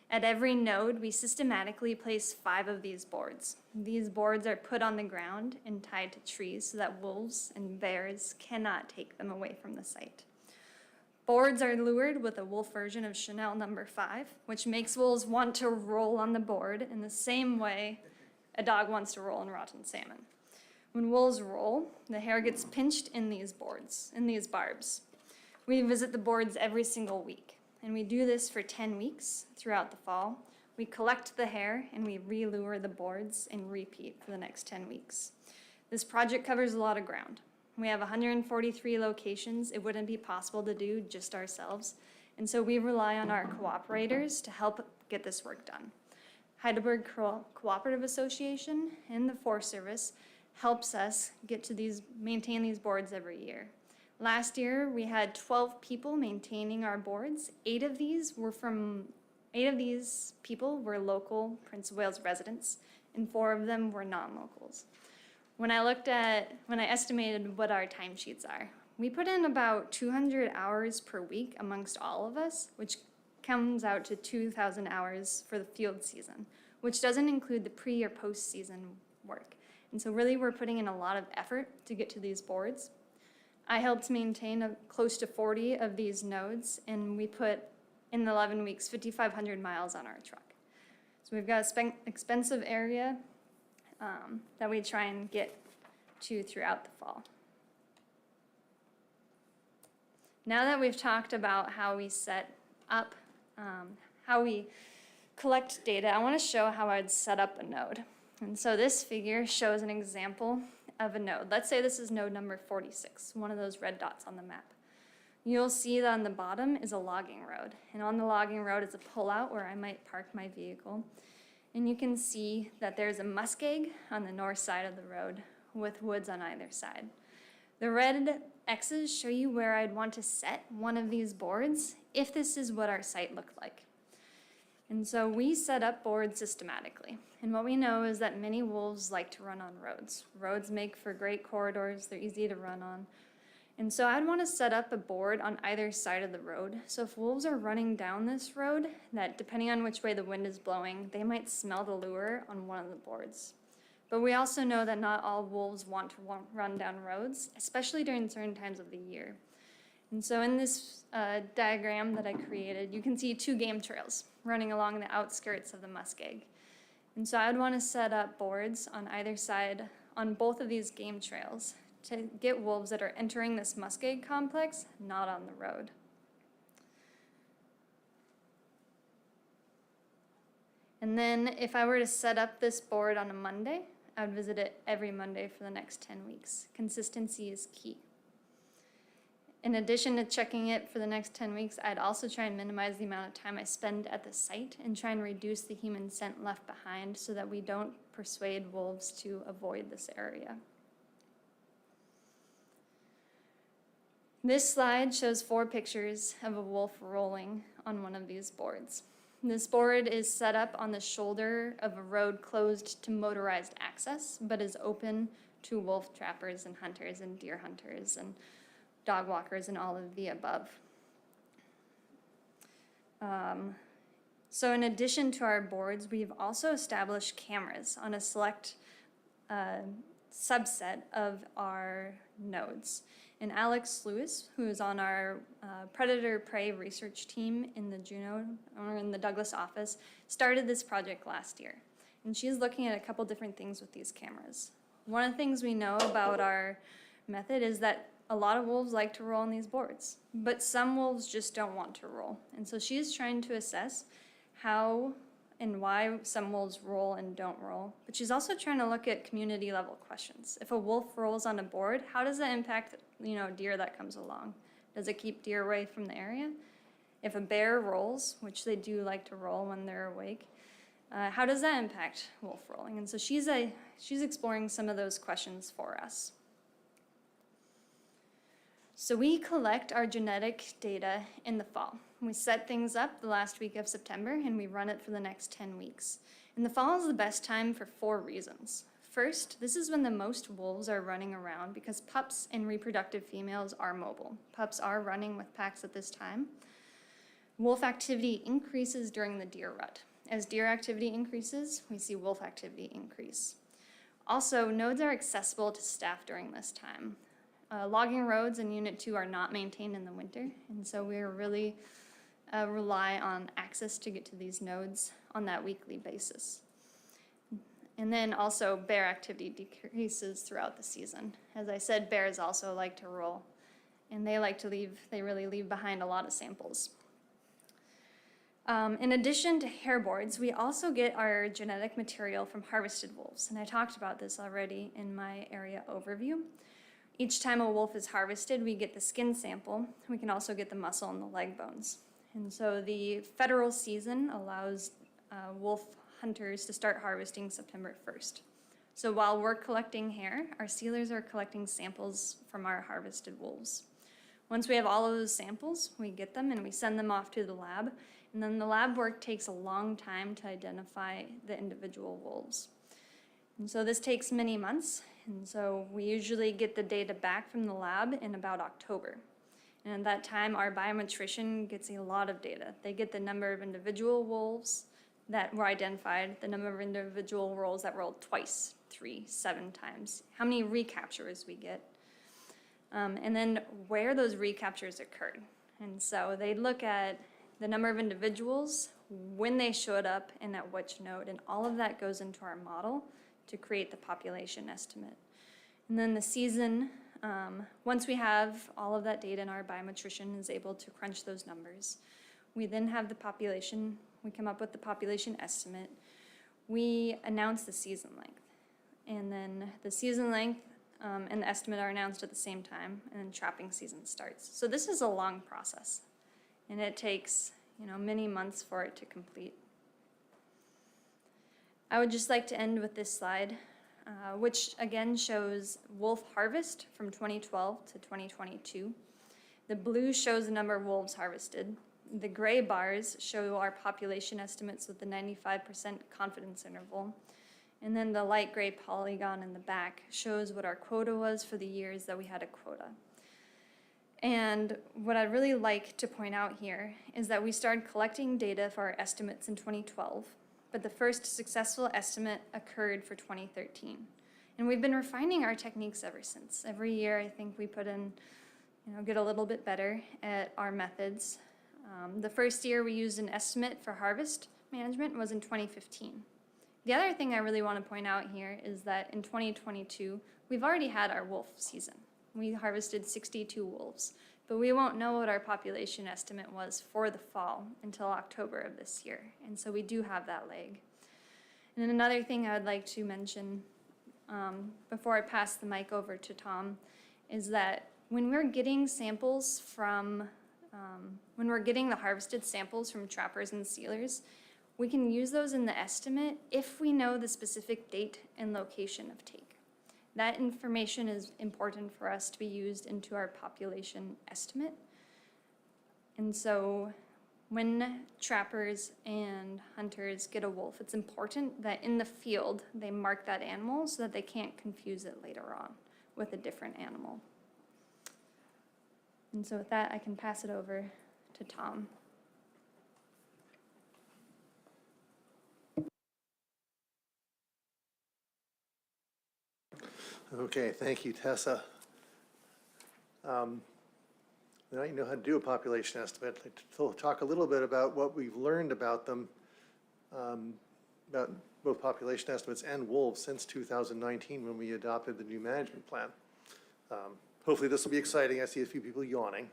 At every node, we systematically place 5 of these boards. These boards are put on the ground and tied to trees so that wolves and bears cannot take them away from the site. Boards are lured with a wolf version of Chanel number 5, which makes wolves want to roll on the board in the same way a dog wants to roll in rotten salmon. When wolves roll, the hair gets pinched in these boards, in these barbs. We visit the boards every single week, and we do this for 10 weeks throughout the fall. We collect the hair and we re-lure the boards and repeat for the next 10 weeks. This project covers a lot of ground. We have 143 locations. It wouldn't be possible to do just ourselves, and so we rely on our cooperators to help get this work done. Heidelberg Cooperative Association and the Forest Service helps us maintain these boards every year. Last year, we had 12 people maintaining our boards. 8 of these people were local Prince of Wales residents, and 4 of them were non-locals. When I estimated what our timesheets are, we put in about 200 hours per week amongst all of us, which comes out to 2,000 hours for the field season, which doesn't include the pre or post-season work. And so really we're putting in a lot of effort to get to these boards. I helped maintain close to 40 of these nodes, and we put in the 11 weeks 5,500 miles on our truck. So we've got an expensive area that we try and get to throughout the fall. Now that we've talked about how we set up, how we collect data, I want to show how I'd set up a node. And so this figure shows an example of a node. Let's say this is node number 46, one of those red dots on the map. You'll see that on the bottom is a logging road, and on the logging road is a pullout where I might park my vehicle. And you can see that there's a muskeg on the north side of the road with woods on either side. The red X's show you where I'd want to set one of these boards if this is what our site looked like. And so we set up boards systematically. And what we know is that many wolves like to run on roads. Roads make for great corridors, they're easy to run on. And so I'd want to set up a board on either side of the road. So if wolves are running down this road, that depending on which way the wind is blowing, they might smell the lure on one of the boards. But we also know that not all wolves want to run down roads, especially during certain times of the year. And so in this diagram that I created, you can see 2 game trails running along the outskirts of the muskeg. And so I would want to set up boards on either side on both of these game trails to get wolves that are entering this muskeg complex not on the road. And then if I were to set up this board on a Monday, I would visit it every Monday for the next 10 weeks. Consistency is key. In addition to checking it for the next 10 weeks, I'd also try and minimize the amount of time I spend at the site and try and reduce the human scent left behind so that we don't persuade wolves to avoid this area. This slide shows 4 pictures of a wolf rolling on one of these boards. This board is set up on the shoulder of a road closed to motorized access, but is open to wolf trappers and hunters and deer hunters and dog walkers and all of the above. So in addition to our boards, we've also established cameras on a select subset of our nodes. And Alex Lewis, who is on our predator-prey research team in the Juneau, or in the Douglas office, started this project last year. And she's looking at a couple different things with these cameras. One of the things we know about our method is that a lot of wolves like to roll on these boards, but some wolves just don't want to roll. And so she's trying to assess how and why some wolves roll and don't roll. But she's also trying to look at community level questions. If a wolf rolls on a board, how does that impact, deer that comes along? Does it keep deer away from the area? If a bear rolls, which they do like to roll when they're awake, how does that impact wolf rolling? And so she's exploring some of those questions for us. So we collect our genetic data in the fall. We set things up the last week of September and we run it for the next 10 weeks. And the fall is the best time for 4 reasons. First, this is when the most wolves are running around because pups and reproductive females are mobile. Pups are running with packs at this time. Wolf activity increases during the deer rut. As deer activity increases, we see wolf activity increase. Also, nodes are accessible to staff during this time. Logging roads in Unit 2 are not maintained in the winter, and so we really rely on access to get to these nodes on that weekly basis. And then also bear activity decreases throughout the season. As I said, bears also like to roll, and they really leave behind a lot of samples. In addition to hair boards, we also get our genetic material from harvested wolves, and I talked about this already in my area overview. Each time a wolf is harvested, we get the skin sample. We can also get the muscle and the leg bones. And so the federal season allows wolf hunters to start harvesting September 1st. So while we're collecting hair, our sealers are collecting samples from our harvested wolves. Once we have all of those samples, we get them and we send them off to the lab. And then the lab work takes a long time to identify the individual wolves. And so this takes many months. And so we usually get the data back from the lab in about October. And at that time, our biometrician gets a lot of data. They get the number of individual wolves that were identified, the number of individual rolls that rolled twice, 3, 7 times, how many recaptures we get, and then where those recaptures occurred. And so they look at the number of individuals, when they showed up, and at which node, and all of that goes into our model to create the population estimate. And then the season, once we have all of that data and our biometrician is able to crunch those numbers, we then have the population, we come up with the population estimate, we announce the season length. And then the season length and the estimate are announced at the same time, and then trapping season starts. So this is a long process, and it takes many months for it to complete. I would just like to end with this slide, which again shows wolf harvest from 2012 to 2022. The blue shows the number of wolves harvested. The gray bars show our population estimates with the 95% confidence interval. And then the light gray polygon in the back shows what our quota was for the years that we had a quota. And what I'd really like to point out here is that we started collecting data for our estimates in 2012, but the first successful estimate occurred for 2013. And we've been refining our techniques ever since. Every year, I think we put in, get a little bit better at our methods. The first year we used an estimate for harvest management was in 2015. The other thing I really want to point out here is that in 2022, we've already had our wolf season. We harvested 62 wolves, but we won't know what our population estimate was for the fall until October of this year. And so we do have that lag. And then another thing I would like to mention before I pass the mic over to Tom is that when we're getting samples from, when we're getting the harvested samples from trappers and sealers, we can use those in the estimate if we know the specific date and location of take. That information is important for us to be used into our population estimate. And so when trappers and hunters get a wolf, it's important that in the field they mark that animal so that they can't confuse it later on with a different animal. And so with that, I can pass it over to Tom. Okay, thank you, Tessa. Now you know how to do a population estimate. I'd like to talk a little bit about what we've learned about them. about both population estimates and wolves since 2019 when we adopted the new management plan. Hopefully this will be exciting. I see a few people yawning.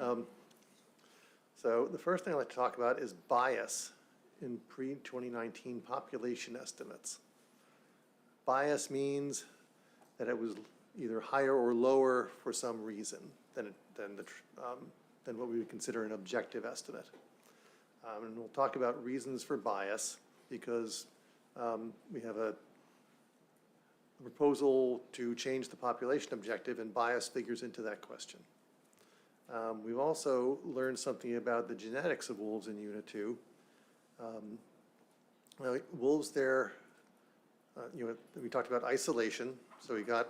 So the first thing I'd like to talk about is bias in pre-2019 population estimates. Bias means that it was either higher or lower for some reason than what we would consider an objective estimate. And we'll talk about reasons for bias because we have a proposal to change the population objective, and bias figures into that question. We've also learned something about the genetics of wolves in Unit 2. Wolves there, we talked about isolation, so we got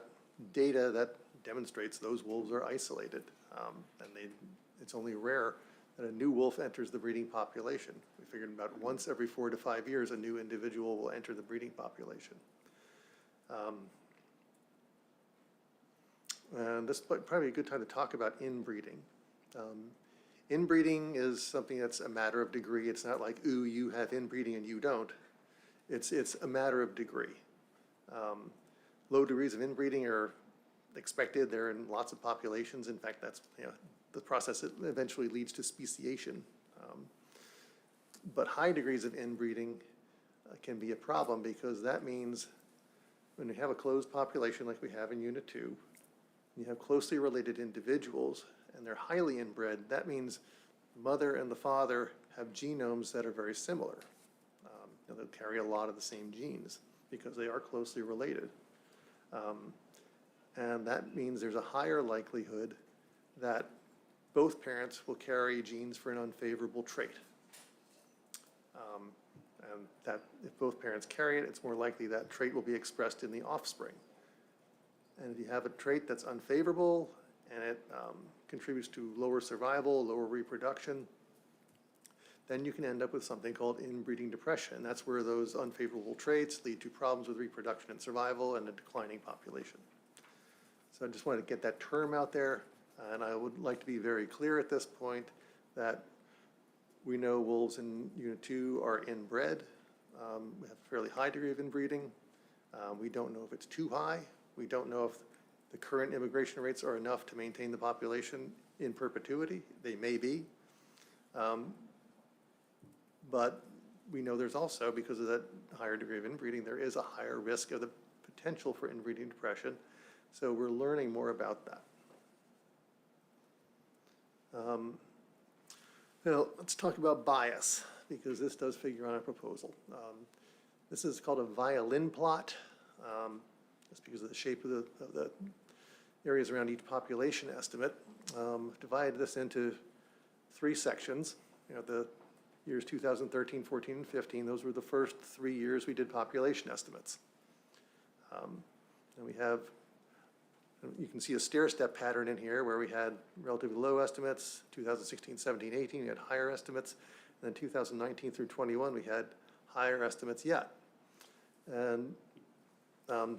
data that demonstrates those wolves are isolated, and it's only rare that a new wolf enters the breeding population. We figured about once every 4 to 5 years, a new individual will enter the breeding population. And this is probably a good time to talk about inbreeding. Inbreeding is something that's a matter of degree. It's not like, ooh, you have inbreeding and you don't. It's a matter of degree. Low degrees of inbreeding are expected. They're in lots of populations. In fact, that's the process that eventually leads to speciation. But high degrees of inbreeding can be a problem because that means when you have a closed population like we have in Unit 2, you have closely related individuals and they're highly inbred, that means the mother and the father have genomes that are very similar. They'll carry a lot of the same genes because they are closely related. And that means there's a higher likelihood that both parents will carry genes for an unfavorable trait. And that if both parents carry it, it's more likely that trait will be expressed in the offspring. And if you have a trait that's unfavorable and it contributes to lower survival, lower reproduction, then you can end up with something called inbreeding depression. And that's where those unfavorable traits lead to problems with reproduction and survival and a declining population. So I just wanted to get that term out there. And I would like to be very clear at this point that we know wolves in Unit 2 are inbred. We have a fairly high degree of inbreeding. We don't know if it's too high. We don't know if the current immigration rates are enough to maintain the population in perpetuity. They may be. But we know there's also, because of that higher degree of inbreeding, there is a higher risk of the potential for inbreeding depression. So we're learning more about that. Now, let's talk about bias, because this does figure on a proposal. This is called a violin plot. Just because of the shape of the areas around each population estimate. Divided this into 3 sections. The years 2013, 14, and 15, those were the first 3 years we did population estimates. And we have, you can see a stair-step pattern in here where we had relatively low estimates. 2016, 17, 18, we had higher estimates. And then 2019 through 21, we had higher estimates yet. And when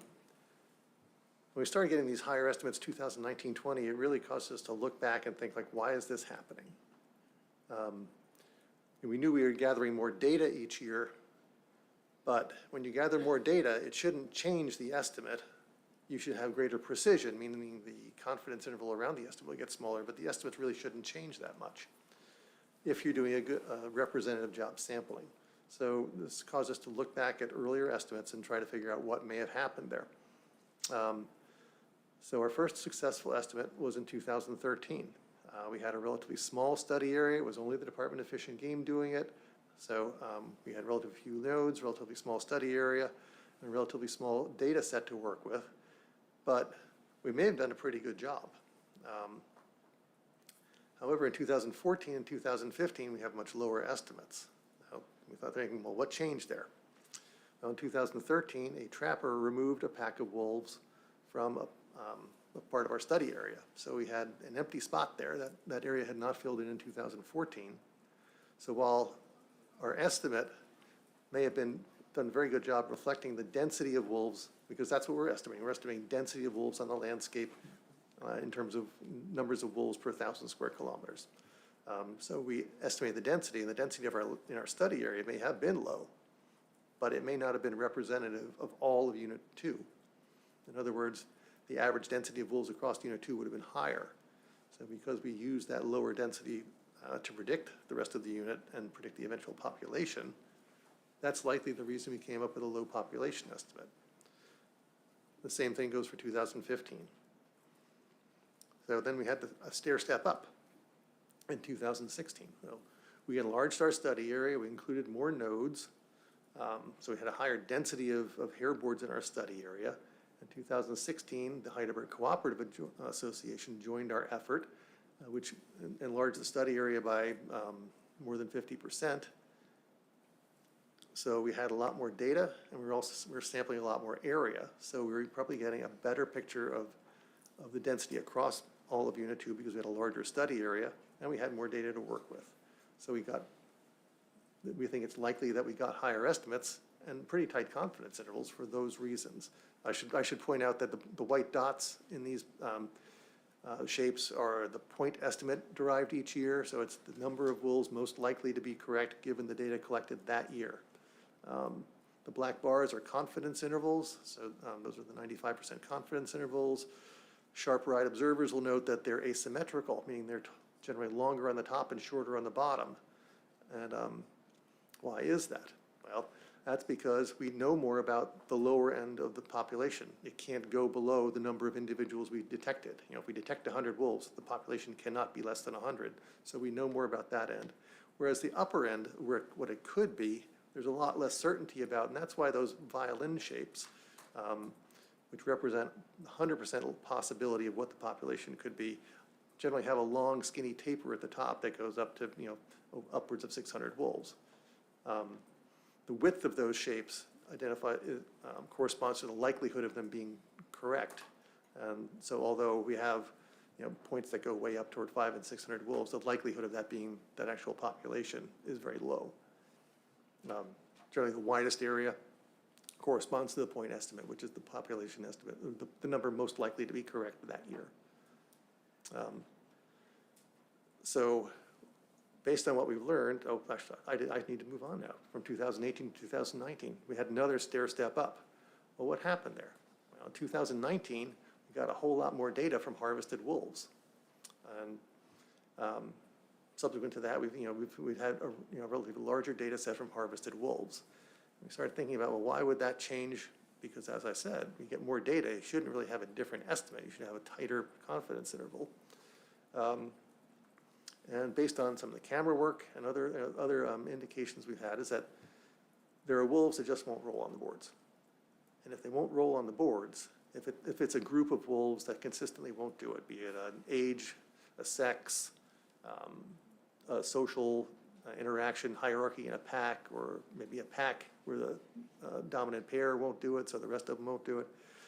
we started getting these higher estimates, 2019, 20, it really caused us to look back and think, like, why is this happening? We knew we were gathering more data each year, but when you gather more data, it shouldn't change the estimate. You should have greater precision, meaning the confidence interval around the estimate will get smaller, but the estimates really shouldn't change that much if you're doing a good representative job sampling. So this caused us to look back at earlier estimates and try to figure out what may have happened there. So our first successful estimate was in 2013. We had a relatively small study area. It was only the Department of Fish and Game doing it. So we had relatively few nodes, relatively small study area, and a relatively small data set to work with. But we may have done a pretty good job. However, in 2014 and 2015, we have much lower estimates. Now, we thought, thinking, well, what changed there? Well, in 2013, a trapper removed a pack of wolves from a part of our study area. So we had an empty spot there. That area had not filled in 2014. So while our estimate may have done a very good job reflecting the density of wolves, because that's what we're estimating. We're estimating density of wolves on the landscape in terms of numbers of wolves per 1,000 square kilometers. So we estimate the density, and the density of in our study area may have been low. but it may not have been representative of all of Unit 2. In other words, the average density of wolves across Unit 2 would have been higher. So because we used that lower density to predict the rest of the unit and predict the eventual population, that's likely the reason we came up with a low population estimate. The same thing goes for 2015. So then we had a stair step up in 2016. So we had enlarged our study area, we included more nodes, so we had a higher density of hair boards in our study area. In 2016, the Heidelberg Cooperative Association joined our effort, which enlarged the study area by more than 50%. So we had a lot more data, and we were sampling a lot more area. So we were probably getting a better picture of the density across all of Unit 2 because we had a larger study area, and we had more data to work with. So we think it's likely that we got higher estimates and pretty tight confidence intervals for those reasons. I should point out that the white dots in these shapes are the point estimate derived each year, so it's the number of wolves most likely to be correct given the data collected that year. The black bars are confidence intervals, so those are the 95% confidence intervals. Sharper-eyed observers will note that they're asymmetrical, meaning they're generally longer on the top and shorter on the bottom. And why is that? Well, that's because we know more about the lower end of the population. It can't go below the number of individuals we detected. You know, if we detect 100 wolves, the population cannot be less than 100. So we know more about that end. Whereas the upper end, what it could be, there's a lot less certainty about, and that's why those violin shapes, which represent 100% possibility of what the population could be, generally have a long, skinny taper at the top that goes up to, upwards of 600 wolves. The width of those shapes corresponds to the likelihood of them being correct. So although we have points that go way up toward 500 and 600 wolves, the likelihood of that being that actual population is very low. Generally, the widest area corresponds to the point estimate, which is the population estimate, the number most likely to be correct that year. So based on what we've learned, actually, I need to move on now. From 2018 to 2019, we had another stair step up. Well, what happened there? Well, in 2019, we got a whole lot more data from harvested wolves. And subsequent to that, we've had a relatively larger data set from harvested wolves. We started thinking about, well, why would that change? Because as I said, we get more data, you shouldn't really have a different estimate. You should have a tighter confidence interval. And based on some of the camera work and other indications we've had is that there are wolves that just won't roll on the boards. And if they won't roll on the boards, if it's a group of wolves that consistently won't do it, be it an age, a sex, a social interaction hierarchy in a pack, or maybe a pack where the dominant pair won't do it, so the rest of them won't do it,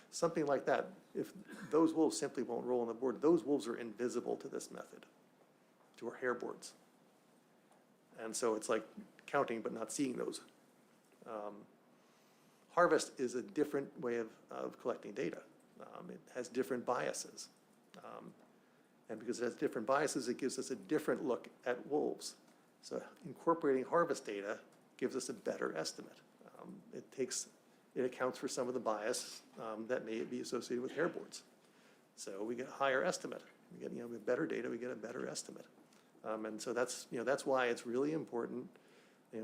something like that. If those wolves simply won't roll on the board, those wolves are invisible to this method, to our hair boards. And so it's like counting but not seeing those. Harvest is a different way of collecting data. It has different biases. And because it has different biases, it gives us a different look at wolves. So incorporating harvest data gives us a better estimate. It accounts for some of the bias that may be associated with hair boards. So we get a higher estimate. We get with better data, we get a better estimate. And so that's why it's really important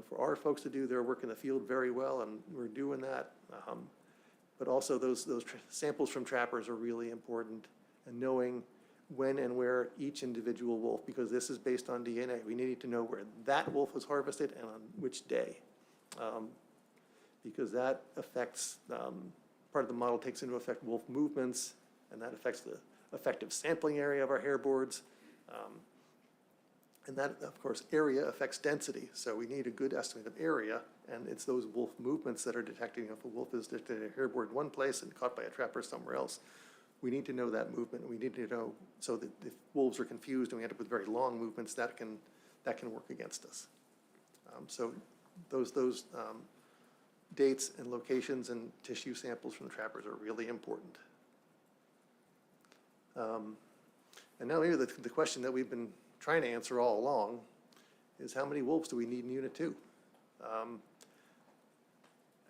for our folks to do their work in the field very well, and we're doing that. But also those samples from trappers are really important, and knowing when and where each individual wolf, because this is based on DNA, we need to know where that wolf was harvested and on which day. Because that affects, part of the model takes into effect wolf movements, and that affects the effective sampling area of our hair boards. And that, of course, area affects density. So we need a good estimate of area, and it's those wolf movements that are detecting. If a wolf is detected at a hair board in one place and caught by a trapper somewhere else, we need to know that movement. We need to know so that if wolves are confused and we end up with very long movements, that can work against us. So those dates and locations and tissue samples from the trappers are really important. And now maybe the question that we've been trying to answer all along is, how many wolves do we need in Unit 2?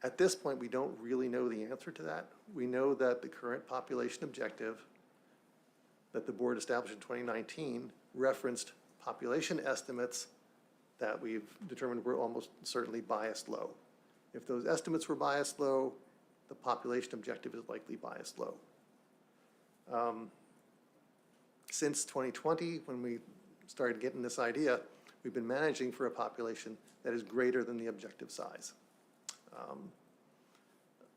At this point, we don't really know the answer to that. We know that the current population objective that the board established in 2019 referenced population estimates that we've determined were almost certainly biased low. If those estimates were biased low, the population objective is likely biased low. Since 2020, when we started getting this idea, we've been managing for a population that is greater than the objective size.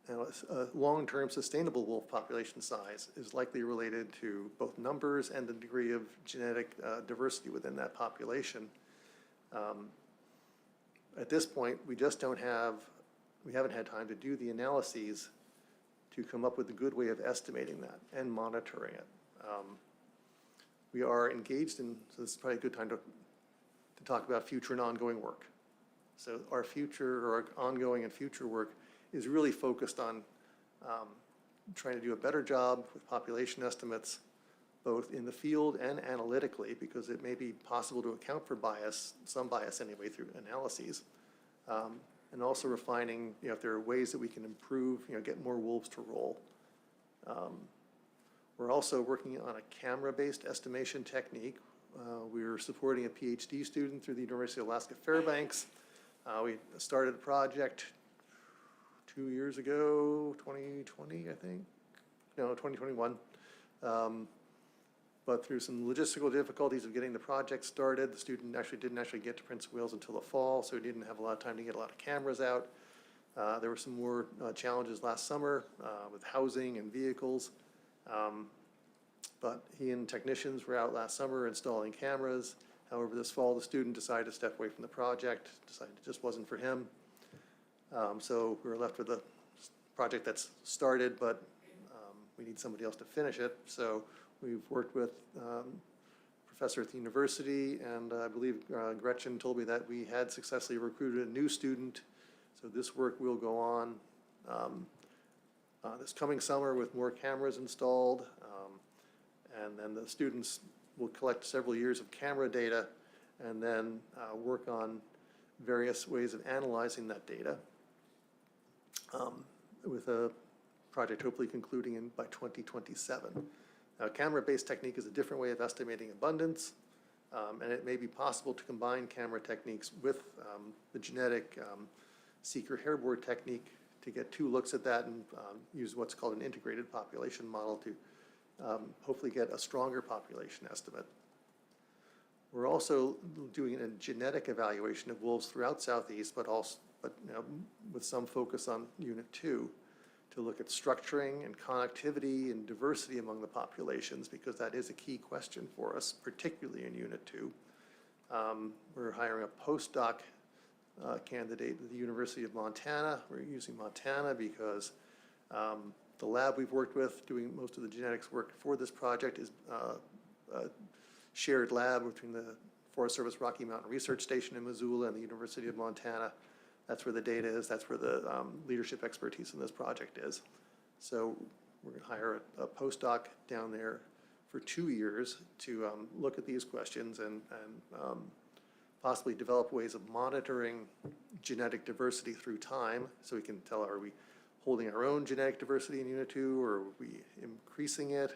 A long-term sustainable wolf population size is likely related to both numbers and the degree of genetic diversity within that population. At this point, we haven't had time to do the analyses to come up with a good way of estimating that and monitoring it. We are engaged in, so this is probably a good time to talk about future and ongoing work. So our future, or our ongoing and future work is really focused on trying to do a better job with population estimates, both in the field and analytically, because it may be possible to account for bias, some bias anyway, through analyses. And also refining, if there are ways that we can improve, get more wolves to roll. We're also working on a camera-based estimation technique. We're supporting a PhD student through the University of Alaska Fairbanks. We started a project 2 years ago, 2020, I think. No, 2021. But through some logistical difficulties of getting the project started, the student didn't actually get to Prince of Wales until the fall, so he didn't have a lot of time to get a lot of cameras out. There were some more challenges last summer with housing and vehicles. But he and technicians were out last summer installing cameras. However, this fall, the student decided to step away from the project, decided it just wasn't for him. So we were left with a project that's started, but we need somebody else to finish it. So we've worked with a professor at the university, and I believe Gretchen told me that we had successfully recruited a new student. So this work will go on this coming summer with more cameras installed. And then the students will collect several years of camera data and then work on various ways of analyzing that data with a project hopefully concluding by 2027. Now, camera-based technique is a different way of estimating abundance, and it may be possible to combine camera techniques with the genetic seeker hairboard technique to get two looks at that and use what's called an integrated population model to hopefully get a stronger population estimate. We're also doing a genetic evaluation of wolves throughout Southeast, but with some focus on Unit 2 to look at structuring and connectivity and diversity among the populations, because that is a key question for us, particularly in Unit 2. We're hiring a postdoc candidate at the University of Montana. We're using Montana because the lab we've worked with doing most of the genetics work for this project is a shared lab between the Forest Service Rocky Mountain Research Station in Missoula and the University of Montana. That's where the data is. That's where the leadership expertise in this project is. So we're going to hire a postdoc down there for 2 years to look at these questions and possibly develop ways of monitoring genetic diversity through time, so we can tell, are we holding our own genetic diversity in Unit 2, or are we increasing it,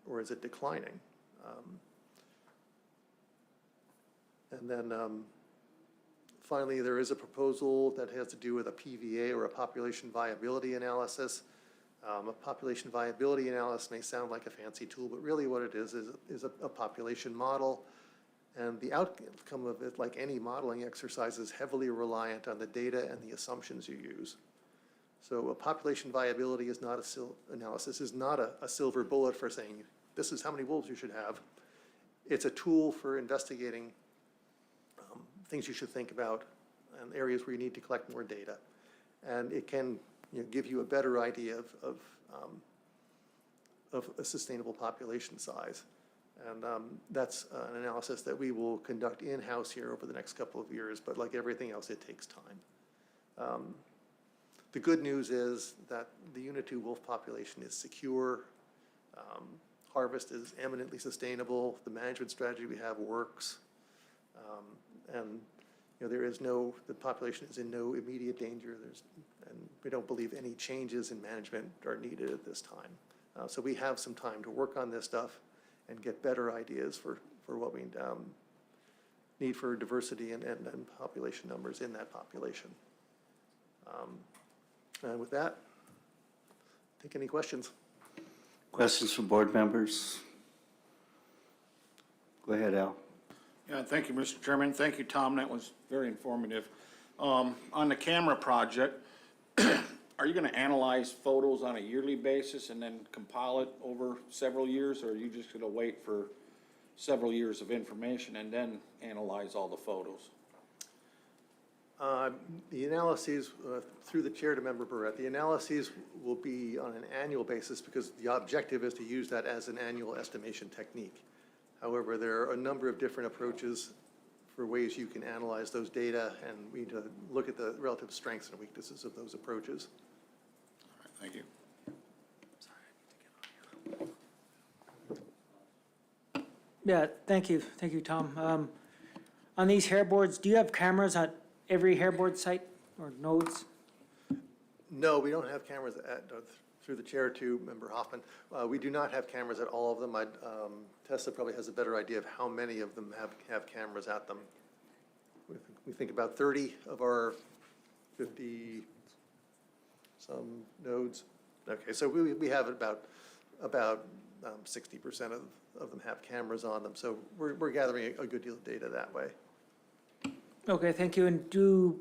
or is it declining? And then finally, there is a proposal that has to do with a PVA, or a population viability analysis. A population viability analysis may sound like a fancy tool, but really what it is a population model. And the outcome of it, like any modeling exercise, is heavily reliant on the data and the assumptions you use. So a population viability is not analysis is not a silver bullet for saying, this is how many wolves you should have. It's a tool for investigating things you should think about and areas where you need to collect more data. And it can give you a better idea of a sustainable population size. And that's an analysis that we will conduct in-house here over the next couple of years, but like everything else, it takes time. The good news is that the Unit 2 wolf population is secure. Harvest is eminently sustainable. The management strategy we have works. And there is the population is in no immediate danger. And we don't believe any changes in management are needed at this time. So we have some time to work on this stuff and get better ideas for what we need for diversity and population numbers in that population. And with that, take any questions. Questions from board members? Go ahead, Al. Yeah, thank you, Mr. Chairman. Thank you, Tom. That was very informative. On the camera project, are you going to analyze photos on a yearly basis and then compile it over several years, or are you just going to wait for several years of information and then analyze all the photos? The analyses, through the chair to Member Barrett, the analyses will be on an annual basis because the objective is to use that as an annual estimation technique. However, there are a number of different approaches for ways you can analyze those data, and we need to look at the relative strengths and weaknesses of those approaches. All right, thank you. Yeah, thank you, Tom. On these hair boards, do you have cameras at every hair board site or nodes? No, we don't have cameras through the chair to Member Hoffman. We do not have cameras at all of them. Tessa probably has a better idea of how many of them have cameras at them. We think about 30 of our 50-some nodes. Okay, so we have about 60% of them have cameras on them. So we're gathering a good deal of data that way. Okay, thank you. And do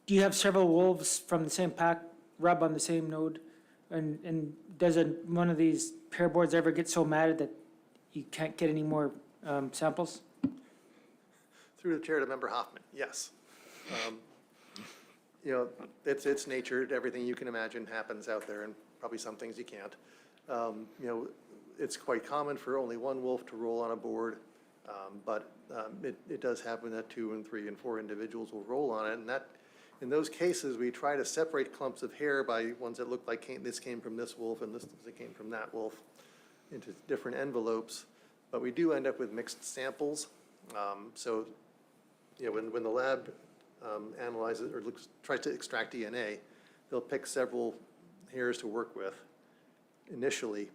you have several wolves from the same pack rub on the same node? And does one of these pair boards ever get so matted that you can't get any more samples? Through the chair to Member Hoffman, yes. It's nature. Everything you can imagine happens out there, and probably some things you can't. It's quite common for only one wolf to roll on a board, but it does happen that 2 and 3 and 4 individuals will roll on it, and in those cases, we try to separate clumps of hair by ones that look like this came from this wolf and this came from that wolf into different envelopes. But we do end up with mixed samples. When the lab analyzes or tries to extract DNA, they'll pick several hairs to work with initially.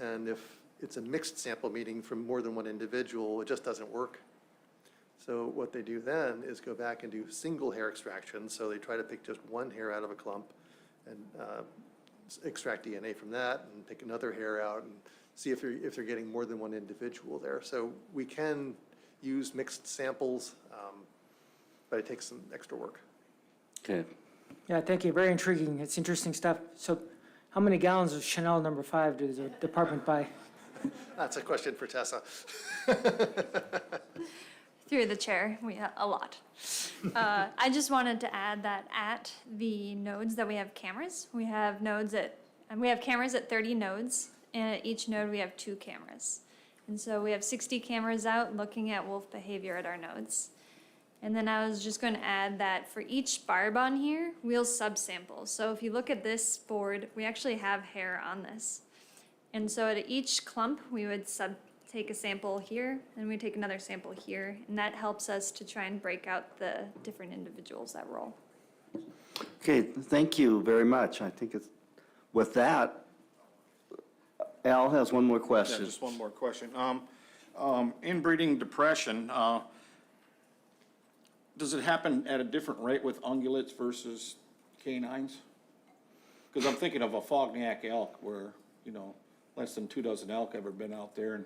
And if it's a mixed sample, meaning from more than one individual, it just doesn't work. So what they do then is go back and do single hair extraction. So they try to pick just one hair out of a clump and extract DNA from that and pick another hair out and see if they're getting more than one individual there. So we can use mixed samples, but it takes some extra work. Okay. Yeah, thank you. Very intriguing. It's interesting stuff. So how many gallons of Chanel No. 5 does the department buy? That's a question for Tessa. Through the chair, we have a lot. I just wanted to add that at the nodes that we have cameras, we have cameras at 30 nodes, and at each node we have 2 cameras. And so we have 60 cameras out looking at wolf behavior at our nodes. And then I was just going to add that for each barb on here, we'll subsample. So if you look at this board, we actually have hair on this. And so at each clump, we would take a sample here, and we take another sample here, and that helps us to try and break out the different individuals that roll. Okay, thank you very much. I think with that, Al has one more question. Yeah, just one more question. Inbreeding depression, does it happen at a different rate with ungulates versus canines? Because I'm thinking of a Fognac elk where, less than 2 dozen elk ever been out there, and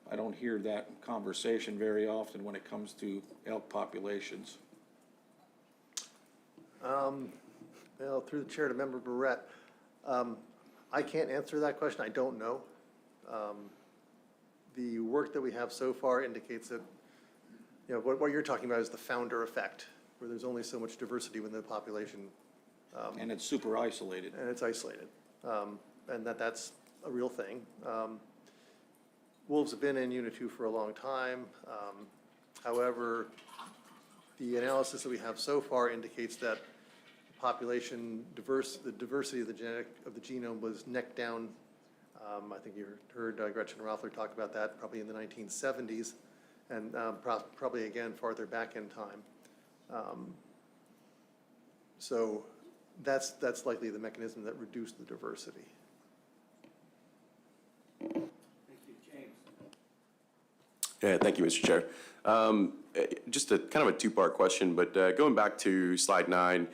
I don't hear that conversation very often when it comes to elk populations. Well, through the chair to Member Barrett, I can't answer that question. I don't know. The work that we have so far indicates that, what you're talking about is the founder effect, where there's only so much diversity within the population. And it's super isolated. And it's isolated. And that's a real thing. Wolves have been in Unit 2 for a long time. However, the analysis that we have so far indicates that population the diversity of the genome was neck down. I think you heard Gretchen Rothler talk about that probably in the 1970s. and probably again farther back in time. So that's likely the mechanism that reduced the diversity. Yeah, thank you, Mr. Chair. Just a kind of a two-part question, but going back to slide 9,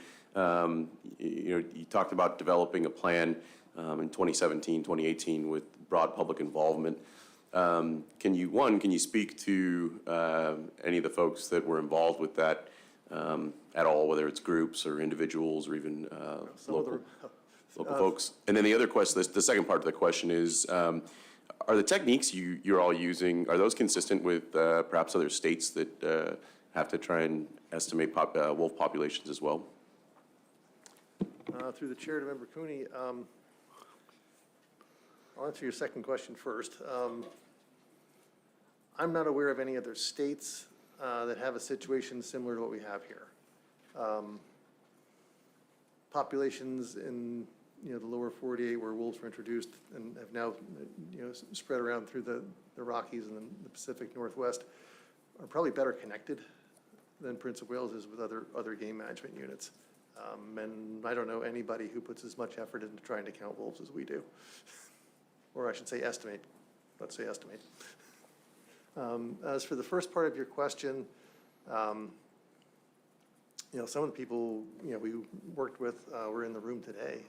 you talked about developing a plan in 2017, 2018 with broad public involvement. Can you speak to any of the folks that were involved with that at all, whether it's groups or individuals or even local folks? And then the other question, the second part of the question is, are the techniques you're all using, are those consistent with perhaps other states that have to try and estimate wolf populations as well? Through the chair to Member Cooney, I'll answer your second question first. I'm not aware of any other states that have a situation similar to what we have here. Populations in the lower 48 where wolves were introduced and have now spread around through the Rockies and the Pacific Northwest are probably better connected than Prince of Wales is with other game management units. And I don't know anybody who puts as much effort into trying to count wolves as we do. Or I should say estimate. Let's say estimate. As for the first part of your question, some of the people we worked with were in the room today.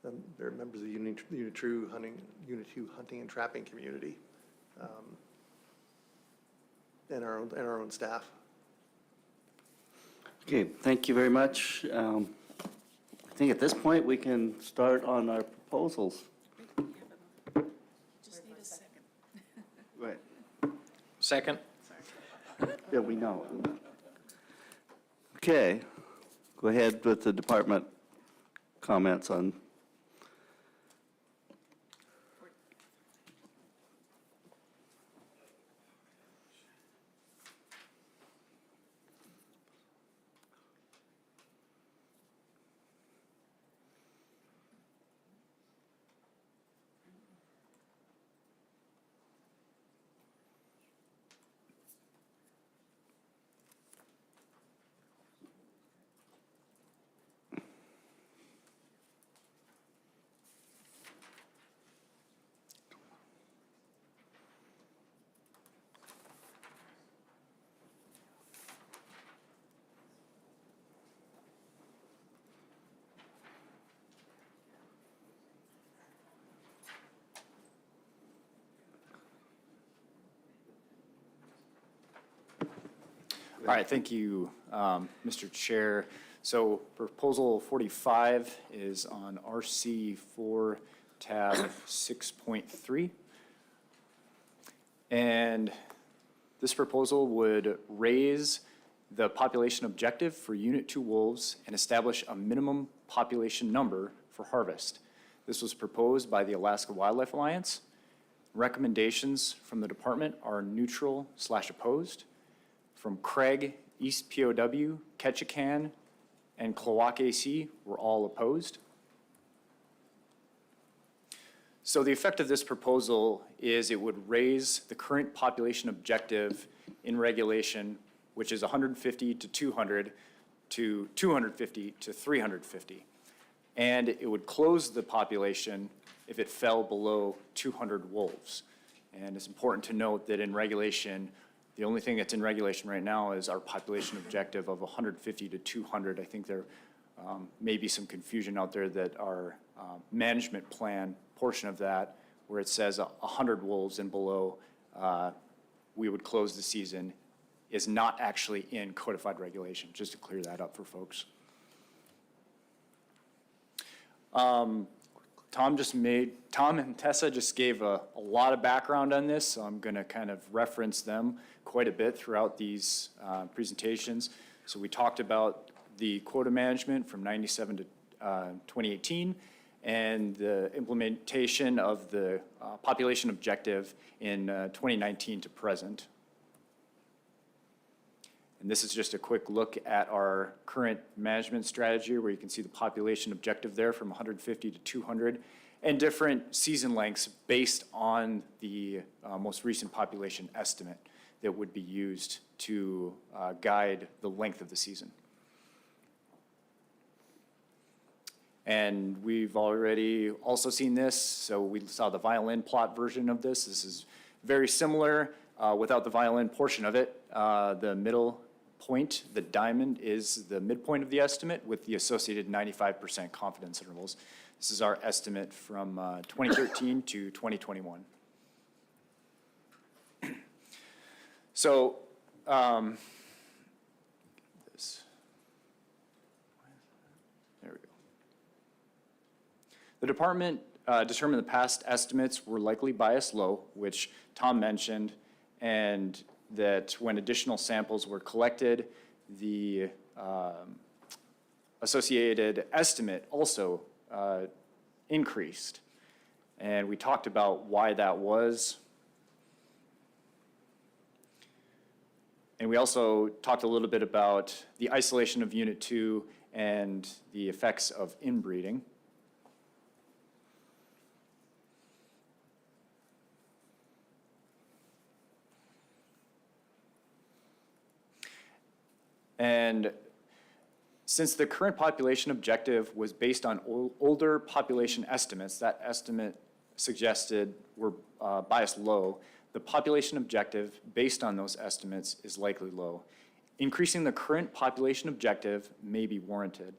And they're members of the Unit 2 hunting and trapping community, and our own staff. Okay, thank you very much. I think at this point we can start on our proposals. Just need a second. Right. Second. Yeah, we know. Okay, go ahead with the department comments on. All right, thank you, Mr. Chair. So proposal 45 is on RC 4 tab 6.3. And this proposal would raise the population objective for Unit 2 wolves and establish a minimum population number for harvest. This was proposed by the Alaska Wildlife Alliance. Recommendations from the department are neutral/opposed. From Craig, East POW, Ketchikan, and Klawock AC were all opposed. So the effect of this proposal is it would raise the current population objective in regulation, which is 150 to 200 to 250 to 350. And it would close the population if it fell below 200 wolves. And it's important to note that in regulation, the only thing that's in regulation right now is our population objective of 150 to 200. I think there may be some confusion out there that our management plan portion of that, where it says 100 wolves and below, we would close the season, is not actually in codified regulation, just to clear that up for folks. Tom and Tessa just gave a lot of background on this, so I'm going to kind of reference them quite a bit throughout these presentations. So we talked about the quota management from 97 to 2018 and the implementation of the population objective in 2019 to present. And this is just a quick look at our current management strategy where you can see the population objective there from 150 to 200 and different season lengths based on the most recent population estimate that would be used to guide the length of the season. And we've already also seen this, so we saw the violin plot version of this. This is very similar without the violin portion of it. The middle point, the diamond, is the midpoint of the estimate with the associated 95% confidence intervals. This is our estimate from 2013 to 2021. So, there we go. The department determined the past estimates were likely biased low, which Tom mentioned, and that when additional samples were collected, the associated estimate also increased. And we talked about why that was. And we also talked a little bit about the isolation of Unit 2 and the effects of inbreeding. And since the current population objective was based on older population estimates, that estimate suggested were biased low, the population objective based on those estimates is likely low. Increasing the current population objective may be warranted.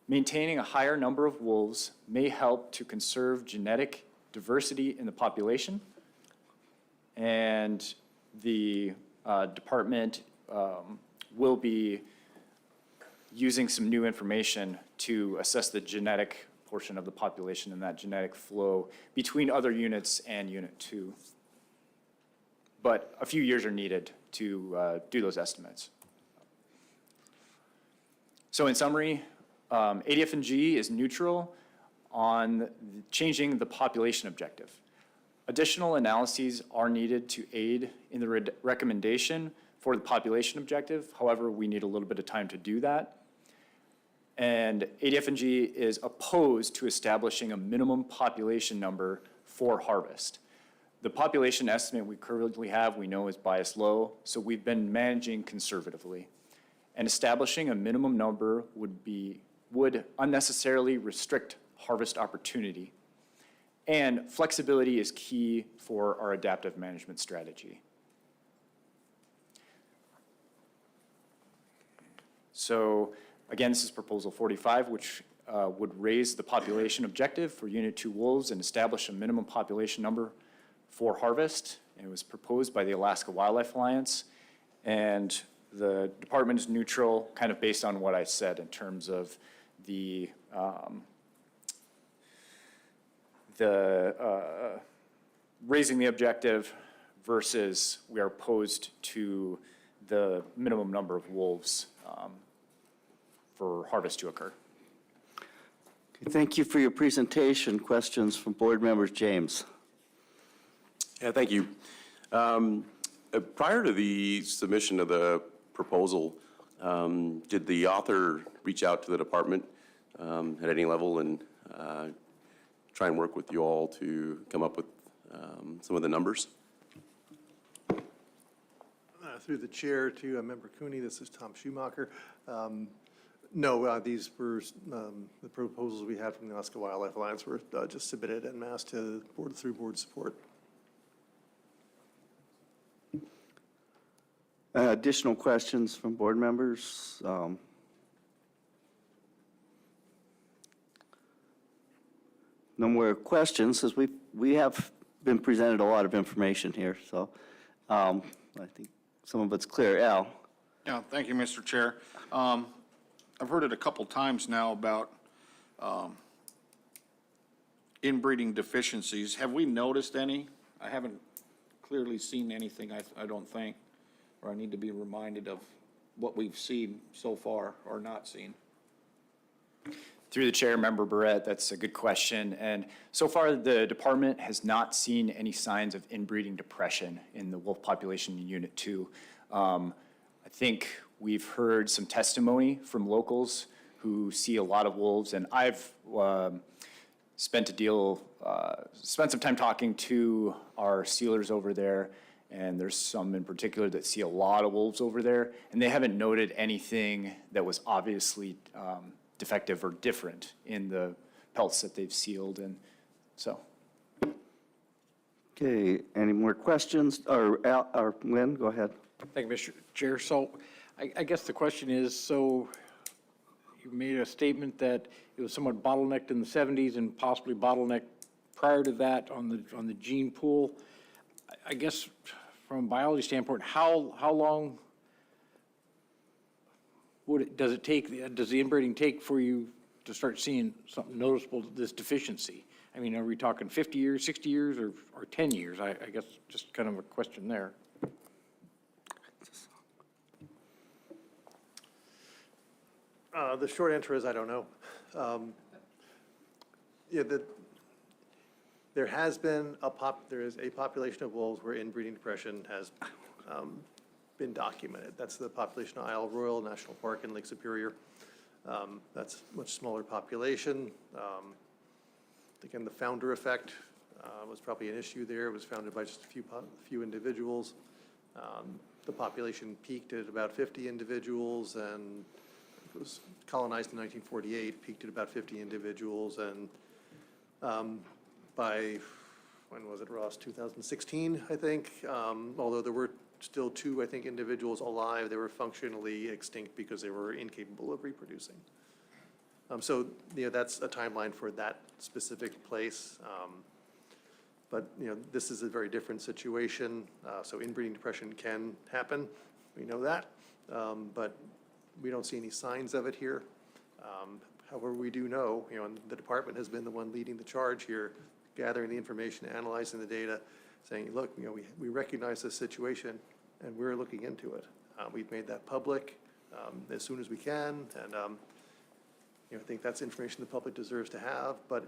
Maintaining a higher number of wolves may help to conserve genetic diversity in the population, and the department will be using some new information to assess the genetic portion of the population and that genetic flow between other units and Unit 2. But a few years are needed to do those estimates. So in summary, ADF&G is neutral on changing the population objective. Additional analyses are needed to aid in the recommendation for the population objective. However, we need a little bit of time to do that. And ADF&G is opposed to establishing a minimum population number for harvest. The population estimate we currently have, we know is biased low, so we've been managing conservatively. And establishing a minimum number would unnecessarily restrict harvest opportunity. And flexibility is key for our adaptive management strategy. So again, this is Proposal 45, which would raise the population objective for Unit 2 wolves and establish a minimum population number for harvest. And it was proposed by the Alaska Wildlife Alliance. And the department is neutral, kind of based on what I said in terms of the raising the objective versus we are opposed to the minimum number of wolves for harvest to occur. Okay, thank you for your presentation. Questions from board members? James. Yeah, thank you. Prior to the submission of the proposal, did the author reach out to the department at any level and try and work with you all to come up with some of the numbers? Through the chair to Member Cooney, this is Tom Schumacher. No, these were the proposals we had from the Alaska Wildlife Alliance were just submitted en masse to the board through board support. Additional questions from board members? No more questions, as we have been presented a lot of information here, so I think some of it's clear. Al? Yeah, thank you, Mr. Chair. I've heard it a couple times now about inbreeding deficiencies. Have we noticed any? I haven't clearly seen anything, I don't think, or I need to be reminded of what we've seen so far or not seen. Through the chair, Member Barrett, that's a good question. And so far, the department has not seen any signs of inbreeding depression in the wolf population in Unit 2. I think we've heard some testimony from locals who see a lot of wolves, and I've spent some time talking to our sealers over there, And there's some in particular that see a lot of wolves over there, and they haven't noted anything that was obviously defective or different in the pelts that they've sealed, and so. Okay, any more questions? Or Lynn, go ahead. Thank you, Mr. Chair. So I guess the question is, so you made a statement that it was somewhat bottlenecked in the 70s and possibly bottlenecked prior to that on the gene pool. I guess from a biology standpoint, how long does it take, does the inbreeding take for you to start seeing something noticeable, this deficiency? I mean, are we talking 50 years, 60 years, or 10 years? I guess just kind of a question there. The short answer is I don't know. Yeah, there has been there is a population of wolves where inbreeding depression has been documented. That's the population of Isle Royale National Park in Lake Superior. That's a much smaller population. Again, the founder effect was probably an issue there. It was founded by just a few individuals. The population peaked at about 50 individuals, and it was colonized in 1948, peaked at about 50 individuals, and by, when was it, Ross, 2016, I think, although there were still 2, I think, individuals alive, they were functionally extinct because they were incapable of reproducing. So, that's a timeline for that specific place. But, this is a very different situation. So inbreeding depression can happen. We know that. But we don't see any signs of it here. However, we do know, and the department has been the one leading the charge here, gathering the information, analyzing the data, saying, look, we recognize this situation and we're looking into it. We've made that public as soon as we can, and I think that's information the public deserves to have, but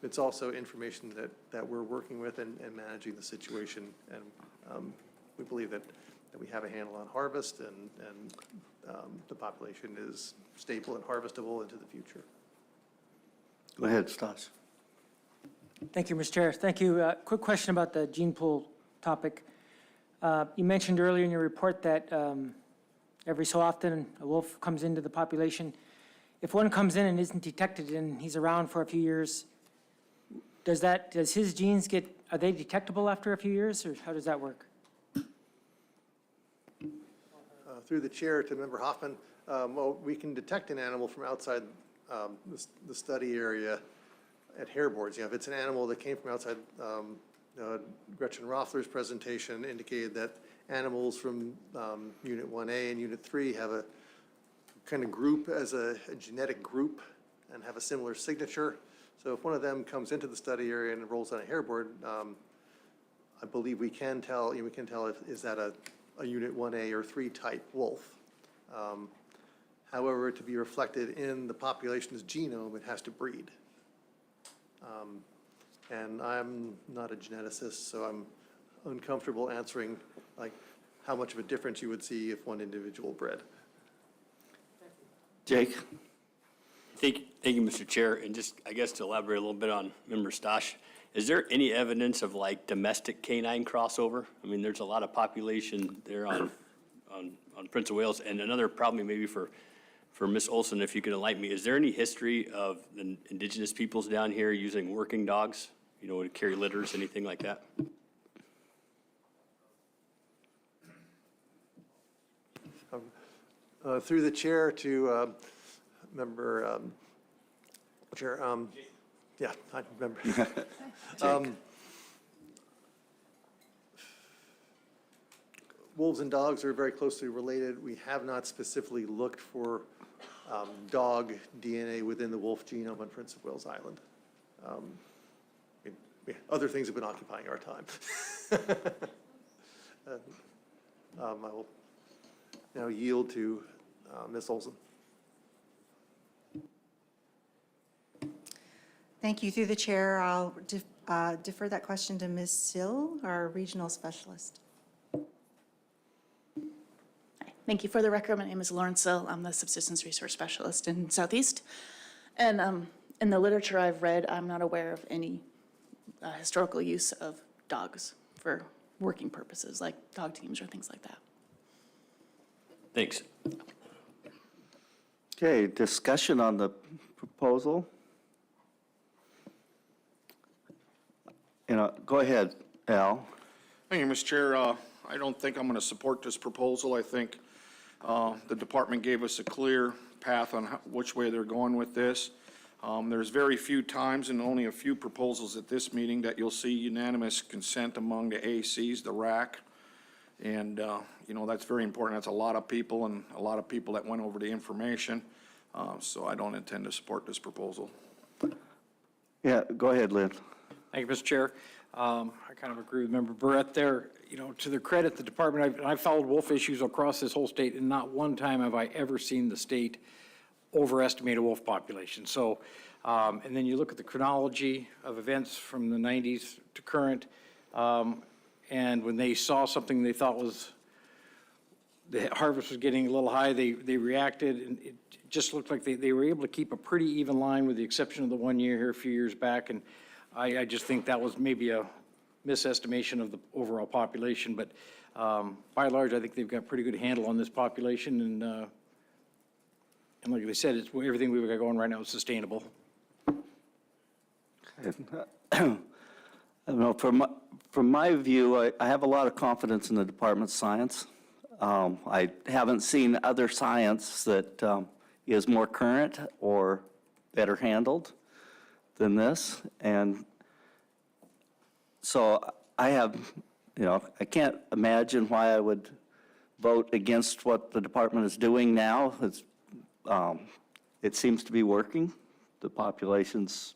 it's also information that we're working with and managing the situation, and we believe that we have a handle on harvest, and the population is stable and harvestable into the future. Go ahead, Stas. Thank you, Mr. Chair. Thank you. Quick question about the gene pool topic. You mentioned earlier in your report that every so often a wolf comes into the population. If one comes in and isn't detected and he's around for a few years, does his genes are they detectable after a few years, or how does that work? Through the chair to Member Hoffman, well, we can detect an animal from outside the study area at hair boards. If it's an animal that came from outside, Gretchen Roffler's presentation indicated that animals from Unit 1A and Unit 3 have a kind of group as a genetic group and have a similar signature. So if one of them comes into the study area and rolls on a hair board, I believe we can tell is that a Unit 1A or 3 type wolf. However, to be reflected in the population's genome, it has to breed. And I'm not a geneticist, so I'm uncomfortable answering how much of a difference you would see if one individual bred. Jake? Thank you, Mr. Chair. And just, I guess, to elaborate a little bit on Member Stosh, is there any evidence of domestic canine crossover? I mean, there's a lot of population there on Prince of Wales, and another problem maybe for Ms. Olson, if you could enlighten me, is there any history of the indigenous peoples down here using working dogs, to carry litters, anything like that? Through the chair to Member Chair, yeah, I remember. Wolves and dogs are very closely related. We have not specifically looked for dog DNA within the wolf genome on Prince of Wales Island. Other things have been occupying our time. I will now yield to Ms. Olson. Thank you. Through the chair, I'll defer that question to Ms. Sill, our regional specialist. Thank you. For the record, my name is Lauren Sill. I'm the Subsistence Resource Specialist in Southeast. And in the literature I've read, I'm not aware of any historical use of dogs for working purposes, like dog teams or things like that. Thanks. Okay, discussion on the proposal. Go ahead, Al. Thank you, Mr. Chair. I don't think I'm going to support this proposal. I think the department gave us a clear path on which way they're going with this. There's very few times and only a few proposals at this meeting that you'll see unanimous consent among the ACs, the RAC. And, that's very important. That's a lot of people and a lot of people that went over the information. So I don't intend to support this proposal. Yeah, go ahead, Lynn. Thank you, Mr. Chair. I kind of agree with Member Barrett there. To their credit, the department, I've followed wolf issues across this whole state, and not one time have I ever seen the state overestimate a wolf population. So, and then you look at the chronology of events from the 90s to current, and when they saw something they thought was, the harvest was getting a little high, they reacted, and it just looked like they were able to keep a pretty even line with the exception of the 1 year here a few years back. And I just think that was maybe a misestimation of the overall population. But by and large, I think they've got a pretty good handle on this population. And like they said, it's everything we've got going right now is sustainable. I don't know, from my view, I have a lot of confidence in the department's science. I haven't seen other science that is more current or better handled than this. And so I have, I can't imagine why I would vote against what the department is doing now. It seems to be working. The population's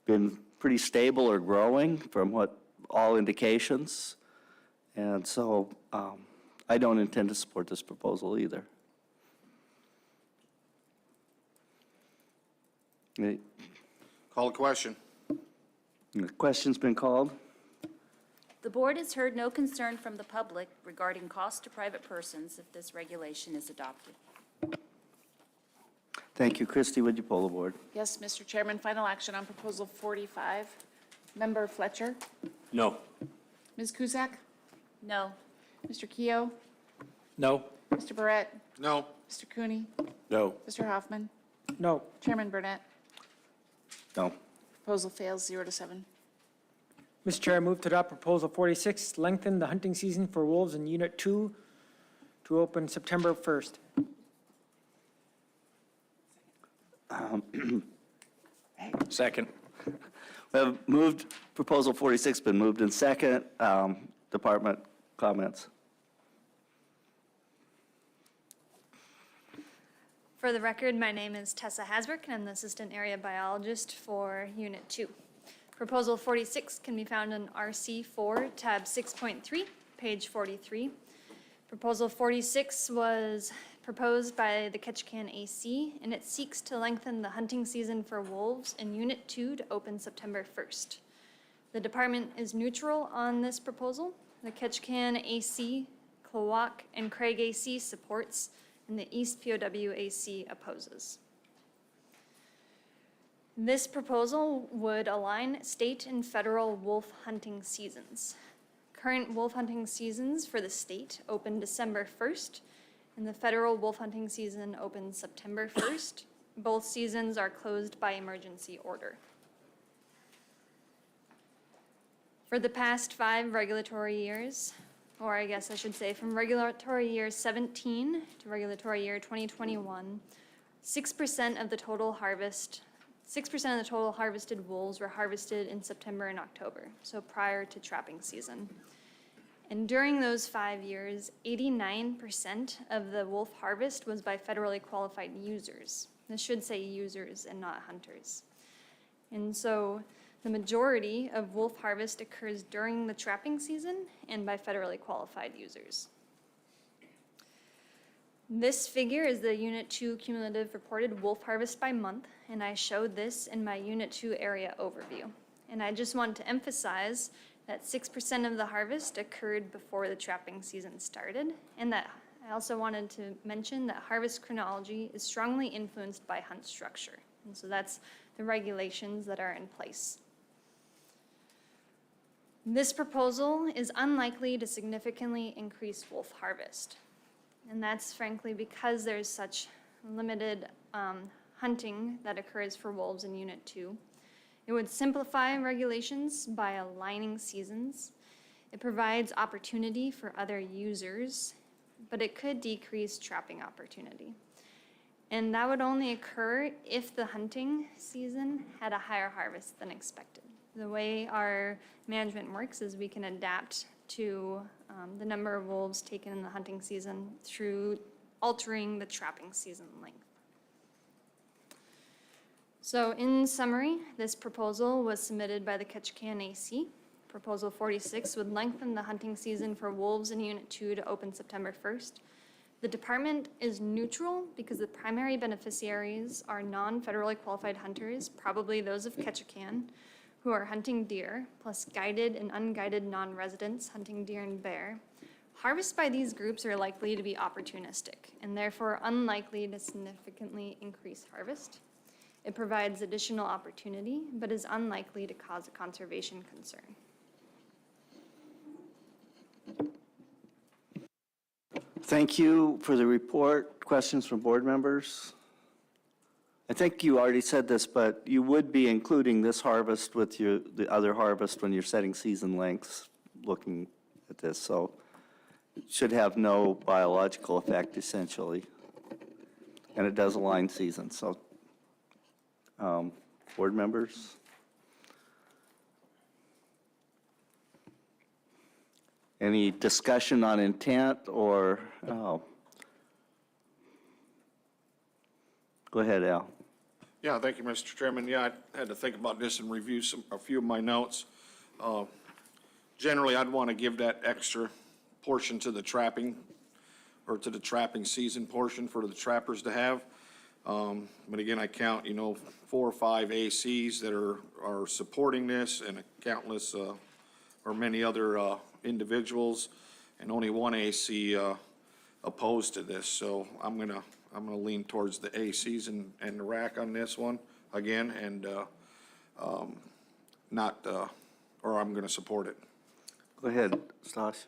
been pretty stable or growing from what all indications. And so I don't intend to support this proposal either. Call a question. The question's been called. The board has heard no concern from the public regarding cost to private persons if this regulation is adopted. Thank you. Christie, would you pull the board? Yes, Mr. Chairman, final action on Proposal 45. Member Fletcher? No. Ms. Cusack? No. Mr. Keough? No. Mr. Barrett? No. Mr. Cooney? No. Mr. Hoffman? No. Chairman Burnett? No. Proposal fails 0-7. Mr. Chair, I move to adopt Proposal 46, lengthen the hunting season for wolves in Unit 2 to open September 1st. Second. We have moved, Proposal 46 been moved in second. Department comments. For the record, my name is Tessa Hasbrook, and I'm the Assistant Area Biologist for Unit 2. Proposal 46 can be found in RC4, tab 6.3, page 43. Proposal 46 was proposed by the Ketchikan AC, and it seeks to lengthen the hunting season for wolves in Unit 2 to open September 1st. The department is neutral on this proposal. The Ketchikan AC, Klawock, and Craig AC supports, and the East POW AC opposes. This proposal would align state and federal wolf hunting seasons. Current wolf hunting seasons for the state open December 1st, and the federal wolf hunting season opens September 1st. Both seasons are closed by emergency order. For the past 5 regulatory years, or I guess I should say from regulatory year 17 to regulatory year 2021, 6% of the total harvested wolves were harvested in September and October, so prior to trapping season. And during those 5 years, 89% of the wolf harvest was by federally qualified users. This should say users and not hunters. And so the majority of wolf harvest occurs during the trapping season and by federally qualified users. This figure is the Unit 2 cumulative reported wolf harvest by month, and I showed this in my Unit 2 area overview. And I just want to emphasize that 6% of the harvest occurred before the trapping season started, and that I also wanted to mention that harvest chronology is strongly influenced by hunt structure. And so that's the regulations that are in place. This proposal is unlikely to significantly increase wolf harvest. And that's frankly because there's such limited hunting that occurs for wolves in Unit 2. It would simplify regulations by aligning seasons. It provides opportunity for other users, but it could decrease trapping opportunity. And that would only occur if the hunting season had a higher harvest than expected. The way our management works is we can adapt to the number of wolves taken in the hunting season through altering the trapping season length. So in summary, this proposal was submitted by the Ketchikan AC. Proposal 46 would lengthen the hunting season for wolves in Unit 2 to open September 1st. The department is neutral because the primary beneficiaries are non-federally qualified hunters, probably those of Ketchikan, who are hunting deer, plus guided and unguided non-residents hunting deer and bear. Harvests by these groups are likely to be opportunistic and therefore unlikely to significantly increase harvest. It provides additional opportunity, but is unlikely to cause a conservation concern. Thank you for the report. Questions from board members? I think you already said this, but you would be including this harvest with the other harvest when you're setting season lengths, looking at this, so it should have no biological effect essentially. And it does align seasons, so board members? Any discussion on intent or, go ahead, Al. Yeah, thank you, Mr. Chairman. Yeah, I had to think about this and review a few of my notes. Generally, I'd want to give that extra portion to the trapping, or to the trapping season portion for the trappers to have. But again, I count, 4 or 5 ACs that are supporting this, and countless, or many other individuals, and only 1 AC opposed to this. So I'm gonna lean towards the ACs and the rack on this one again, and I'm gonna support it. Go ahead, Stas.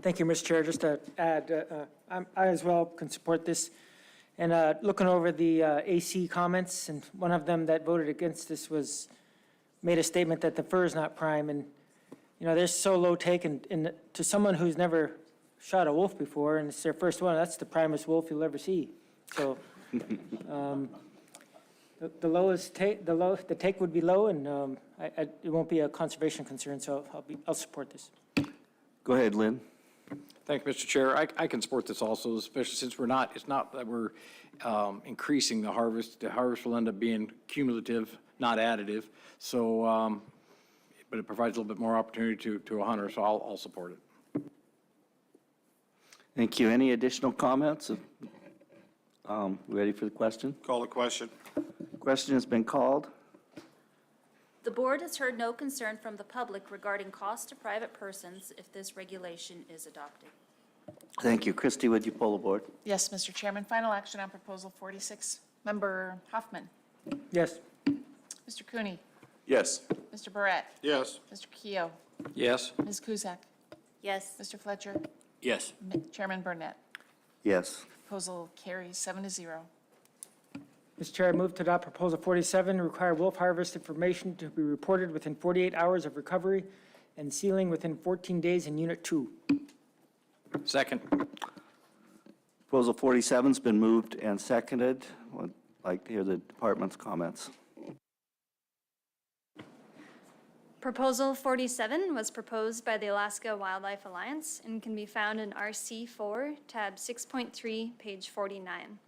Thank you, Mr. Chair. Just to add, I as well can support this. And looking over the AC comments, and one of them that voted against this made a statement that the fur is not prime, and they're so low take, and to someone who's never shot a wolf before, and it's their first one, that's the primest wolf you'll ever see. So the take would be low, and it won't be a conservation concern, so I'll support this. Go ahead, Lynn. Thank you, Mr. Chair. I can support this also, especially since it's not that we're increasing the harvest. The harvest will end up being cumulative, not additive. So, but it provides a little bit more opportunity to a hunter, so I'll support it. Thank you. Any additional comments? Ready for the question? Call the question. Question has been called. The board has heard no concern from the public regarding cost to private persons if this regulation is adopted. Thank you. Christie, would you poll the board? Yes, Mr. Chairman. Final action on Proposal 46. Member Hoffman. Yes. Mr. Cooney. Yes. Mr. Barrett. Yes. Mr. Keough. Yes. Ms. Cusack. Yes. Mr. Fletcher. Yes. Chairman Burnett. Yes. Proposal carries 7-0. Mr. Chair, I move to adopt Proposal 47, require wolf harvest information to be reported within 48 hours of recovery and sealing within 14 days in Unit 2. Second. Proposal 47's been moved and seconded. Would like to hear the department's comments. Proposal 47 was proposed by the Alaska Wildlife Alliance and can be found in RC4, tab 6.3, page 49.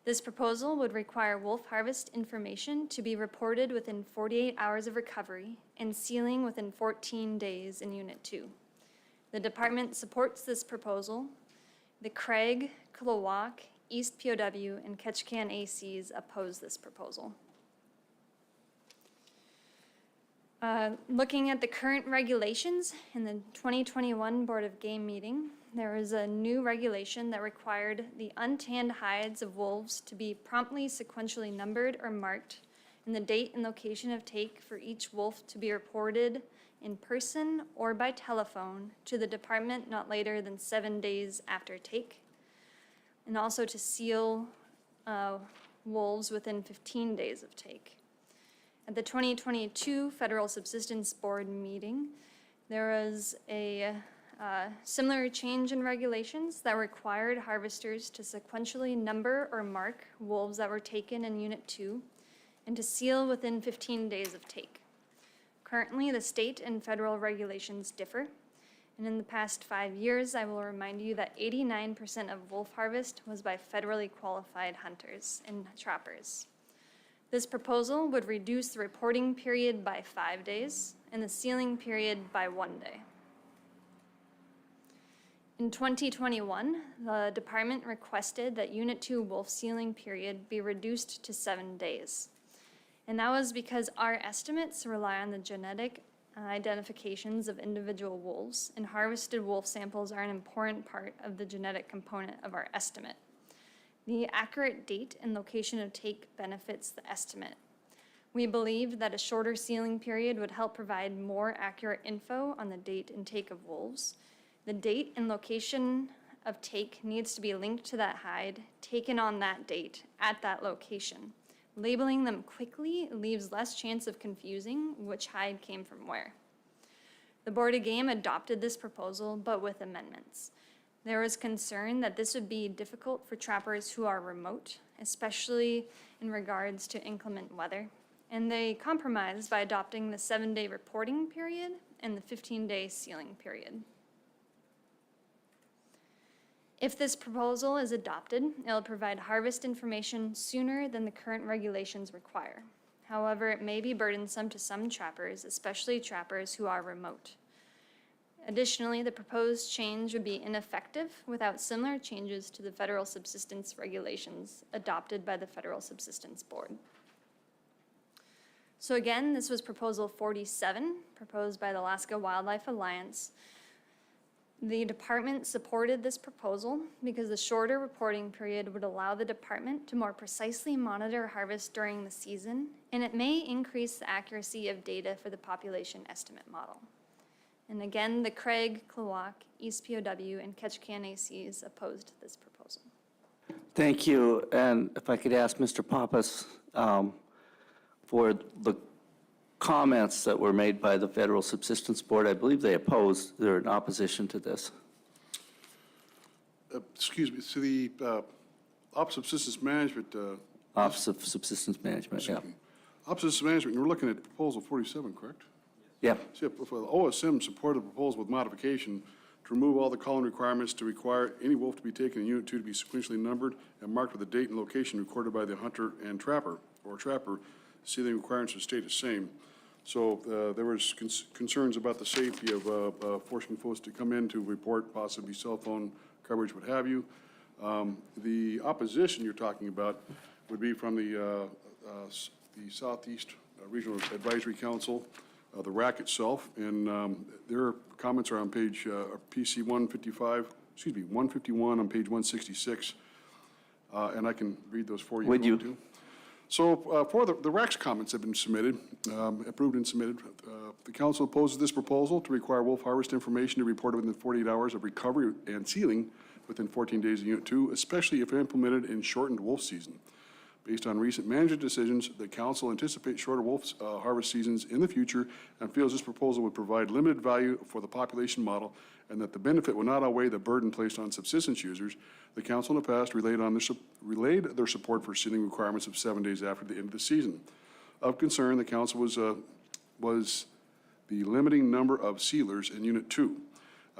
This proposal would require wolf harvest information to be reported within 48 hours of recovery and sealing within 14 days in Unit 2. The department supports this proposal. The Craig, Kilowog, East POW, and Ketchikan ACs oppose this proposal. Looking at the current regulations in the 2021 Board of Game meeting, there was a new regulation that required the untanned hides of wolves to be promptly sequentially numbered or marked, and the date and location of take for each wolf to be reported in person or by telephone to the department not later than 7 days after take, and also to seal wolves within 15 days of take. At the 2022 Federal Subsistence Board meeting, there was a similar change in regulations that required harvesters to sequentially number or mark wolves that were taken in Unit 2 and to seal within 15 days of take. Currently, the state and federal regulations differ, and in the past 5 years, I will remind you that 89% of wolf harvest was by federally qualified hunters and trappers. This proposal would reduce the reporting period by 5 days and the sealing period by 1 day. In 2021, the department requested that Unit 2 wolf sealing period be reduced to 7 days. And that was because our estimates rely on the genetic identifications of individual wolves, and harvested wolf samples are an important part of the genetic component of our estimate. The accurate date and location of take benefits the estimate. We believe that a shorter sealing period would help provide more accurate info on the date and take of wolves. The date and location of take needs to be linked to that hide taken on that date at that location. Labeling them quickly leaves less chance of confusing which hide came from where. The Board of Game adopted this proposal, but with amendments. There was concern that this would be difficult for trappers who are remote, especially in regards to inclement weather, and they compromised by adopting the 7-day reporting period and the 15-day sealing period. If this proposal is adopted, it will provide harvest information sooner than the current regulations require. However, it may be burdensome to some trappers, especially trappers who are remote. Additionally, the proposed change would be ineffective without similar changes to the federal subsistence regulations adopted by the Federal Subsistence Board. So again, this was Proposal 47, proposed by the Alaska Wildlife Alliance. The department supported this proposal because the shorter reporting period would allow the department to more precisely monitor harvest during the season, and it may increase the accuracy of data for the population estimate model. And again, the Craig, Klawock, East POW, and Ketchikan ACs opposed this proposal. Thank you. And if I could ask Mr. Pappas for the comments that were made by the Federal Subsistence Board. I believe they opposed, they're in opposition to this. Excuse me, so the Office of Subsistence Management. Office of Subsistence Management, yeah. Office of Subsistence Management, we're looking at Proposal 47, correct? Yeah. So for the OSM supported the proposal with modification to remove all the calling requirements to require any wolf to be taken in Unit 2 to be sequentially numbered and marked with a date and location recorded by the hunter and trapper, or trapper. Sealing requirements would stay the same. So there was concerns about the safety of forcing folks to come in to report possibly cell phone coverage, what have you. The opposition you're talking about would be from the Southeast Regional Advisory Council, the RAC itself, and their comments are on page PC 155, excuse me, 151 on page 166, and I can read those for you. Would you? Too. So for the RAC's comments have been submitted, approved and submitted. The council opposes this proposal to require wolf harvest information to be reported within 48 hours of recovery and sealing within 14 days of Unit 2, especially if implemented in shortened wolf season. Based on recent management decisions, the council anticipates shorter wolf harvest seasons in the future and feels this proposal would provide limited value for the population model and that the benefit will not outweigh the burden placed on subsistence users. The council in the past relayed their support for sealing requirements of 7 days after the end of the season. Of concern, the council was the limiting number of sealers in Unit 2,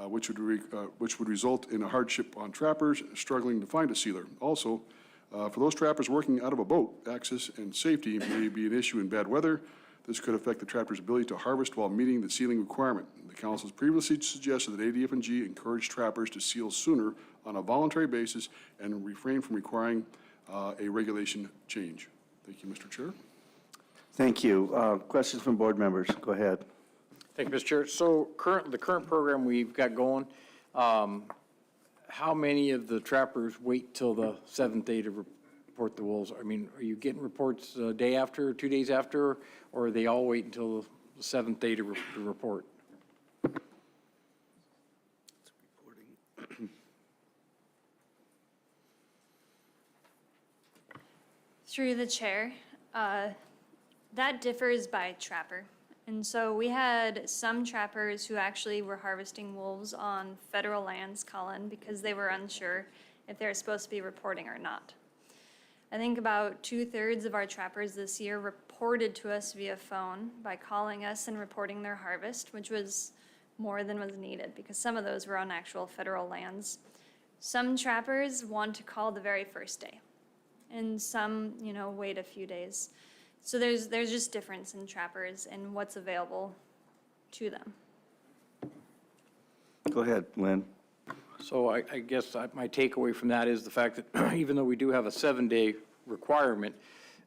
which would result in a hardship on trappers struggling to find a sealer. Also, for those trappers working out of a boat, access and safety may be an issue in bad weather. This could affect the trapper's ability to harvest while meeting the sealing requirement. The council has previously suggested that ADF&G encourage trappers to seal sooner on a voluntary basis and refrain from requiring a regulation change. Thank you, Mr. Chair. Thank you. Questions from board members? Go ahead. Thank you, Mr. Chair. So the current program we've got going, how many of the trappers wait till the 7th day to report the wolves? I mean, are you getting reports a day after, 2 days after, or they all wait until the 7th day to report? Through the chair, that differs by trapper. And so we had some trappers who actually were harvesting wolves on federal lands, Colin, because they were unsure if they were supposed to be reporting or not. I think about 2/3 of our trappers this year reported to us via phone by calling us and reporting their harvest, which was more than was needed because some of those were on actual federal lands. Some trappers want to call the very first day, and some, wait a few days. So there's just difference in trappers and what's available to them. Go ahead, Lynn. So I guess my takeaway from that is the fact that even though we do have a 7-day requirement,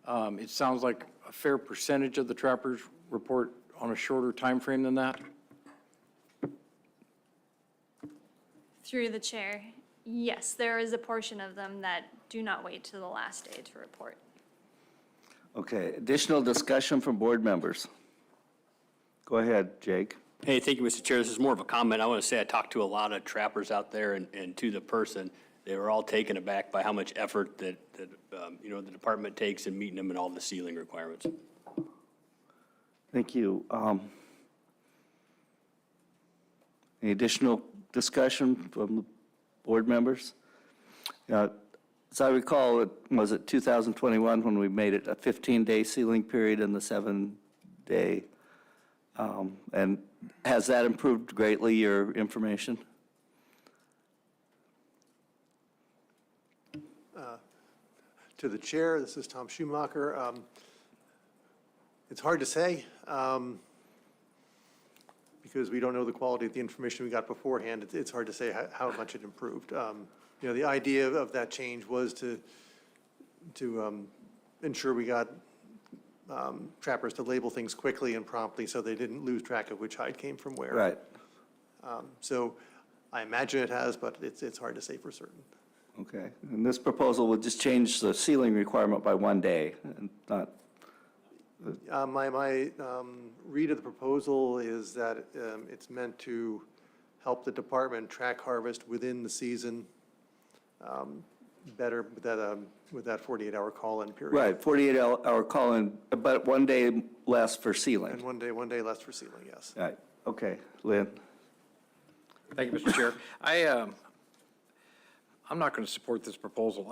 it sounds like a fair percentage of the trappers report on a shorter time frame than that. Through the chair, yes, there is a portion of them that do not wait till the last day to report. Okay, additional discussion from board members. Go ahead, Jake. Hey, thank you, Mr. Chair. This is more of a comment. I want to say I talked to a lot of trappers out there, and to the person, they were all taken aback by how much effort that the department takes in meeting them and all the sealing requirements. Thank you. Any additional discussion from the board members? As I recall, was it 2021 when we made it a 15-day sealing period and the 7-day? And has that improved greatly, your information? To the chair, this is Tom Schumacher. It's hard to say because we don't know the quality of the information we got beforehand. It's hard to say how much it improved. The idea of that change was to ensure we got trappers to label things quickly and promptly so they didn't lose track of which hide came from where. Right. So I imagine it has, but it's hard to say for certain. Okay. And this proposal would just change the sealing requirement by 1 day and not. My read of the proposal is that it's meant to help the department track harvest within the season better with that 48-hour call-in period. Right, 48-hour call-in, but 1 day less for sealing. And one day less for sealing, yes. Right, okay. Lynn? Thank you, Mr. Chair. I'm not going to support this proposal.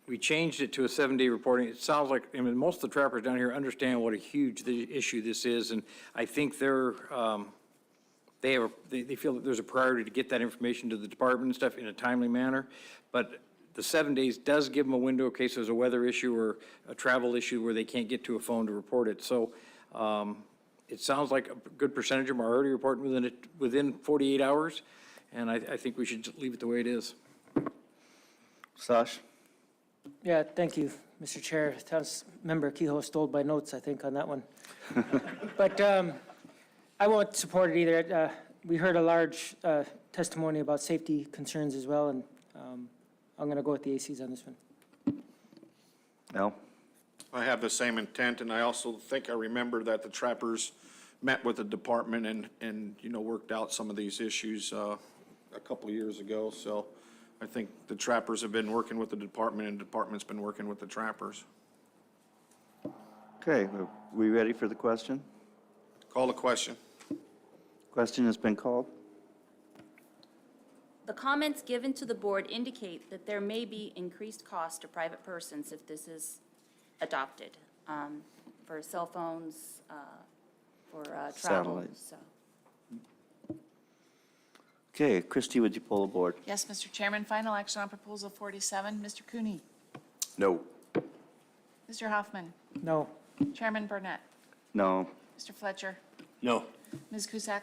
We changed it to a 7-day reporting. It sounds like, most of the trappers down here understand what a huge issue this is, and I think they feel that there's a priority to get that information to the department and stuff in a timely manner. But the 7 days does give them a window in case there's a weather issue or a travel issue where they can't get to a phone to report it. So it sounds like a good percentage of them are already reporting within 48 hours, and I think we should just leave it the way it is. Sash? Yeah, thank you, Mr. Chair. Member Kehoe stole my notes, I think, on that one. But I won't support it either. We heard a large testimony about safety concerns as well, and I'm going to go with the ACs on this one. Al? I have the same intent, and I also think I remember that the trappers met with the department and worked out some of these issues a couple of years ago. So I think the trappers have been working with the department, and the department's been working with the trappers. Okay, are we ready for the question? Call the question. Question has been called. The comments given to the board indicate that there may be increased cost to private persons if this is adopted, for cell phones, for travel. Satellites. So. Okay, Christie, would you pull the board? Yes, Mr. Chairman, final action on Proposal 47. Mr. Cooney? No. Mr. Hoffman? No. Chairman Burnett? No. Mr. Fletcher? No. Ms. Cusack?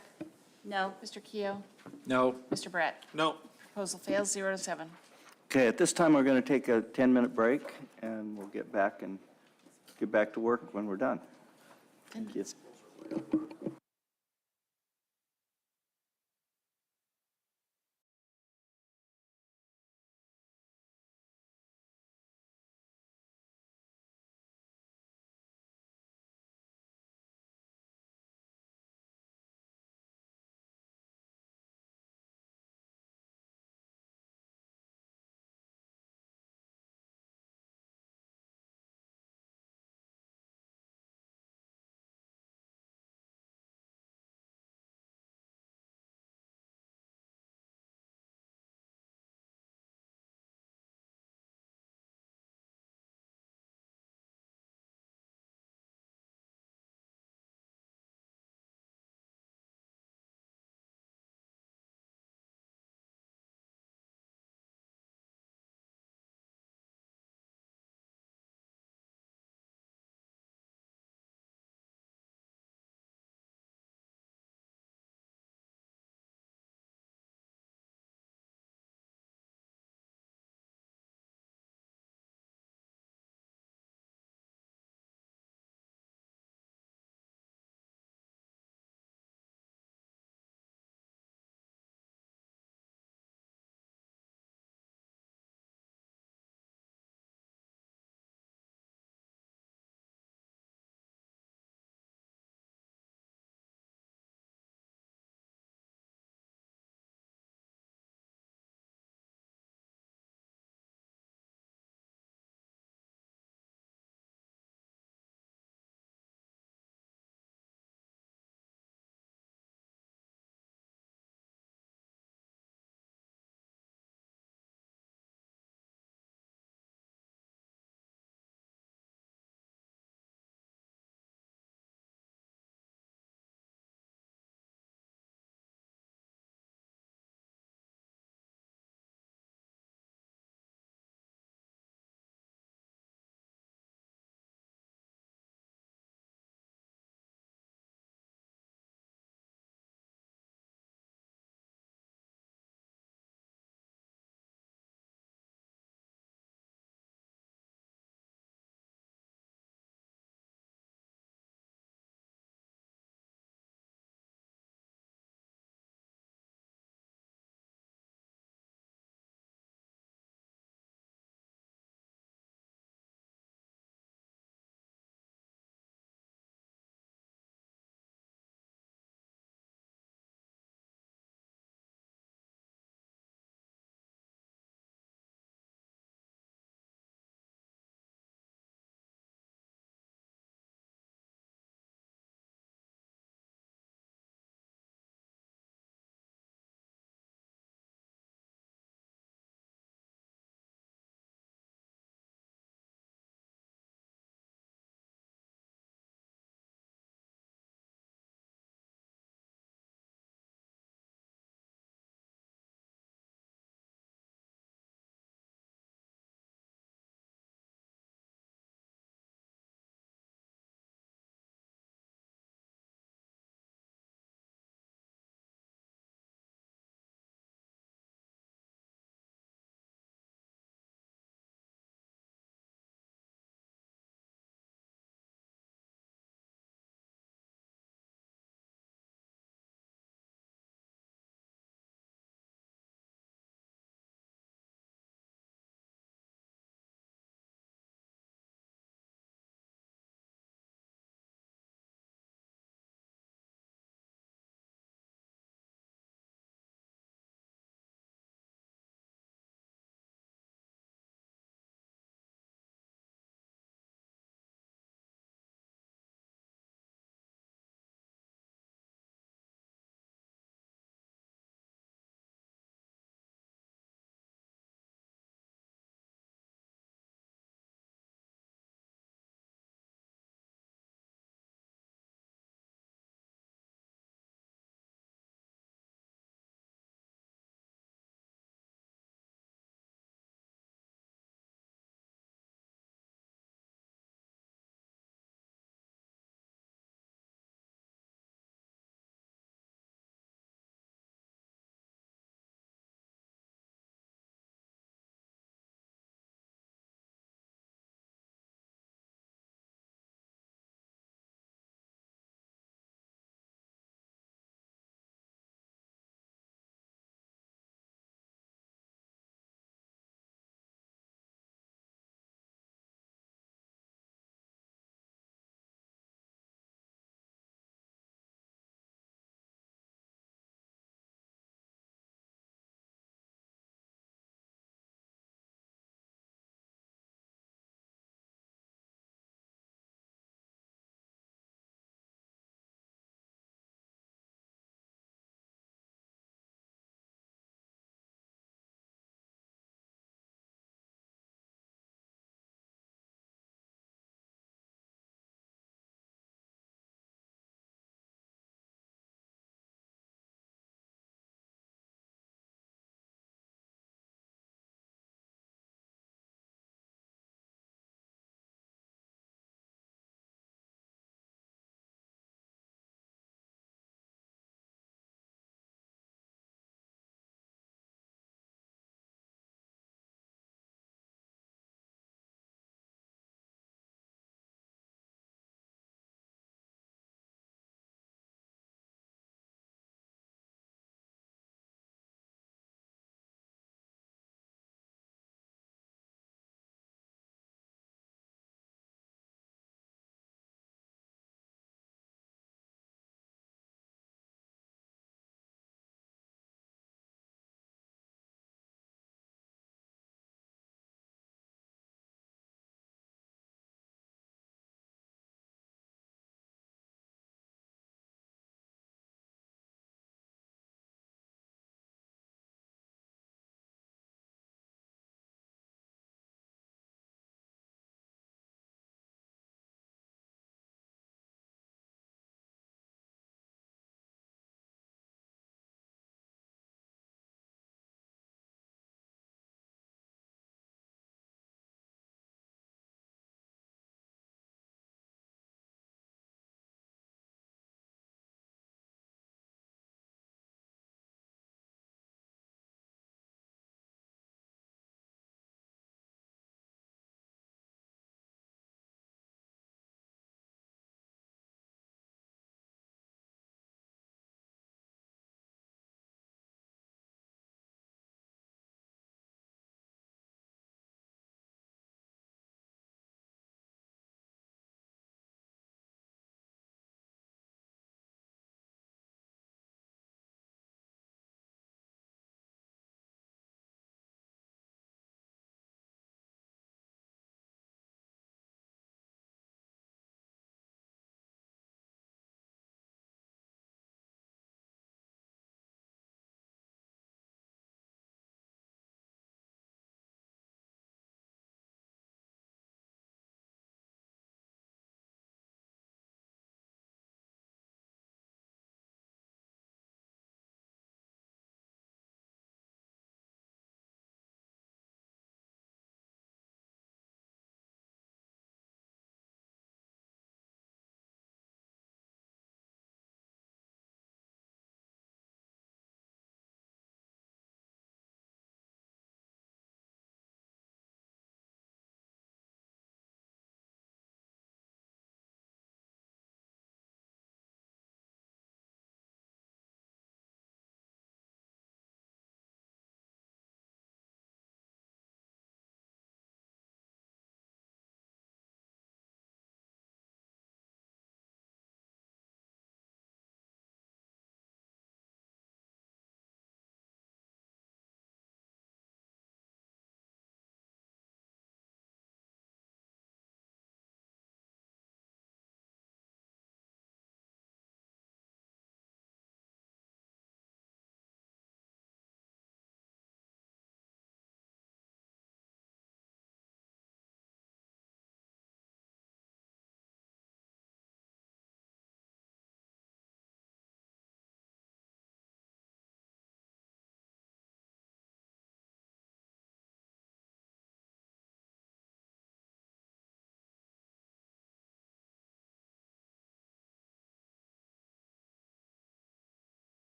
No. Mr. Keough? No. Mr. Brett? No. Proposal fails 0-7. Okay, at this time, we're going to take a 10-minute break, and we'll get back to work when we're done. Thank you.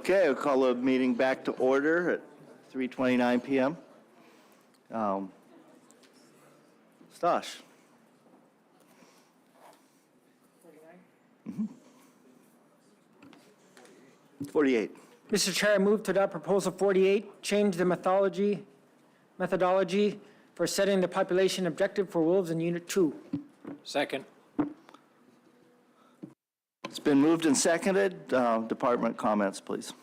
Okay, I'll call the meeting back to order at 3:29 PM. Stosh. 48. Mr. Chair, I move to adopt Proposal 48, change the methodology for setting the population objective for wolves in Unit 2. Second. It's been moved and seconded. Department comments, please.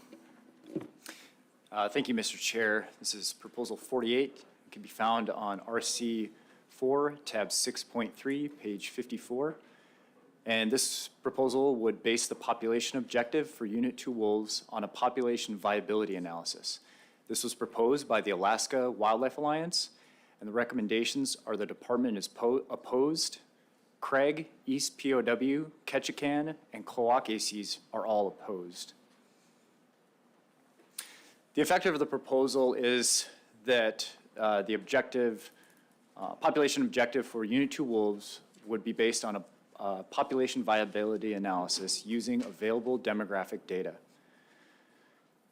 Thank you, Mr. Chair. This is Proposal 48. It can be found on RC 4, tab 6.3, page 54. And this proposal would base the population objective for Unit 2 wolves on a population viability analysis. This was proposed by the Alaska Wildlife Alliance, and the recommendations are the department is opposed. Craig, East POW, Ketchikan, and Cloacases are all opposed. The effective of the proposal is that the objective, population objective for Unit 2 wolves would be based on a population viability analysis using available demographic data.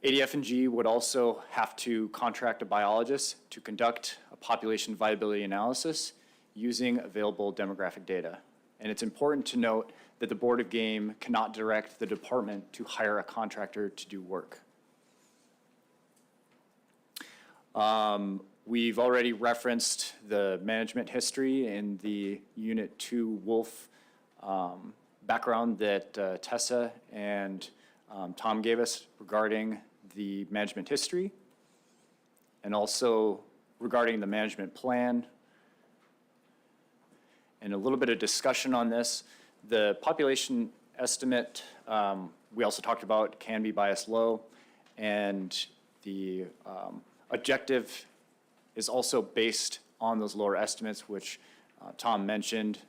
ADF&G would also have to contract a biologist to conduct a population viability analysis using available demographic data. And it's important to note that the Board of Game cannot direct the department to hire a contractor to do work. We've already referenced the management history in the Unit 2 wolf background that Tessa and Tom gave us regarding the management history, and also regarding the management plan. And a little bit of discussion on this. The population estimate, we also talked about, can be biased low, and the objective is also based on those lower estimates, which Tom mentioned.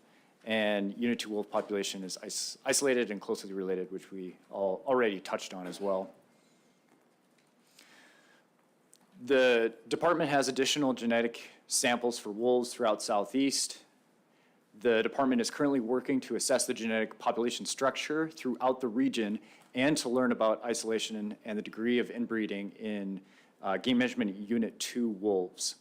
And Unit 2 wolf population is isolated and closely related, which we all already touched on as well. The department has additional genetic samples for wolves throughout Southeast. The department is currently working to assess the genetic population structure throughout the region and to learn about isolation and the degree of inbreeding in Game Management Unit 2 wolves.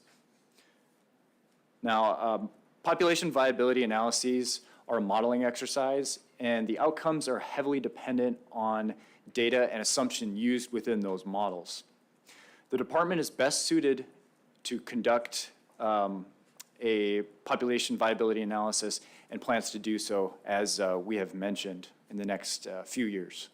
Now, population viability analyses are a modeling exercise, and the outcomes are heavily dependent on data and assumption used within those models. The department is best suited to conduct a population viability analysis and plans to do so, as we have mentioned, in the next few years.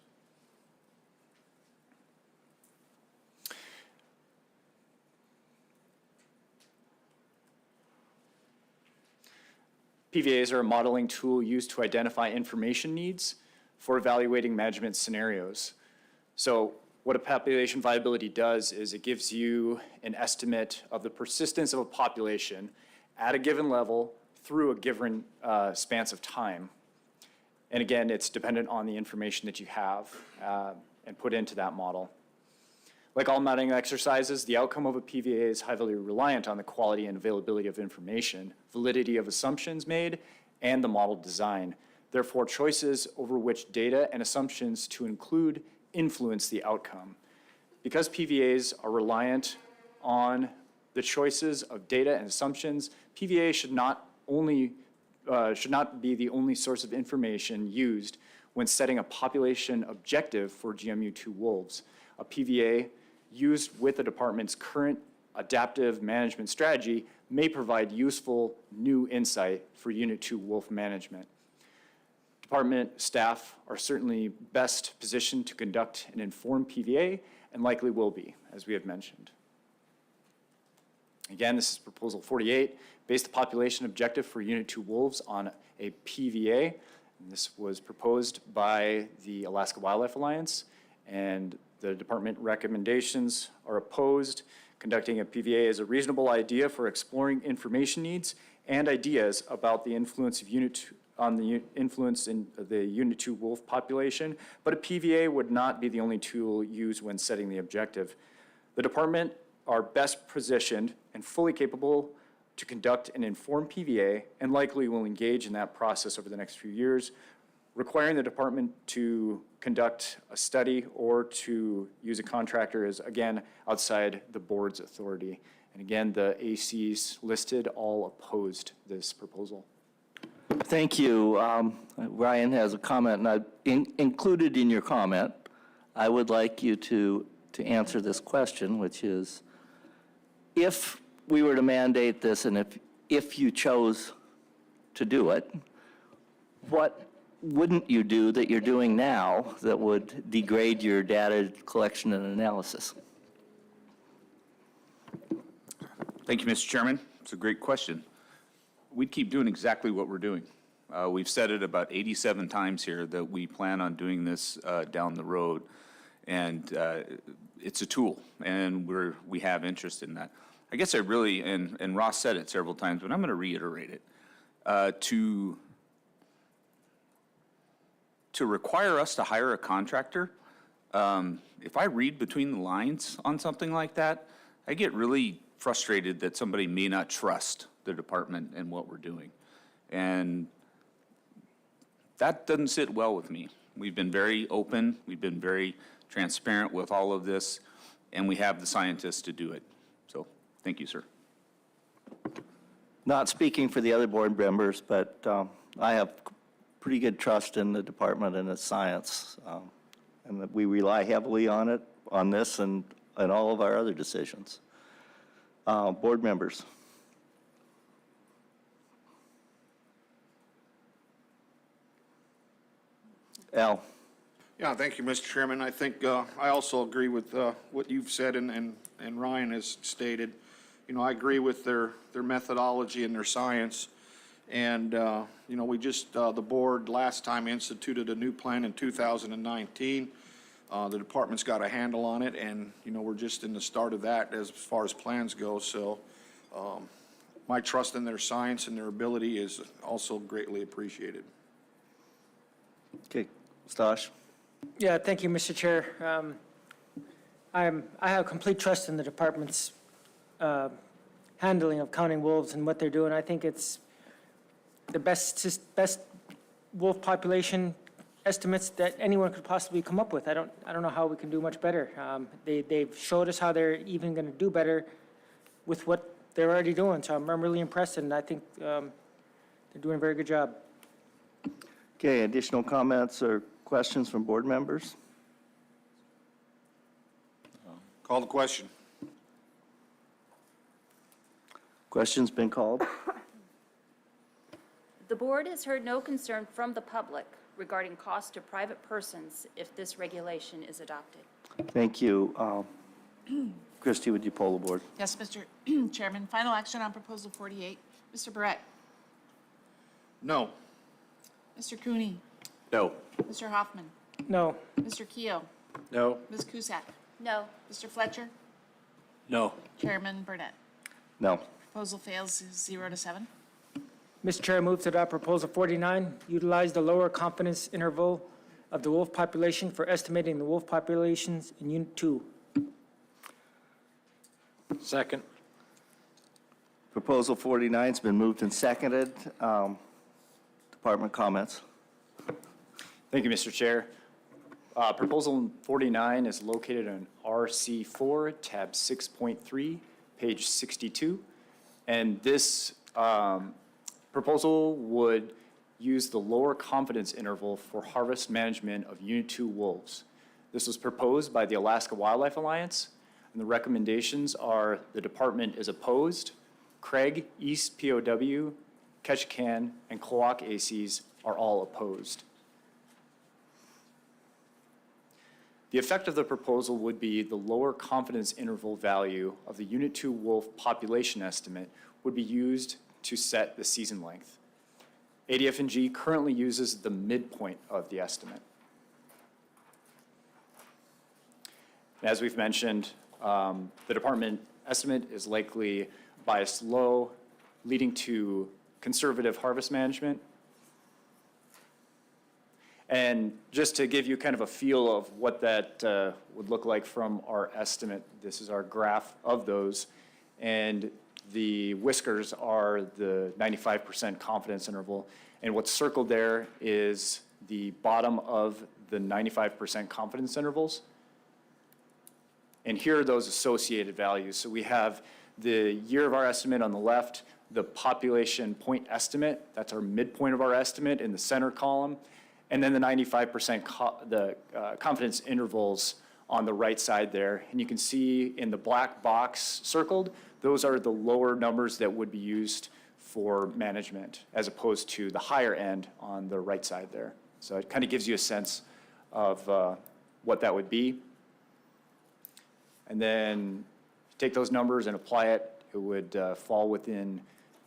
PVAs are a modeling tool used to identify information needs for evaluating management scenarios. So what a population viability does is it gives you an estimate of the persistence of a population at a given level through a given span of time. And again, it's dependent on the information that you have and put into that model. Like all modeling exercises, the outcome of a PVA is heavily reliant on the quality and availability of information, validity of assumptions made, and the model design. Therefore, choices over which data and assumptions to include influence the outcome. Because PVAs are reliant on the choices of data and assumptions, PVA should not be the only source of information used when setting a population objective for GMU2 wolves. A PVA used with the department's current adaptive management strategy may provide useful new insight for Unit 2 wolf management. Department staff are certainly best positioned to conduct an informed PVA and likely will be, as we have mentioned. Again, this is Proposal 48, based the population objective for Unit 2 wolves on a PVA. And this was proposed by the Alaska Wildlife Alliance, and the department recommendations are opposed. Conducting a PVA is a reasonable idea for exploring information needs and ideas about the influence of influence in the Unit 2 wolf population, but a PVA would not be the only tool used when setting the objective. The department are best positioned and fully capable to conduct an informed PVA and likely will engage in that process over the next few years. Requiring the department to conduct a study or to use a contractor is, again, outside the board's authority. And again, the ACs listed all opposed this proposal. Thank you. Ryan has a comment, and included in your comment, I would like you to answer this question, which is, if we were to mandate this and if you chose to do it, what wouldn't you do that you're doing now that would degrade your data collection and analysis? Thank you, Mr. Chairman. It's a great question. We'd keep doing exactly what we're doing. We've said it about 87 times here that we plan on doing this down the road, and it's a tool, and we have interest in that. I guess I really, and Ross said it several times, but I'm going to reiterate it. To require us to hire a contractor, if I read between the lines on something like that, I get really frustrated that somebody may not trust the department and what we're doing. And that doesn't sit well with me. We've been very open, we've been very transparent with all of this, and we have the scientists to do it. So, thank you, sir. Not speaking for the other board members, but I have pretty good trust in the department and its science, and that we rely heavily on it, on this, and all of our other decisions. Board members. Al. Yeah, thank you, Mr. Chairman. I think I also agree with what you've said and Ryan has stated. You know, I agree with their methodology and their science. And, you know, we just, the board last time instituted a new plan in 2019. The department's got a handle on it, and, you know, we're just in the start of that as far as plans go. So my trust in their science and their ability is also greatly appreciated. Okay, Stash. Yeah, thank you, Mr. Chair. I have complete trust in the department's handling of counting wolves and what they're doing. I think it's the best wolf population estimates that anyone could possibly come up with. I don't know how we can do much better. They've showed us how they're even going to do better with what they're already doing. So I'm really impressed, and I think they're doing a very good job. Okay, additional comments or questions from board members? Call the question. Question's been called. The board has heard no concern from the public regarding cost to private persons if this regulation is adopted. Thank you. Christie, would you poll the board? Yes, Mr. Chairman. Final action on Proposal 48. Mr. Barrett. No. Mr. Cooney. No. Mr. Hoffman. No. Mr. Keough. No. Ms. Cusack. No. Mr. Fletcher. No. Chairman Burnett. No. Proposal fails 0-7. Mr. Chair, I move to adopt Proposal 49, utilize the lower confidence interval of the wolf population for estimating the wolf populations in Unit 2. Second. Proposal 49's been moved and seconded. Department comments. Thank you, Mr. Chair. Proposal 49 is located on RC4, tab 6.3, page 62. And this proposal would use the lower confidence interval for harvest management of Unit 2 wolves. This was proposed by the Alaska Wildlife Alliance, and the recommendations are the department is opposed. Craig, East POW, Ketchikan, and Cloak ACs are all opposed. The effect of the proposal would be the lower confidence interval value of the Unit 2 wolf population estimate would be used to set the season length. ADF&G currently uses the midpoint of the estimate. As we've mentioned, the department estimate is likely biased low, leading to conservative harvest management. And just to give you kind of a feel of what that would look like from our estimate, this is our graph of those. And the whiskers are the 95% confidence interval. And what's circled there is the bottom of the 95% confidence intervals. And here are those associated values. So we have the year of our estimate on the left, the population point estimate, that's our midpoint of our estimate in the center column, and then the 95% confidence intervals on the right side there. And you can see in the black box circled, those are the lower numbers that would be used for management, as opposed to the higher end on the right side there. So it kind of gives you a sense of what that would be. And then take those numbers and apply it, it would fall within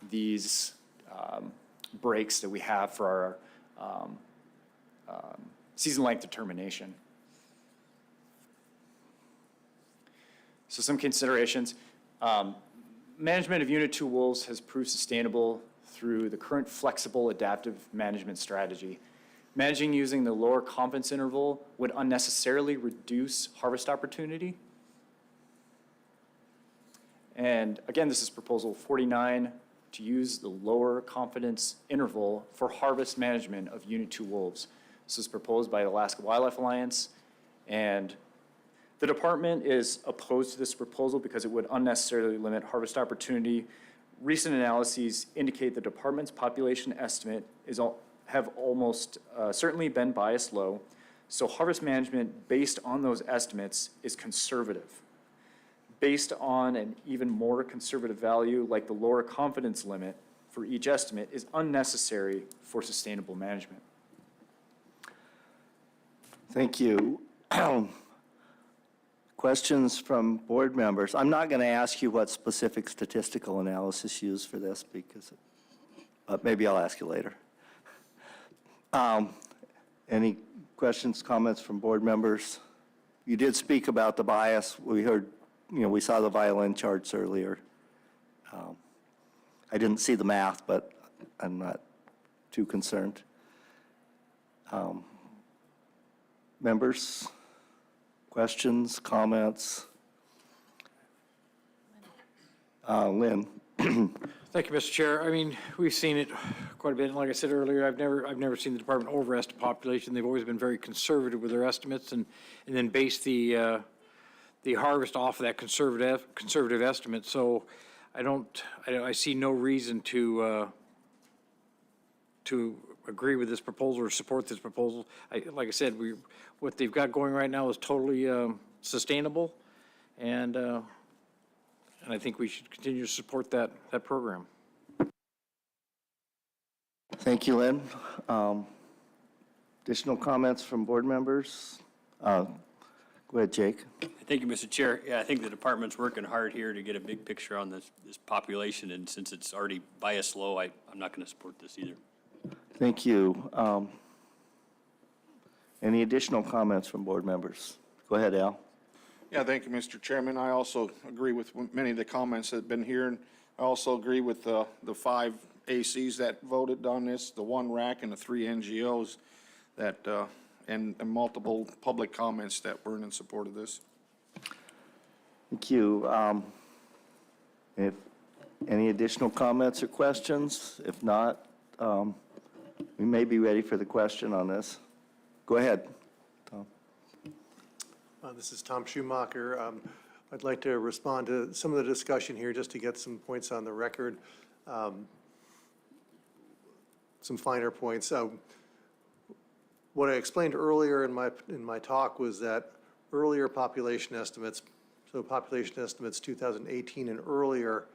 these breaks that we have for our season length determination. So some considerations. Management of Unit 2 wolves has proved sustainable through the current flexible adaptive management strategy. Managing using the lower confidence interval would unnecessarily reduce harvest opportunity. And again, this is proposal 49, to use the lower confidence interval for harvest management of Unit 2 wolves. This is proposed by the Alaska Wildlife Alliance, and the department is opposed to this proposal because it would unnecessarily limit harvest opportunity. Recent analyses indicate the department's population estimate have almost certainly been biased low, so harvest management based on those estimates is conservative. Based on an even more conservative value, like the lower confidence limit for each estimate, is unnecessary for sustainable management. Thank you. Questions from board members? I'm not going to ask you what specific statistical analysis you used for this, because maybe I'll ask you later. Any questions, comments from board members? You did speak about the bias. We heard, we saw the violin charts earlier. I didn't see the math, but I'm not too concerned. Members? Questions, comments? Lynn? Thank you, Mr. Chair. I mean, we've seen it quite a bit. And like I said earlier, I've never seen the department overestimate population. They've always been very conservative with their estimates and then base the harvest off of that conservative estimate. So I see no reason to agree with this proposal or support this proposal. Like I said, what they've got going right now is totally sustainable, and I think we should continue to support that program. Thank you, Lynn. Additional comments from board members? Go ahead, Jake. Thank you, Mr. Chair. Yeah, I think the department's working hard here to get a big picture on this population, and since it's already biased low, I'm not going to support this either. Thank you. Any additional comments from board members? Go ahead, Al. Yeah, thank you, Mr. Chairman. I also agree with many of the comments that have been here, and I also agree with the 5 ACs that voted on this, the 1 RAC and the 3 NGOs that, and multiple public comments that weren't in support of this. Thank you. If any additional comments or questions? If not, we may be ready for the question on this. Go ahead, Tom. This is Tom Schumacher. I'd like to respond to some of the discussion here just to get some points on the record, some finer points. What I explained earlier in my talk was that earlier population estimates, so population estimates 2018 and earlier,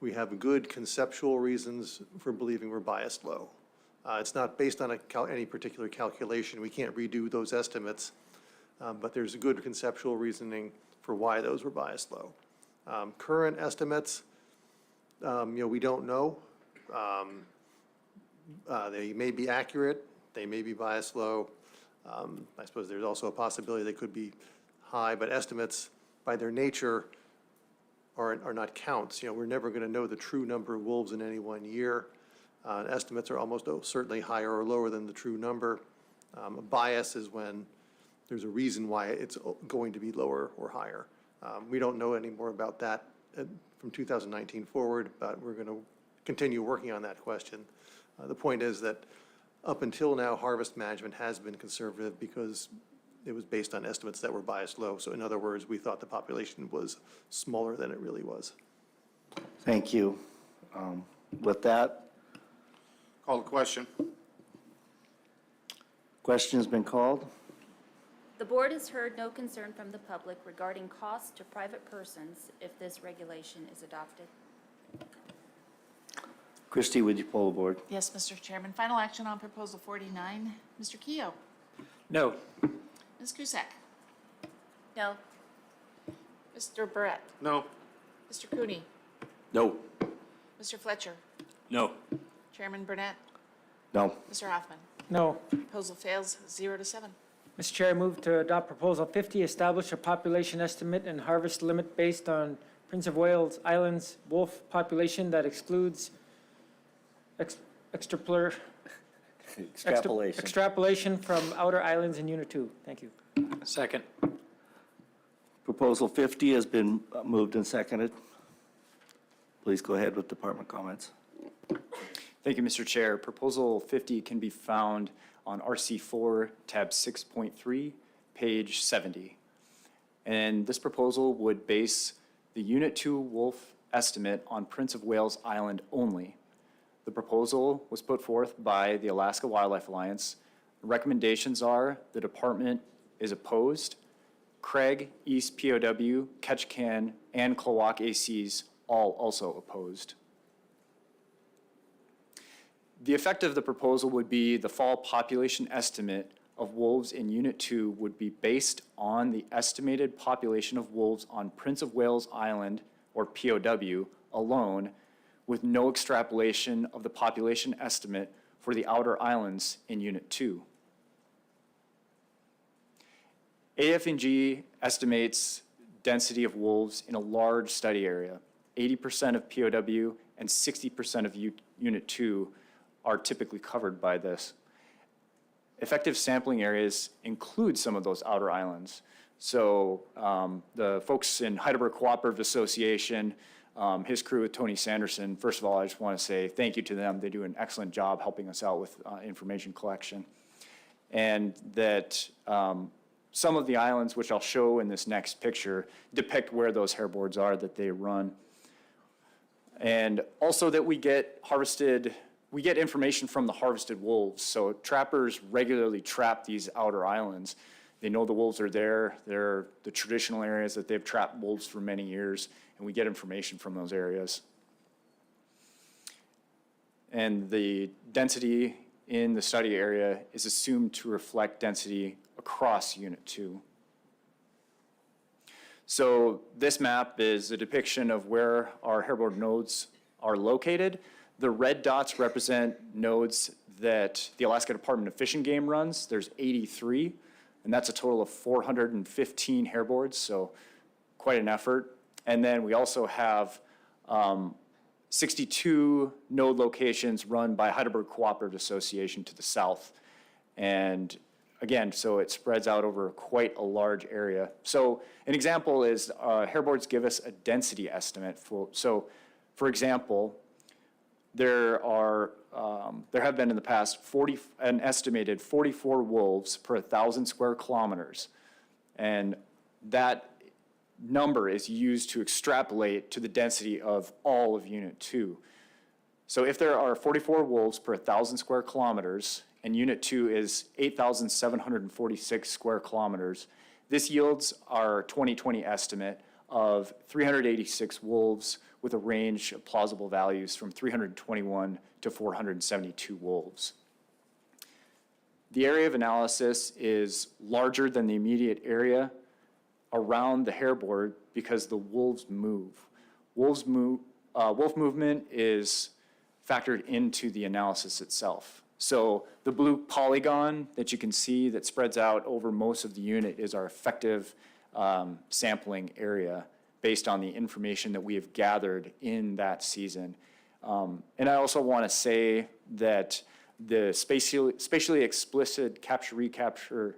we have good conceptual reasons for believing we're biased low. It's not based on any particular calculation. We can't redo those estimates, but there's a good conceptual reasoning for why those were biased low. Current estimates, we don't know. They may be accurate. They may be biased low. I suppose there's also a possibility they could be high, but estimates by their nature are not counts. We're never going to know the true number of wolves in any one year. Estimates are almost certainly higher or lower than the true number. A bias is when there's a reason why it's going to be lower or higher. We don't know any more about that from 2019 forward, but we're going to continue working on that question. The point is that Up until now, harvest management has been conservative because it was based on estimates that were biased low. So in other words, we thought the population was smaller than it really was. Thank you. With that, Call the question. question has been called. The board has heard no concern from the public regarding costs to private persons if this regulation is adopted. Christie, would you poll the board? Yes, Mr. Chairman. Final action on Proposal 49. Mr. Keough? No. Ms. Cusack? No. Mr. Barrett? No. Mr. Cooney? No. Mr. Fletcher? No. Chairman Burnett? No. Mr. Hoffman? No. Proposal fails 0-7. Mr. Chair, I move to adopt Proposal 50, establish a population estimate and harvest limit based on Prince of Wales Islands wolf population that excludes extrapolation from outer islands in Unit 2. Thank you. Second. Proposal 50 has been moved and seconded. Please go ahead with department comments. Thank you, Mr. Chair. Proposal 50 can be found on RC4, tab 6.3, page 70. And this proposal would base the Unit 2 wolf estimate on Prince of Wales Island only. The proposal was put forth by the Alaska Wildlife Alliance. Recommendations are the department is opposed. Craig, East POW, Ketchikan, and Klawock ACs all also opposed. The effect of the proposal would be the fall population estimate of wolves in Unit 2 would be based on the estimated population of wolves on Prince of Wales Island, or POW, alone, with no extrapolation of the population estimate for the outer islands in Unit 2. AF&G estimates density of wolves in a large study area. 80% of POW and 60% of Unit 2 are typically covered by this. Effective sampling areas include some of those outer islands. So the folks in Heidelberg Cooperative Association, his crew with Tony Sanderson, first of all, I just want to say thank you to them. They do an excellent job helping us out with information collection. And that some of the islands, which I'll show in this next picture, depict where those hairboards are that they run. And also that we get information from the harvested wolves. So trappers regularly trap these outer islands. They know the wolves are there. They're the traditional areas that they've trapped wolves for many years, and we get information from those areas. And the density in the study area is assumed to reflect density across Unit 2. So this map is a depiction of where our hairboard nodes are located. The red dots represent nodes that the Alaska Department of Fish and Game runs. There's 83, and that's a total of 415 hairboards, so quite an effort. And then we also have 62 node locations run by Heidelberg Cooperative Association to the south. And again, so it spreads out over quite a large area. So an example is hairboards give us a density estimate. For example, there have been in the past an estimated 44 wolves per 1,000 square kilometers. And that number is used to extrapolate to the density of all of Unit 2. So if there are 44 wolves per 1,000 square kilometers, and Unit 2 is 8,746 square kilometers, this yields our 2020 estimate of 386 wolves with a range of plausible values from 321 to 472 wolves. The area of analysis is larger than the immediate area around the hairboard because the wolves move. Wolf movement is factored into the analysis itself. So the blue polygon that you can see that spreads out over most of the unit is our effective sampling area based on the information that we have gathered in that season. And I also want to say that the spatially explicit capture-recapture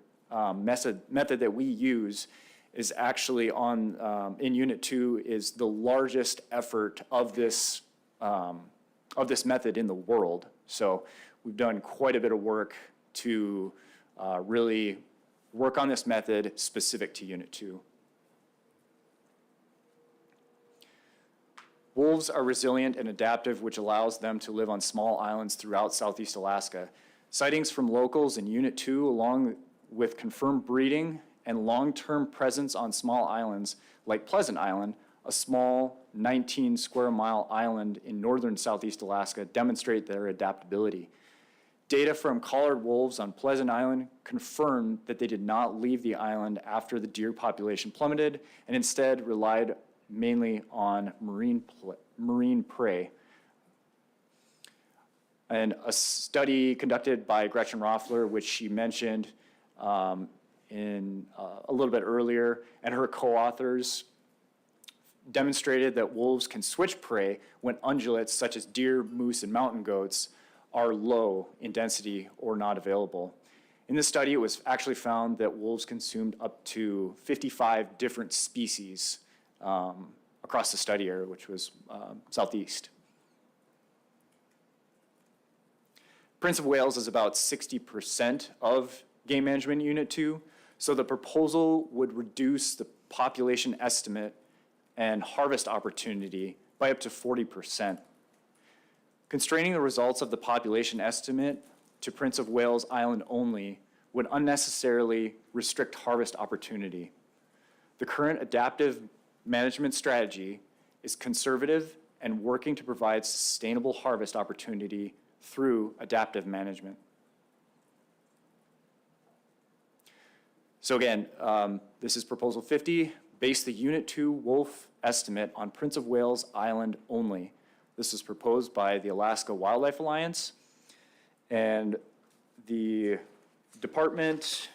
method that we use is actually in Unit 2 is the largest effort of this method in the world. So we've done quite a bit of work to really work on this method specific to Unit 2. Wolves are resilient and adaptive, which allows them to live on small islands throughout Southeast Alaska. Sightings from locals in Unit 2, along with confirmed breeding and long-term presence on small islands like Pleasant Island, a small 19 square mile island in northern Southeast Alaska, demonstrate their adaptability. Data from collared wolves on Pleasant Island confirmed that they did not leave the island after the deer population plummeted and instead relied mainly on marine prey. And a study conducted by Gretchen Roffler, which she mentioned a little bit earlier, and her co-authors demonstrated that wolves can switch prey when ungulates such as deer, moose, and mountain goats are low in density or not available. In this study, it was actually found that wolves consumed up to 55 different species across the study area, which was southeast. Prince of Wales is about 60% of Game Management Unit 2, so the proposal would reduce the population estimate and harvest opportunity by up to 40%. Constraining the results of the population estimate to Prince of Wales Island only would unnecessarily restrict harvest opportunity. The current adaptive management strategy is conservative and working to provide sustainable harvest opportunity through adaptive management. So again, this is Proposal 50. Base the Unit 2 wolf estimate on Prince of Wales Island only. This is proposed by the Alaska Wildlife Alliance. And the department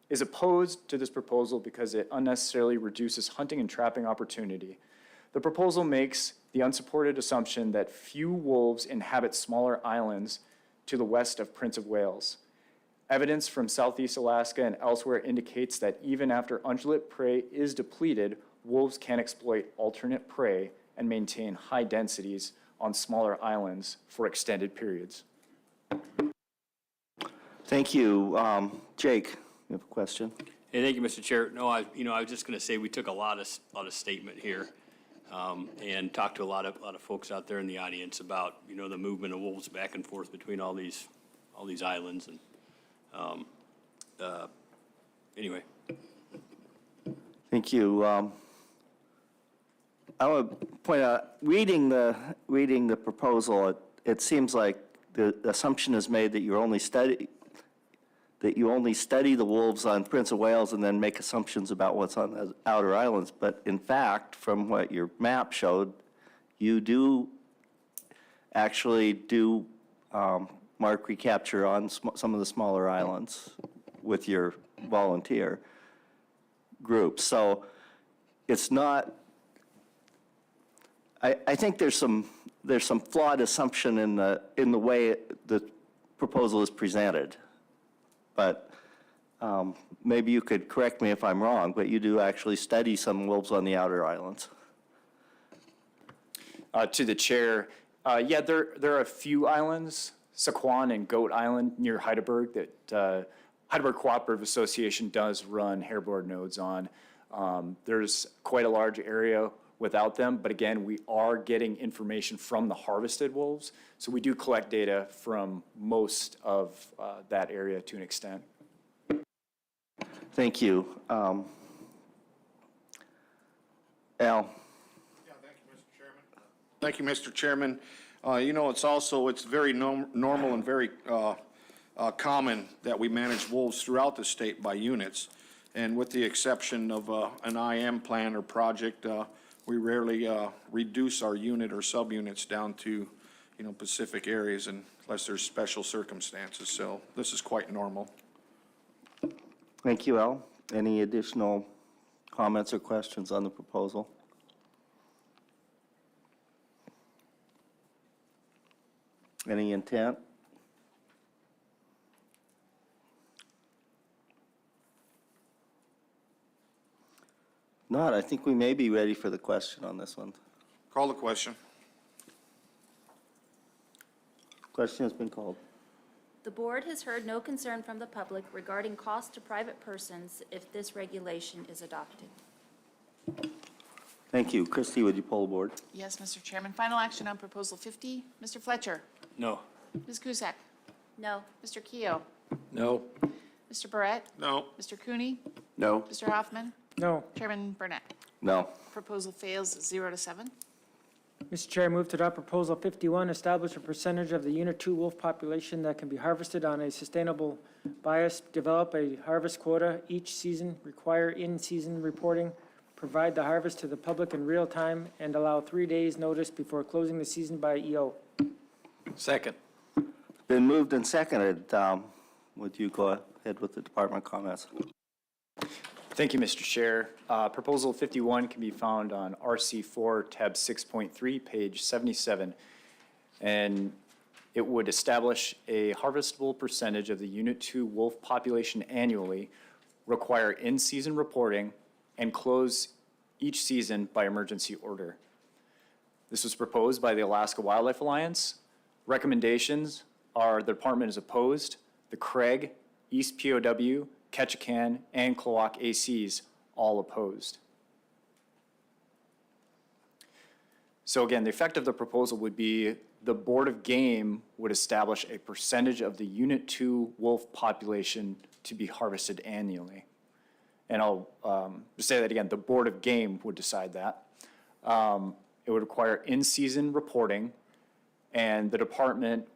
is opposed to this proposal because it unnecessarily reduces hunting and trapping opportunity. The proposal makes the unsupported assumption that few wolves inhabit smaller islands to the west of Prince of Wales. Evidence from Southeast Alaska and elsewhere indicates that even after ungulate prey is depleted, wolves can exploit alternate prey and maintain high densities on smaller islands for extended periods. Thank you. Jake, you have a question? Hey, thank you, Mr. Chair. No, I was just going to say we took a lot of statement here and talked to a lot of folks out there in the audience about the movement of wolves back and forth between all these islands and anyway. Thank you. I want to point out, reading the proposal, it seems like the assumption is made that you only study the wolves on Prince of Wales and then make assumptions about what's on the outer islands. But in fact, from what your map showed, you do actually do mark recapture on some of the smaller islands with your volunteer group. So it's not, I think there's some flawed assumption in the way the proposal is presented. But maybe you could correct me if I'm wrong, but you do actually study some wolves on the outer islands. To the chair, yeah, there are a few islands, Saquon and Goat Island near Heidelberg, that Heidelberg Cooperative Association does run hairboard nodes on. There's quite a large area without them, but again, we are getting information from the harvested wolves, so we do collect data from most of that area to an extent. Thank you. Al? Thank you, Mr. Chairman. It's very normal and very common that we manage wolves throughout the state by units. And with the exception of an IM plan or project, we rarely reduce our unit or subunits down to, specific areas unless there's special circumstances. So this is quite normal. Thank you, Al. Any additional comments or questions on the proposal? Any intent? Not. I think we may be ready for the question on this one. Call the question. Question has been called. The board has heard no concern from the public regarding cost to private persons if this regulation is adopted. Thank you. Christie, would you poll the board? Yes, Mr. Chairman. Final action on Proposal 50. Mr. Fletcher? No. Ms. Cusack? No. Mr. Keough? No. Mr. Barrett? No. Mr. Cooney? No. Mr. Hoffman? No. Chairman Burnett? No. Proposal fails 0-7. Mr. Chair, I move to adopt Proposal 51, establish a percentage of the Unit 2 wolf population that can be harvested on a sustainable bias, develop a harvest quota each season, require in-season reporting, provide the harvest to the public in real time, and allow 3 days' notice before closing the season by EO. Second. Been moved and seconded. Would you go ahead with the department comments? Thank you, Mr. Chair. Proposal 51 can be found on RC4, tab 6.3, page 77. And it would establish a harvestable percentage of the Unit 2 wolf population annually, require in-season reporting, and close each season by emergency order. This was proposed by the Alaska Wildlife Alliance. Recommendations are the department is opposed, the Craig, East POW, Ketchikan, and Klawock ACs all opposed. So again, the effect of the proposal would be the Board of Game would establish a percentage of the Unit 2 wolf population to be harvested annually. And I'll just say that again, the Board of Game would decide that. It would require in-season reporting, and the department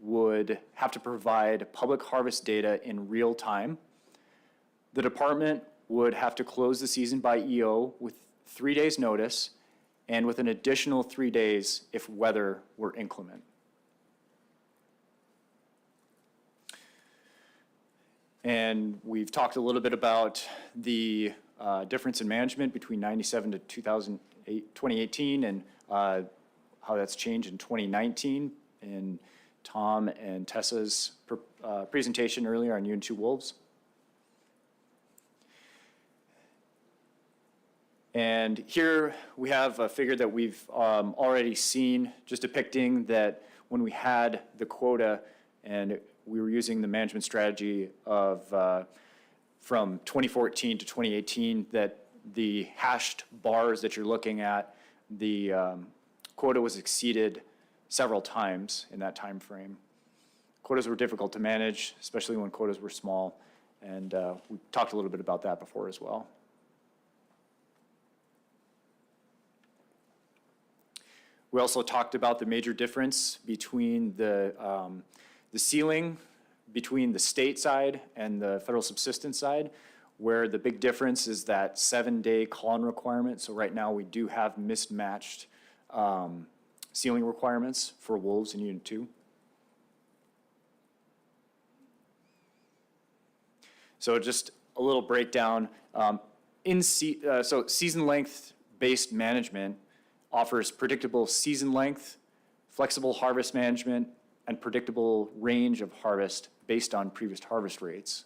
would have to provide public harvest data in real time. The department would have to close the season by EO with 3 days' notice and with an additional 3 days if weather were inclement. And we've talked a little bit about the difference in management between 97 to 2018 and how that's changed in 2019 in Tom and Tessa's presentation earlier on Unit 2 wolves. And here we have a figure that we've already seen, just depicting that when we had the quota and we were using the management strategy of from 2014 to 2018, that the hashed bars that you're looking at, the quota was exceeded several times in that time frame. Quotas were difficult to manage, especially when quotas were small, and we talked a little bit about that before as well. We also talked about the major difference between the ceiling between the state side and the federal subsistence side, where the big difference is that 7-day call-in requirement. So right now we do have mismatched ceiling requirements for wolves in Unit 2. So just a little breakdown. So season length based management offers predictable season length, flexible harvest management, and predictable range of harvest based on previous harvest rates.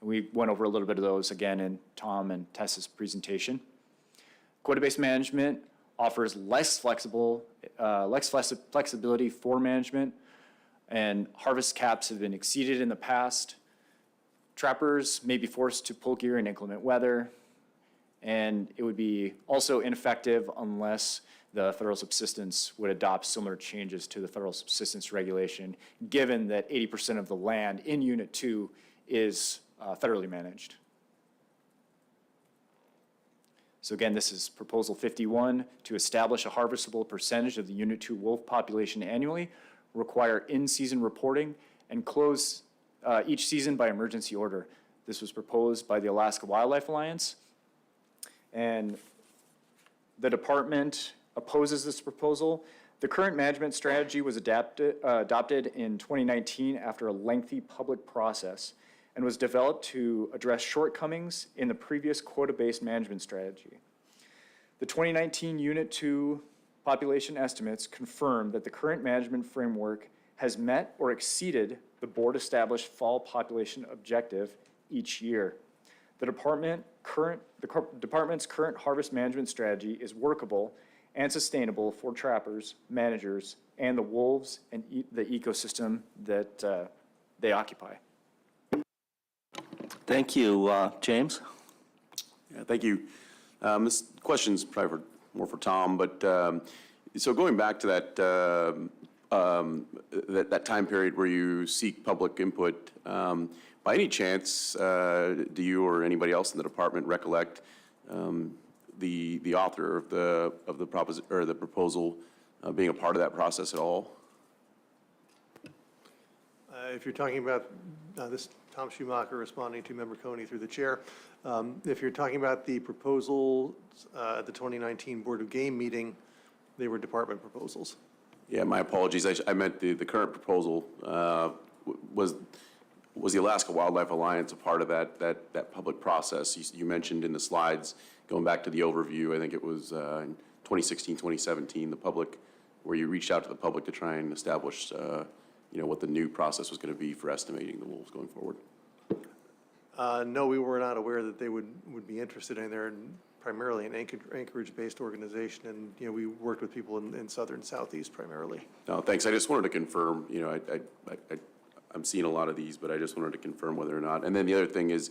And we went over a little bit of those again in Tom and Tessa's presentation. Quota-based management offers less flexibility for management, and harvest caps have been exceeded in the past. Trappers may be forced to pull gear in inclement weather, and it would be also ineffective unless the federal subsistence would adopt similar changes to the federal subsistence regulation, given that 80% of the land in Unit 2 is federally managed. So again, this is Proposal 51, to establish a harvestable percentage of the Unit 2 wolf population annually, require in-season reporting, and close each season by emergency order. This was proposed by the Alaska Wildlife Alliance, and the department opposes this proposal. The current management strategy was adopted in 2019 after a lengthy public process and was developed to address shortcomings in the previous quota-based management strategy. The 2019 Unit 2 population estimates confirm that the current management framework has met or exceeded the board-established fall population objective each year. The department's current harvest management strategy is workable and sustainable for trappers, managers, and the wolves and the ecosystem that they occupy. Thank you. James? Yeah, thank you. This question's probably more for Tom, but so going back to that time period where you seek public input, by any chance, do you or anybody else in the department recollect the author of the proposal being a part of that process at all? If you're talking about, this Tom Schumacher responding to Member Coney through the chair. If you're talking about the proposal at the 2019 Board of Game meeting, they were department proposals. Yeah, my apologies. I meant the current proposal. Was the Alaska Wildlife Alliance a part of that public process? You mentioned in the slides, going back to the overview, I think it was in 2016, 2017, the public, where you reached out to the public to try and establish what the new process was going to be for estimating the wolves going forward. No, we were not aware that they would be interested in. They're primarily an Anchorage-based organization, and we worked with people in southern southeast primarily. No, thanks. I just wanted to confirm. I'm seeing a lot of these, but I just wanted to confirm whether or not. And then the other thing is,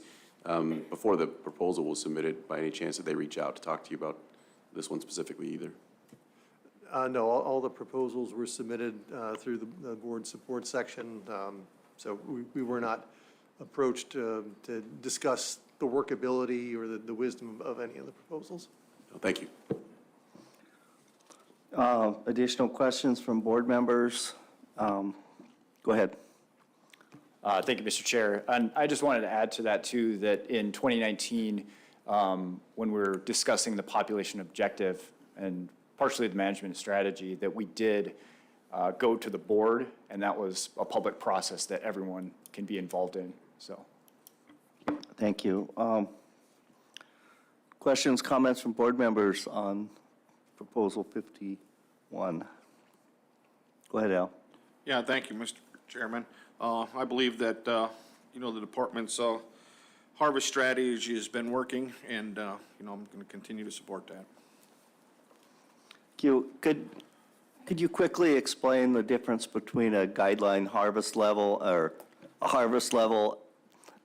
before the proposal was submitted, by any chance did they reach out to talk to you about this one specifically either? No, all the proposals were submitted through the board support section, so we were not approached to discuss the workability or the wisdom of any of the proposals. No, thank you. Additional questions from board members? Go ahead. Thank you, Mr. Chair. And I just wanted to add to that, too, that in 2019, when we were discussing the population objective and partially the management strategy, that we did go to the board, and that was a public process that everyone can be involved in. So, Thank you. Questions, comments from board members on Proposal 51? Go ahead, Al. Yeah, thank you, Mr. Chairman. I believe that, the department's harvest strategy has been working, and, I'm going to continue to support that. Could you quickly explain the difference between a guideline harvest level or a harvest level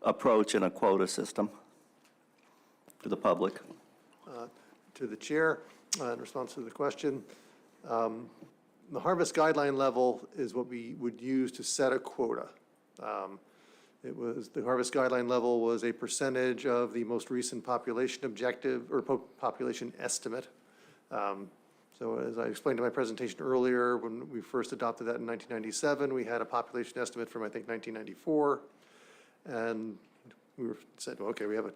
approach and a quota system for the public? To the chair, in response to the question, the harvest guideline level is what we would use to set a quota. The harvest guideline level was a percentage of the most recent population objective or population estimate. So as I explained in my presentation earlier, when we first adopted that in 1997, we had a population estimate from, I think, 1994. And we said, well, okay, we have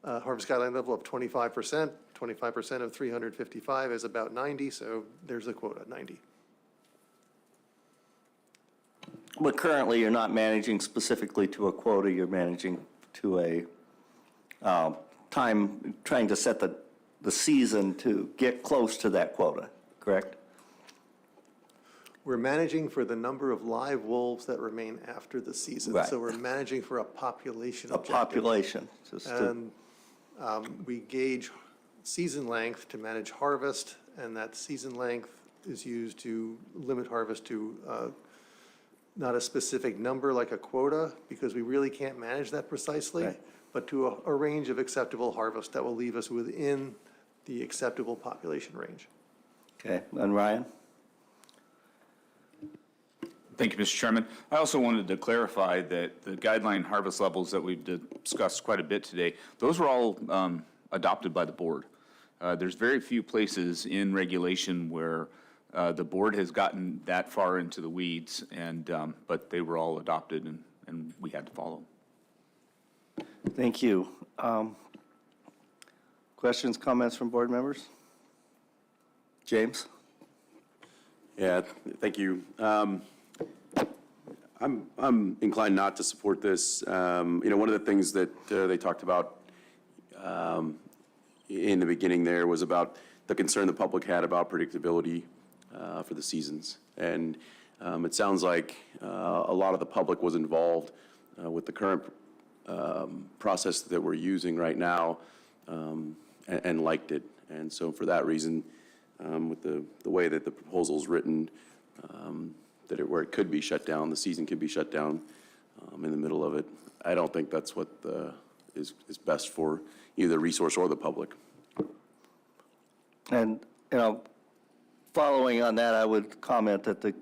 a harvest guideline level of 25%. 25% of 355 is about 90, so there's the quota, 90. But currently, you're not managing specifically to a quota, you're managing to a time, trying to set the season to get close to that quota, correct? We're managing for the number of live wolves that remain after the season. Right. So we're managing for a population A objective. population. And we gauge season length to manage harvest, and that season length is used to limit harvest to not a specific number like a quota, because we really can't manage that precisely, Right. but to a range of acceptable harvest that will leave us within the acceptable population range. Okay, and Ryan? Thank you, Mr. Chairman. I also wanted to clarify that the guideline harvest levels that we've discussed quite a bit today, those were all adopted by the board. There's very few places in regulation where the board has gotten that far into the weeds, but they were all adopted and we had to follow. Thank you. Questions, comments from board members? James? Yeah, thank you. I'm inclined not to support this. One of the things that they talked about in the beginning there was about the concern the public had about predictability for the seasons. And it sounds like a lot of the public was involved with the current process that we're using right now and liked it. And so for that reason, with the way that the proposal's written, where it could be shut down, the season could be shut down in the middle of it. I don't think that's what is best for either the resource or the public. And, following on that, I would comment that the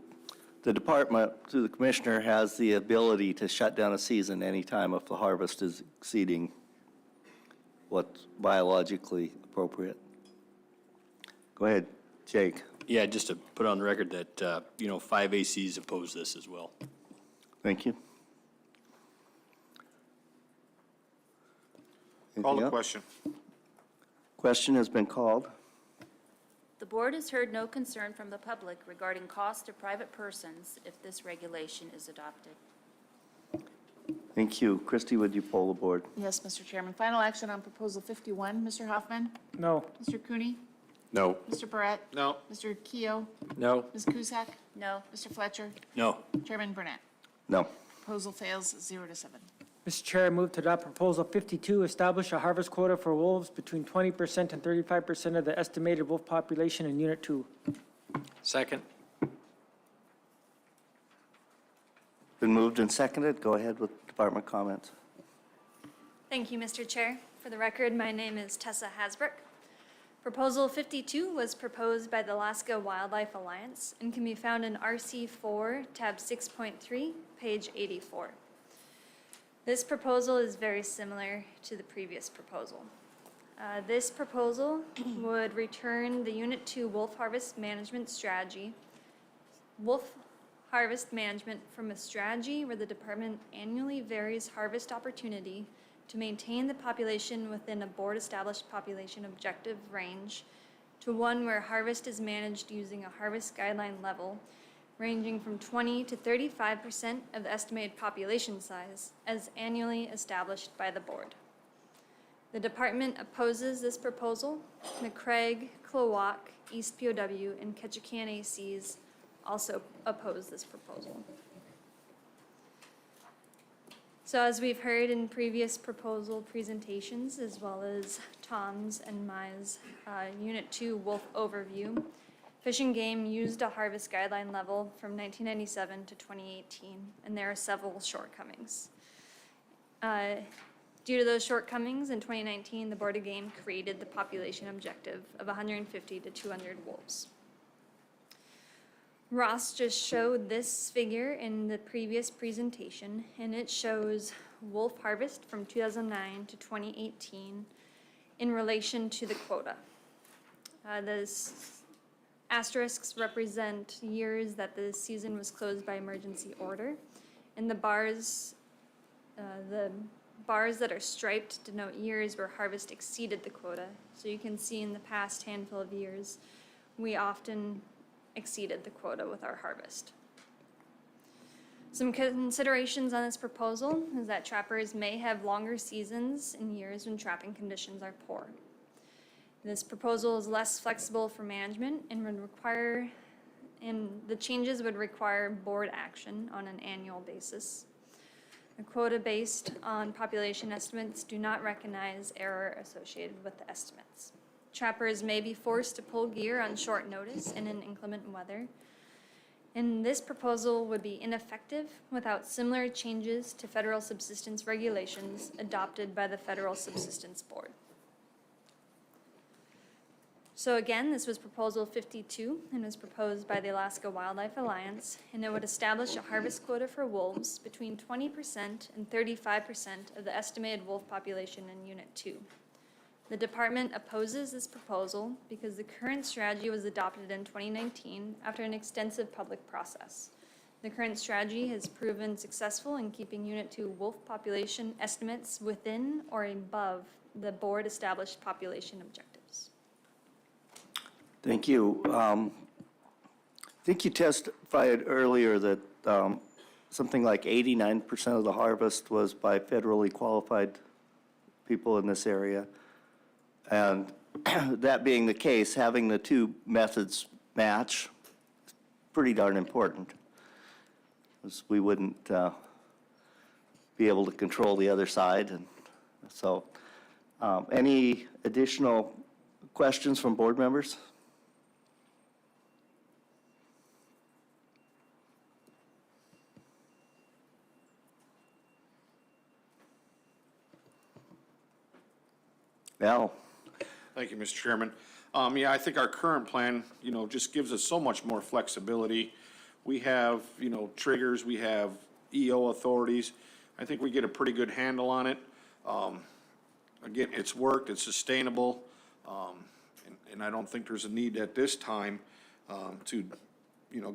department, through the commissioner, has the ability to shut down a season anytime if the harvest is exceeding what's biologically appropriate. Go ahead, Jake. Yeah, just to put on the record that, 5 ACs oppose this as well. Thank you. Call Anything the else? question. Question has been called. The board has heard no concern from the public regarding cost to private persons if this regulation is adopted. Thank you. Christie, would you poll the board? Yes, Mr. Chairman. Final action on Proposal 51. Mr. Hoffman? No. Mr. Cooney? No. Mr. Barrett? No. Mr. Keough? No. Ms. Cusack? No. Mr. Fletcher? No. Chairman Burnett? No. Proposal fails 0-7. Mr. Chair, I move to adopt Proposal 52, establish a harvest quota for wolves between 20% and 35% of the estimated wolf population in Unit 2. Second. Been moved and seconded. Go ahead with department comments. Thank you, Mr. Chair. For the record, my name is Tessa Hasbrook. Proposal 52 was proposed by the Alaska Wildlife Alliance and can be found in RC4, tab 6.3, page 84. This proposal is very similar to the previous proposal. This proposal would return the Unit 2 wolf harvest management strategy, wolf harvest management from a strategy where the department annually varies harvest opportunity to maintain the population within a board-established population objective range to one where harvest is managed using a harvest guideline level ranging from 20 to 35% of the estimated population size as annually established by the board. The department opposes this proposal. The Craig, Klowock, East POW, and Ketchikan ACs also oppose this proposal. So as we've heard in previous proposal presentations, as well as Tom's and my Unit 2 wolf overview, Fish and Game used a harvest guideline level from 1997 to 2018, and there are several shortcomings. Due to those shortcomings, in 2019, the Board of Game created the population objective of 150 to 200 wolves. Ross just showed this figure in the previous presentation, and it shows wolf harvest from 2009 to 2018 in relation to the quota. Those asterisks represent years that the season was closed by emergency order, and the bars that are striped denote years where harvest exceeded the quota. So you can see in the past handful of years, we often exceeded the quota with our harvest. Some considerations on this proposal is that trappers may have longer seasons in years when trapping conditions are poor. This proposal is less flexible for management and the changes would require board action on an annual basis. The quota based on population estimates do not recognize error associated with the estimates. Trappers may be forced to pull gear on short notice and in inclement weather. And this proposal would be ineffective without similar changes to federal subsistence regulations adopted by the Federal Subsistence Board. So again, this was Proposal 52 and was proposed by the Alaska Wildlife Alliance, and it would establish a harvest quota for wolves between 20% and 35% of the estimated wolf population in Unit 2. The department opposes this proposal because the current strategy was adopted in 2019 after an extensive public process. The current strategy has proven successful in keeping Unit 2 wolf population estimates within or above the board-established population objectives. Thank you. I think you testified earlier that something like 89% of the harvest was by federally qualified people in this area. And that being the case, having the two methods match is pretty darn important, because we wouldn't be able to control the other side. And so any additional questions from board members? Al? Thank you, Mr. Chairman. Yeah, I think our current plan, just gives us so much more flexibility. We have, triggers, we have EO authorities. I think we get a pretty good handle on it. Again, it's worked, it's sustainable, and I don't think there's a need at this time to,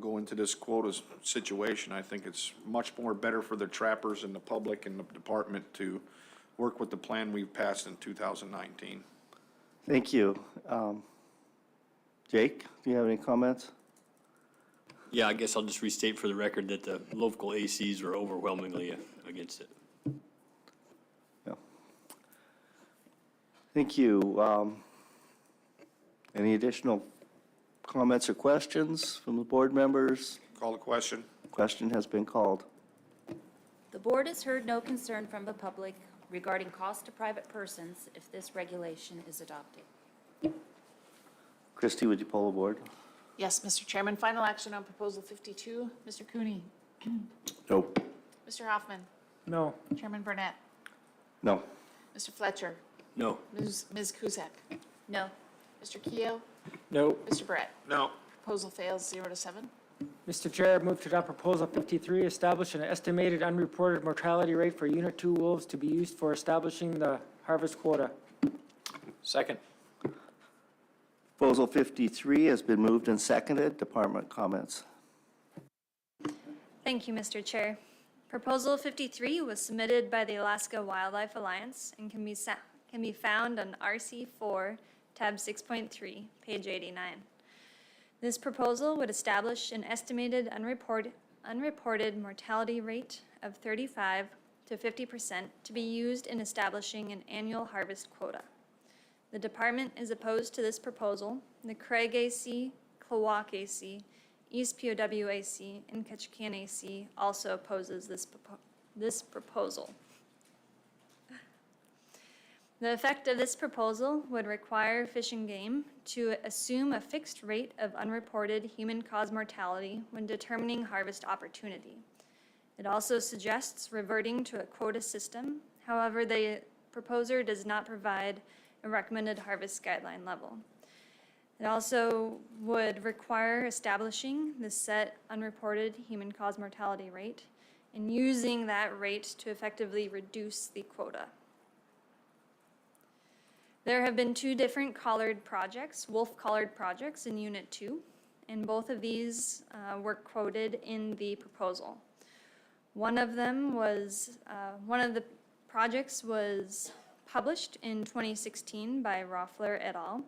go into this quota situation. I think it's much more better for the trappers and the public and the department to work with the plan we've passed in 2019. Thank you. Jake, do you have any comments? Yeah, I guess I'll just restate for the record that the local ACs were overwhelmingly against it. Thank you. Any additional comments or questions from the board members? Call the question. Question has been called. The board has heard no concern from the public regarding cost to private persons if this regulation is adopted. Christie, would you poll the board? Yes, Mr. Chairman. Final action on Proposal 52. Mr. Cooney? No. Mr. Hoffman? No. Chairman Burnett? No. Mr. Fletcher? No. Ms. Kuzak? No. Mr. Keough? No. Mr. Brett? No. Proposal fails 0 to 7. Mr. Chair, I move to adopt Proposal 53, establish an estimated unreported mortality rate for Unit 2 wolves to be used for establishing the harvest quota. Second. Proposal 53 has been moved and seconded. Department comments. Thank you, Mr. Chair. Proposal 53 was submitted by the Alaska Wildlife Alliance and can be found on RC4, tab 6.3, page 89. This proposal would establish an estimated unreported mortality rate of 35 to 50% to be used in establishing an annual harvest quota. The department is opposed to this proposal. The Craig AC, Klawock AC, East POW AC, and Ketchikan AC also opposes this proposal. The effect of this proposal would require Fish and Game to assume a fixed rate of unreported human-caused mortality when determining harvest opportunity. It also suggests reverting to a quota system. However, the proposer does not provide a recommended harvest guideline level. It also would require establishing the set unreported human-caused mortality rate and using that rate to effectively reduce the quota. There have been 2 different collared projects, wolf collared projects in Unit 2, and both of these were quoted in the proposal. One of the projects was published in 2016 by Roffler et al.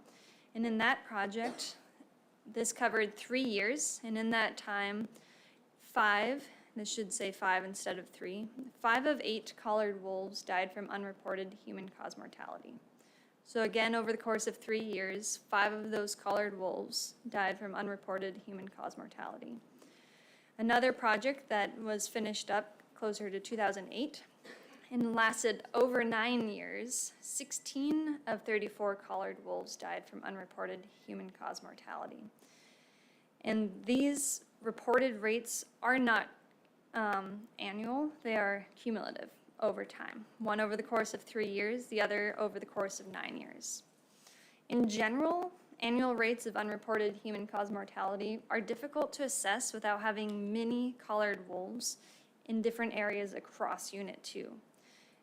And in that project, this covered 3 years, and in that time, 5 instead of 3, 5 of 8 collared wolves died from unreported human-caused mortality. So again, over the course of 3 years, 5 of those collared wolves died from unreported human-caused mortality. Another project that was finished up closer to 2008 and lasted over 9 years, 16 of 34 collared wolves died from unreported human-caused mortality. And these reported rates are not annual, they are cumulative over time. One over the course of 3 years, the other over the course of 9 years. In general, annual rates of unreported human-caused mortality are difficult to assess without having many collared wolves in different areas across Unit 2.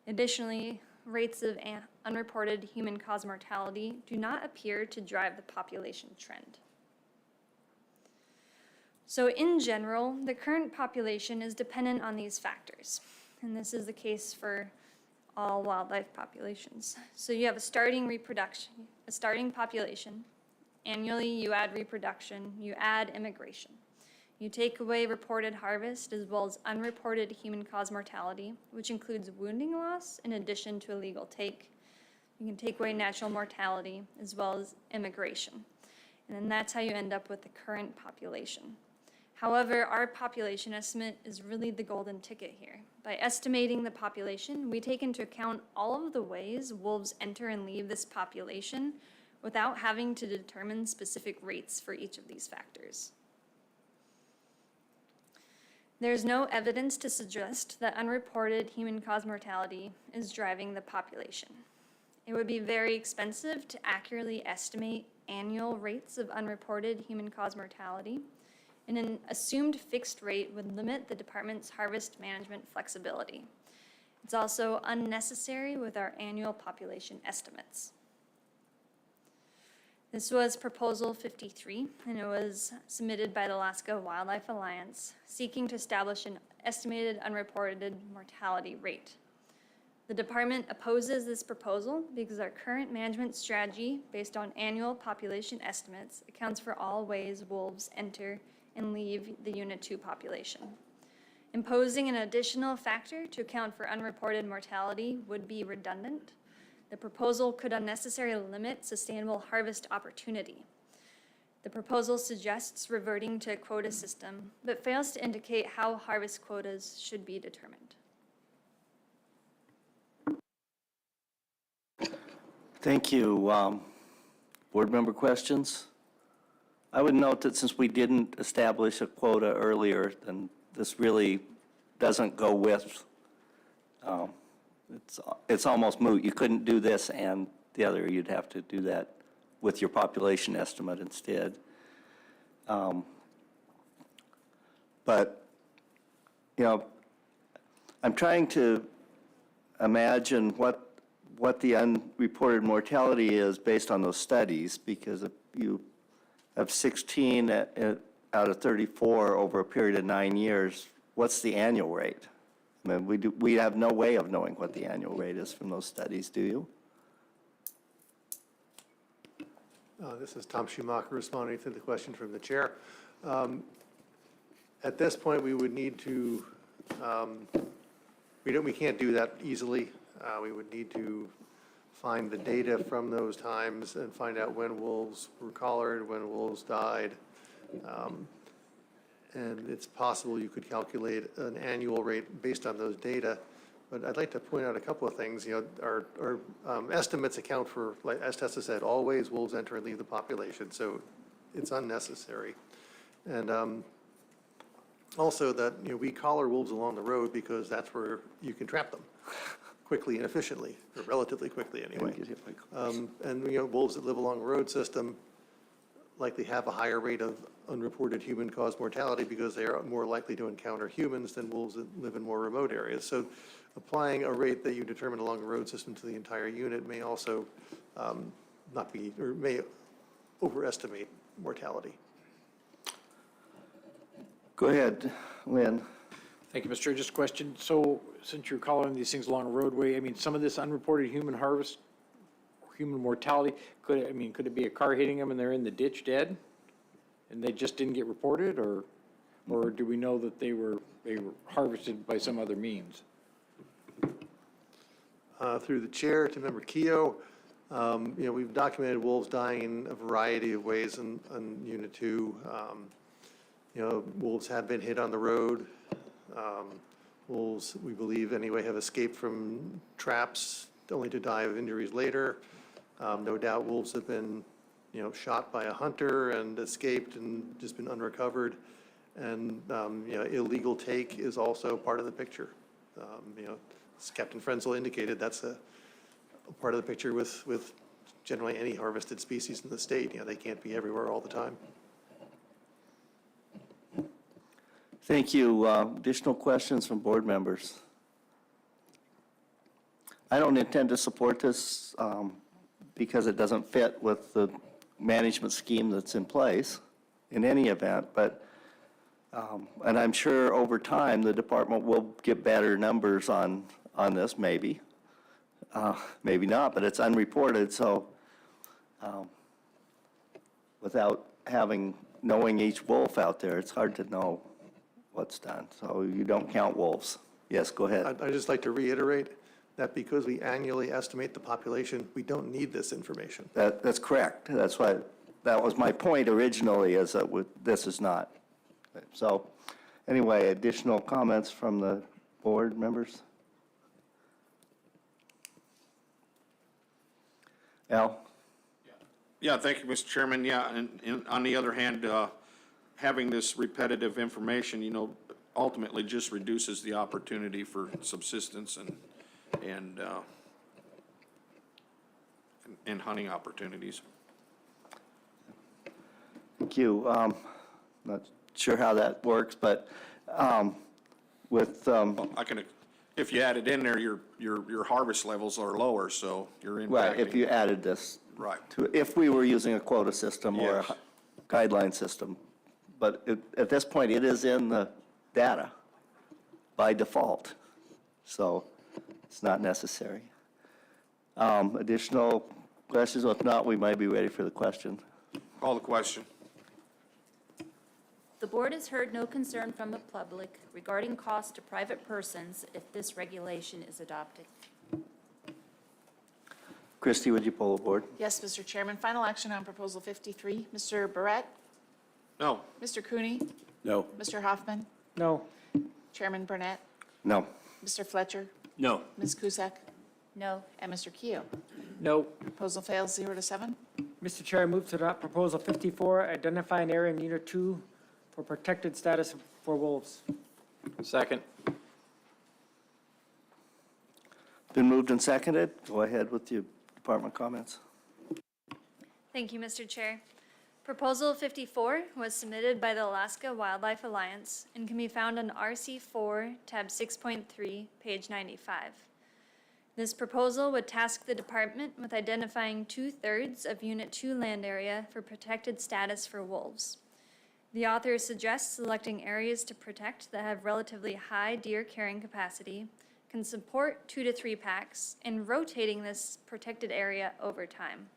Additionally, rates of unreported human-caused mortality do not appear to drive the population trend. So in general, the current population is dependent on these factors, and this is the case for all wildlife populations. So you have a starting population. Annually, you add reproduction, you add immigration. You take away reported harvest as well as unreported human-caused mortality, which includes wounding loss in addition to illegal take. You can take away natural mortality as well as immigration. And then that's how you end up with the current population. However, our population estimate is really the golden ticket here. By estimating the population, we take into account all of the ways wolves enter and leave this population without having to determine specific rates for each of these factors. There's no evidence to suggest that unreported human-caused mortality is driving the population. It would be very expensive to accurately estimate annual rates of unreported human-caused mortality, and an assumed fixed rate would limit the department's harvest management flexibility. It's also unnecessary with our annual population estimates. This was Proposal 53, and it was submitted by the Alaska Wildlife Alliance, seeking to establish an estimated unreported mortality rate. The department opposes this proposal because our current management strategy, based on annual population estimates, accounts for all ways wolves enter and leave the Unit 2 population. Imposing an additional factor to account for unreported mortality would be redundant. The proposal could unnecessarily limit sustainable harvest opportunity. The proposal suggests reverting to a quota system, but fails to indicate how harvest quotas should be determined. Thank you. Board member questions? I would note that since we didn't establish a quota earlier, then this really doesn't go with, it's almost moot. You couldn't do this and the other. You'd have to do that with your population estimate instead. But, you know, I'm trying to imagine what the unreported mortality is based on those studies, because if you have 16 out of 34 over a period of 9 years, what's the annual rate? I mean, we have no way of knowing what the annual rate is from those studies, do you? This is Tom Schumacher responding to the question from the chair. At this point, we would need to, we can't do that easily. We would need to find the data from those times and find out when wolves were collared, when wolves died. And it's possible you could calculate an annual rate based on those data. But I'd like to point out a couple of things. You know, our estimates account for, like as Tessa said, always wolves enter and leave the population, so it's unnecessary. And also that, you know, we collar wolves along the road because that's where you can trap them quickly and efficiently, or relatively quickly anyway. And, you know, wolves that live along the road system likely have a higher rate of unreported human-caused mortality because they are more likely to encounter humans than wolves that live in more remote areas. So applying a rate that you determine along the road system to the entire unit may also not be, or may overestimate mortality. Go ahead, Lynn. Thank you, Mr. Chair. Just a question. So since you're calling these things along a roadway, I mean, some of this unreported human harvest, human mortality, could it be a car hitting them and they're in the ditch dead? And they just didn't get reported, or do we know that they were harvested by some other means? Through the chair to Member Keough, you know, we've documented wolves dying in a variety of ways in Unit 2. You know, wolves have been hit on the road. Wolves, we believe anyway, have escaped from traps only to die of injuries later. No doubt wolves have been, you know, shot by a hunter and escaped and just been unrecovered. And, you know, illegal take is also part of the picture. You know, as Captain Frenzel indicated, that's a part of the picture with generally any harvested species in the state. You know, they can't be everywhere all the time. Thank you. Additional questions from board members? I don't intend to support this because it doesn't fit with the management scheme that's in place in any event, but, and I'm sure over time the department will get better numbers on this, maybe. Maybe not, but it's unreported, so without knowing each wolf out there, it's hard to know what's done. So you don't count wolves. Yes, go ahead. I'd just like to reiterate that because we annually estimate the population, we don't need this information. That's correct. That's why, that was my point originally, is that this is not. So anyway, additional comments from the board members? Al? Yeah, thank you, Mr. Chairman. Yeah, and on the other hand, having this repetitive information, you know, ultimately just reduces the opportunity for subsistence and and hunting opportunities. Thank you. Not sure how that works, but with, I can, if you add it in there, your harvest levels are lower, so you're impacting. right, if you added this Right. to, if we were using a quota system or a Yes. guideline system. But at this point, it is in the data by default, so it's not necessary. Additional questions? If not, we might be ready for the question. Call the question. The board has heard no concern from the public regarding cost to private persons if this regulation is adopted. Christie, would you poll the board? Yes, Mr. Chairman. Final action on Proposal 53. Mr. Barrett? No. Mr. Cooney? No. Mr. Hoffman? No. Chairman Burnett? No. Mr. Fletcher? No. Ms. Cusack? No. And Mr. Keough? No. Proposal fails 0-7. Mr. Chair, I move to adopt Proposal 54, identify an area in Unit 2 for protected status for wolves. Second. Been moved and seconded. Go ahead with your department comments. Thank you, Mr. Chair. Proposal 54 was submitted by the Alaska Wildlife Alliance and can be found on RC4, tab 6.3, page 95. This proposal would task the department with identifying 2/3 of Unit 2 land area for protected status for wolves. The author suggests selecting areas to protect that have relatively high deer carrying capacity, can support 2 to 3 packs, and rotating this protected area over time.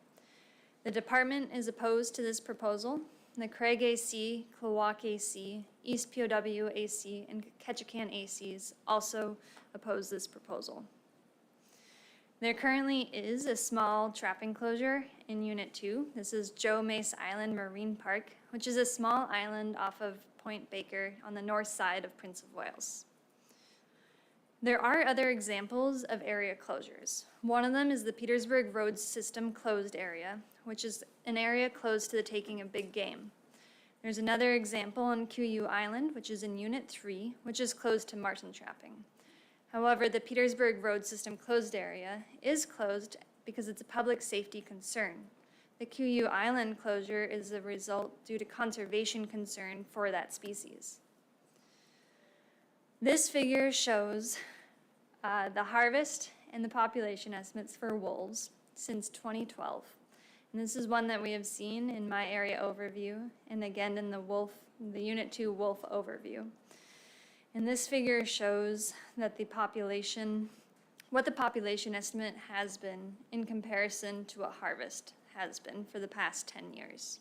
The department is opposed to this proposal. The Craig AC, Klawock AC, East POW AC, and Ketchikan ACs also oppose this proposal. There currently is a small trap enclosure in Unit 2. This is Joe Mace Island Marine Park, which is a small island off of Point Baker on the north side of Prince of Wales. There are other examples of area closures. One of them is the Petersburg Road System closed area, which is an area closed to the taking of big game. There's another example on QU Island, which is in Unit 3, which is closed to marten trapping. However, the Petersburg Road System closed area is closed because it's a public safety concern. The QU Island closure is a result due to conservation concern for that species. This figure shows the harvest and the population estimates for wolves since 2012. And this is one that we have seen in my area overview and again in the Unit 2 wolf overview. And this figure shows that what the population estimate has been in comparison to what harvest has been for the past 10 years.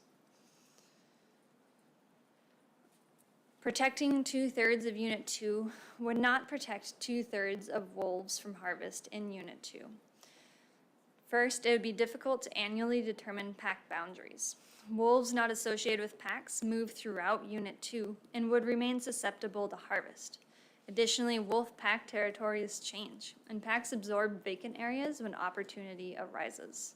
Protecting 2/3 of Unit 2 would not protect 2/3 of wolves from harvest in Unit 2. First, it would be difficult to annually determine pack boundaries. Wolves not associated with packs move throughout Unit 2 and would remain susceptible to harvest. Additionally, wolf pack territories change, and packs absorb vacant areas when opportunity arises.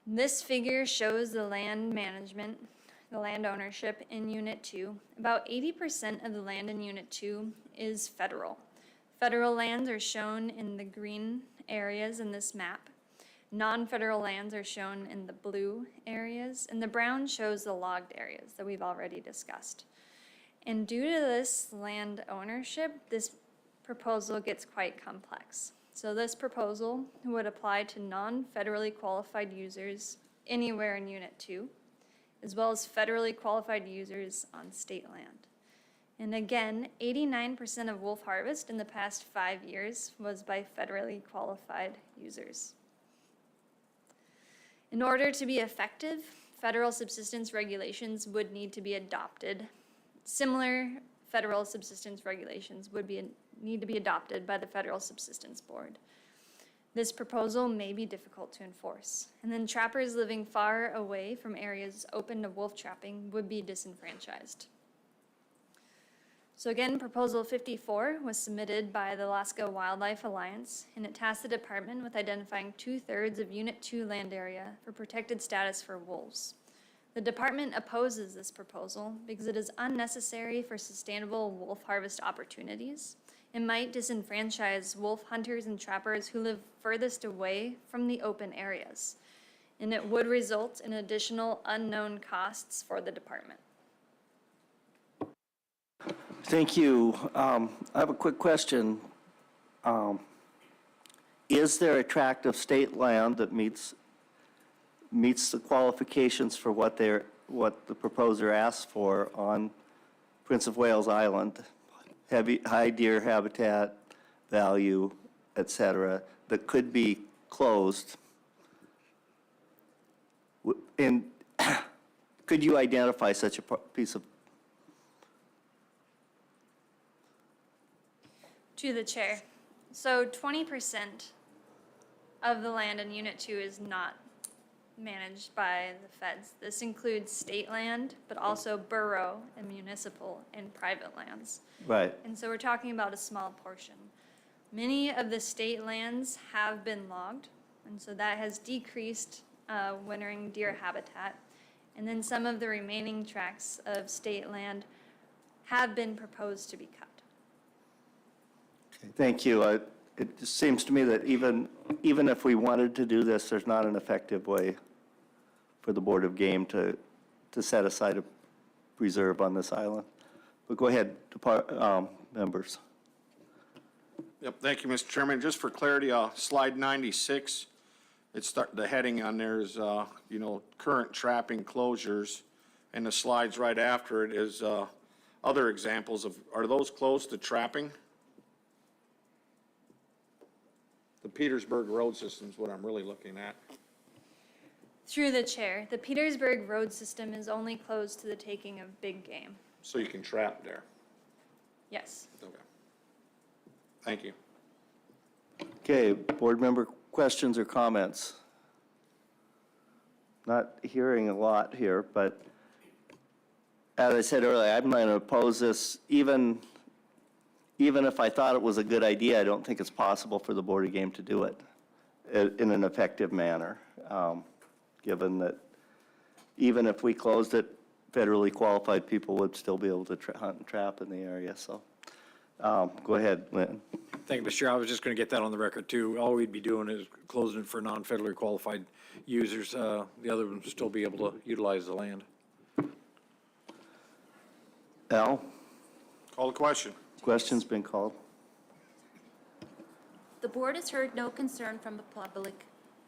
This figure shows the land management, the land ownership in Unit 2. About 80% of the land in Unit 2 is federal. Federal lands are shown in the green areas in this map. Non-federal lands are shown in the blue areas, and the brown shows the logged areas that we've already discussed. And due to this land ownership, this proposal gets quite complex. So this proposal would apply to non-federally qualified users anywhere in Unit 2, as well as federally qualified users on state land. And again, 89% of wolf harvest in the past 5 years was by federally qualified users. In order to be effective, federal subsistence regulations would need to be adopted. Similar federal subsistence regulations would need to be adopted by the Federal Subsistence Board. This proposal may be difficult to enforce, and then trappers living far away from areas open to wolf trapping would be disenfranchised. So again, Proposal 54 was submitted by the Alaska Wildlife Alliance, and it tasked the department with identifying 2/3 of Unit 2 land area for protected status for wolves. The department opposes this proposal because it is unnecessary for sustainable wolf harvest opportunities It might disenfranchise wolf hunters and trappers who live furthest away from the open areas, and it would result in additional unknown costs for the department. Thank you. I have a quick question. Is there a tract of state land that meets the qualifications for what the proposer asked for on Prince of Wales Island? High deer habitat value, et cetera, that could be closed? And could you identify such a piece of? To the chair. So 20% of the land in Unit 2 is not managed by the feds. This includes state land, but also borough and municipal and private lands. Right. And so we're talking about a small portion. Many of the state lands have been logged, and so that has decreased wintering deer habitat. And then some of the remaining tracts of state land have been proposed to be cut. Thank you. It just seems to me that even if we wanted to do this, there's not an effective way for the Board of Game to set aside a reserve on this island. But go ahead, members. Yep, thank you, Mr. Chairman. Just for clarity, slide 96, the heading on there is, current trapping closures, and the slides right after it is other examples of, are those close to trapping? The Petersburg road system is what I'm really looking at. Through the chair, the Petersburg road system is only closed to the taking of big game. So you can trap there. Yes. Okay. Thank you. Okay, board member questions or comments? Not hearing a lot here, but as I said earlier, I'm going to oppose this. Even if I thought it was a good idea, I don't think it's possible for the Board of Game to do it in an effective manner, given that even if we closed it, federally qualified people would still be able to hunt and trap in the area. So go ahead, Lynn. Thank you, Mr. Chair. I was just going to get that on the record, too. All we'd be doing is closing it for non-federally qualified users. The other ones would still be able to utilize the land. Al? Call the question. Question's been called. The board has heard no concern from the public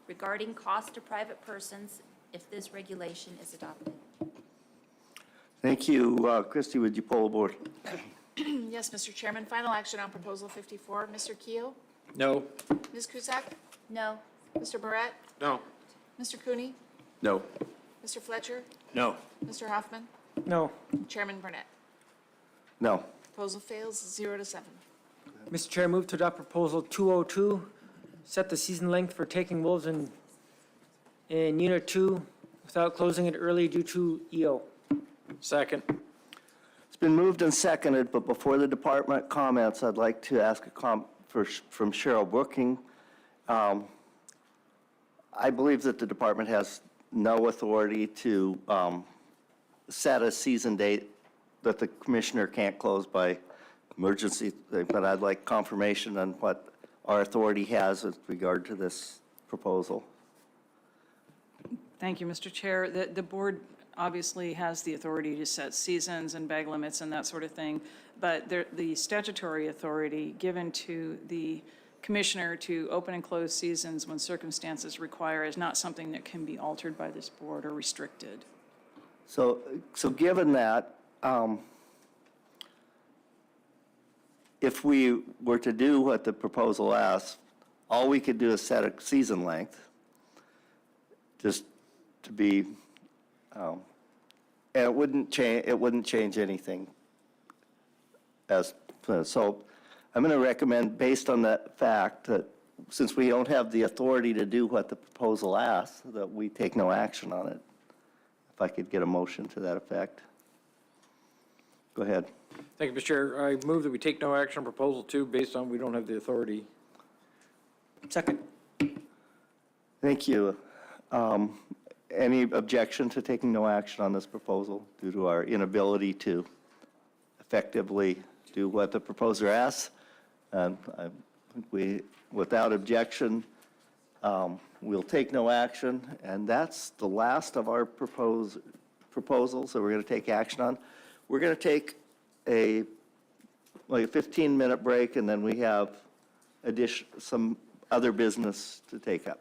regarding cost to private persons if this regulation is adopted. Thank you. Christie, would you poll the board? Yes, Mr. Chairman. Final action on Proposal 54. Mr. Keough? No. Ms. Cusack? No. Mr. Barrett? No. Mr. Cooney? No. Mr. Fletcher? No. Mr. Hoffman? No. Chairman Burnett? No. Proposal fails 0-7. Mr. Chair, move to adopt Proposal 202, set the season length for taking wolves in Unit 2 without closing it early due to EO. Second. It's been moved and seconded, but before the department comments, I'd like to ask from Cheryl Booking. I believe that the department has no authority to set a season date that the commissioner can't close by emergency, but I'd like confirmation on what our authority has with regard to this proposal. Thank you, Mr. Chair. The board obviously has the authority to set seasons and bag limits and that sort of thing, but the statutory authority given to the commissioner to open and close seasons when circumstances require is not something that can be altered by this board or restricted. So given that, if we were to do what the proposal asks, all we could do is set a season length, just to be, and it wouldn't change anything. So I'm going to recommend, based on that fact, that since we don't have the authority to do what the proposal asks, that we take no action on it. If I could get a motion to that effect. Go ahead. Thank you, Mr. Chair. I move that we take no action on Proposal 2 based on we don't have the authority. Second. Thank you. Any objection to taking no action on this proposal due to our inability to effectively do what the proposer asks? And I think without objection, we'll take no action, and that's the last of our proposals that we're going to take action on. We're going to take a 15-minute break, and then we have some other business to take up.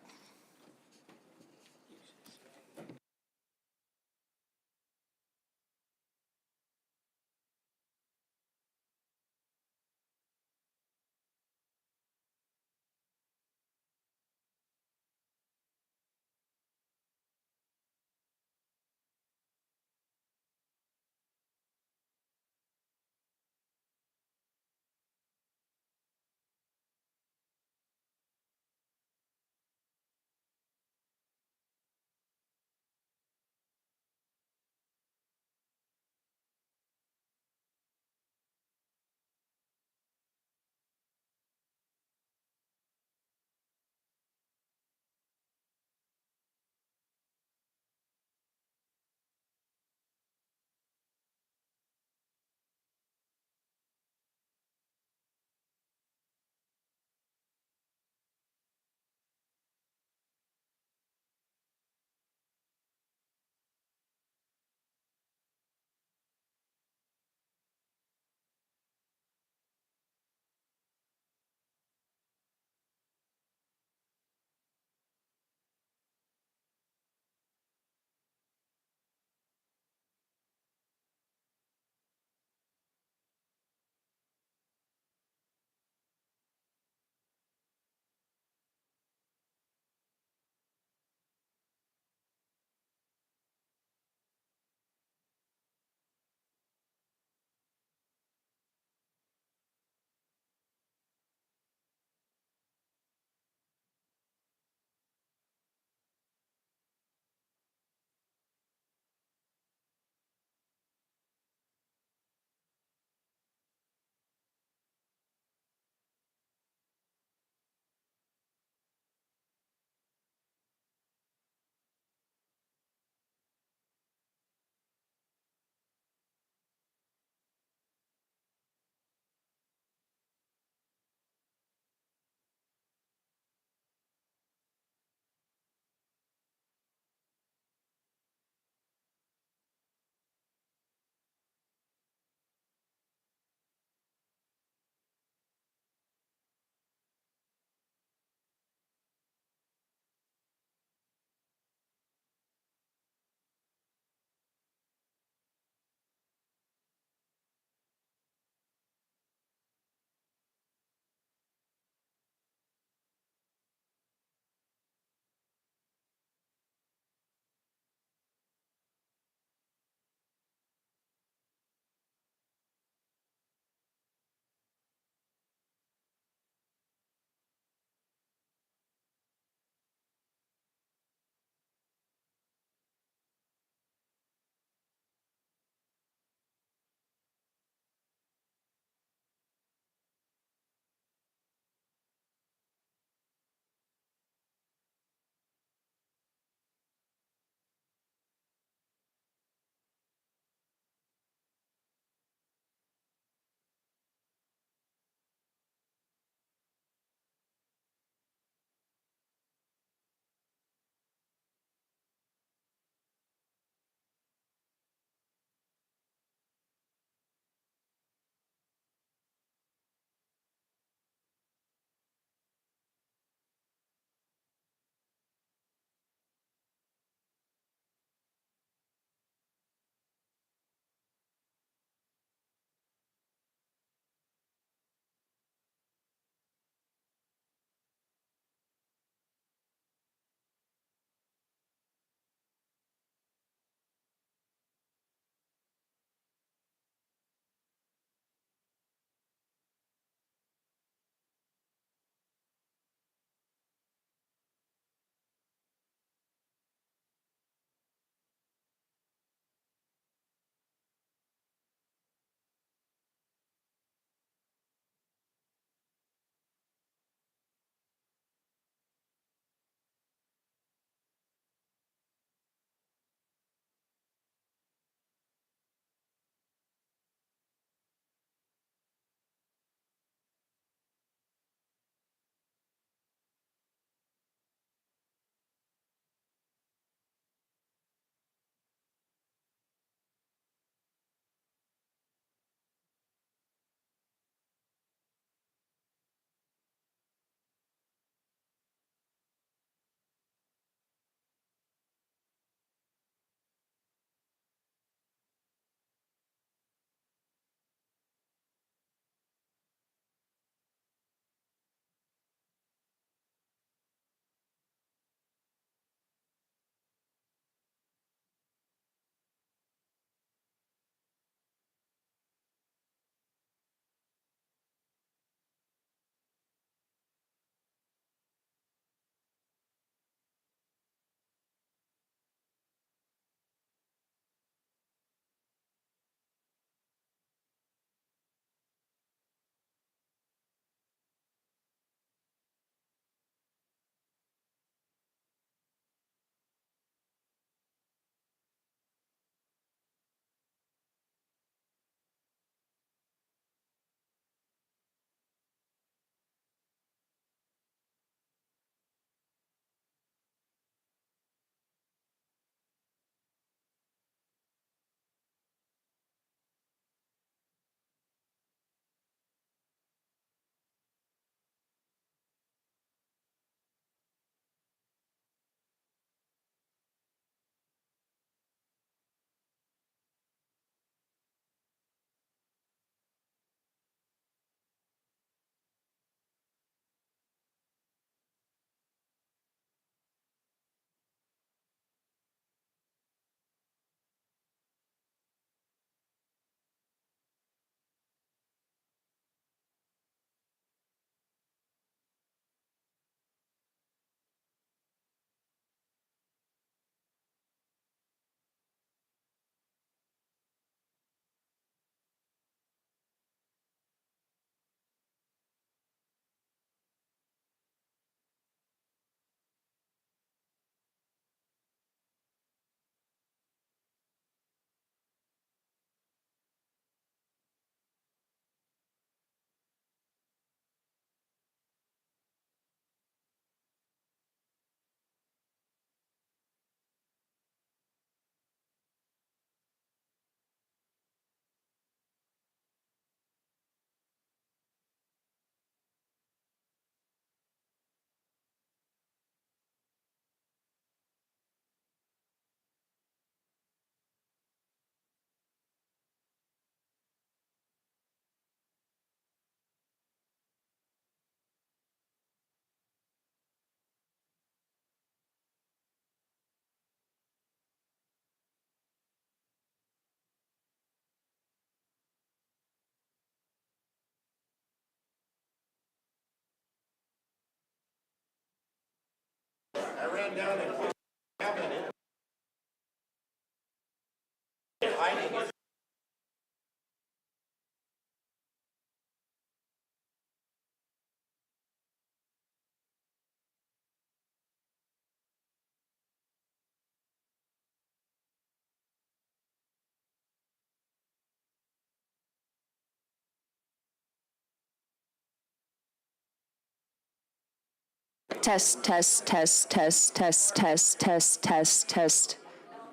Test, test, test, test, test, test, test, test, test.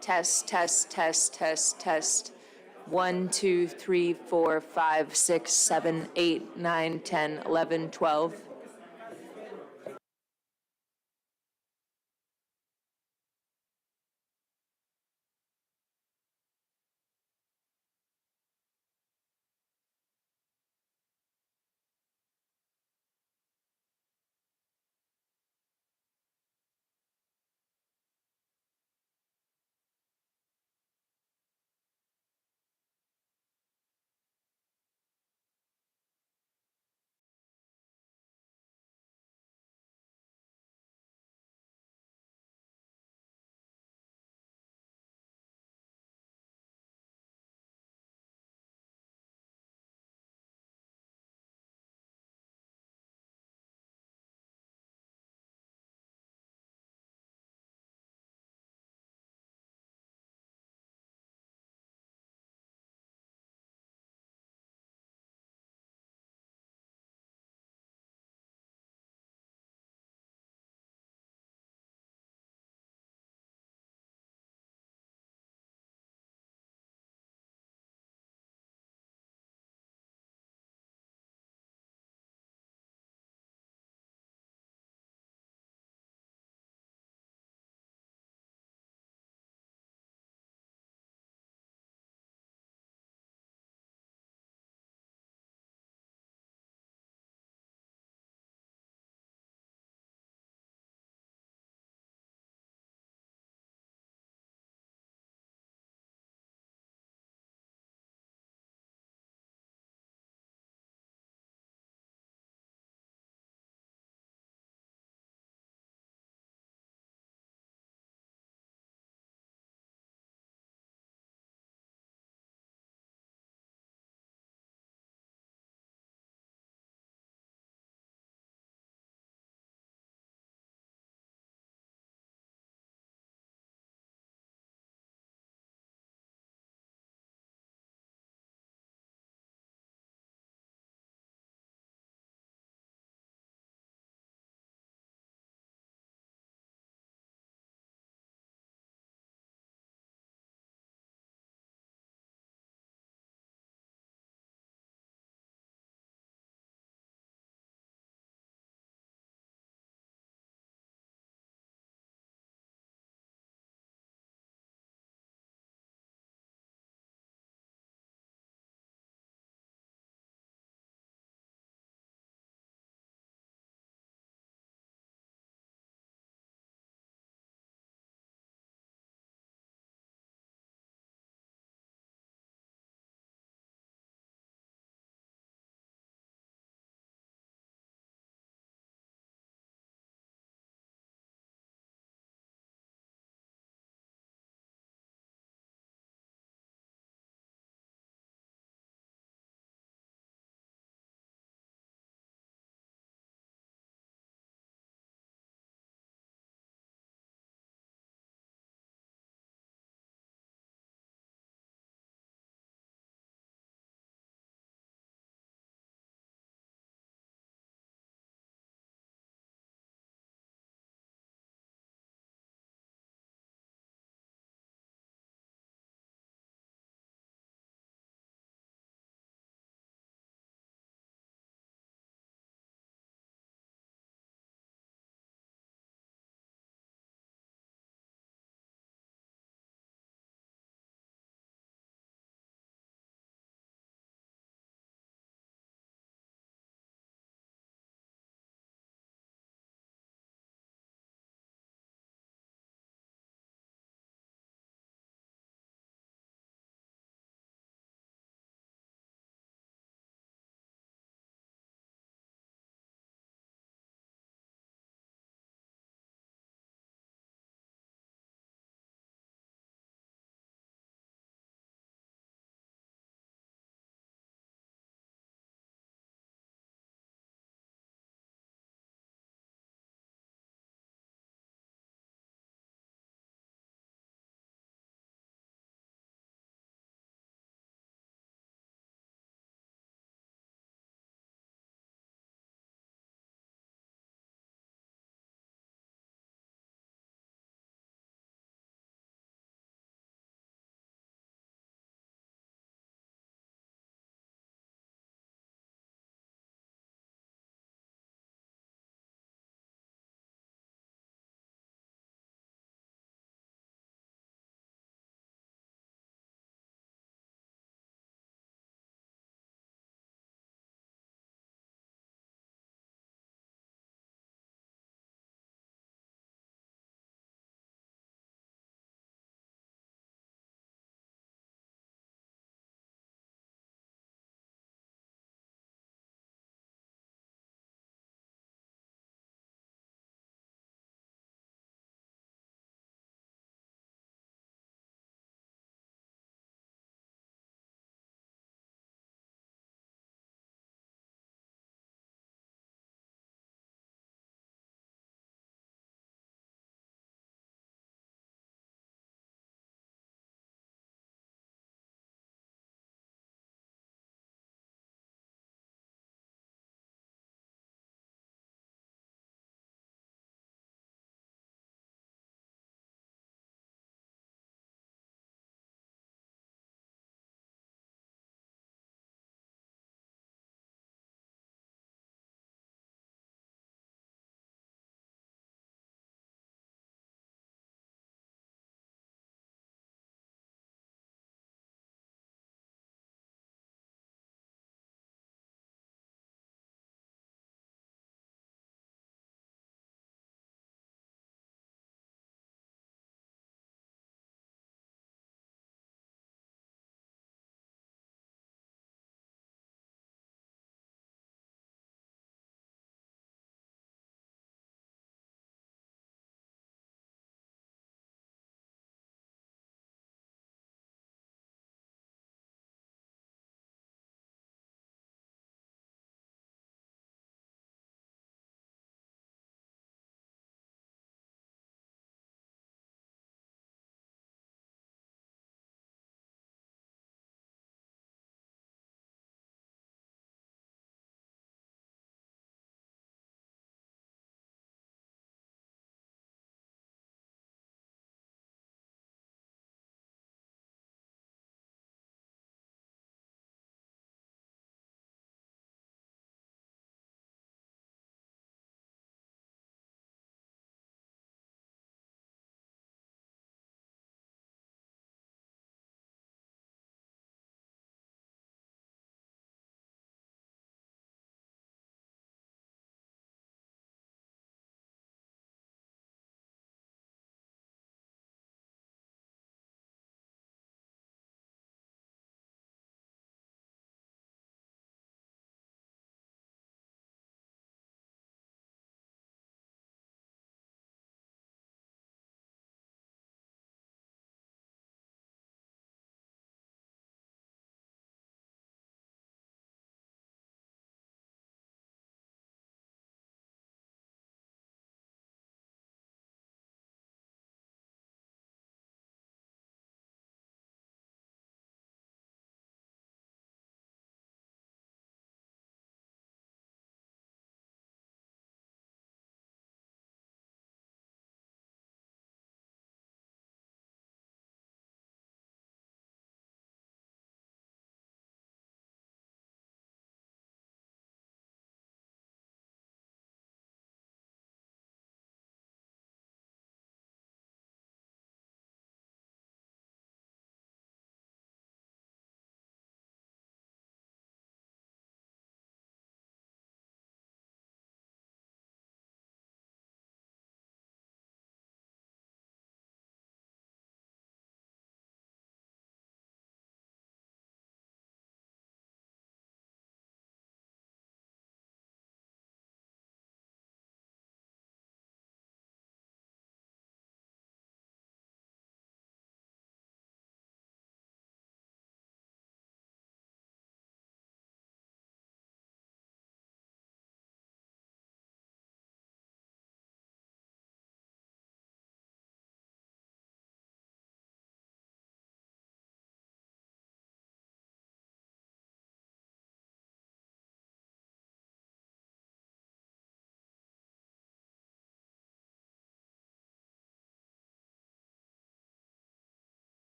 Test, test, test, test, test. 1, 2, 3, 4, 5, 6, 7, 8, 9, 10, 11, 12.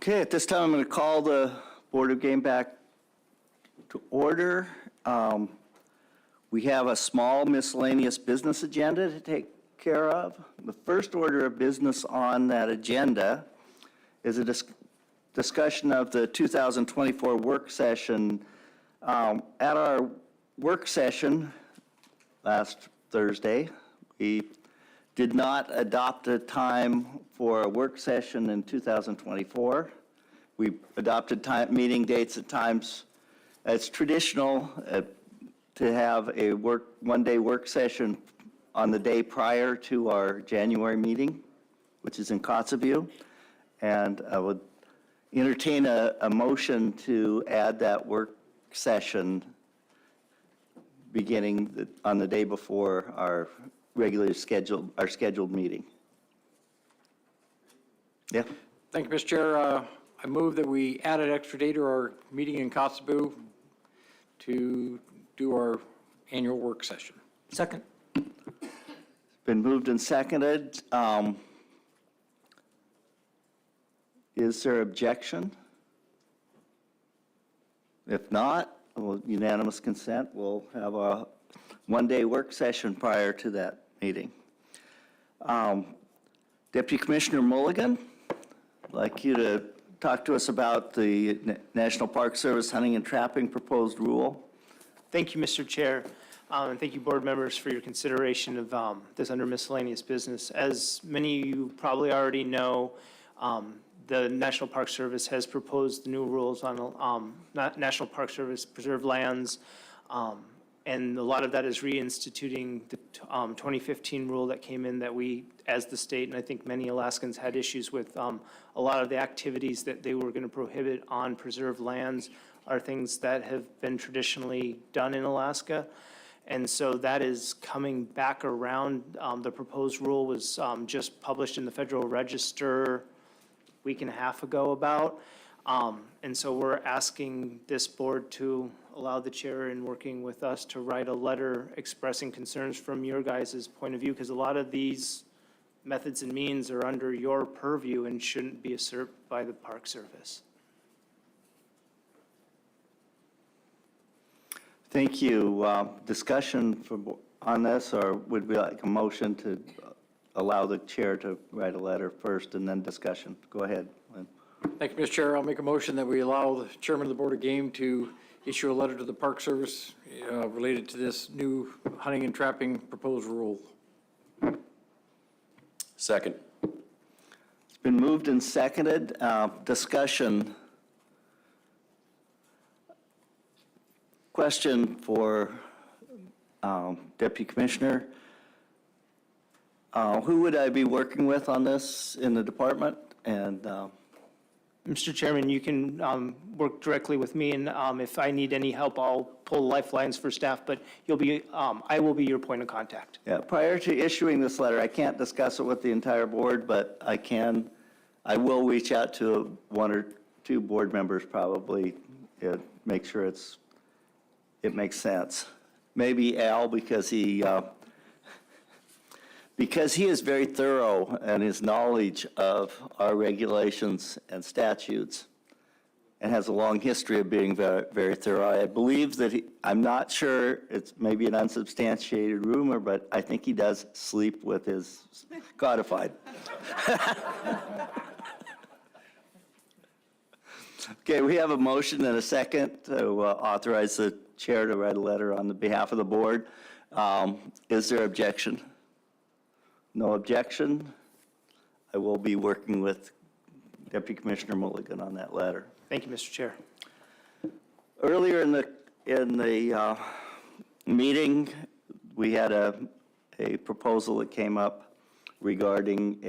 Okay, at this time, I'm going to call the Board of Game back to order. We have a small miscellaneous business agenda to take care of. The first order of business on that agenda is a discussion of the 2024 work session. At our work session last Thursday, we did not adopt a time for a work session in 2024. We adopted meeting dates at times. It's traditional to have a one-day work session on the day prior to our January meeting, which is in Kotzebue. And I would entertain a motion to add that work session beginning on the day before our scheduled meeting. Yeah. Thank you, Mr. Chair. I move that we add an extra day to our meeting in Kotzebue to do our annual work session. Second. Been moved and seconded. Is there objection? If not, unanimous consent, we'll have a one-day work session prior to that meeting. Deputy Commissioner Mulligan, I'd like you to talk to us about the National Park Service hunting and trapping proposed rule. Thank you, Mr. Chair, and thank you, board members, for your consideration of this under miscellaneous business. As many of you probably already know, the National Park Service has proposed new rules on National Park Service preserved lands, and a lot of that is reinstituting the 2015 rule that came in that we, as the state, and I think many Alaskans had issues with, a lot of the activities that they were going to prohibit on preserved lands are things that have been traditionally done in Alaska. And so that is coming back around. The proposed rule was just published in the Federal Register a week and a half ago about. And so we're asking this board to allow the chair in working with us to write a letter expressing concerns from your guys' point of view, because a lot of these methods and means are under your purview and shouldn't be usurped by the Park Service. Thank you. Discussion on this, or would we like a motion to allow the chair to write a letter first and then discussion? Go ahead, Lynn. Thank you, Mr. Chair. I'll make a motion that we allow the chairman of the Board of Game to issue a letter to the Park Service related to this new hunting and trapping proposed rule. Second. It's been moved and seconded. Discussion. Question for Deputy Commissioner. Who would I be working with on this in the department? And Mr. Chairman, you can work directly with me, and if I need any help, I'll pull lifelines for staff, but you'll be, I will be your point of contact. yeah, prior to issuing this letter, I can't discuss it with the entire board, but I will reach out to one or two board members probably, make sure it makes sense. Maybe Al, because he is very thorough in his knowledge of our regulations and statutes and has a long history of being very, very thorough. I believe that I'm not sure, it's maybe an unsubstantiated rumor, but I think he does sleep with his codified. Okay, we have a motion and a second to authorize the chair to write a letter on the behalf of the board. Is there objection? No objection. I will be working with Deputy Commissioner Mulligan on that letter. Thank you, Mr. Chair. Earlier in the meeting, we had a proposal that came up regarding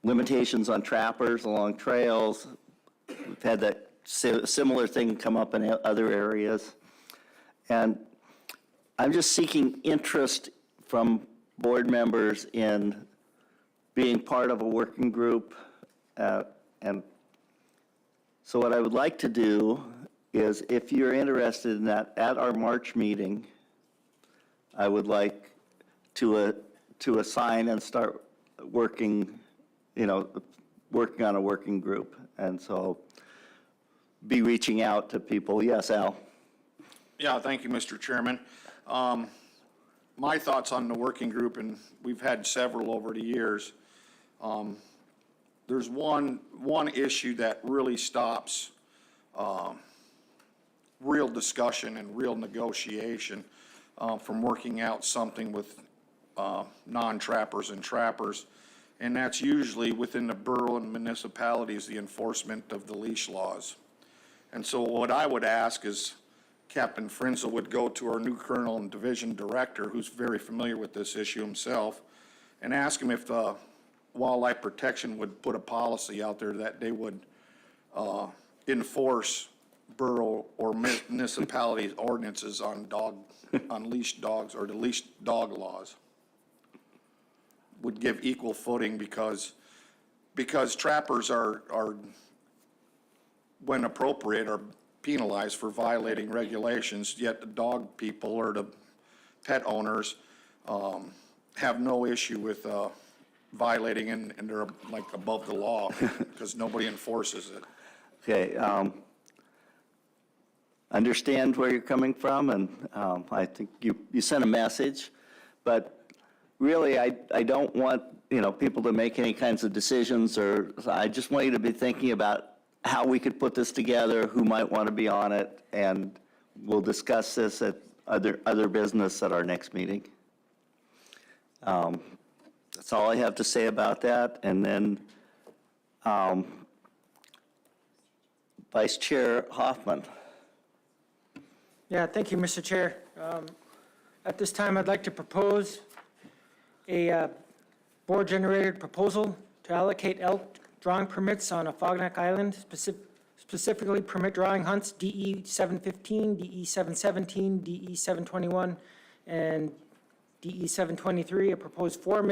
limitations on trappers along trails. We've had that similar thing come up in other areas. And I'm just seeking interest from board members in being part of a working group. And so what I would like to do is, if you're interested in that, at our March meeting, I would like to assign and start working, working on a working group, and so be reaching out to people. Yes, Al? Yeah, thank you, Mr. Chairman. My thoughts on the working group, and we've had several over the years. There's one issue that really stops real discussion and real negotiation from working out something with non-trappers and trappers, and that's usually within the borough and municipalities, the enforcement of the leash laws. And so what I would ask is Captain Frenzel would go to our new colonel and division director, who's very familiar with this issue himself, and ask him if Wildlife Protection would put a policy out there that they would enforce borough or municipalities ordinances on leashed dogs, or the leashed dog laws. Would give equal footing because trappers are, when appropriate, are penalized for violating regulations, yet the dog people or the pet owners have no issue with violating, and they're like above the law because nobody enforces it. Okay, understand where you're coming from, and I think you sent a message, but really, I don't want, people to make any kinds of decisions, or I just want you to be thinking about how we could put this together, who might want to be on it, and we'll discuss this at other business at our next meeting. That's all I have to say about that. And then Vice Chair Hoffman. Yeah, thank you, Mr. Chair. At this time, I'd like to propose a board-generated proposal to allocate elk drawing permits on Afognak Island, specifically permit drawing hunts DE 715, DE 717, DE 721, and DE 723. A proposed four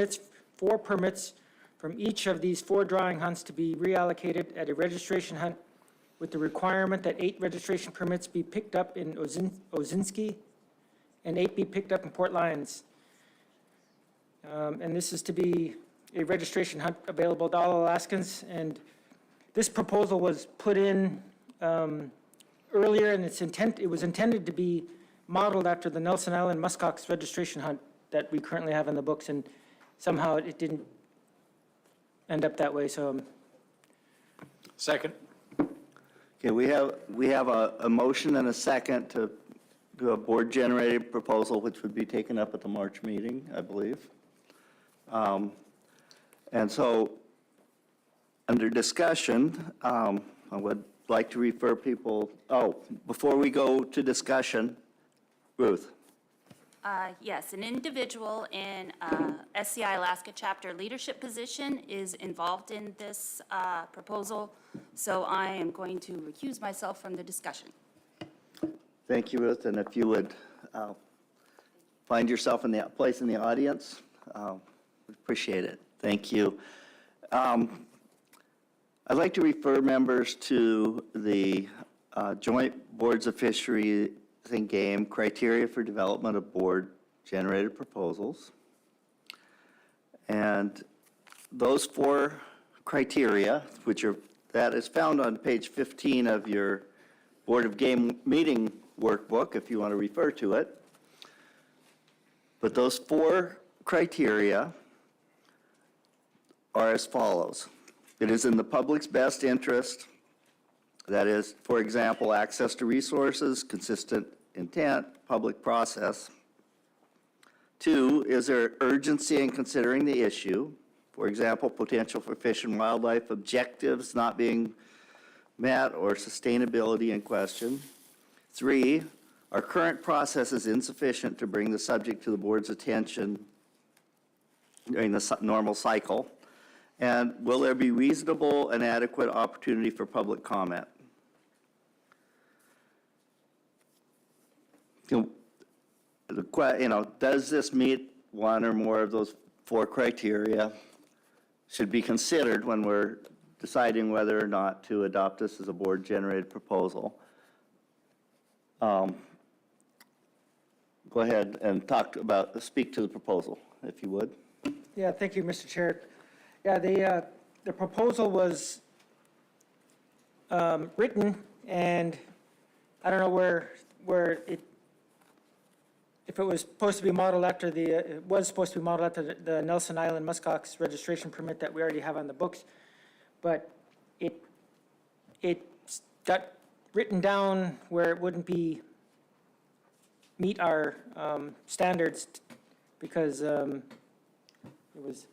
permits from each of these 4 drawing hunts to be reallocated at a registration hunt, with the requirement that 8 registration permits be picked up in Ozinski and 8 be picked up in Port Lions. And this is to be a registration hunt available to all Alaskans. And this proposal was put in earlier, and it was intended to be modeled after the Nelson Island muskox registration hunt that we currently have in the books, and somehow it didn't end up that way, so. Second. Okay, we have a motion and a second to do a board-generated proposal, which would be taken up at the March meeting, I believe. And so, under discussion, I would like to refer people, before we go to discussion, Ruth. Yes, an individual in SCI Alaska chapter leadership position is involved in this proposal, so I am going to recuse myself from the discussion. Thank you, Ruth, and if you would find yourself in the place in the audience, we appreciate it. Thank you. I'd like to refer members to the Joint Boards of Fisheries and Game Criteria for Development of Board-Generated Proposals. And those 4 criteria, that is found on page 15 of your Board of Game meeting workbook, if you want to refer to it. But those 4 criteria are as follows. It is in the public's best interest, that is, for example, access to resources, consistent intent, public process. 2, is there urgency in considering the issue? For example, potential for fish and wildlife objectives not being met or sustainability in question. 3, our current process is insufficient to bring the subject to the board's attention during the normal cycle. And will there be reasonable and adequate opportunity for public comment? Does this meet one or more of those 4 criteria? Should be considered when we're deciding whether or not to adopt this as a board-generated proposal. Go ahead and speak to the proposal, if you would. Yeah, thank you, Mr. Chair. Yeah, the proposal was written, and I don't know where it, if it was supposed to be modeled after it was supposed to be modeled after the Nelson Island muskox registration permit that we already have on the books, but it got written down where it wouldn't meet our standards, because it was.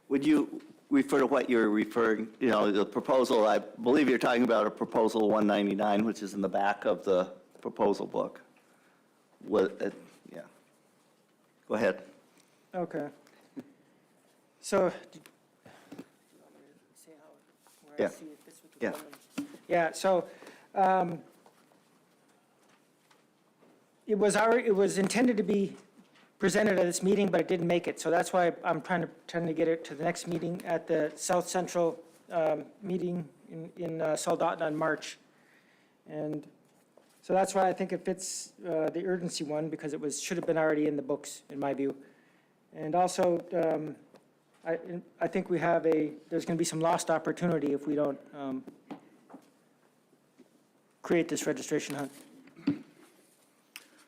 Would you refer to what you're referring, the proposal, I believe you're talking about a proposal 199, which is in the back of the proposal book. Yeah. Go ahead. Okay. So. Yeah. Yeah. Yeah, so it was intended to be presented at this meeting, but it didn't make it. So that's why I'm trying to get it to the next meeting at the South Central meeting in Soldotna in March. And so that's why I think it fits the urgency one, because it should have been already in the books, in my view. And also, I think there's going to be some lost opportunity if we don't create this registration hunt.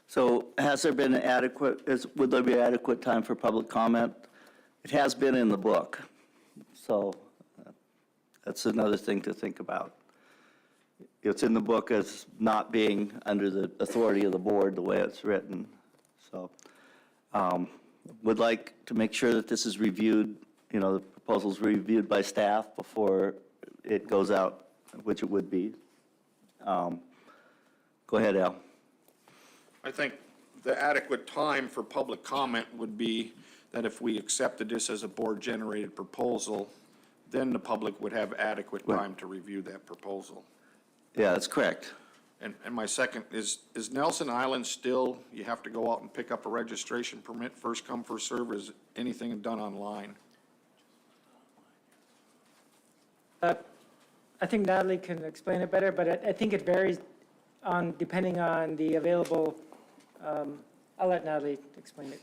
So has there been would there be adequate time for public comment? It has been in the book, so that's another thing to think about. It's in the book as not being under the authority of the board the way it's written. So would like to make sure that this is reviewed, the proposal's reviewed by staff before it goes out, which it would be. Go ahead, Al. I think the adequate time for public comment would be that if we accepted this as a board-generated proposal, then the public would have adequate time to review that proposal. Yeah, that's correct. And my second is Nelson Island still, you have to go out and pick up a registration permit, first come, first serve, or is anything done online? I think Natalie can explain it better, but I think it varies depending on the available, I'll let Natalie explain it.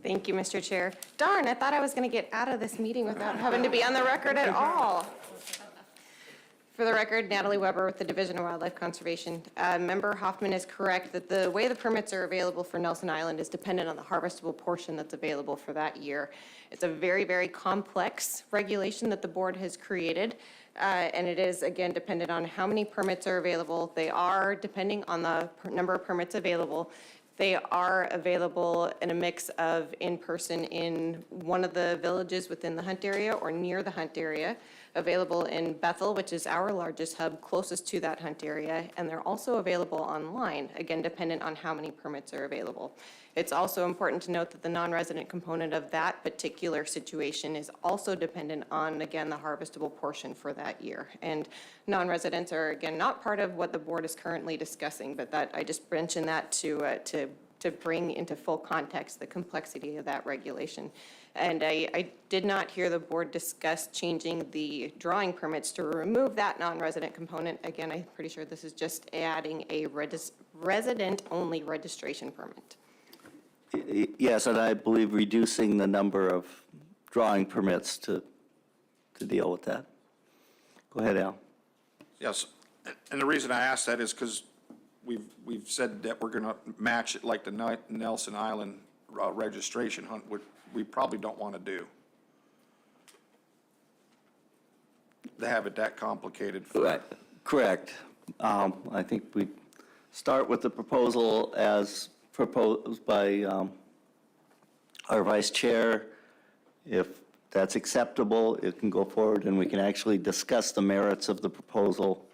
Thank you, Mr. Chair. Darn, I thought I was going to get out of this meeting without having to be on the record at all. For the record, Natalie Weber with the Division of Wildlife Conservation. Member Hoffman is correct that the way the permits are available for Nelson Island is dependent on the harvestable portion that's available for that year. It's a very, very complex regulation that the board has created, and it is, again, dependent on how many permits are available. They are, depending on the number of permits available, they are available in a mix of in-person in one of the villages within the hunt area or near the hunt area, available in Bethel, which is our largest hub closest to that hunt area, and they're also available online, again, dependent on how many permits are available. It's also important to note that the non-resident component of that particular situation is also dependent on, again, the harvestable portion for that year. And non-residents are, again, not part of what the board is currently discussing, but that I just mentioned that to bring into full context the complexity of that regulation. And I did not hear the board discuss changing the drawing permits to remove that non-resident component. Again, I'm pretty sure this is just adding a resident-only registration permit. Yes, and I believe reducing the number of drawing permits to deal with that. Go ahead, Al. Yes, and the reason I asked that is because we've said that we're going to match it like the Nelson Island registration hunt, which we probably don't want to do. To have it that complicated. Right. Correct. I think we start with the proposal as proposed by our vice chair. If that's acceptable, it can go forward and we can actually discuss the merits of the proposal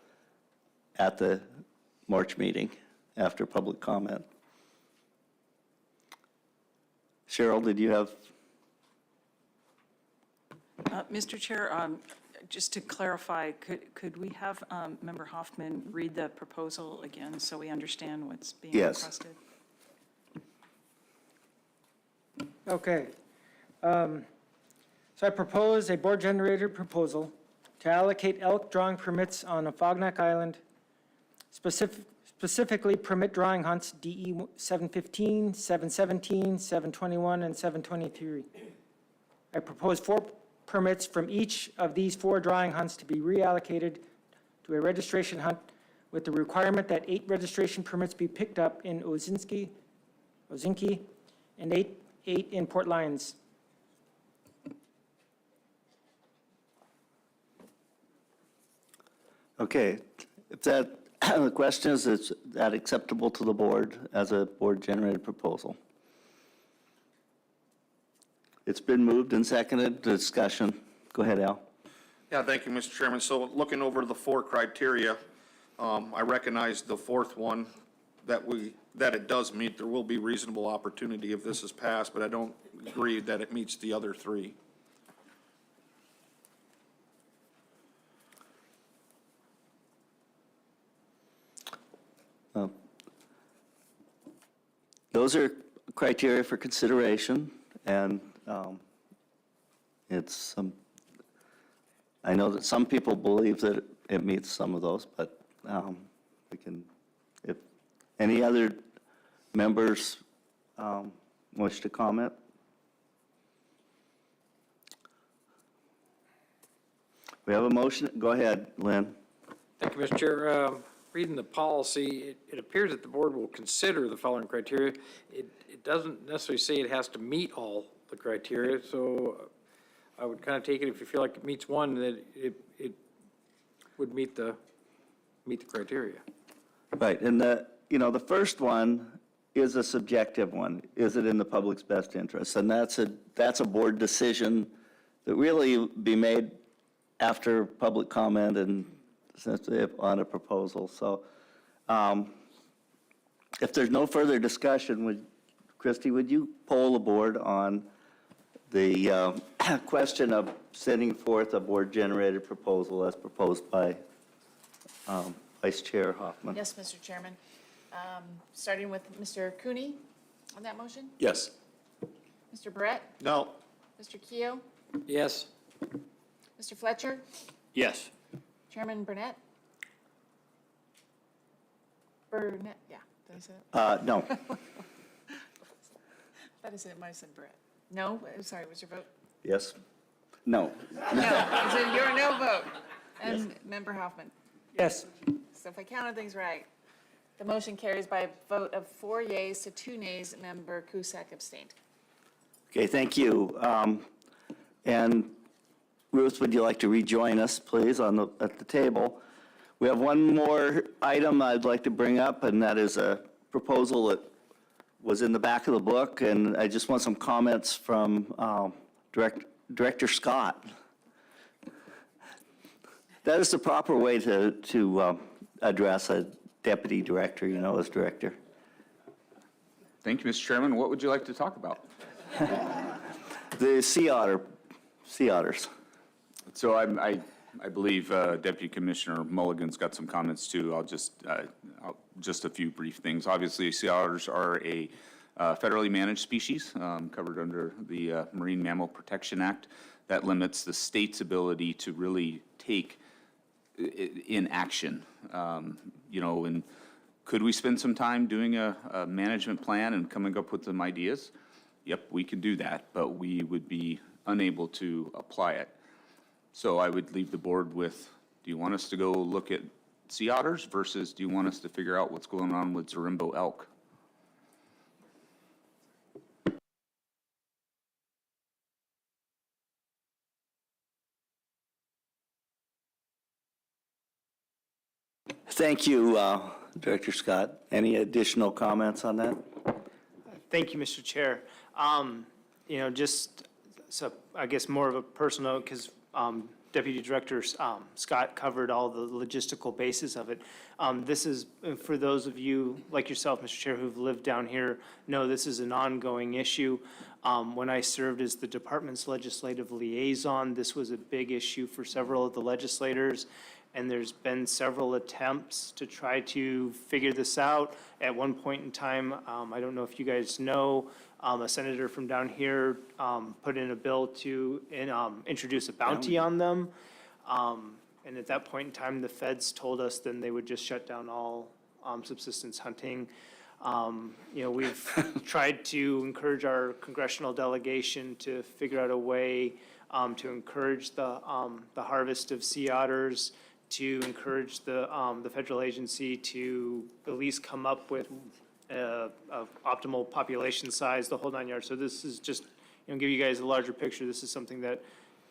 at the March meeting after public comment. Cheryl, did you have? Mr. Chair, just to clarify, could we have Member Hoffman read the proposal again so we understand what's being requested? Okay. So I propose a board-generated proposal to to allocate elk drawing permits on Afognak Island, specifically permit drawing hunts DE 715, 717, 721, and 723. I propose 4 permits from each of these 4 drawing hunts to be reallocated to a registration hunt with the requirement that 8 registration permits be picked up in Ozinski, and 8 in Port Lions. Okay, if that, the question is that acceptable to the board as a board-generated proposal? It's been moved and seconded, discussion. Go ahead, Al. Yeah, thank you, Mr. Chairman. So looking over the 4 criteria, I recognize the 4th one that it does meet. There will be reasonable opportunity if this is passed, but I don't agree that it meets the other 3. Those are criteria for consideration, and it's, I know that some people believe that it meets some of those, but we can, if any other members wish to comment? We have a motion. Go ahead, Lynn. Thank you, Mr. Chair. Reading the policy, it appears that the board will consider the following criteria. It doesn't necessarily say it has to meet all the criteria, so I would kind of take it if you feel like it meets one, that it would meet the criteria. Right, and the first one is a subjective one. Is it in the public's best interest? And that's a board decision that really be made after public comment and on a proposal. So if there's no further discussion, Christie, would you poll the board on the question of setting forth a board-generated proposal as proposed by Vice Chair Hoffman? Yes, Mr. Chairman. Starting with Mr. Cooney on that motion? Yes. Mr. Brett? No. Mr. Keough? Yes. Mr. Fletcher? Yes. Chairman Burnett? Burnett, yeah. Did I say it? No. I thought I said, it might have said Brett. No? I'm sorry, what's your vote? Yes? No. No, so you're a no vote. And Member Hoffman? Yes. So if I counted things right, the motion carries by a vote of 4 yeas to 2 nays. Member Cusack abstained. Okay, thank you. And Ruth, would you like to rejoin us, please, at the table? We have one more item I'd like to bring up, and that is a proposal that was in the back of the book, and I just want some comments from Director Scott. That is the proper way to address a deputy director, as director. Thank you, Mr. Chairman. What would you like to talk about? The sea otters. So I believe Deputy Commissioner Mulligan's got some comments too. I'll just a few brief things. Obviously, sea otters are a federally managed species covered under the Marine Mammal Protection Act. That limits the state's ability to really take in action. And could we spend some time doing a management plan and coming up with some ideas? Yep, we could do that, but we would be unable to apply it. So I would leave the board with, do you want us to go look at sea otters versus do you want us to figure out what's going on with Zarimbo elk? Thank you, Director Scott. Any additional comments on that? Thank you, Mr. Chair. Just, so I guess more of a personal note, because Deputy Director Scott covered all the logistical basis of it. This is, for those of you like yourself, Mr. Chair, who've lived down here, know this is an ongoing issue. When I served as the department's legislative liaison, this was a big issue for several of the legislators, and there's been several attempts to try to figure this out. At one point in time, I don't know if you guys know, a senator from down here put in a bill to introduce a bounty on them. And at that point in time, the feds told us then they would just shut down all subsistence hunting. We've tried to encourage our congressional delegation to figure out a way to encourage the harvest of sea otters, to encourage the federal agency to at least come up with a optimal population size, the whole 9 yards. So this is just, give you guys a larger picture. This is something that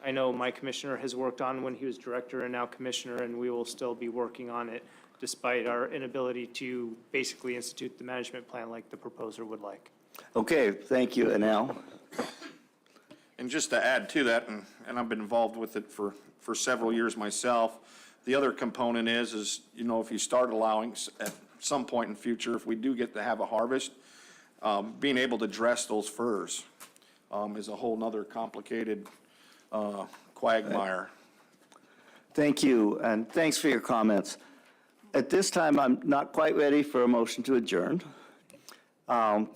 I know my commissioner has worked on when he was director and now commissioner, and we will still be working on it despite our inability to basically institute the management plan like the proposer would like. Okay, thank you. And now? And just to add to that, and I've been involved with it for several years myself, the other component is, if you start allowing, at some point in the future, if we do get to have a harvest, being able to dress those furs is a whole nother complicated quagmire. Thank you, and thanks for your comments. At this time, I'm not quite ready for a motion to adjourn.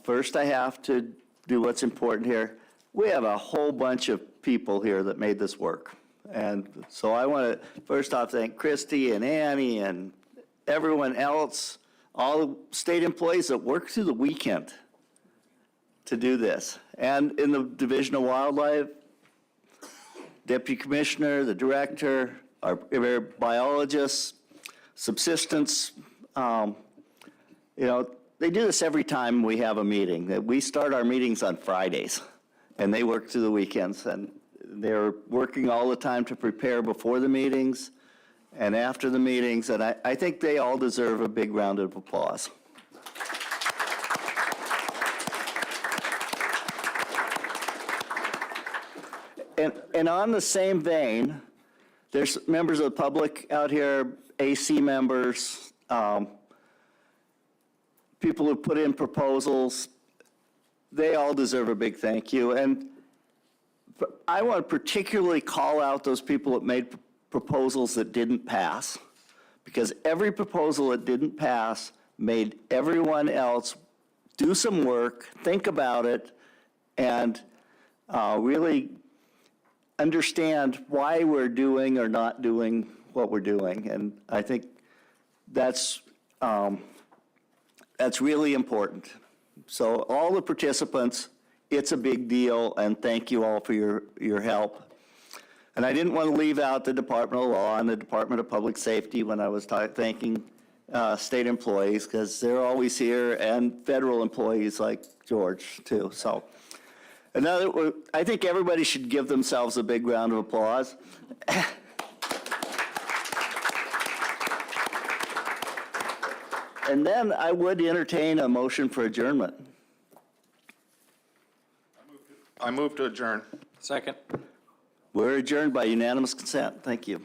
First, I have to do what's important here. We have a whole bunch of people here that made this work. And so I want to, first off, thank Christy and Annie and everyone else, all the state employees that worked through the weekend to do this. And in the Division of Wildlife, Deputy Commissioner, the Director, our biologists, subsistence, they do this every time we have a meeting. We start our meetings on Fridays, and they work through the weekends, and they're working all the time to prepare before the meetings and after the meetings, and I think they all deserve a big round of applause. And on the same vein, there's members of the public out here, AC members, people who put in proposals. They all deserve a big thank you. And I want to particularly call out those people that made proposals that didn't pass, because every proposal that didn't pass made everyone else do some work, think about it, and really understand why we're doing or not doing what we're doing. And I think that's really important. So all the participants, it's a big deal, and thank you all for your help. And I didn't want to leave out the Department of Law and the Department of Public Safety when I was thanking state employees, because they're always here, and federal employees like George, too. So I think everybody should give themselves a big round of applause. And then I would entertain a motion for adjournment. I move to adjourn. Second. We're adjourned by unanimous consent. Thank you.